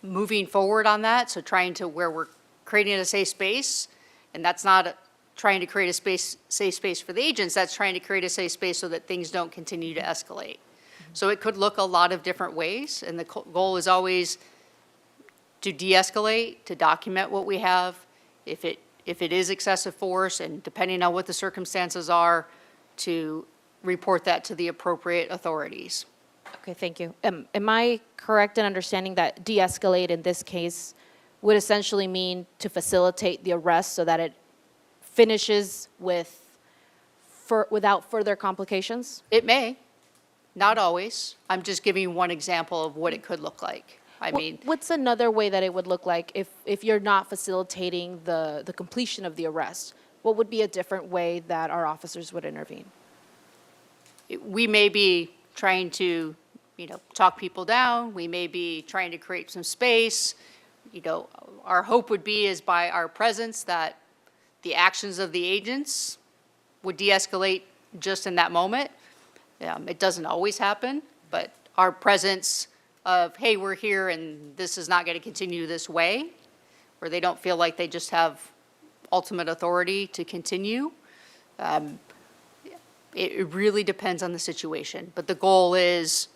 moving forward on that, so trying to where we're creating a safe space, and that's not trying to create a safe space for the agents, that's trying to create a safe space so that things don't continue to escalate. So it could look a lot of different ways, and the goal is always to de-escalate, to document what we have. If it is excessive force, and depending on what the circumstances are, to report that to the appropriate authorities. Okay, thank you. Am I correct in understanding that de-escalate in this case would essentially mean to facilitate the arrest so that it finishes without further complications? It may, not always. I'm just giving you one example of what it could look like. I mean, What's another way that it would look like if you're not facilitating the completion of the arrest? What would be a different way that our officers would intervene? we may be trying to, talk people down. We may be trying to create some space. Our hope would be is by our presence that the actions of the agents would de-escalate just in that moment. It doesn't always happen, but our presence of, hey, we're here and this is not going to continue this way, where they don't feel like they just have ultimate authority to continue. It really depends on the situation. But the goal is,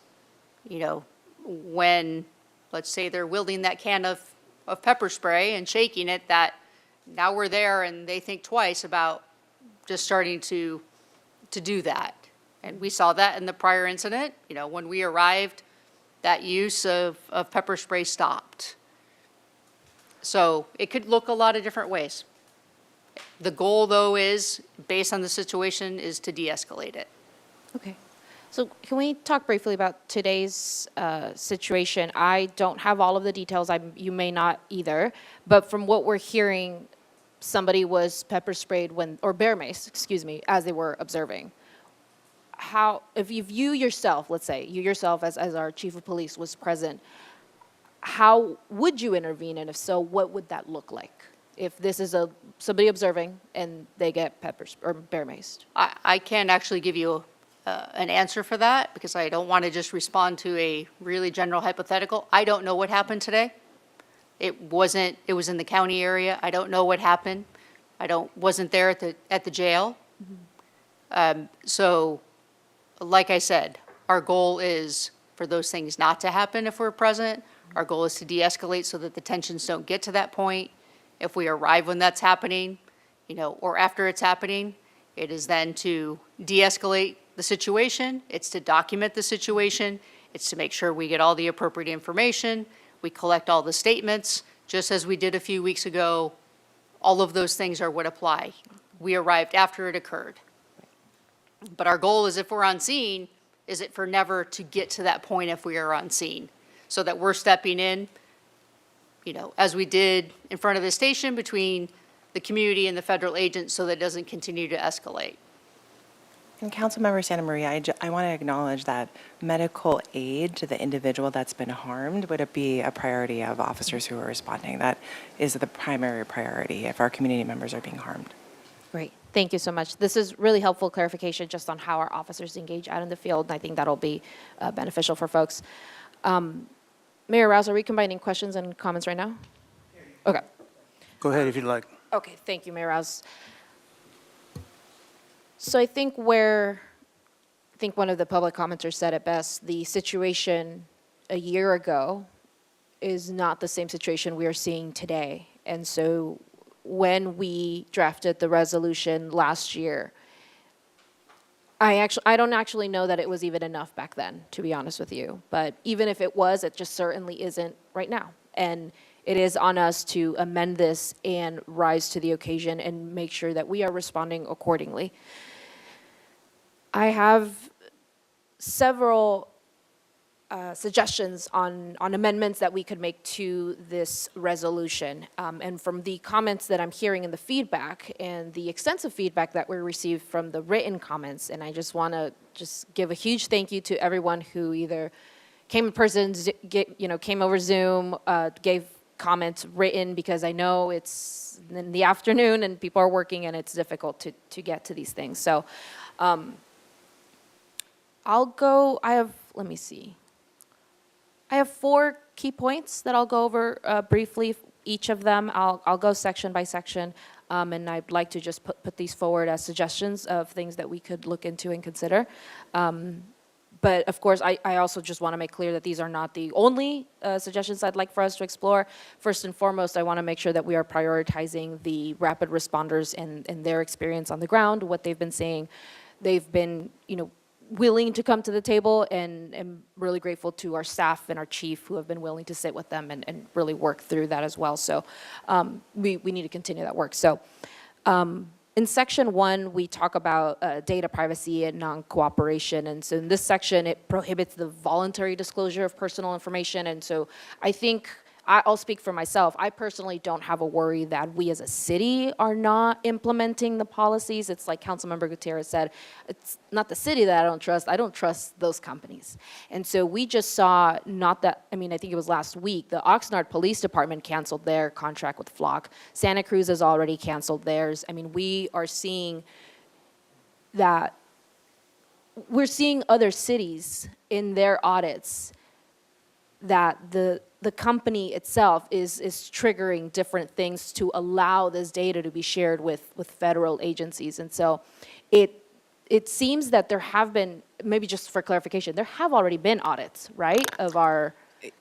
when, let's say they're wielding that can of pepper spray and shaking it, that now we're there and they think twice about just starting to do that. And we saw that in the prior incident. When we arrived, that use of pepper spray stopped. So it could look a lot of different ways. The goal, though, is, based on the situation, is to de-escalate it. Okay. So can we talk briefly about today's situation? I don't have all of the details. You may not either. But from what we're hearing, somebody was pepper sprayed or bear mace, excuse me, as they were observing. If you yourself, let's say, you yourself as our chief of police was present, how would you intervene? And if so, what would that look like? If this is somebody observing and they get or bear maced? I can't actually give you an answer for that because I don't want to just respond to a really general hypothetical. I don't know what happened today. It was in the county area. I don't know what happened. Wasn't there at the jail. So, like I said, our goal is for those things not to happen if we're present. Our goal is to de-escalate so that the tensions don't get to that point. If we arrive when that's happening, or after it's happening, it is then to de-escalate the situation. It's to document the situation. It's to make sure we get all the appropriate information. We collect all the statements, just as we did a few weeks ago. All of those things are what apply. We arrived after it occurred. But our goal is, if we're on scene, is it for never to get to that point if we are on scene, so that we're stepping in, as we did in front of the station between the community and the federal agents, so that it doesn't continue to escalate. And Councilmember Santa Maria, I want to acknowledge that medical aid to the individual that's been harmed would be a priority of officers who are responding. That is the primary priority if our community members are being harmed. Great. Thank you so much. This is really helpful clarification just on how our officers engage out in the field, and I think that'll be beneficial for folks. Mayor Rouse, are we combining questions and comments right now? Okay. Go ahead if you'd like. Okay, thank you, Mayor Rouse. So I think one of the public commenters said it best, the situation a year ago is not the same situation we are seeing today. And so when we drafted the resolution last year, I don't actually know that it was even enough back then, to be honest with you. But even if it was, it just certainly isn't right now. And it is on us to amend this and rise to the occasion and make sure that we are responding accordingly. I have several suggestions on amendments that we could make to this resolution. And from the comments that I'm hearing in the feedback and the extensive feedback that we received from the written comments, and I just want to give a huge thank you to everyone who either came in person, came over Zoom, gave comments written, because I know it's in the afternoon and people are working and it's difficult to get to these things. So let me see. I have 4 key points that I'll go over briefly, each of them. I'll go section by section, and I'd like to just put these forward as suggestions of things that we could look into and consider. But of course, I also just want to make clear that these are not the only suggestions I'd like for us to explore. First and foremost, I want to make sure that we are prioritizing the rapid responders and their experience on the ground, what they've been saying. They've been, willing to come to the table, and I'm really grateful to our staff and our chief who have been willing to sit with them and really work through that as well. So we need to continue that work. So in in section 1, we talk about data privacy and non-cooperation. And so in this section, it prohibits the voluntary disclosure of personal information. And so I think I'll speak for myself. I personally don't have a worry that we as a city are not implementing the policies. It's like Councilmember Gutierrez said, it's not the city that I don't trust those companies. And so we just saw, I think it was last week, the Oxnard Police Department canceled their contract with Flock. Santa Cruz has already canceled theirs. I mean, we are seeing that, we're seeing other cities in their audits that the company itself is triggering different things to allow this data to be shared with federal agencies. And so it seems that there have been, maybe just for clarification, there have already been audits, right, of our...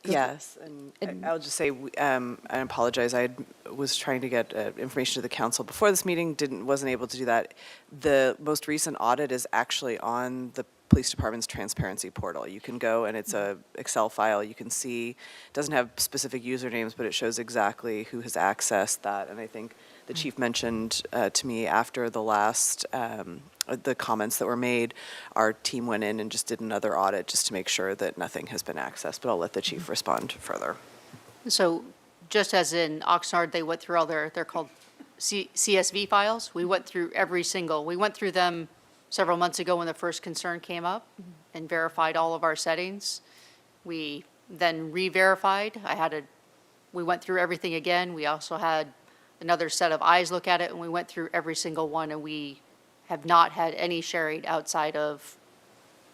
Yes, and I'll just say, I apologize, I was trying to get information to the council before this meeting, wasn't able to do that. The most recent audit is actually on the police department's transparency portal. You can go and it's a Excel file. You can see, it doesn't have specific usernames, but it shows exactly who has accessed that. And I think the chief mentioned to me after the last, the comments that were made, our team went in and just did another audit just to make sure that nothing has been accessed, but I'll let the chief respond further. So just as in Oxnard, they went through all they're called CSV files. We went through we went through them several months ago when the first concern came up and verified all of our settings. We then re-verified. We went through everything again. We also had another set of eyes look at it, and we went through every single one, and we have not had any sharing outside of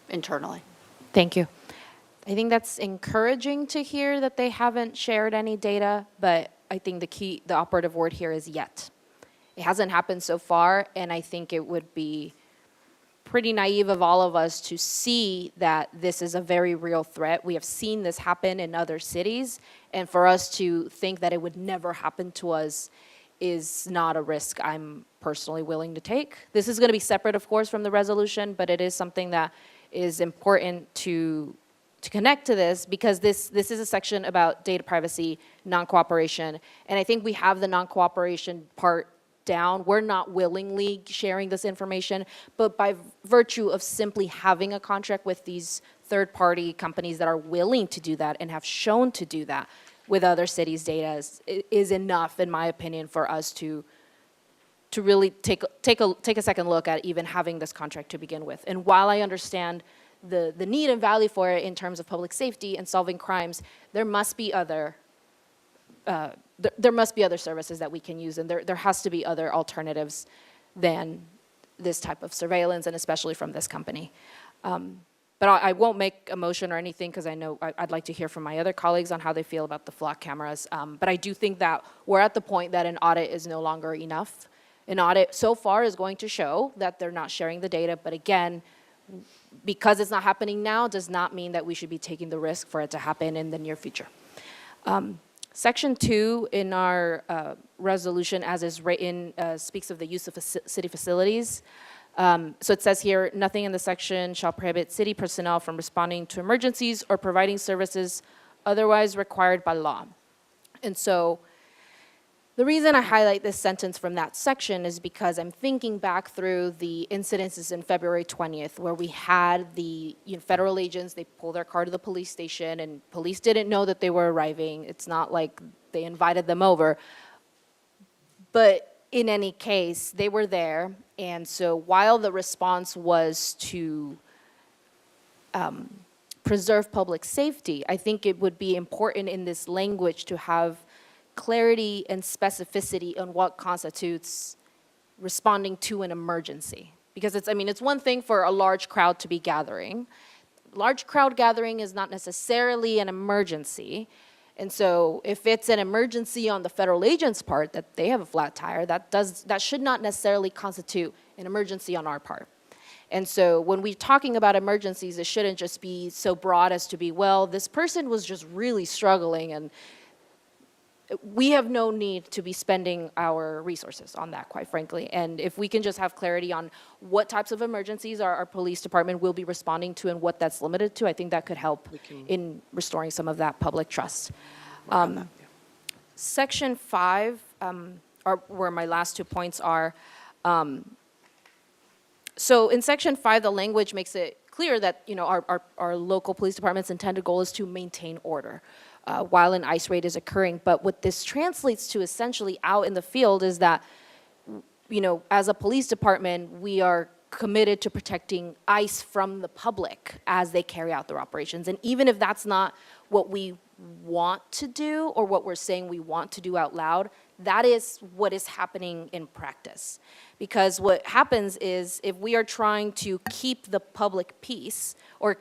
internally. Thank you. I think that's encouraging to hear that they haven't shared any data, but I think the operative word here is yet. It hasn't happened so far, and I think it would be pretty naive of all of us to see that this is a very real threat. We have seen this happen in other cities, and for us to think that it would never happen to us is not a risk I'm personally willing to take. This is going to be separate, of course, from the resolution, but it is something that is important to connect to this, because this is a section about data privacy, non-cooperation, and I think we have the non-cooperation part down. We're not willingly sharing this information, but by virtue of simply having a contract with these third-party companies that are willing to do that and have shown to do that with other cities' data is enough, in my opinion, for us to really take a second look at even having this contract to begin with. And while I understand the need and value for it in terms of public safety and solving crimes, there must be other services that we can use, and there has to be other alternatives than this type of surveillance, and especially from this company. But I won't make a motion or anything, because I know I'd like to hear from my other colleagues on how they feel about the flock cameras. But I do think that we're at the point that an audit is no longer enough. An audit so far is going to show that they're not sharing the data, but again, because it's not happening now does not mean that we should be taking the risk for it to happen in the near future. Section 2 in our resolution, as is written, speaks of the use of city facilities. So it says here, nothing in the section shall prohibit city personnel from responding to emergencies or providing services otherwise required by law. And so the reason I highlight this sentence from that section is because I'm thinking back through the incidences in February 20th, where we had the federal agents, they pull their car to the police station, and police didn't know that they were arriving. It's not like they invited them over. But in any case, they were there, and so while the response was to preserve public safety, I think it would be important in this language to have clarity and specificity on what constitutes responding to an emergency. Because it's one thing for a large crowd to be gathering. Large crowd gathering is not necessarily an emergency. And so if it's an emergency on the federal agent's part, that they have a flat tire, that should not necessarily constitute an emergency on our part. And so when we're talking about emergencies, it shouldn't just be so broad as to be, well, this person was just really struggling, and we have no need to be spending our resources on that, quite frankly. And if we can just have clarity on what types of emergencies our police department will be responding to and what that's limited to, I think that could help in restoring some of that public trust. Section 5, where my last 2 points are, So in section 5, the language makes it clear that, our local police department's intended goal is to maintain order while an ICE raid is occurring. But what this translates to essentially out in the field is that, as a police department, we are committed to protecting ICE from the public as they carry out their operations. And even if that's not what we want to do or what we're saying we want to do out loud, that is what is happening in practice. Because what happens is if we are trying to keep the public peace or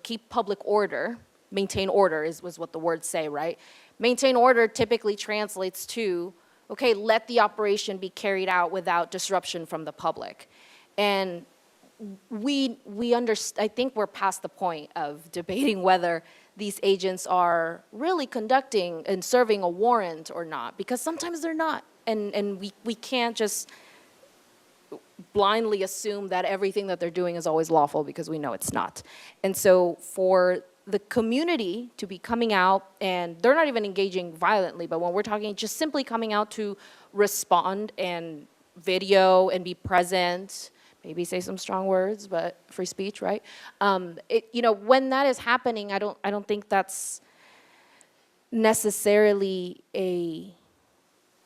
keep public order, maintain order was what the words say, right? Maintain order typically translates to, okay, let the operation be carried out without disruption from the public. And I think we're past the point of debating whether these agents are really conducting and serving a warrant or not, because sometimes they're not. And we can't just blindly assume that everything that they're doing is always lawful, because we know it's not. And so for the community to be coming out, and they're not even engaging violently, but when we're talking just simply coming out to respond and video and be present, maybe say some strong words, but free speech, right? When that is happening, I don't think that's necessarily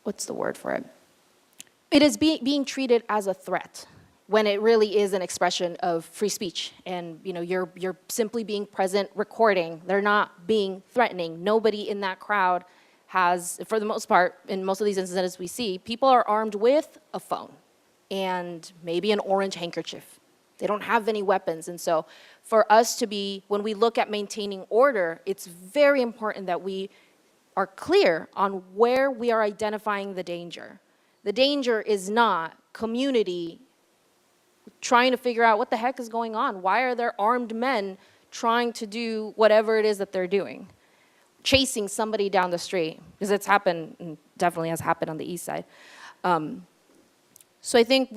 what's the word for it? It is being treated as a threat when it really is an expression of free speech. And you're simply being present, recording. They're not being threatening. Nobody in that crowd has, for the most part, in most of these incidents we see, people are armed with a phone and maybe an orange handkerchief. They don't have any weapons. And so for us to be, when we look at maintaining order, it's very important that we are clear on where we are identifying the danger. The danger is not community trying to figure out what the heck is going on. Why are there armed men trying to do whatever it is that they're doing? Chasing somebody down the street, because it's happened, and definitely has happened on the east side. So I think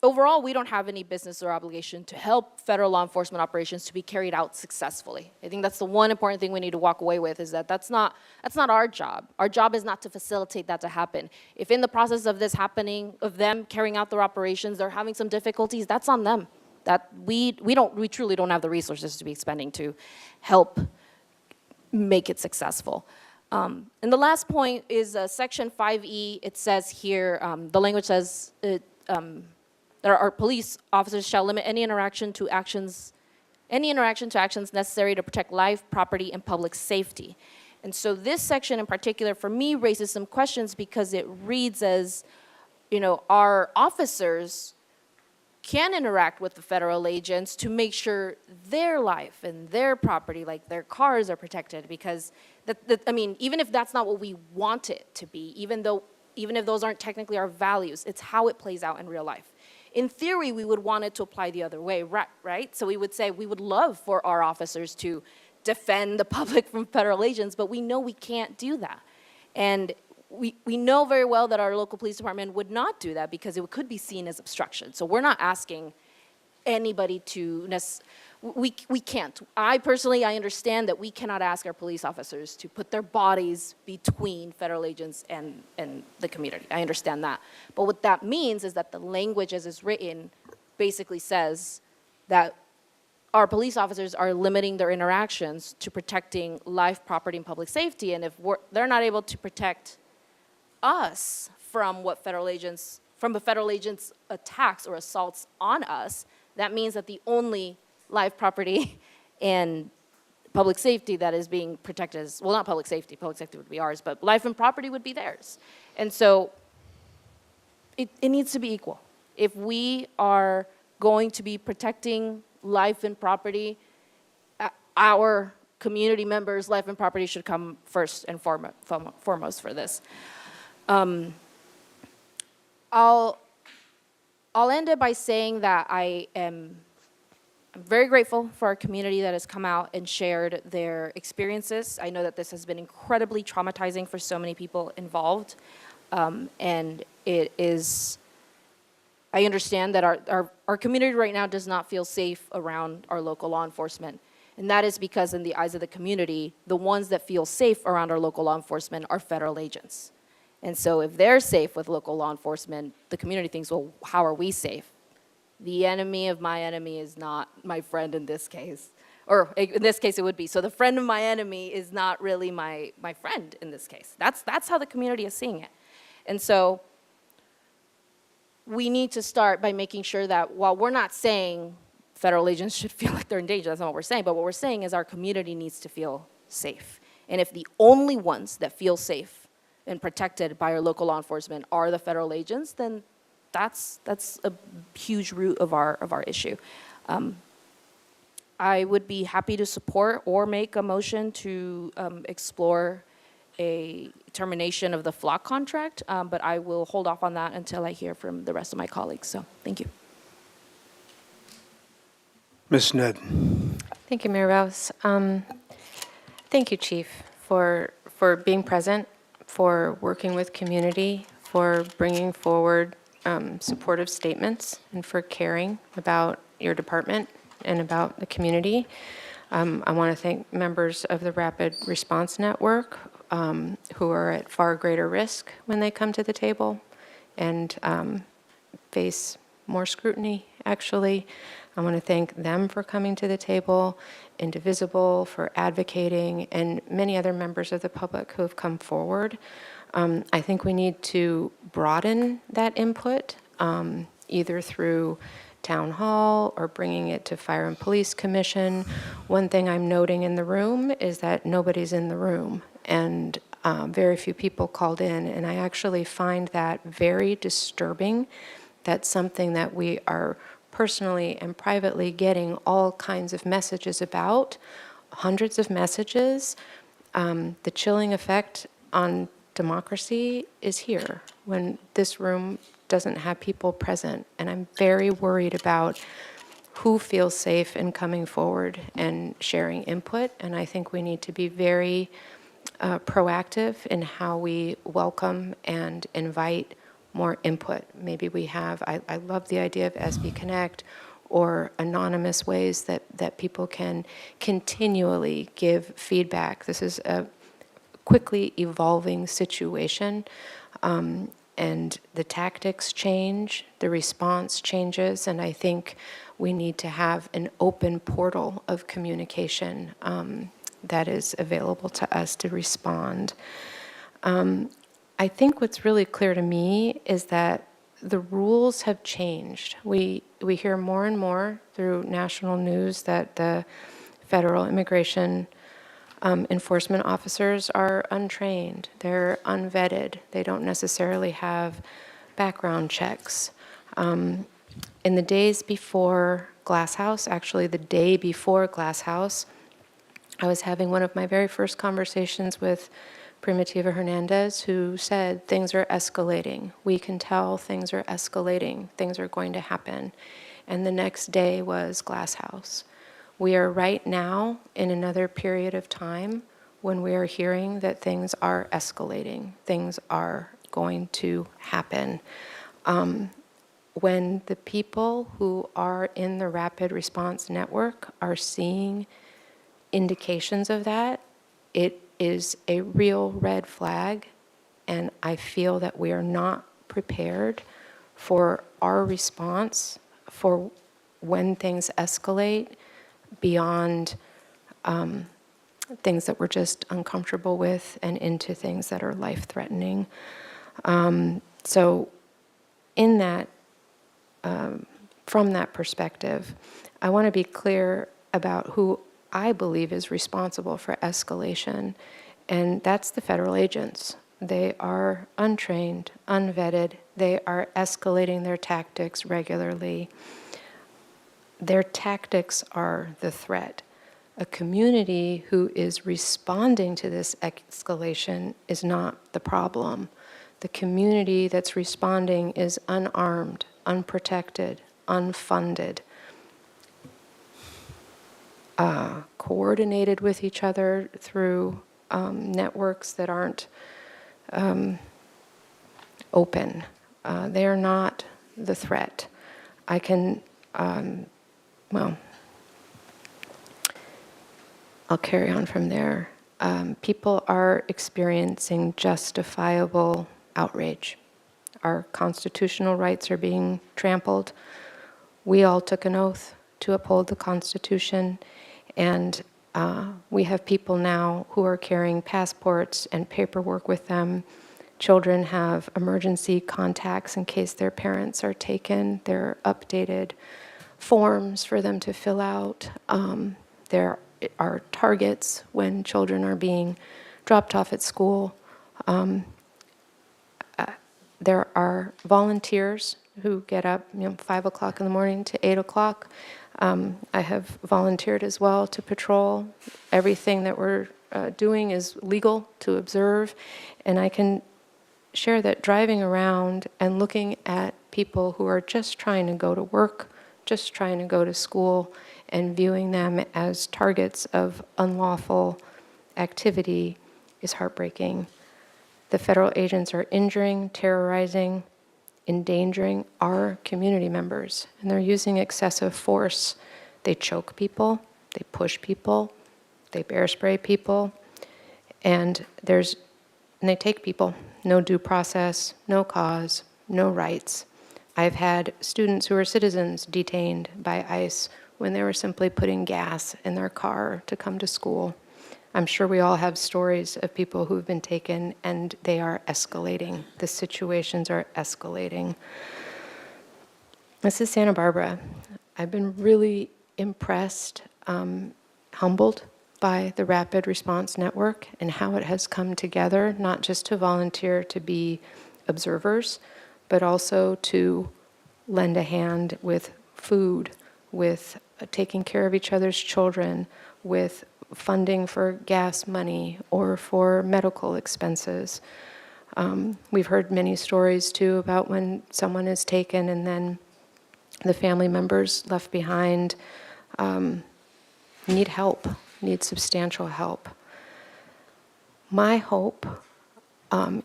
overall, we don't have any business or obligation to help federal law enforcement operations to be carried out successfully. I think that's the one important thing we need to walk away with, is that that's not our job. Our job is not to facilitate that to happen. If in the process of this happening, of them carrying out their operations, they're having some difficulties, that's on them. That we truly don't have the resources to be expending to help make it successful. And the last point is section 5E. It says here, the language says that our police officers shall limit any interaction to actions necessary to protect life, property, and public safety. And so this section in particular, for me, raises some questions, because it reads as, our officers can interact with the federal agents to make sure their life and their property, like their cars, are protected. Because, even if that's not what we want it to be, even if those aren't technically our values, it's how it plays out in real life. In theory, we would want it to apply the other way, right? So we would say we would love for our officers to defend the public from federal agents, but we know we can't do that. And we know very well that our local police department would not do that, because it could be seen as obstruction. So we're not asking anybody to we can't. I understand that we cannot ask our police officers to put their bodies between federal agents and the community. I understand that. But what that means is that the language as it's written basically says that our police officers are limiting their interactions to protecting life, property, and public safety. And if they're not able to protect us from the federal agents' attacks or assaults on us, that means that the only life, property, and public safety that is being protected is, well, not public safety would be ours, but life and property would be theirs. And so it needs to be equal. If we are going to be protecting life and property, our community members' life and property should come first and foremost for this. I'll end it by saying that I'm very grateful for our community that has come out and shared their experiences. I know that this has been incredibly traumatizing for so many people involved. And it is, I understand that our community right now does not feel safe around our local law enforcement. And that is because in the eyes of the community, the ones that feel safe around our local law enforcement are federal agents. And so if they're safe with local law enforcement, the community thinks, well, how are we safe? The enemy of my enemy is not my friend in this case. Or in this case, it would be. So the friend of my enemy is not really my friend in this case. That's how the community is seeing it. And so we need to start by making sure that while we're not saying federal agents should feel like they're in danger, that's not what we're saying, but what we're saying is our community needs to feel safe. And if the only ones that feel safe and protected by our local law enforcement are the federal agents, then that's a huge root of our issue. I would be happy to support or make a motion to explore a termination of the flock contract, but I will hold off on that until I hear from the rest of my colleagues. So thank you. Ms. Sneed. Thank you, Mayor Rouse. Thank you, Chief, for being present, for working with community, for bringing forward supportive statements, and for caring about your department and about the community. I want to thank members of the Rapid Response Network who are at far greater risk when they come to the table and face more scrutiny, actually. I want to thank them for coming to the table, Indivisible for advocating, and many other members of the public who have come forward. I think we need to broaden that input, either through town hall or bringing it to Fire and Police Commission. One thing I'm noting in the room is that nobody's in the room, and very few people called in, and I actually find that very disturbing. That's something that we are personally and privately getting all kinds of messages about, hundreds of messages. The chilling effect on democracy is here when this room doesn't have people present. And I'm very worried about who feels safe in coming forward and sharing input. And I think we need to be very proactive in how we welcome and invite more input. Maybe we have, I love the idea of SB Connect or anonymous ways that people can continually give feedback. This is a quickly evolving situation, and the tactics change, the response changes, and I think we need to have an open portal of communication that is available to us to respond. I think what's really clear to me is that the rules have changed. We hear more and more through national news that the federal immigration enforcement officers are untrained, they're unvetted, they don't necessarily have background checks. In the days before Glass House, actually the day before Glass House, I was having one of my very first conversations with Primitiva Hernandez, who said things are escalating. We can tell things are escalating. Things are going to happen. And the next day was Glass House. We are right now in another period of time when we are hearing that things are escalating. Things are going to happen. When the people who are in the Rapid Response Network are seeing indications of that, it is a real red flag, and I feel that we are not prepared for our response for when things escalate beyond things that we're just uncomfortable with and into things that are life-threatening. So in that, from that perspective, I want to be clear about who I believe is responsible for escalation, and that's the federal agents. They are untrained, unvetted. They are escalating their tactics regularly. Their tactics are the threat. A community who is responding to this escalation is not the problem. The community that's responding is unarmed, unprotected, unfunded, coordinated with each other through networks that aren't open. They are not the threat. I can, well, I'll carry on from there. People are experiencing justifiable outrage. Our constitutional rights are being trampled. We all took an oath to uphold the Constitution, and we have people now who are carrying passports and paperwork with them. Children have emergency contacts in case their parents are taken. There are updated forms for them to fill out. There are targets when children are being dropped off at school. There are volunteers who get up, 5 o'clock in the morning to 8 o'clock. I have volunteered as well to patrol. Everything that we're doing is legal to observe, and I can share that driving around and looking at people who are just trying to go to work, just trying to go to school, and viewing them as targets of unlawful activity is heartbreaking. The federal agents are injuring, terrorizing, endangering our community members, and they're using excessive force. They choke people, they push people, they bear spray people, and they take people. No due process, no cause, no rights. I've had students who are citizens detained by ICE when they were simply putting gas in their car to come to school. I'm sure we all have stories of people who've been taken, and they are escalating. The situations are escalating. This is Santa Barbara. I've been really impressed, humbled by the Rapid Response Network and how it has come together, not just to volunteer to be observers, but also to lend a hand with food, with taking care of each other's children, with funding for gas money or for medical expenses. We've heard many stories too about when someone is taken and then the family members left behind need help, need substantial help. My hope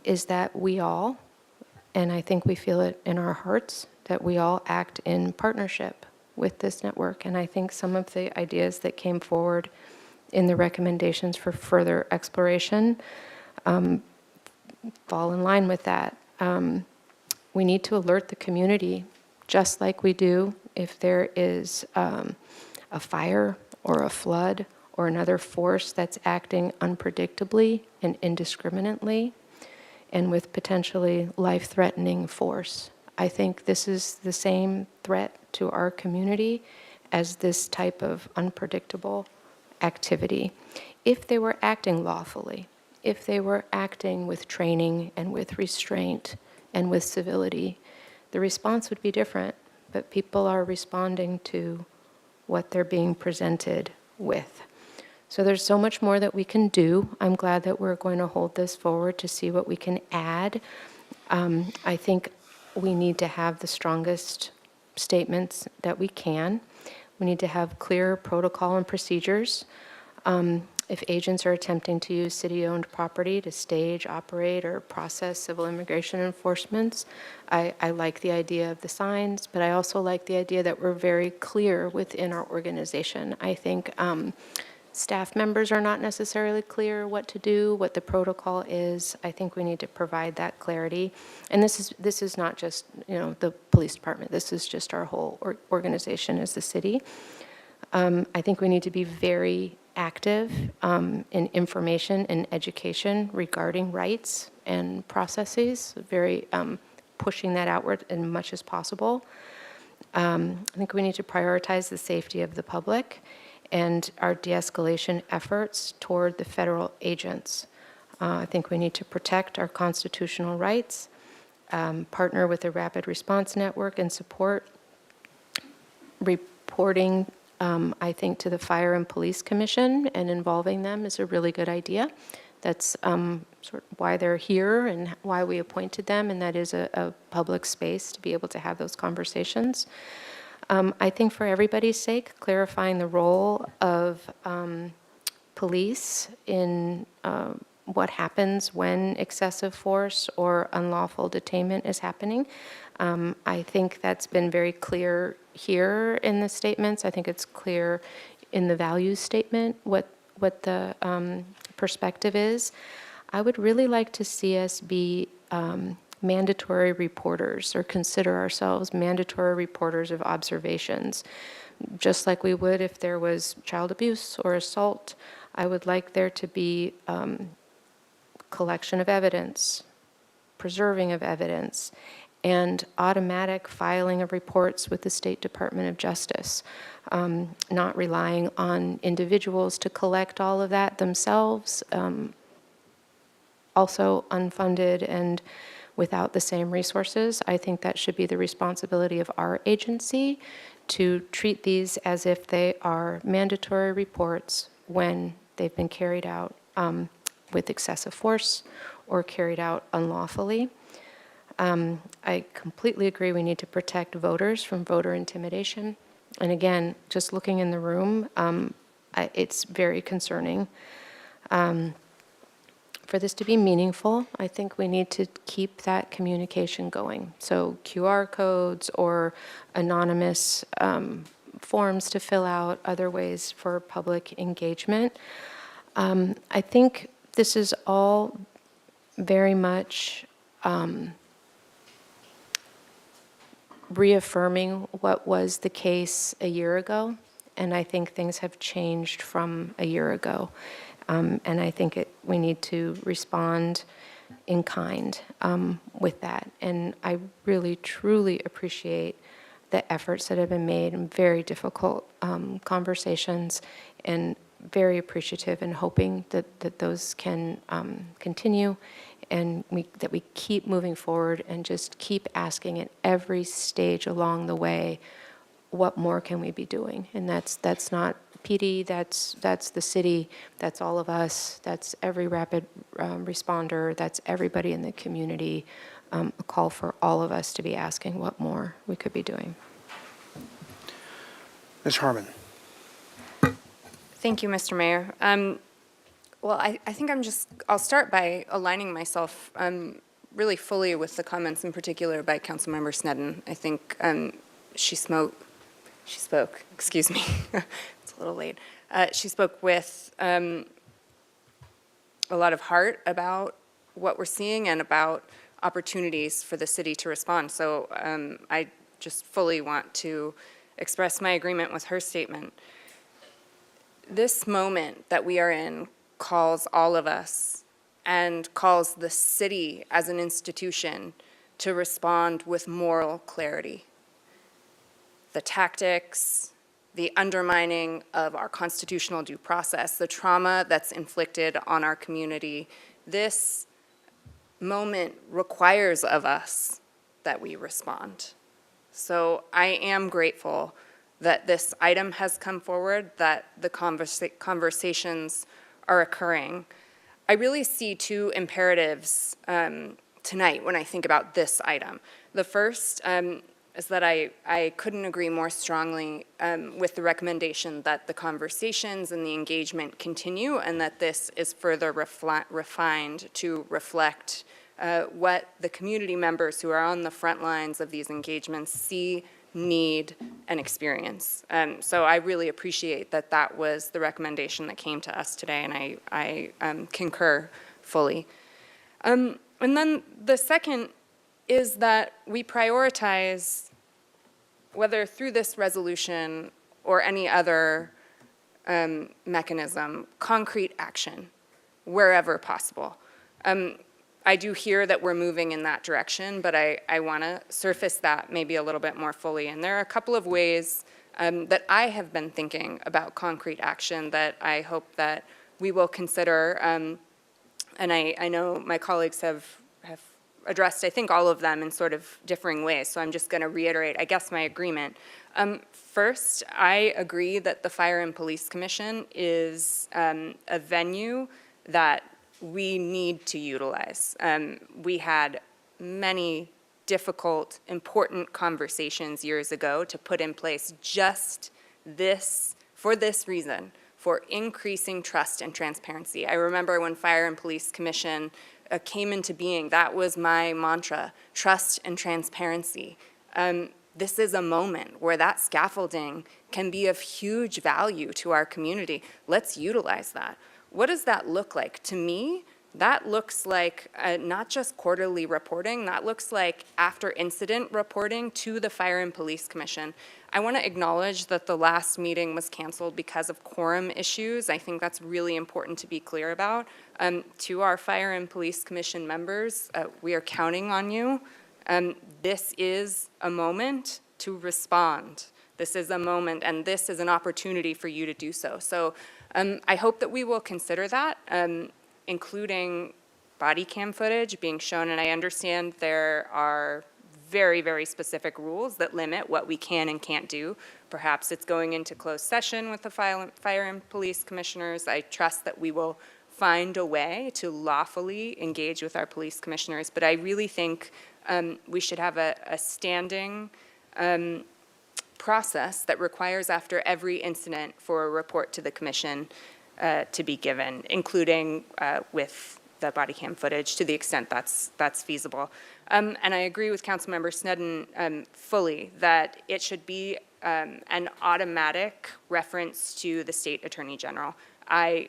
is that we all, and I think we feel it in our hearts, that we all act in partnership with this network. And I think some of the ideas that came forward in the recommendations for further exploration fall in line with that. We need to alert the community, just like we do if there is a fire or a flood or another force that's acting unpredictably and indiscriminately and with potentially life-threatening force. I think this is the same threat to our community as this type of unpredictable activity. If they were acting lawfully, if they were acting with training and with restraint and with civility, the response would be different, but people are responding to what they're being presented with. So there's so much more that we can do. I'm glad that we're going to hold this forward to see what we can add. I think we need to have the strongest statements that we can. We need to have clear protocol and procedures. If agents are attempting to use city-owned property to stage, operate, or process civil immigration enforcements, I like the idea of the signs, but I also like the idea that we're very clear within our organization. I think staff members are not necessarily clear what to do, what the protocol is. I think we need to provide that clarity. And this is not just the police department. This is just our whole organization as the city. I think we need to be very active in information and education regarding rights and processes, very pushing that outward as much as possible. I think we need to prioritize the safety of the public and our de-escalation efforts toward the federal agents. I think we need to protect our constitutional rights, partner with the Rapid Response Network, and support reporting, I think, to the Fire and Police Commission and involving them is a really good idea. That's sort of why they're here and why we appointed them, and that is a public space to be able to have those conversations. I think for everybody's sake, clarifying the role of police in what happens when excessive force or unlawful detainment is happening. I think that's been very clear here in the statements. I think it's clear in the values statement what the perspective is. I would really like to see us be mandatory reporters, or consider ourselves mandatory reporters of observations, just like we would if there was child abuse or assault. I would like there to be collection of evidence, preserving of evidence, and automatic filing of reports with the State Department of Justice, not relying on individuals to collect all of that themselves, also unfunded and without the same resources. I think that should be the responsibility of our agency to treat these as if they are mandatory reports when they've been carried out with excessive force or carried out unlawfully. I completely agree we need to protect voters from voter intimidation. And again, just looking in the room, it's very concerning. For this to be meaningful, I think we need to keep that communication going. So QR codes or anonymous forms to fill out, other ways for public engagement. I think this is all very much reaffirming what was the case a year ago, and I think things have changed from a year ago. And I think we need to respond in kind with that. And I really, truly appreciate the efforts that have been made in very difficult conversations, and very appreciative and hoping that those can continue, and that we keep moving forward and just keep asking at every stage along the way, what more can we be doing? And that's not PD, that's the city, that's all of us, that's every rapid responder, that's everybody in the community. A call for all of us to be asking what more we could be doing. Ms. Harmon. Thank you, Mr. Mayor. Well, I think I'll start by aligning myself really fully with the comments in particular by Councilmember Sneddon. I think she spoke, excuse me, it's a little late. She spoke with a lot of heart about what we're seeing and about opportunities for the city to respond. So I just fully want to express my agreement with her statement. This moment that we are in calls all of us and calls the city as an institution to respond with moral clarity. The tactics, the undermining of our constitutional due process, the trauma that's inflicted on our community, this moment requires of us that we respond. So I am grateful that this item has come forward, that the conversations are occurring. I really see two imperatives tonight when I think about this item. The first is that I couldn't agree more strongly with the recommendation that the conversations and the engagement continue, and that this is further refined to reflect what the community members who are on the front lines of these engagements see, need, and experience. So I really appreciate that that was the recommendation that came to us today, and I concur fully. And then the second is that we prioritize, whether through this resolution or any other mechanism, concrete action wherever possible. I do hear that we're moving in that direction, but I want to surface that maybe a little bit more fully. And there are a couple of ways that I have been thinking about concrete action that I hope that we will consider. And I know my colleagues have addressed, I think, all of them in sort of differing ways. So I'm just going to reiterate, I guess, my agreement. First, I agree that the Fire and Police Commission is a venue that we need to utilize. We had many difficult, important conversations years ago to put in place just this, for this reason, for increasing trust and transparency. I remember when Fire and Police Commission came into being, that was my mantra, trust and transparency. This is a moment where that scaffolding can be of huge value to our community. Let's utilize that. What does that look like? To me, That looks like not just quarterly reporting, that looks like after incident reporting to the Fire and Police Commission. I want to acknowledge that the last meeting was canceled because of quorum issues. I think that's really important to be clear about. To our Fire and Police Commission members, we are counting on you. This is a moment to respond. This is a moment, and this is an opportunity for you to do so. So I hope that we will consider that, including body cam footage being shown, and I understand there are very, very specific rules that limit what we can and can't do. Perhaps it's going into closed session with the Fire and Police Commissioners. I trust that we will find a way to lawfully engage with our police commissioners, but I really think we should have a standing process that requires after every incident for a report to the commission to be given, including with the body cam footage to the extent that's feasible. And I agree with Councilmember Snedden fully that it should be an automatic reference to the State Attorney General. I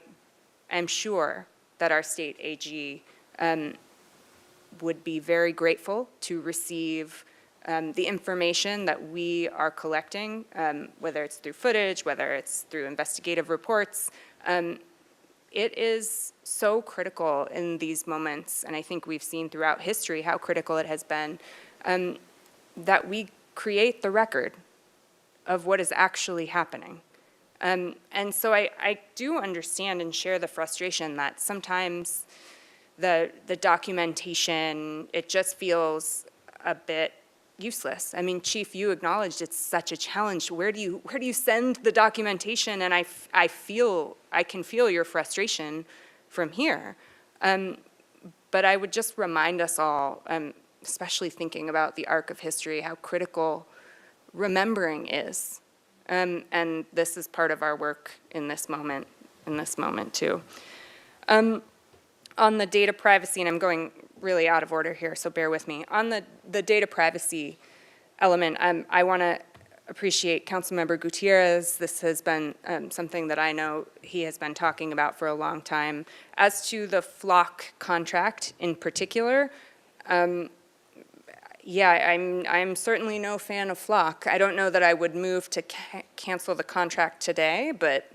am sure that our state AG would be very grateful to receive the information that we are collecting, whether it's through footage, whether it's through investigative reports. It is so critical in these moments, and I think we've seen throughout history how critical it has been, that we create the record of what is actually happening. And so I do understand and share the frustration that sometimes the documentation, it just feels a bit useless. I mean, Chief, you acknowledged it's such a challenge. Where do you send the documentation? And I can feel your frustration from here. But I would just remind us all, especially thinking about the arc of history, how critical remembering is. And this is part of our work in this moment too. On the data privacy, and I'm going really out of order here, so bear with me. On the data privacy element, I want to appreciate Councilmember Gutierrez. This has been something that I know he has been talking about for a long time. As to the flock contract in particular, yeah, I'm certainly no fan of flock. I don't know that I would move to cancel the contract today, but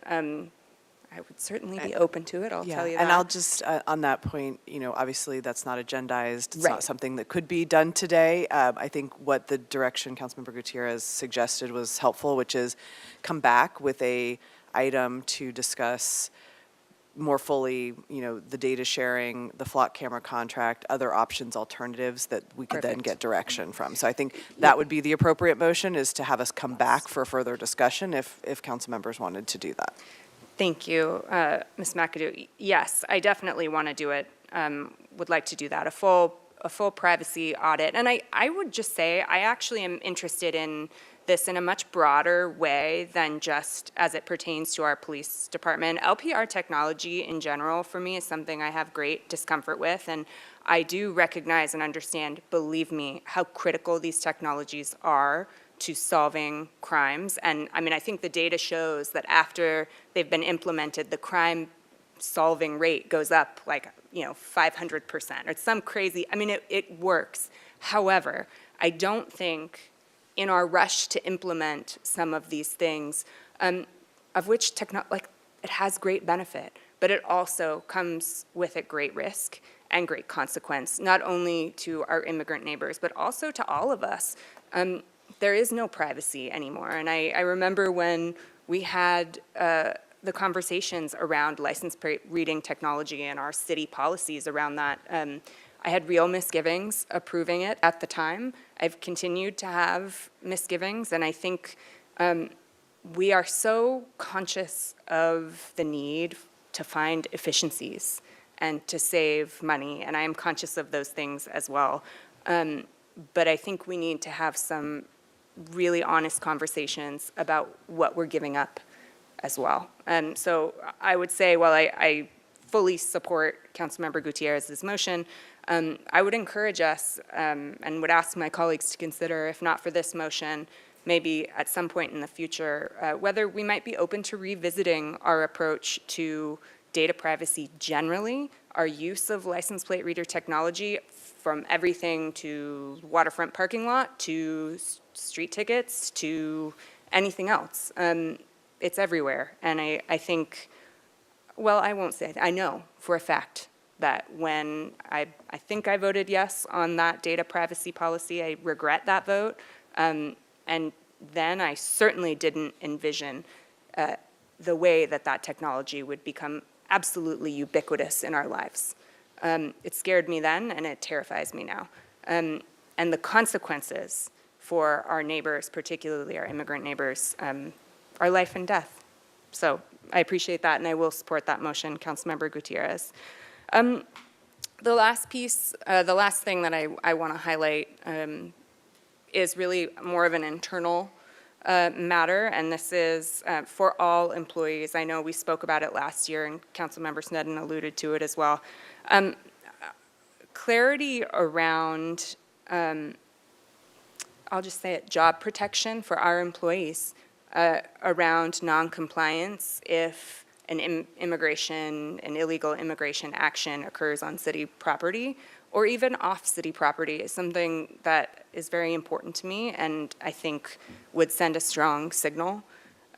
I would certainly be open to it, I'll tell you that. And I'll just, on that point, obviously that's not agendized. It's not something that could be done today. I think what the direction Councilmember Gutierrez suggested was helpful, which is come back with a item to discuss more fully, the data sharing, the flock camera contract, other options, alternatives that we could then get direction from. So I think that would be the appropriate motion, is to have us come back for further discussion if council members wanted to do that. Thank you, Ms. McAdoo. Yes, I definitely want to do it. Would like to do that, a full privacy audit. And I would just say I actually am interested in this in a much broader way than just as it pertains to our police department. LPR technology in general for me is something I have great discomfort with, and I do recognize and understand, believe me, how critical these technologies are to solving crimes. And I mean, I think the data shows that after they've been implemented, the crime solving rate goes up like, 500%. It's some crazy, I mean, it works. However, I don't think in our rush to implement some of these things, of which it has great benefit, but it also comes with a great risk and great consequence, not only to our immigrant neighbors, but also to all of us. There is no privacy anymore. And I remember when we had the conversations around license plate reading technology and our city policies around that. I had real misgivings approving it at the time. I've continued to have misgivings, and I think we are so conscious of the need to find efficiencies and to save money, and I am conscious of those things as well. But I think we need to have some really honest conversations about what we're giving up as well. And so I would say, while I fully support Councilmember Gutierrez's motion, I would encourage us and would ask my colleagues to consider, if not for this motion, maybe at some point in the future, whether we might be open to revisiting our approach to data privacy generally, our use of license plate reader technology, from everything to waterfront parking lot, to street tickets, to anything else. It's everywhere. And I think, well, I won't say, I know for a fact that when I think I voted yes on that data privacy policy, I regret that vote. And then I certainly didn't envision the way that that technology would become absolutely ubiquitous in our lives. It scared me then, and it terrifies me now. And the consequences for our neighbors, particularly our immigrant neighbors, are life and death. So I appreciate that, and I will support that motion, Councilmember Gutierrez. The last piece, the last thing that I want to highlight is really more of an internal matter, and this is for all employees. I know we spoke about it last year, and Councilmember Sneddon alluded to it as well. Clarity around, I'll just say it, job protection for our employees around non-compliance if an illegal immigration action occurs on city property or even off city property is something that is very important to me and I think would send a strong signal.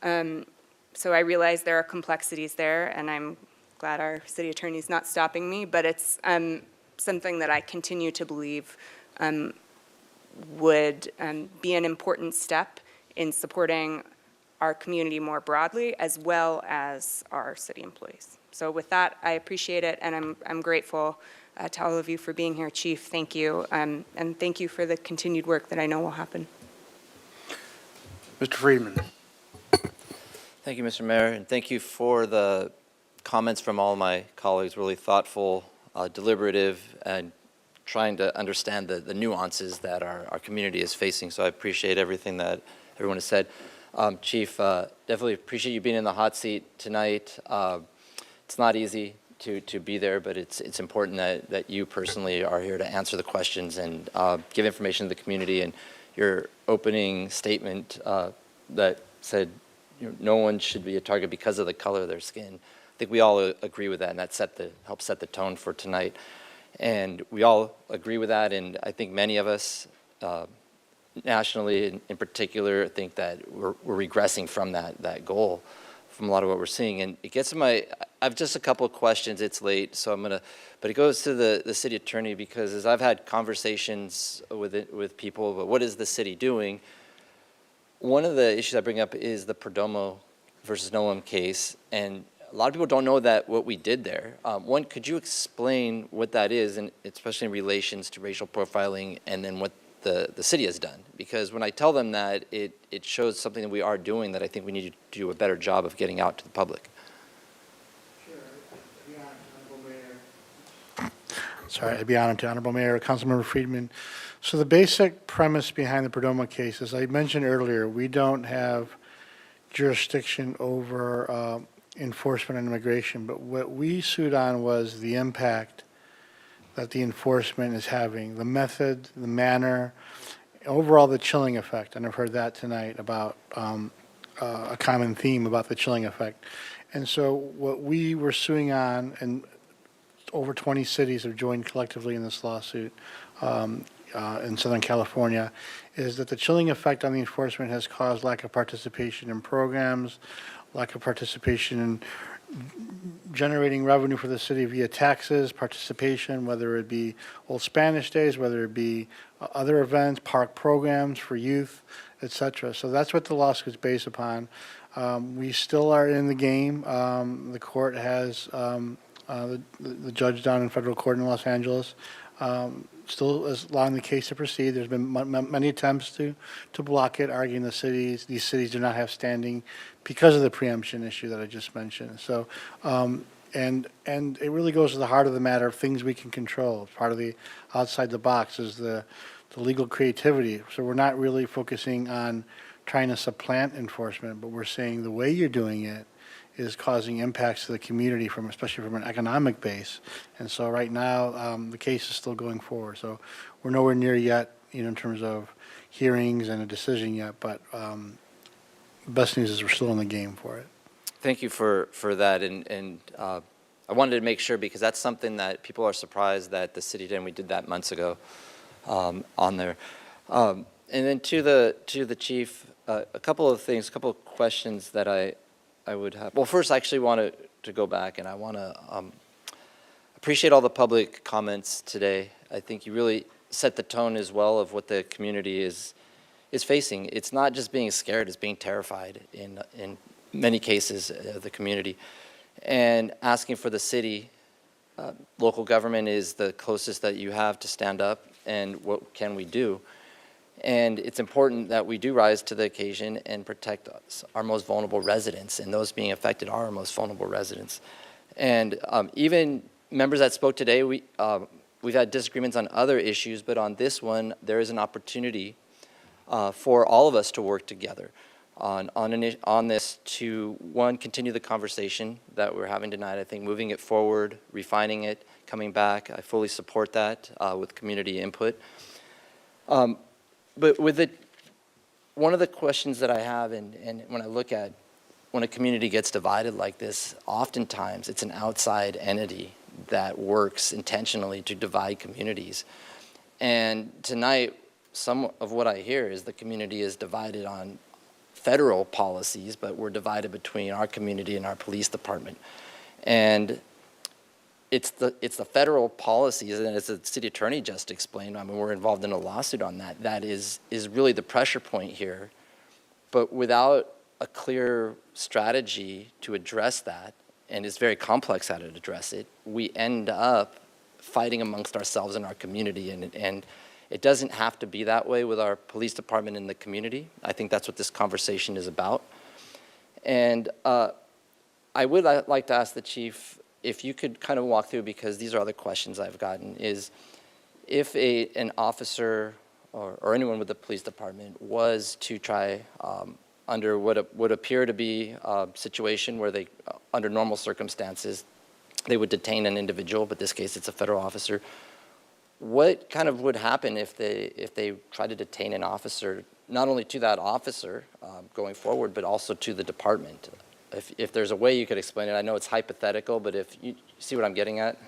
So I realize there are complexities there, and I'm glad our city attorney is not stopping me, but it's something that I continue to believe would be an important step in supporting our community more broadly, as well as our city employees. So with that, I appreciate it, and I'm grateful to all of you for being here. Chief, thank you, and thank you for the continued work that I know will happen. Mr. Friedman. Thank you, Mr. Mayor, and thank you for the comments from all my colleagues, really thoughtful, deliberative, and trying to understand the nuances that our community is facing. So I appreciate everything that everyone has said. Chief, definitely appreciate you being in the hot seat tonight. It's not easy to be there, but it's important that you personally are here to answer the questions and give information to the community. And your opening statement that said, no one should be a target because of the color of their skin. I think we all agree with that, and that helped set the tone for tonight. And we all agree with that, and I think many of us, nationally in particular, think that we're regressing from that goal, from a lot of what we're seeing. And it gets to I have just a couple of questions. It's late, so but it goes to the city attorney, because as I've had conversations with people about what is the city doing, one of the issues I bring up is the Perdomo versus Noam case, and a lot of people don't know that what we did there. One, could you explain what that is, and especially in relations to racial profiling, and then what the city has done? Because when I tell them that, it shows something that we are doing that I think we need to do a better job of getting out to the public. Sorry, I'd be honored to. Honorable Mayor, Councilmember Friedman. So the basic premise behind the Perdomo case, as I mentioned earlier, we don't have jurisdiction over enforcement and immigration, but what we sued on was the impact that the enforcement is having, the method, the manner, overall the chilling effect. And I've heard that tonight about a common theme about the chilling effect. And so what we were suing on, and over 20 cities have joined collectively in this lawsuit in Southern California, is that the chilling effect on the enforcement has caused lack of participation in programs, lack of participation in generating revenue for the city via taxes, participation, whether it be Old Spanish Days, whether it be other events, park programs for youth, et cetera. So that's what the lawsuit is based upon. We still are in the game. The court has, the judge down in federal court in Los Angeles still is allowing the case to proceed. There's been many attempts to block it, arguing these cities do not have standing because of the preemption issue that I just mentioned. So, and it really goes to the heart of the matter of things we can control. Part of the outside the box is the legal creativity. So we're not really focusing on trying to supplant enforcement, but we're saying the way you're doing it is causing impacts to the community, especially from an economic base. And so right now, the case is still going forward. So we're nowhere near yet, in terms of hearings and a decision yet, but the best news is we're still in the game for it. Thank you for that. And I wanted to make sure, because that's something that people are surprised that the city did, and we did that months ago on there. And then to the chief, a couple of things, a couple of questions that I would have. Well, first, I actually want to go back, and I want to appreciate all the public comments today. I think you really set the tone as well of what the community is facing. It's not just being scared, it's being terrified in many cases of the community. And asking for the city, local government is the closest that you have to stand up, and what can we do? And it's important that we do rise to the occasion and protect our most vulnerable residents, and those being affected are our most vulnerable residents. And even members that spoke today, we've had disagreements on other issues, but on this one, there is an opportunity for all of us to work together on this to, one, continue the conversation that we're having tonight. I think moving it forward, refining it, coming back, I fully support that with community input. But with it, one of the questions that I have, and when I look at when a community gets divided like this, oftentimes it's an outside entity that works intentionally to divide communities. And tonight, some of what I hear is the community is divided on federal policies, but we're divided between our community and our police department. And it's the federal policies, and as the city attorney just explained, I mean, we're involved in a lawsuit on that. That is really the pressure point here. But without a clear strategy to address that, and it's very complex how to address it, we end up fighting amongst ourselves in our community, and it doesn't have to be that way with our police department in the community. I think that's what this conversation is about. And I would like to ask the chief if you could kind of walk through, because these are other questions I've gotten, is if an officer or anyone with the police department was to try under what would appear to be a situation where they, under normal circumstances, they would detain an individual, but in this case it's a federal officer. What kind of would happen if they try to detain an officer, not only to that officer going forward, but also to the department? If there's a way you could explain it, I know it's hypothetical, but if you see what I'm getting at?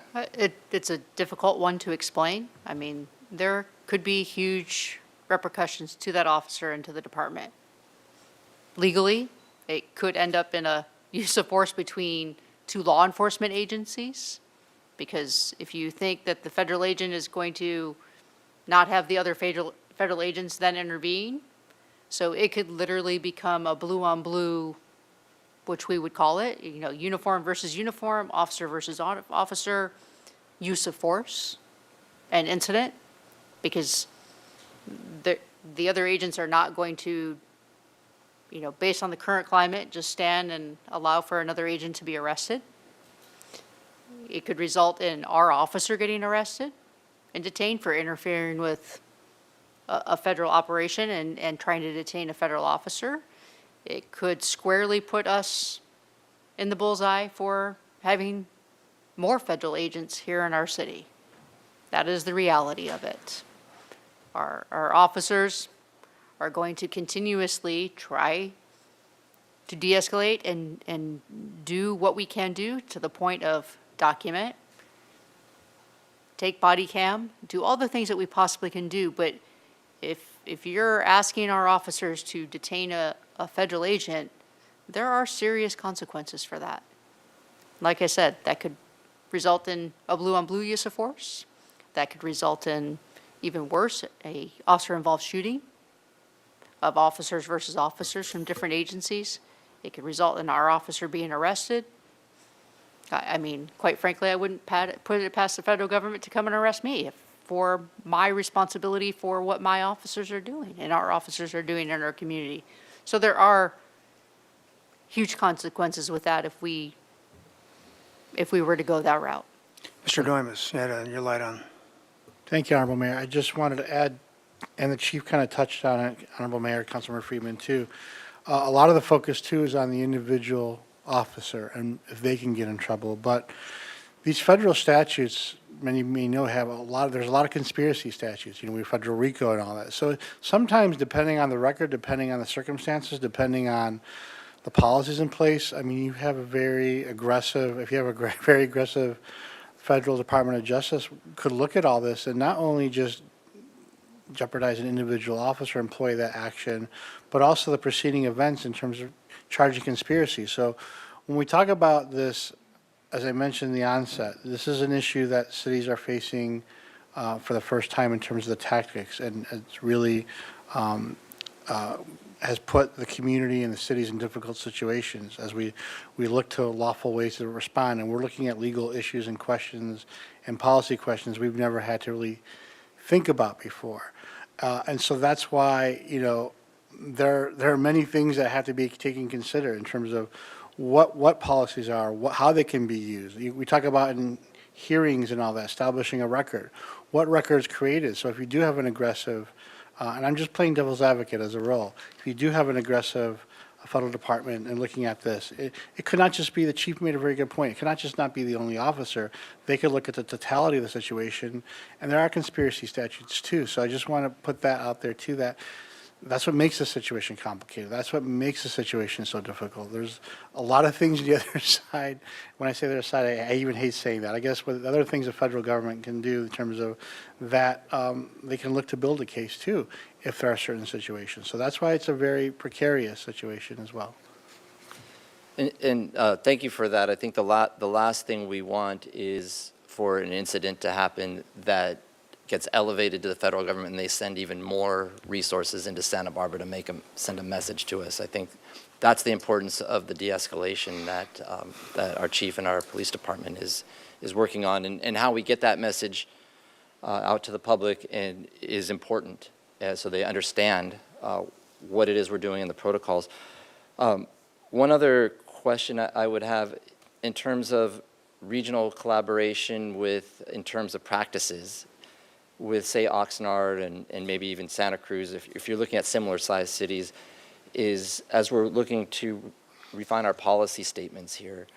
It's a difficult one to explain. I mean, there could be huge repercussions to that officer and to the department. Legally, it could end up in a use of force between two law enforcement agencies, because if you think that the federal agent is going to not have the other federal agents then intervene, so it could literally become a blue on blue, which we would call it, you know, uniform versus uniform, officer versus officer, use of force and incident, because the other agents are not going to, you know, based on the current climate, just stand and allow for another agent to be arrested. It could result in our officer getting arrested and detained for interfering with a federal operation and trying to detain a federal officer. It could squarely put us in the bullseye for having more federal agents here in our city. That is the reality of it. Our officers are going to continuously try to de-escalate and do what we can do to the point of document, take body cam, do all the things that we possibly can do. But if you're asking our officers to detain a federal agent, there are serious consequences for that. Like I said, that could result in a blue on blue use of force. That could result in, even worse, a officer-involved shooting of officers versus officers from different agencies. It could result in our officer being arrested. I mean, quite frankly, I wouldn't put it past the federal government to come and arrest me for my responsibility for what my officers are doing and our officers are doing in our community. So there are huge consequences with that if we were to go that route. Mr. Doimus, you had your light on. Thank you, Honorable Mayor. I just wanted to add, and the chief kind of touched on it, Honorable Mayor, Councilmember Friedman, too. A lot of the focus, too, is on the individual officer and if they can get in trouble. But these federal statutes, many may know, there's a lot of conspiracy statutes, you know, we have federal RICO and all that. So sometimes, depending on the record, depending on the circumstances, depending on the policies in place. I mean, you have a very aggressive, if you have a very aggressive federal Department of Justice could look at all this and not only just jeopardize an individual officer, employee that action, but also the preceding events in terms of charging conspiracy. So when we talk about this, as I mentioned in the onset, this is an issue that cities are facing for the first time in terms of the tactics, and it's really has put the community and the cities in difficult situations as we look to lawful ways to respond. And we're looking at legal issues and questions and policy questions we've never had to really think about before. And so that's why, you know, there are many things that have to be taken consider in terms of what policies are, how they can be used. We talk about in hearings and all that, establishing a record. What record is created? So if you do have an aggressive, and I'm just playing devil's advocate as a role, if you do have an aggressive federal department and looking at this, it could not just be, the chief made a very good point, it could not just not be the only officer. They could look at the totality of the situation, and there are conspiracy statutes too. So I just want to put that out there too, that's what makes the situation complicated. That's what makes the situation so difficult. There's a lot of things on the other side. When I say the other side, I even hate saying that. I guess what the other things the federal government can do in terms of that, they can look to build a case too if there are certain situations. So that's why it's a very precarious situation as well. And thank you for that. I think the last thing we want is for an incident to happen that gets elevated to the federal government and they send even more resources into Santa Barbara to send a message to us. I think that's the importance of the de-escalation that our chief and our police department is working on, and how we get that message out to the public and is important, so they understand what it is we're doing in the protocols. One other question I would have in terms of regional collaboration in terms of practices with, say, Oxnard and maybe even Santa Cruz, if you're looking at similar sized cities, is as we're looking to refine our policy statements here,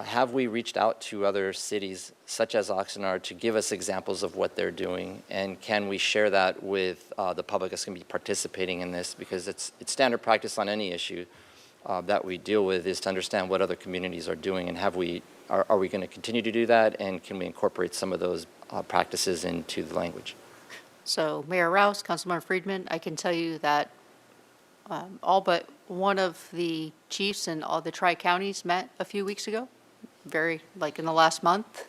have we reached out to other cities such as Oxnard to give us examples of what they're doing? And can we share that with the public that's going to be participating in this? Because it's standard practice on any issue that we deal with is to understand what other communities are doing, and are we going to continue to do that, and can we incorporate some of those practices into the language? So Mayor Rouse, Councilmember Friedman, I can tell you that all but one of the chiefs in all the tri-counties met a few weeks ago, in the last month.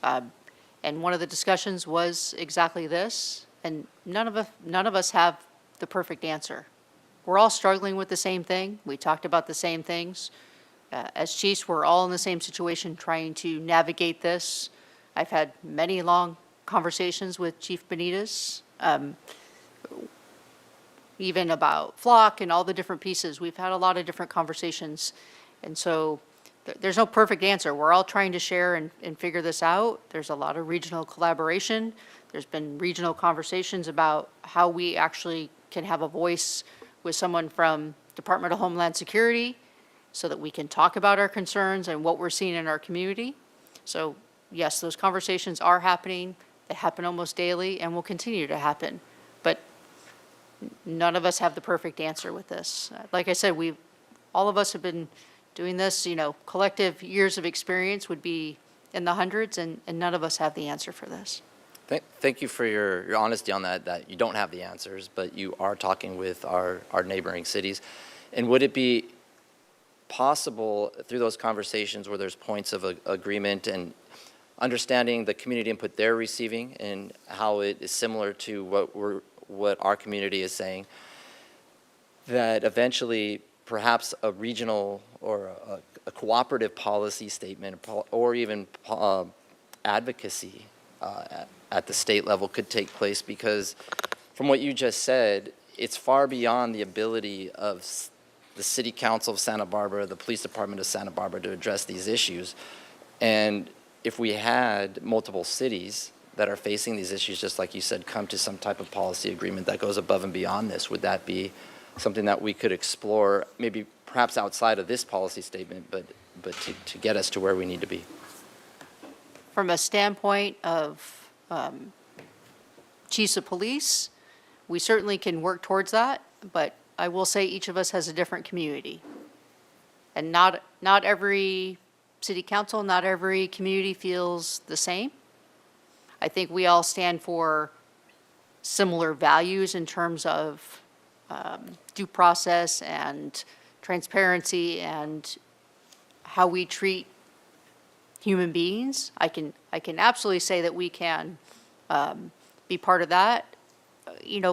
And one of the discussions was exactly this, and none of us have the perfect answer. We're all struggling with the same thing. We talked about the same things. As chiefs, we're all in the same situation trying to navigate this. I've had many long conversations with Chief Benitez, even about flock and all the different pieces. We've had a lot of different conversations. And so there's no perfect answer. We're all trying to share and figure this out. There's a lot of regional collaboration. There's been regional conversations about how we actually can have a voice with someone from Department of Homeland Security so that we can talk about our concerns and what we're seeing in our community. So yes, those conversations are happening. They happen almost daily and will continue to happen. But none of us have the perfect answer with this. Like I said, all of us have been doing this, collective years of experience would be in the hundreds, and none of us have the answer for this. Thank you for your honesty on that you don't have the answers, but you are talking with our neighboring cities. And would it be possible through those conversations where there's points of agreement and understanding the community input they're receiving and how it is similar to what our community is saying, that eventually perhaps a regional or a cooperative policy statement or even advocacy at the state level could take place? Because from what you just said, it's far beyond the ability of the City Council of Santa Barbara, the Police Department of Santa Barbara to address these issues. And if we had multiple cities that are facing these issues, just like you said, come to some type of policy agreement that goes above and beyond this, would that be something that we could explore, maybe perhaps outside of this policy statement, but to get us to where we need to be? From a standpoint of chiefs of police, we certainly can work towards that, but I will say each of us has a different community. And not every city council, not every community feels the same. I think we all stand for similar values in terms of due process and transparency and how we treat human beings. I can absolutely say that we can be part of that,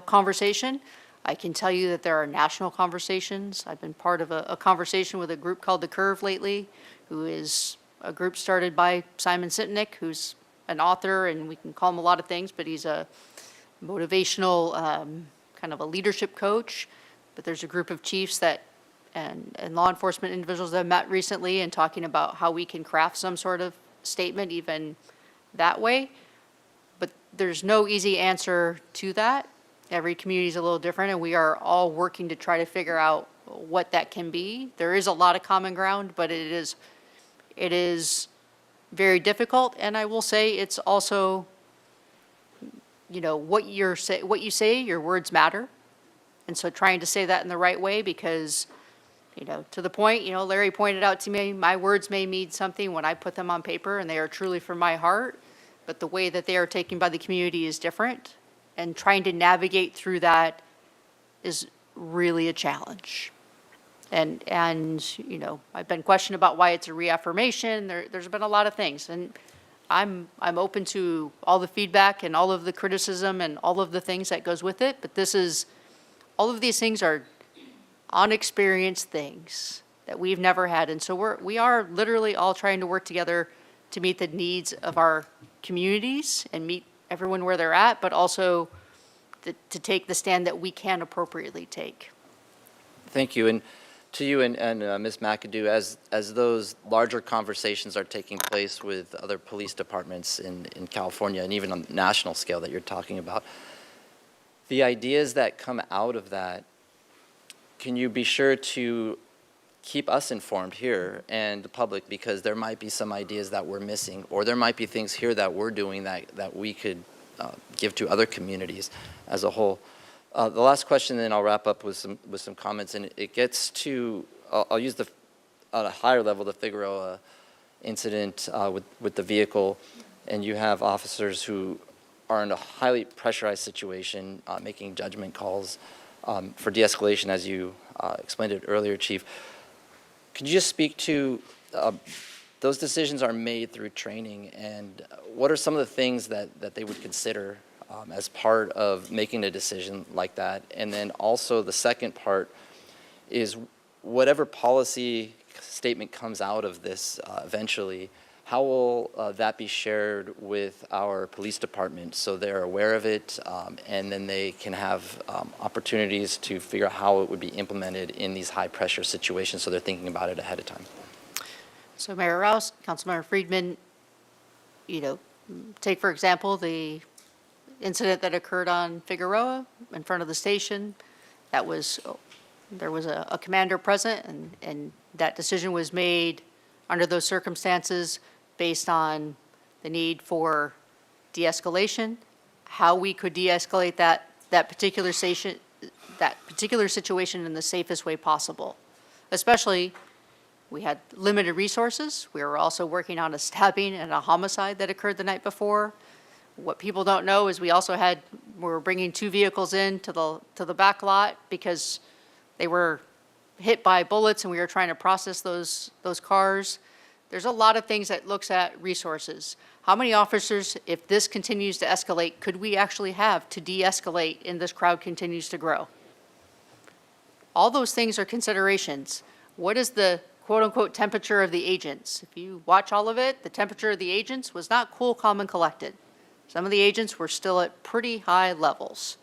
conversation. I can tell you that there are national conversations. I've been part of a conversation with a group called The Curve lately, who is a group started by Simon Sintnick, who's an author, and we can call him a lot of things, but he's a motivational kind of a leadership coach. But there's a group of chiefs and law enforcement individuals that have met recently and talking about how we can craft some sort of statement even that way. But there's no easy answer to that. Every community is a little different, and we are all working to try to figure out what that can be. There is a lot of common ground, but it is very difficult. And I will say it's also, what you say, your words matter. And so trying to say that in the right way, because, to the point, Larry pointed out to me, my words may mean something when I put them on paper, and they are truly from my heart, but the way that they are taken by the community is different. And trying to navigate through that is really a challenge. And I've been questioned about why it's a reaffirmation. There's been a lot of things, and I'm open to all the feedback and all of the criticism and all of the things that goes with it. But all of these things are unexperienced things that we've never had, and so we are literally all trying to work together to meet the needs of our communities and meet everyone where they're at, but also to take the stand that we can appropriately take. Thank you. And to you and Ms. McAdoo, as those larger conversations are taking place with other police departments in California and even on the national scale that you're talking about, the ideas that come out of that, can you be sure to keep us informed here and the public, because there might be some ideas that we're missing, or there might be things here that we're doing that we could give to other communities as a whole. The last question, then I'll wrap up with some comments, and it gets to, I'll use at a higher level, the Figueroa incident with the vehicle, and you have officers who are in a highly pressurized situation, making judgment calls for de-escalation, as you explained it earlier, Chief. Could you just speak to those decisions are made through training, and what are some of the things that they would consider as part of making a decision like that? And then also the second part is, whatever policy statement comes out of this eventually, how will that be shared with our police department so they're aware of it, and then they can have opportunities to figure out how it would be implemented in these high pressure situations, so they're thinking about it ahead of time? So Mayor Rouse, Councilmember Friedman, take for example the incident that occurred on Figueroa in front of the station. There was a commander present, and that decision was made under those circumstances based on the need for de-escalation, how we could de-escalate that particular situation in the safest way possible. Especially, we had limited resources. We were also working on a stabbing and a homicide that occurred the night before. What people don't know is we were bringing 2 vehicles in to the back lot because they were hit by bullets, and we were trying to process those cars. There's a lot of things that looks at resources. How many officers, if this continues to escalate, could we actually have to de-escalate and this crowd continues to grow? All those things are considerations. What is the quote-unquote temperature of the agents? If you watch all of it, the temperature of the agents was not cool, calm, and collected. Some of the agents were still at pretty high levels.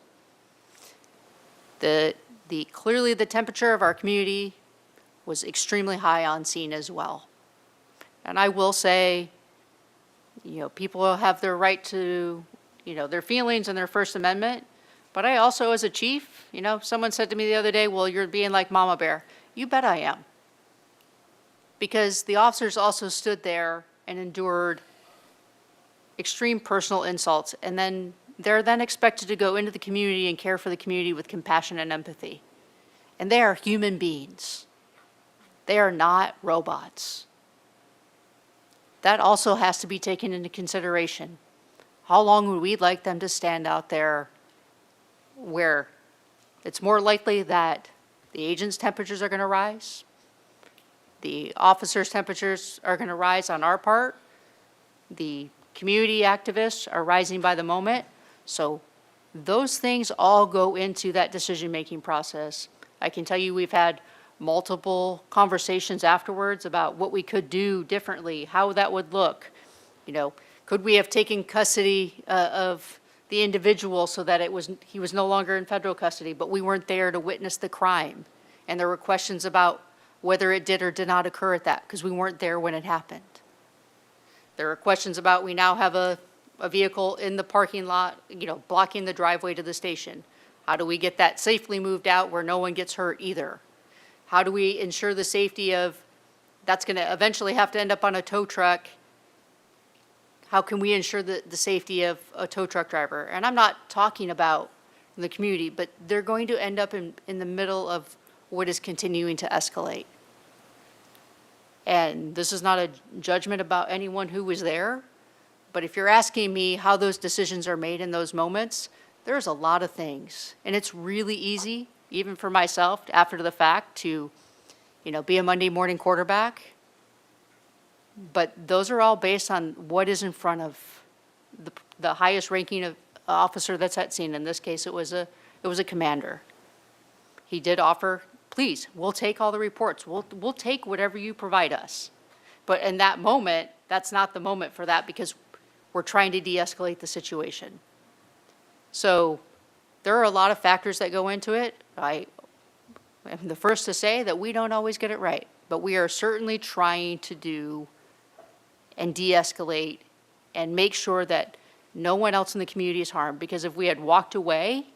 Clearly the temperature of our community was extremely high on scene as well. And I will say, people have their right to, their feelings and their First Amendment. But I also, as a chief, someone said to me the other day, well, you're being like Mama Bear. You bet I am. Because the officers also stood there and endured extreme personal insults, and then they're then expected to go into the community and care for the community with compassion and empathy. And they are human beings. They are not robots. That also has to be taken into consideration. How long would we like them to stand out there where it's more likely that the agents' temperatures are going to rise, the officers' temperatures are going to rise on our part, the community activists are rising by the moment. So those things all go into that decision-making process. I can tell you we've had multiple conversations afterwards about what we could do differently, how that would look. You know, could we have taken custody of the individual so that he was no longer in federal custody, but we weren't there to witness the crime? And there were questions about whether it did or did not occur at that, because we weren't there when it happened. There are questions about we now have a vehicle in the parking lot, you know, blocking the driveway to the station. How do we get that safely moved out where no one gets hurt either? How do we ensure the safety of, that's going to eventually have to end up on a tow truck? How can we ensure the safety of a tow truck driver? And I'm not talking about the community, but they're going to end up in the middle of what is continuing to escalate. And this is not a judgment about anyone who was there, but if you're asking me how those decisions are made in those moments, there's a lot of things. And it's really easy, even for myself, after the fact, to, you know, be a Monday morning quarterback. But those are all based on what is in front of the highest ranking of officer that's at scene. In this case, it was a commander. He did offer, please, we'll take all the reports. We'll take whatever you provide us. But in that moment, that's not the moment for that, because we're trying to de-escalate the situation. So there are a lot of factors that go into it. I am the first to say that we don't always get it right, but we are certainly trying to do and de-escalate and make sure that no one else in the community is harmed. Because if we had walked away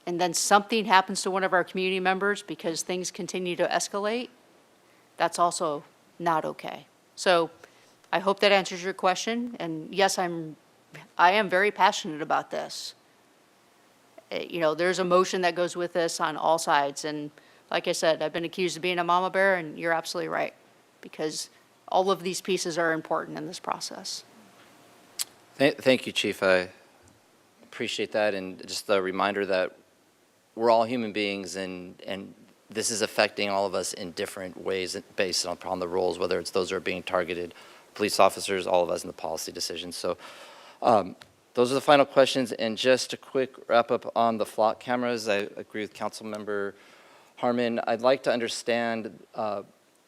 and then something happens to one of our community members because things continue to escalate, that's also not okay. So I hope that answers your question. And yes, I am very passionate about this. You know, there's emotion that goes with this on all sides. And like I said, I've been accused of being a mama bear, and you're absolutely right, because all of these pieces are important in this process. Thank you, Chief. I appreciate that, and just the reminder that we're all human beings, and this is affecting all of us in different ways based upon the roles, whether it's those who are being targeted, police officers, all of us in the policy decisions. So those are the final questions. And just a quick wrap up on the flock cameras. I agree with Councilmember Harmon. I'd like to understand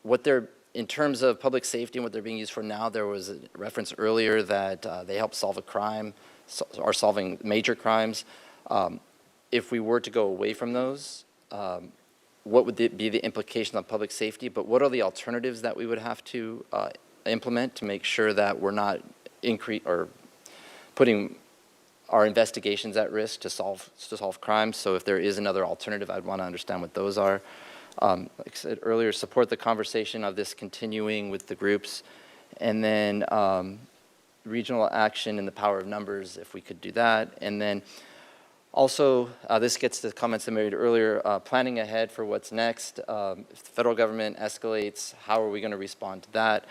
what they're, in terms of public safety and what they're being used for now. There was a reference earlier that they help solve a crime, or solving major crimes. If we were to go away from those, what would be the implication on public safety? But what are the alternatives that we would have to implement to make sure that we're not putting our investigations at risk to solve crimes? So if there is another alternative, I'd want to understand what those are. Like I said earlier, support the conversation of this continuing with the groups, and then regional action and the power of numbers, if we could do that. And then also, this gets to the comments I made earlier, planning ahead for what's next. If the federal government escalates, how are we going to respond to that?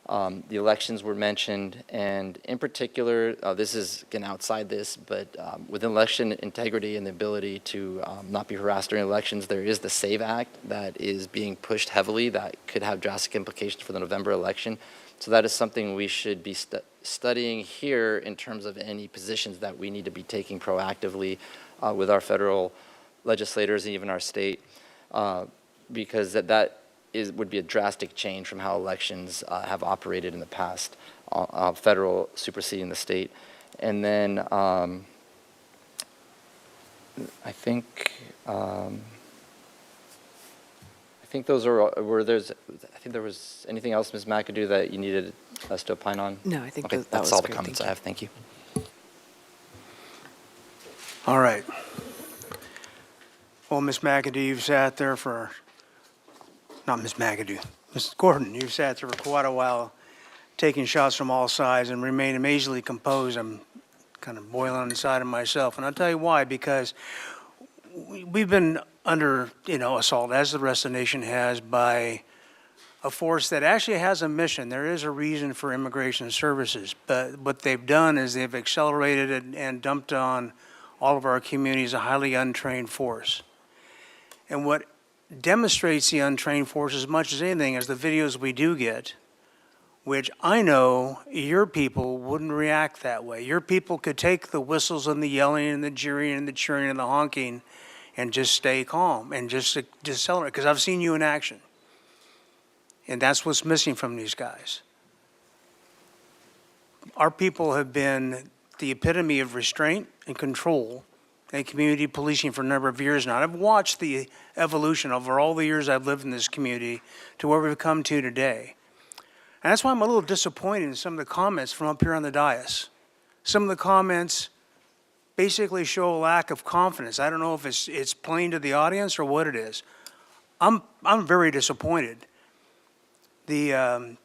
The elections were mentioned, and in particular, this is again outside this, but with election integrity and the ability to not be harassed during elections, there is the SAVE Act that is being pushed heavily that could have drastic implications for the November election. So that is something we should be studying here in terms of any positions that we need to be taking proactively with our federal legislators and even our state, because that would be a drastic change from how elections have operated in the past, federal superseding the state. And then I think those are, I think there was anything else, Ms. McAdoo, that you needed us to opine on? No, I think okay, that that's was all great. the comments Thank I have. Thank you. All right. Well, Ms. McAdoo, you've sat there for, not Ms. McAdoo, Ms. Gordon, you've sat there for quite a while, taking shots from all sides and remain amazingly composed. I'm kind of boiling inside of myself, and I'll tell you why, because we've been under, assault, as the rest of the nation has, by a force that actually has a mission. There is a reason for immigration services, but what they've done is they've accelerated it and dumped on all of our communities a highly untrained force. And what demonstrates the untrained force as much as anything is the videos we do get, which I know your people wouldn't react that way. Your people could take the whistles and the yelling and the jeering and the cheering and the honking and just stay calm and just decelerate, because I've seen you in action. And that's what's missing from these guys. Our people have been the epitome of restraint and control and community policing for a number of years now. I've watched the evolution over all the years I've lived in this community to where we've come to today. And that's why I'm a little disappointed in some of the comments from up here on the dais. Some of the comments basically show a lack of confidence. I don't know if it's plain to the audience or what it is. I'm very disappointed. The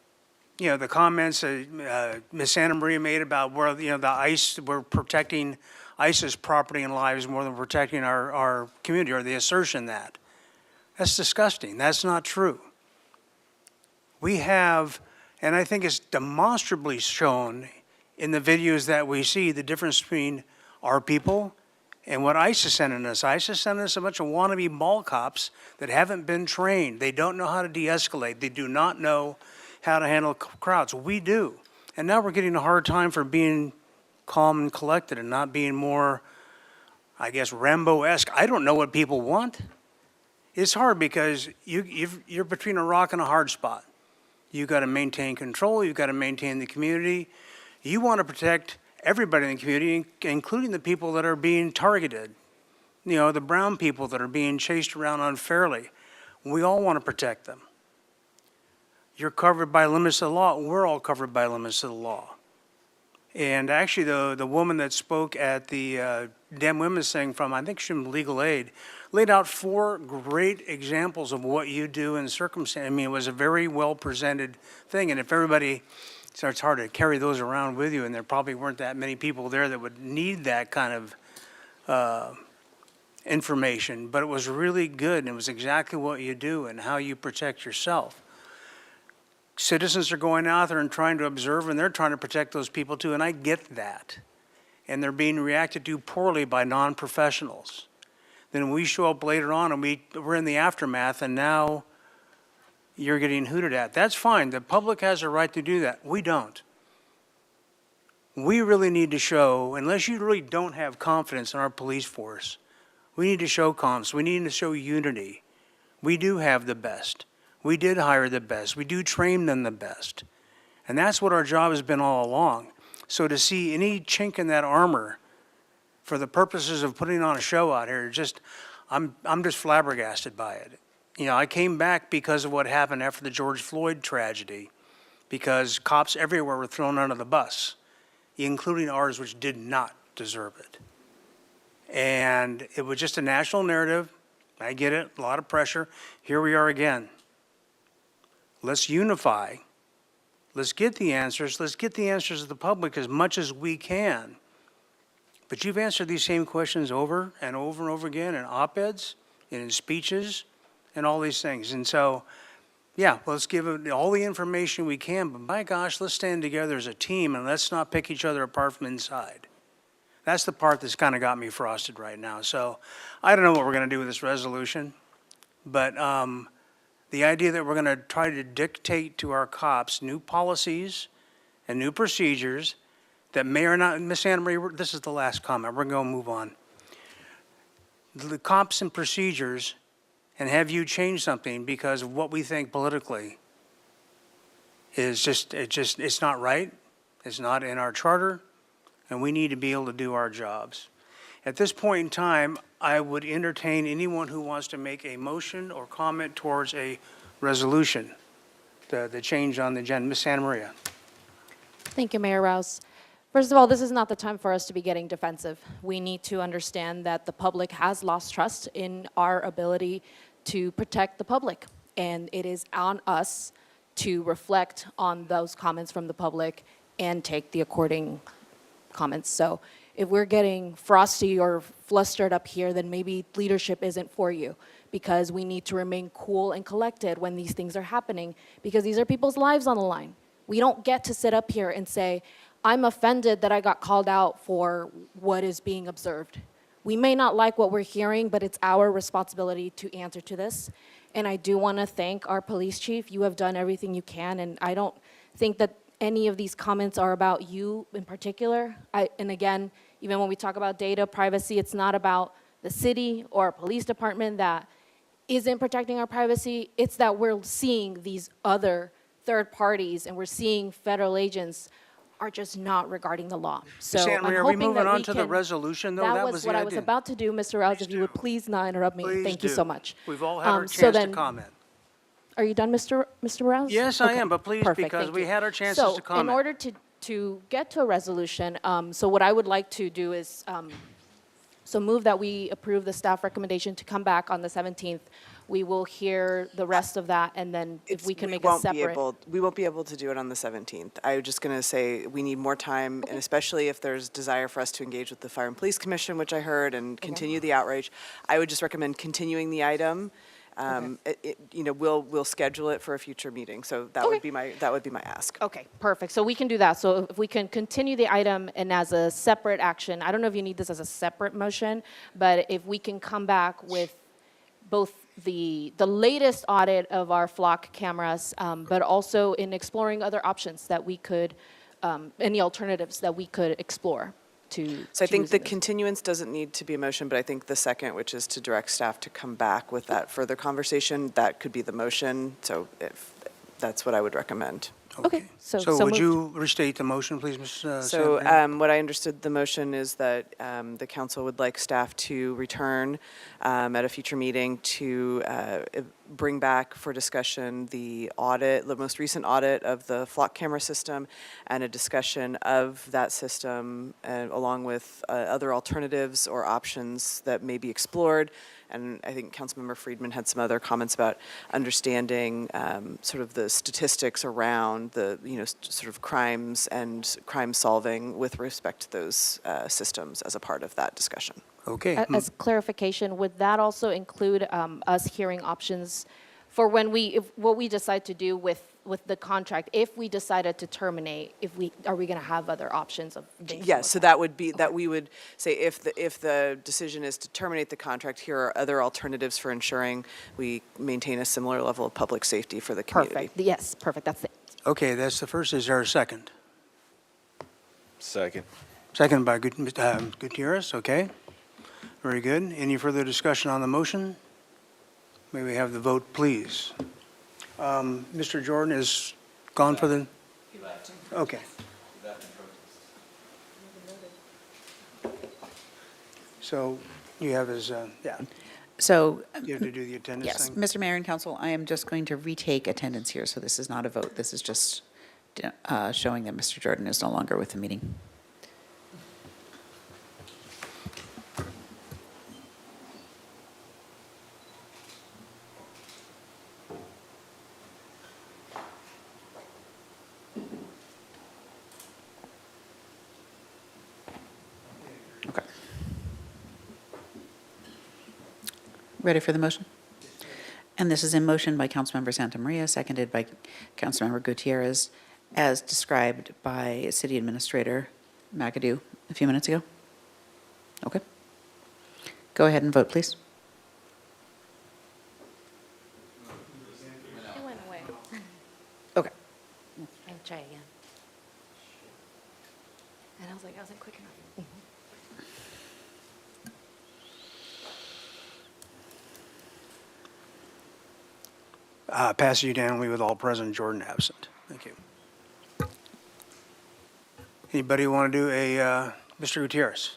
comments Ms. Santa Maria made about where, the ICE, we're protecting ICE's property and lives more than protecting our community, or the assertion that's disgusting. That's not true. We have, and I think it's demonstrably shown in the videos that we see, the difference between our people and what ICE is sending us. ICE is sending us a bunch of wannabe mall cops that haven't been trained. They don't know how to de-escalate. They do not know how to handle crowds. We do. And now we're getting a hard time for being calm and collected and not being more, I guess, Rambo-esque. I don't know what people want. It's hard because you're between a rock and a hard spot. You've got to maintain control. You've got to maintain the community. You want to protect everybody in the community, including the people that are being targeted. The brown people that are being chased around unfairly. We all want to protect them. You're covered by limits of the law. We're all covered by limits of the law. And actually, the woman that spoke at the Damn Women's thing from, I think she was Legal Aid, laid out 4 great examples of what you do in circumstance. I mean, it was a very well-presented thing. And if everybody, so it's hard to carry those around with you, and there probably weren't that many people there that would need that kind of information. But it was really good, and it was exactly what you do and how you protect yourself. Citizens are going out there and trying to observe, and they're trying to protect those people too, and I get that. And they're being reacted to poorly by non-professionals. Then we show up later on and we're in the aftermath, and now you're getting hooted at. That's fine. The public has a right to do that. We don't. We really need to show, unless you really don't have confidence in our police force, we need to show confidence. We need to show unity. We do have the best. We did hire the best. We do train them the best. And that's what our job has been all along. So to see any chink in that armor for the purposes of putting on a show out here, I'm just flabbergasted by it. I came back because of what happened after the George Floyd tragedy, because cops everywhere were thrown under the bus, including ours, which did not deserve it. And it was just a national narrative. I get it, a lot of pressure. Here we are again. Let's unify. Let's get the answers. Let's get the answers to the public as much as we can. But you've answered these same questions over and over and over again in op-eds and in speeches and all these things. And so, yeah, let's give it all the information we can. But my gosh, let's stand together as a team and let's not pick each other apart from inside. That's the part that's kind of got me frosted right now. So I don't know what we're going to do with this resolution. But the idea that we're going to try to dictate to our cops new policies and new procedures that may or not, Ms. Anna Marie, this is the last comment. We're going to move on. The cops and procedures, and have you change something because of what we think politically is it's not right. It's not in our charter, and we need to be able to do our jobs. At this point in time, I would entertain anyone who wants to make a motion or comment towards a resolution, the change on the agenda. Ms. Santa Maria. Thank you, Mayor Rouse. First of all, this is not the time for us to be getting defensive. We need to understand that the public has lost trust in our ability to protect the public. And it is on us to reflect on those comments from the public and take the according comments. So if we're getting frosty or flustered up here, then maybe leadership isn't for you, because we need to remain cool and collected when these things are happening, because these are people's lives on the line. We don't get to sit up here and say, I'm offended that I got called out for what is being observed. We may not like what we're hearing, but it's our responsibility to answer to this. And I do want to thank our police chief. You have done everything you can, and I don't think that any of these comments are about you in particular. And again, even when we talk about data privacy, it's not about the city or our police department that isn't protecting our privacy. It's that we're seeing these other third parties, and we're seeing federal agents are just not regarding the law. So Ms. I'm Henry, are we hoping moving that on we to the can- resolution, though? That That was was the what I was idea. about to do, Mr. Rouse, if you would please not interrupt me. Please Thank you do. so much. We've all had our So chance to then- comment. Are you done, Mr. Rouse? Yes, I Okay, am, but please, perfect, because thank we you. had our chances to So in comment. order to get to a resolution, so what I would like to do is, so move that we approve the staff recommendation to come back on the 17th. We will hear the rest of that, and then if we can make a separate. We won't be able to do it on the 17th. I was just going to say we need more time, and especially if there's desire for us to engage with the Fire and Police Commission, which I heard, and continue the outreach. I would just recommend continuing the item. We'll schedule it for a future meeting. So that would be my ask. Okay, perfect. So we can do that. So if we can continue the item and as a separate action, I don't know if you need this as a separate motion, but if we can come back with both the latest audit of our flock cameras, but also in exploring other options that we could, any alternatives that we could explore to. So I think the using this. continuance doesn't need to be a motion, but I think the second, which is to direct staff to come back with that further conversation, that could be the motion. So if that's what I would recommend. Okay, so would moved. you restate the motion, please, Ms. So Sandberg? what I understood the motion is that the council would like staff to return at a future meeting to bring back for discussion the audit, the most recent audit of the flock camera system, and a discussion of that system along with other alternatives or options that may be explored. And I think Councilmember Friedman had some other comments about understanding sort of the statistics around the, sort of crimes and crime solving with respect to those systems as a part of that discussion. Okay. As clarification, would that also include us hearing options for when what we decide to do with the contract, if we decided to terminate, are we going to have other options of things? Yes, so that would be, that we would say if the decision is to terminate the contract, here are other alternatives for ensuring we maintain a similar level of public safety for the community. Perfect, yes, perfect, that's it. Okay, that's the first. Is there a second? Second. Second by Gutierrez, okay. Very good. Any further discussion on the motion? May we have the vote, please? Mr. Jordan is gone for the? He left. Okay. He left in protest. So you have his, yeah, So, you have to do the attendance yes, thing? Mr. Mayor and Council, I am just going to retake attendance here, so this is not a vote. This is just showing that Mr. Jordan is no longer with the meeting. Okay. Ready for the motion? And this is in motion by Councilmember Santa Maria, seconded by Councilmember Gutierrez, as described by City Administrator McAdoo a few minutes ago. Okay. Go ahead and vote, please. It went away. Okay. I'll try again. And I was like, I wasn't quick enough. Passes unanimously with all present, Jordan absent. Thank you. Anybody want to do a, Mr. Gutierrez?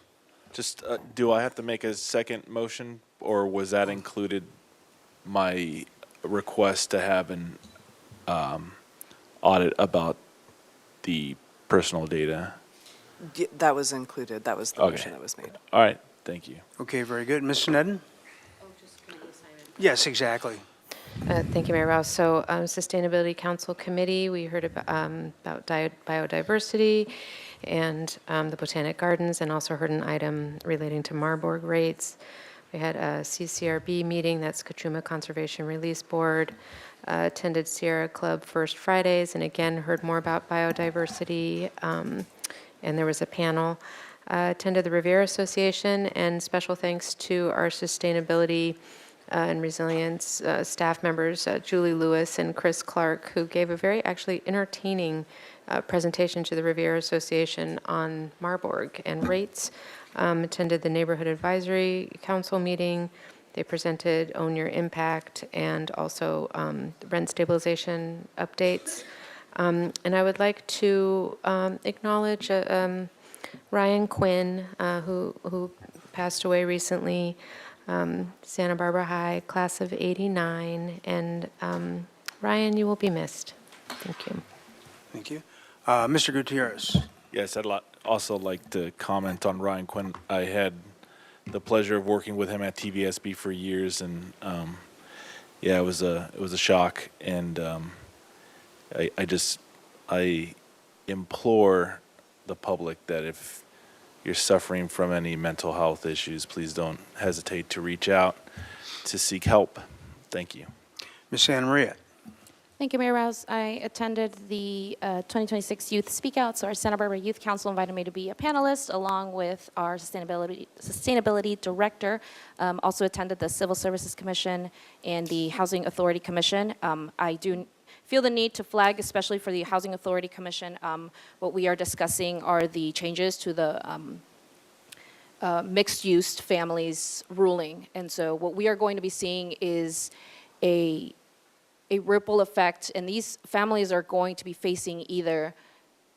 Just, do I have to make a second motion, or was that included my request to have an audit about the personal data? That was included. That was the Okay. motion that was made. All right, thank you. Okay, very good. Ms. Sneddon? Yes, exactly. Thank you, Mayor Rouse. So Sustainability Council Committee, we heard about biodiversity and the Botanic Gardens, and also heard an item relating to Marburg rates. We had a CCRB meeting, that's Kachuma Conservation Release Board, attended Sierra Club First Fridays, and again heard more about biodiversity, and there was a panel. Attended the Riviera Association, and special thanks to our sustainability and resilience staff members, Julie Lewis and Chris Clark, who gave a very actually entertaining presentation to the Riviera Association on Marburg and rates. Attended the Neighborhood Advisory Council meeting. They presented Own Your Impact and also rent stabilization updates. And I would like to acknowledge Ryan Quinn, who passed away recently, Santa Barbara High, class of '89. And Ryan, you will be missed. Thank you. Thank you. Mr. Gutierrez. Yes, also like to comment on Ryan Quinn. I had the pleasure of working with him at TVSB for years, and yeah, it was a shock. And I implore the public that if you're suffering from any mental health issues, please don't hesitate to reach out to seek help. Thank you. Ms. Santa Maria. Thank you, Mayor Rouse. I attended the 2026 Youth Speak Out, so our Santa Barbara Youth Council invited me to be a panelist along with our sustainability director. Also attended the Civil Services Commission and the Housing Authority Commission. I do feel the need to flag, especially for the Housing Authority Commission, what we are discussing are the changes to the mixed-use families ruling. And so what we are going to be seeing is a ripple effect, and these families are going to be facing either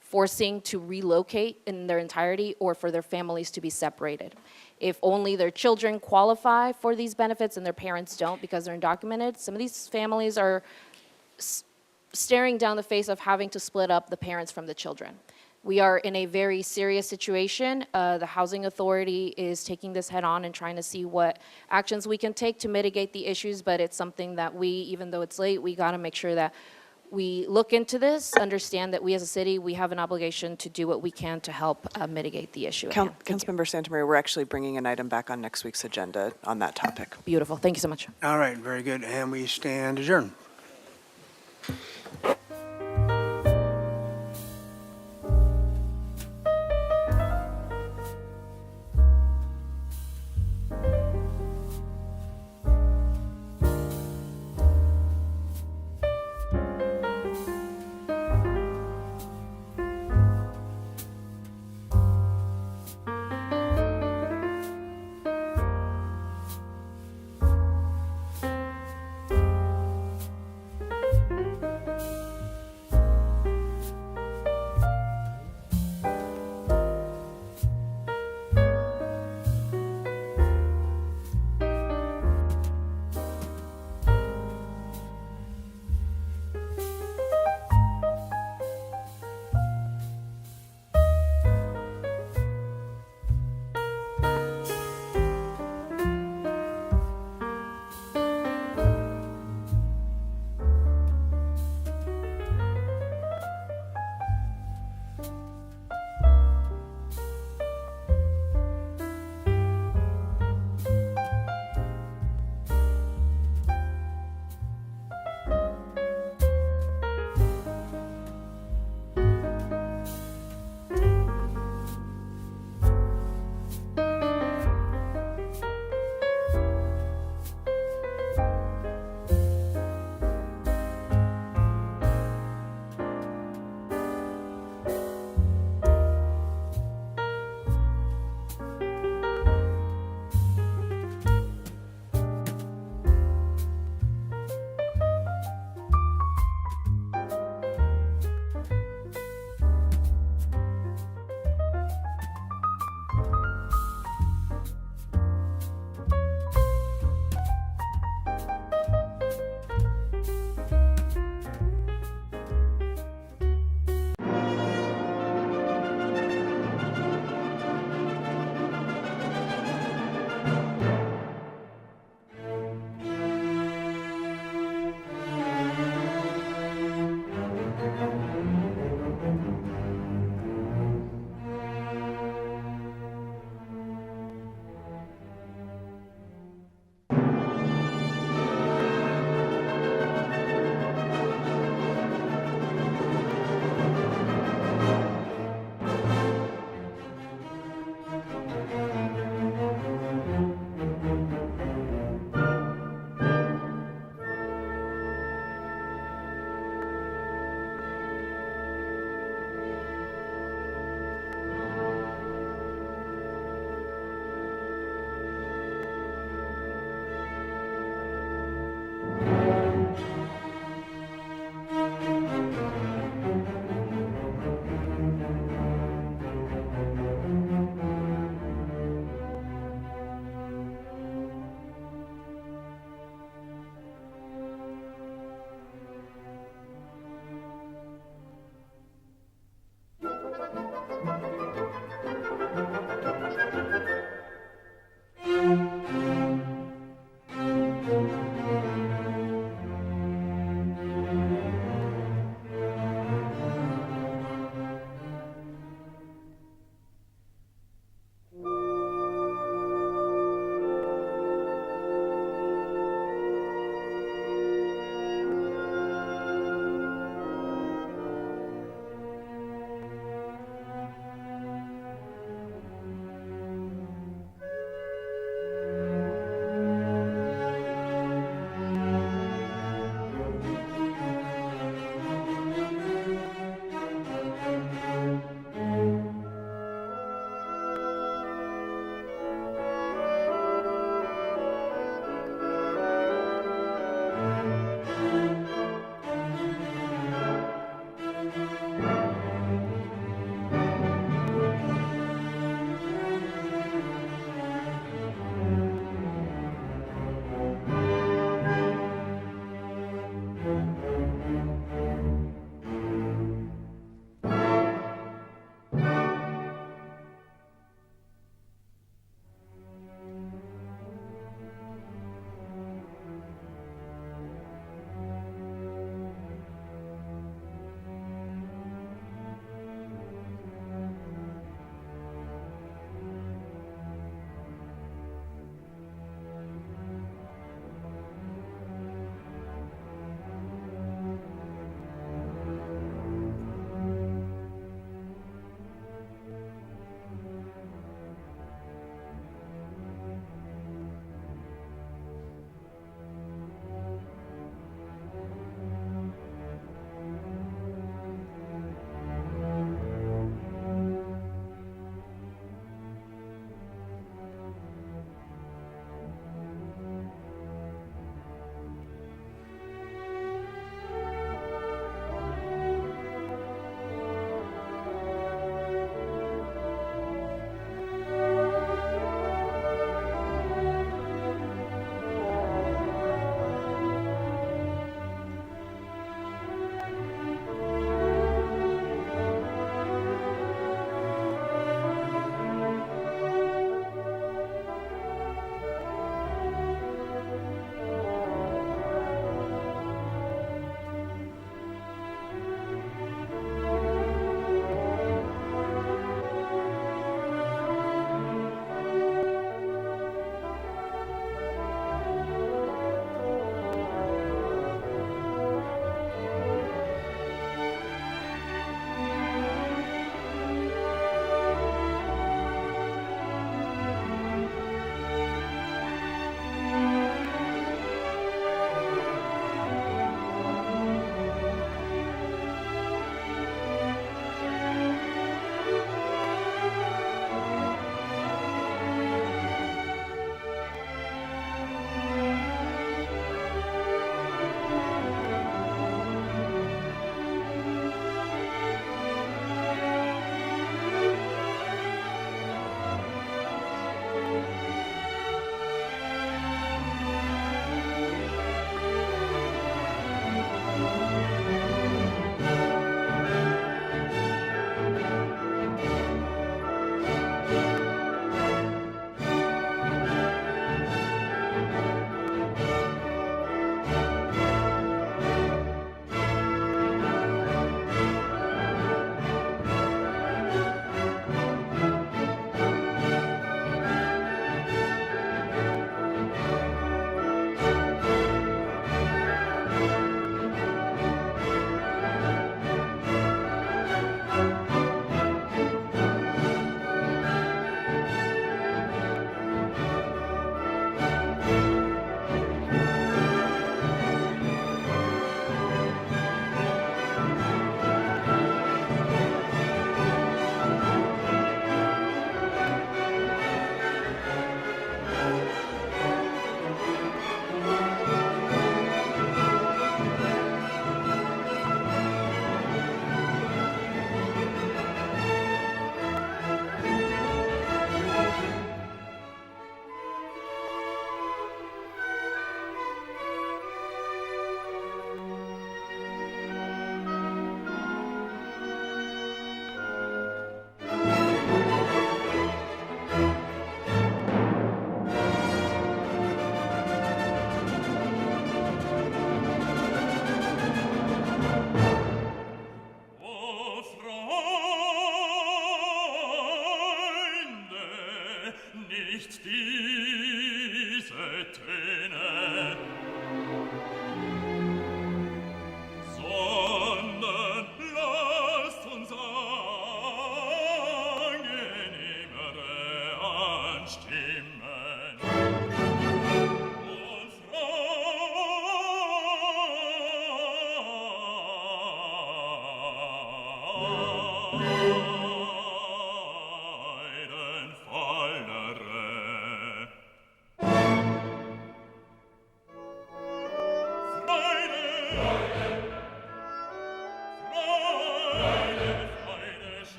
forcing to relocate in their entirety or for their families to be separated. If only their children qualify for these benefits and their parents don't because they're undocumented, some of these families are staring down the face of having to split up the parents from the children. We are in a very serious situation. The Housing Authority is taking this head on and trying to see what actions we can take to mitigate the issues, but it's something that we, even though it's late, we gotta make sure that we look into this, understand that we as a city, we have an obligation to do what we can to help mitigate the issue. Councilmember Santa Maria, we're actually bringing an item back on next week's agenda on that topic. Beautiful, thank you so much. All right, very good. And we stand adjourned.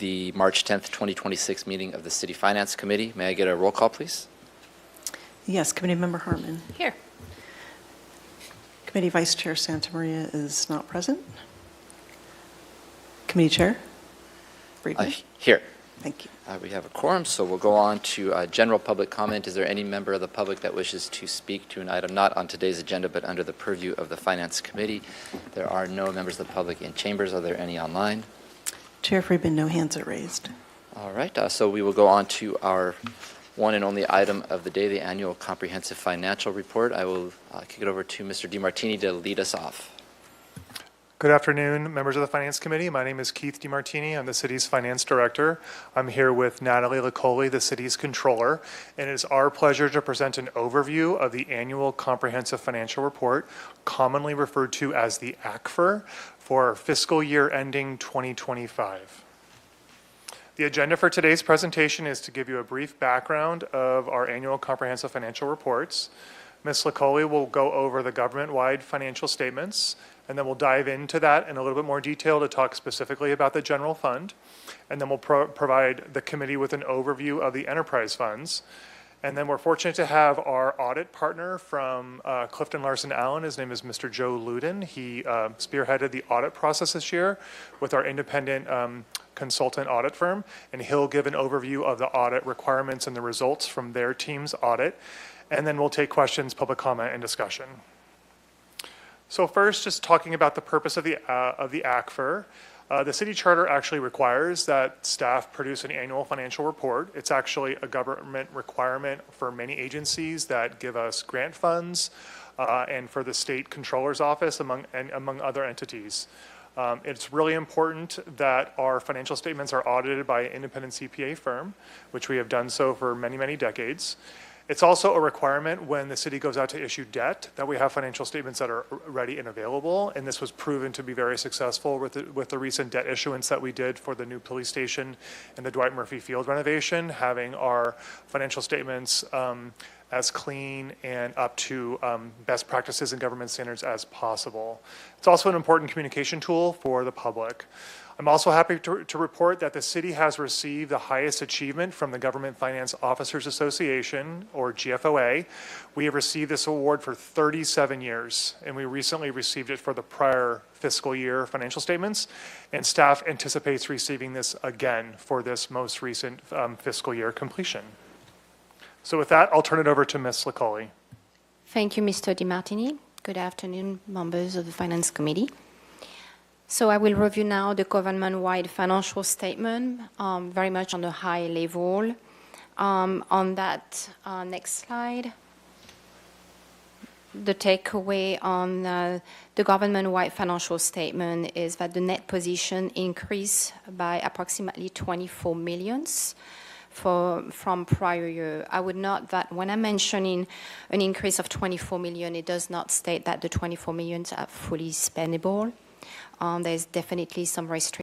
the March 10th, 2026 meeting of the City Finance Committee. May I get a roll call, please? Yes, Committee Member Hartman. Here. Committee Vice Chair Santa Maria is not present. Committee Chair Friedman. Here. Thank you. We have a quorum, so we'll go on to general public comment. Is there any member of the public that wishes to speak to an item not on today's agenda but under the purview of the Finance Committee? There are no members of the public in chambers. Are there any online? Chair Friedman, no hands are raised. All right, so we will go on to our one and only item of the day, the annual comprehensive financial report. I will kick it over to Mr. DiMartini to lead us off. Good afternoon, members of the Finance Committee. My name is Keith DiMartini. I'm the city's finance director. I'm here with Natalie Licoli, the city's controller, and it is our pleasure to present an overview of the annual comprehensive financial report, commonly referred to as the ACFR, for fiscal year ending 2025. The agenda for today's presentation is to give you a brief background of our annual comprehensive financial reports. Ms. Licoli will go over the government-wide financial statements, and then we'll dive into that in a little bit more detail to talk specifically about the general fund. And then we'll provide the committee with an overview of the enterprise funds. And then we're fortunate to have our audit partner from Clifton Larson Allen. His name is Mr. Joe Luden. He spearheaded the audit process this year with our independent consultant audit firm. And he'll give an overview of the audit requirements and the results from their team's audit. And then we'll take questions, public comment, and discussion. So first, just talking about the purpose of the ACFR. The city charter actually requires that staff produce an annual financial report. It's actually a government requirement for many agencies that give us grant funds and for the state controller's office, among other entities. It's really important that our financial statements are audited by an independent CPA firm, which we have done so for many, many decades. It's also a requirement when the city goes out to issue debt that we have financial statements that are ready and available, and this was proven to be very successful with the recent debt issuance that we did for the new police station and the Dwight Murphy Field renovation, having our financial statements as clean and up to best practices and government standards as possible. It's also an important communication tool for the public. I'm also happy to report that the city has received the highest achievement from the Government Finance Officers Association, or GFOA. We have received this award for 37 years, and we recently received it for the prior fiscal year financial statements, and staff anticipates receiving this again for this most recent fiscal year completion. So with that, I'll turn it over to Ms. Licoli. Thank you, Mr. DiMartini. Good afternoon, members of the Finance Committee. So I will review now the government-wide financial statement, very much on a high level. On that next slide, the takeaway on the government-wide financial statement is that the net position increased by approximately 24 millions from prior year. I would note that when I'm mentioning an increase of 24 million, it does not state that the 24 millions are fully spendable. There's definitely some restrictions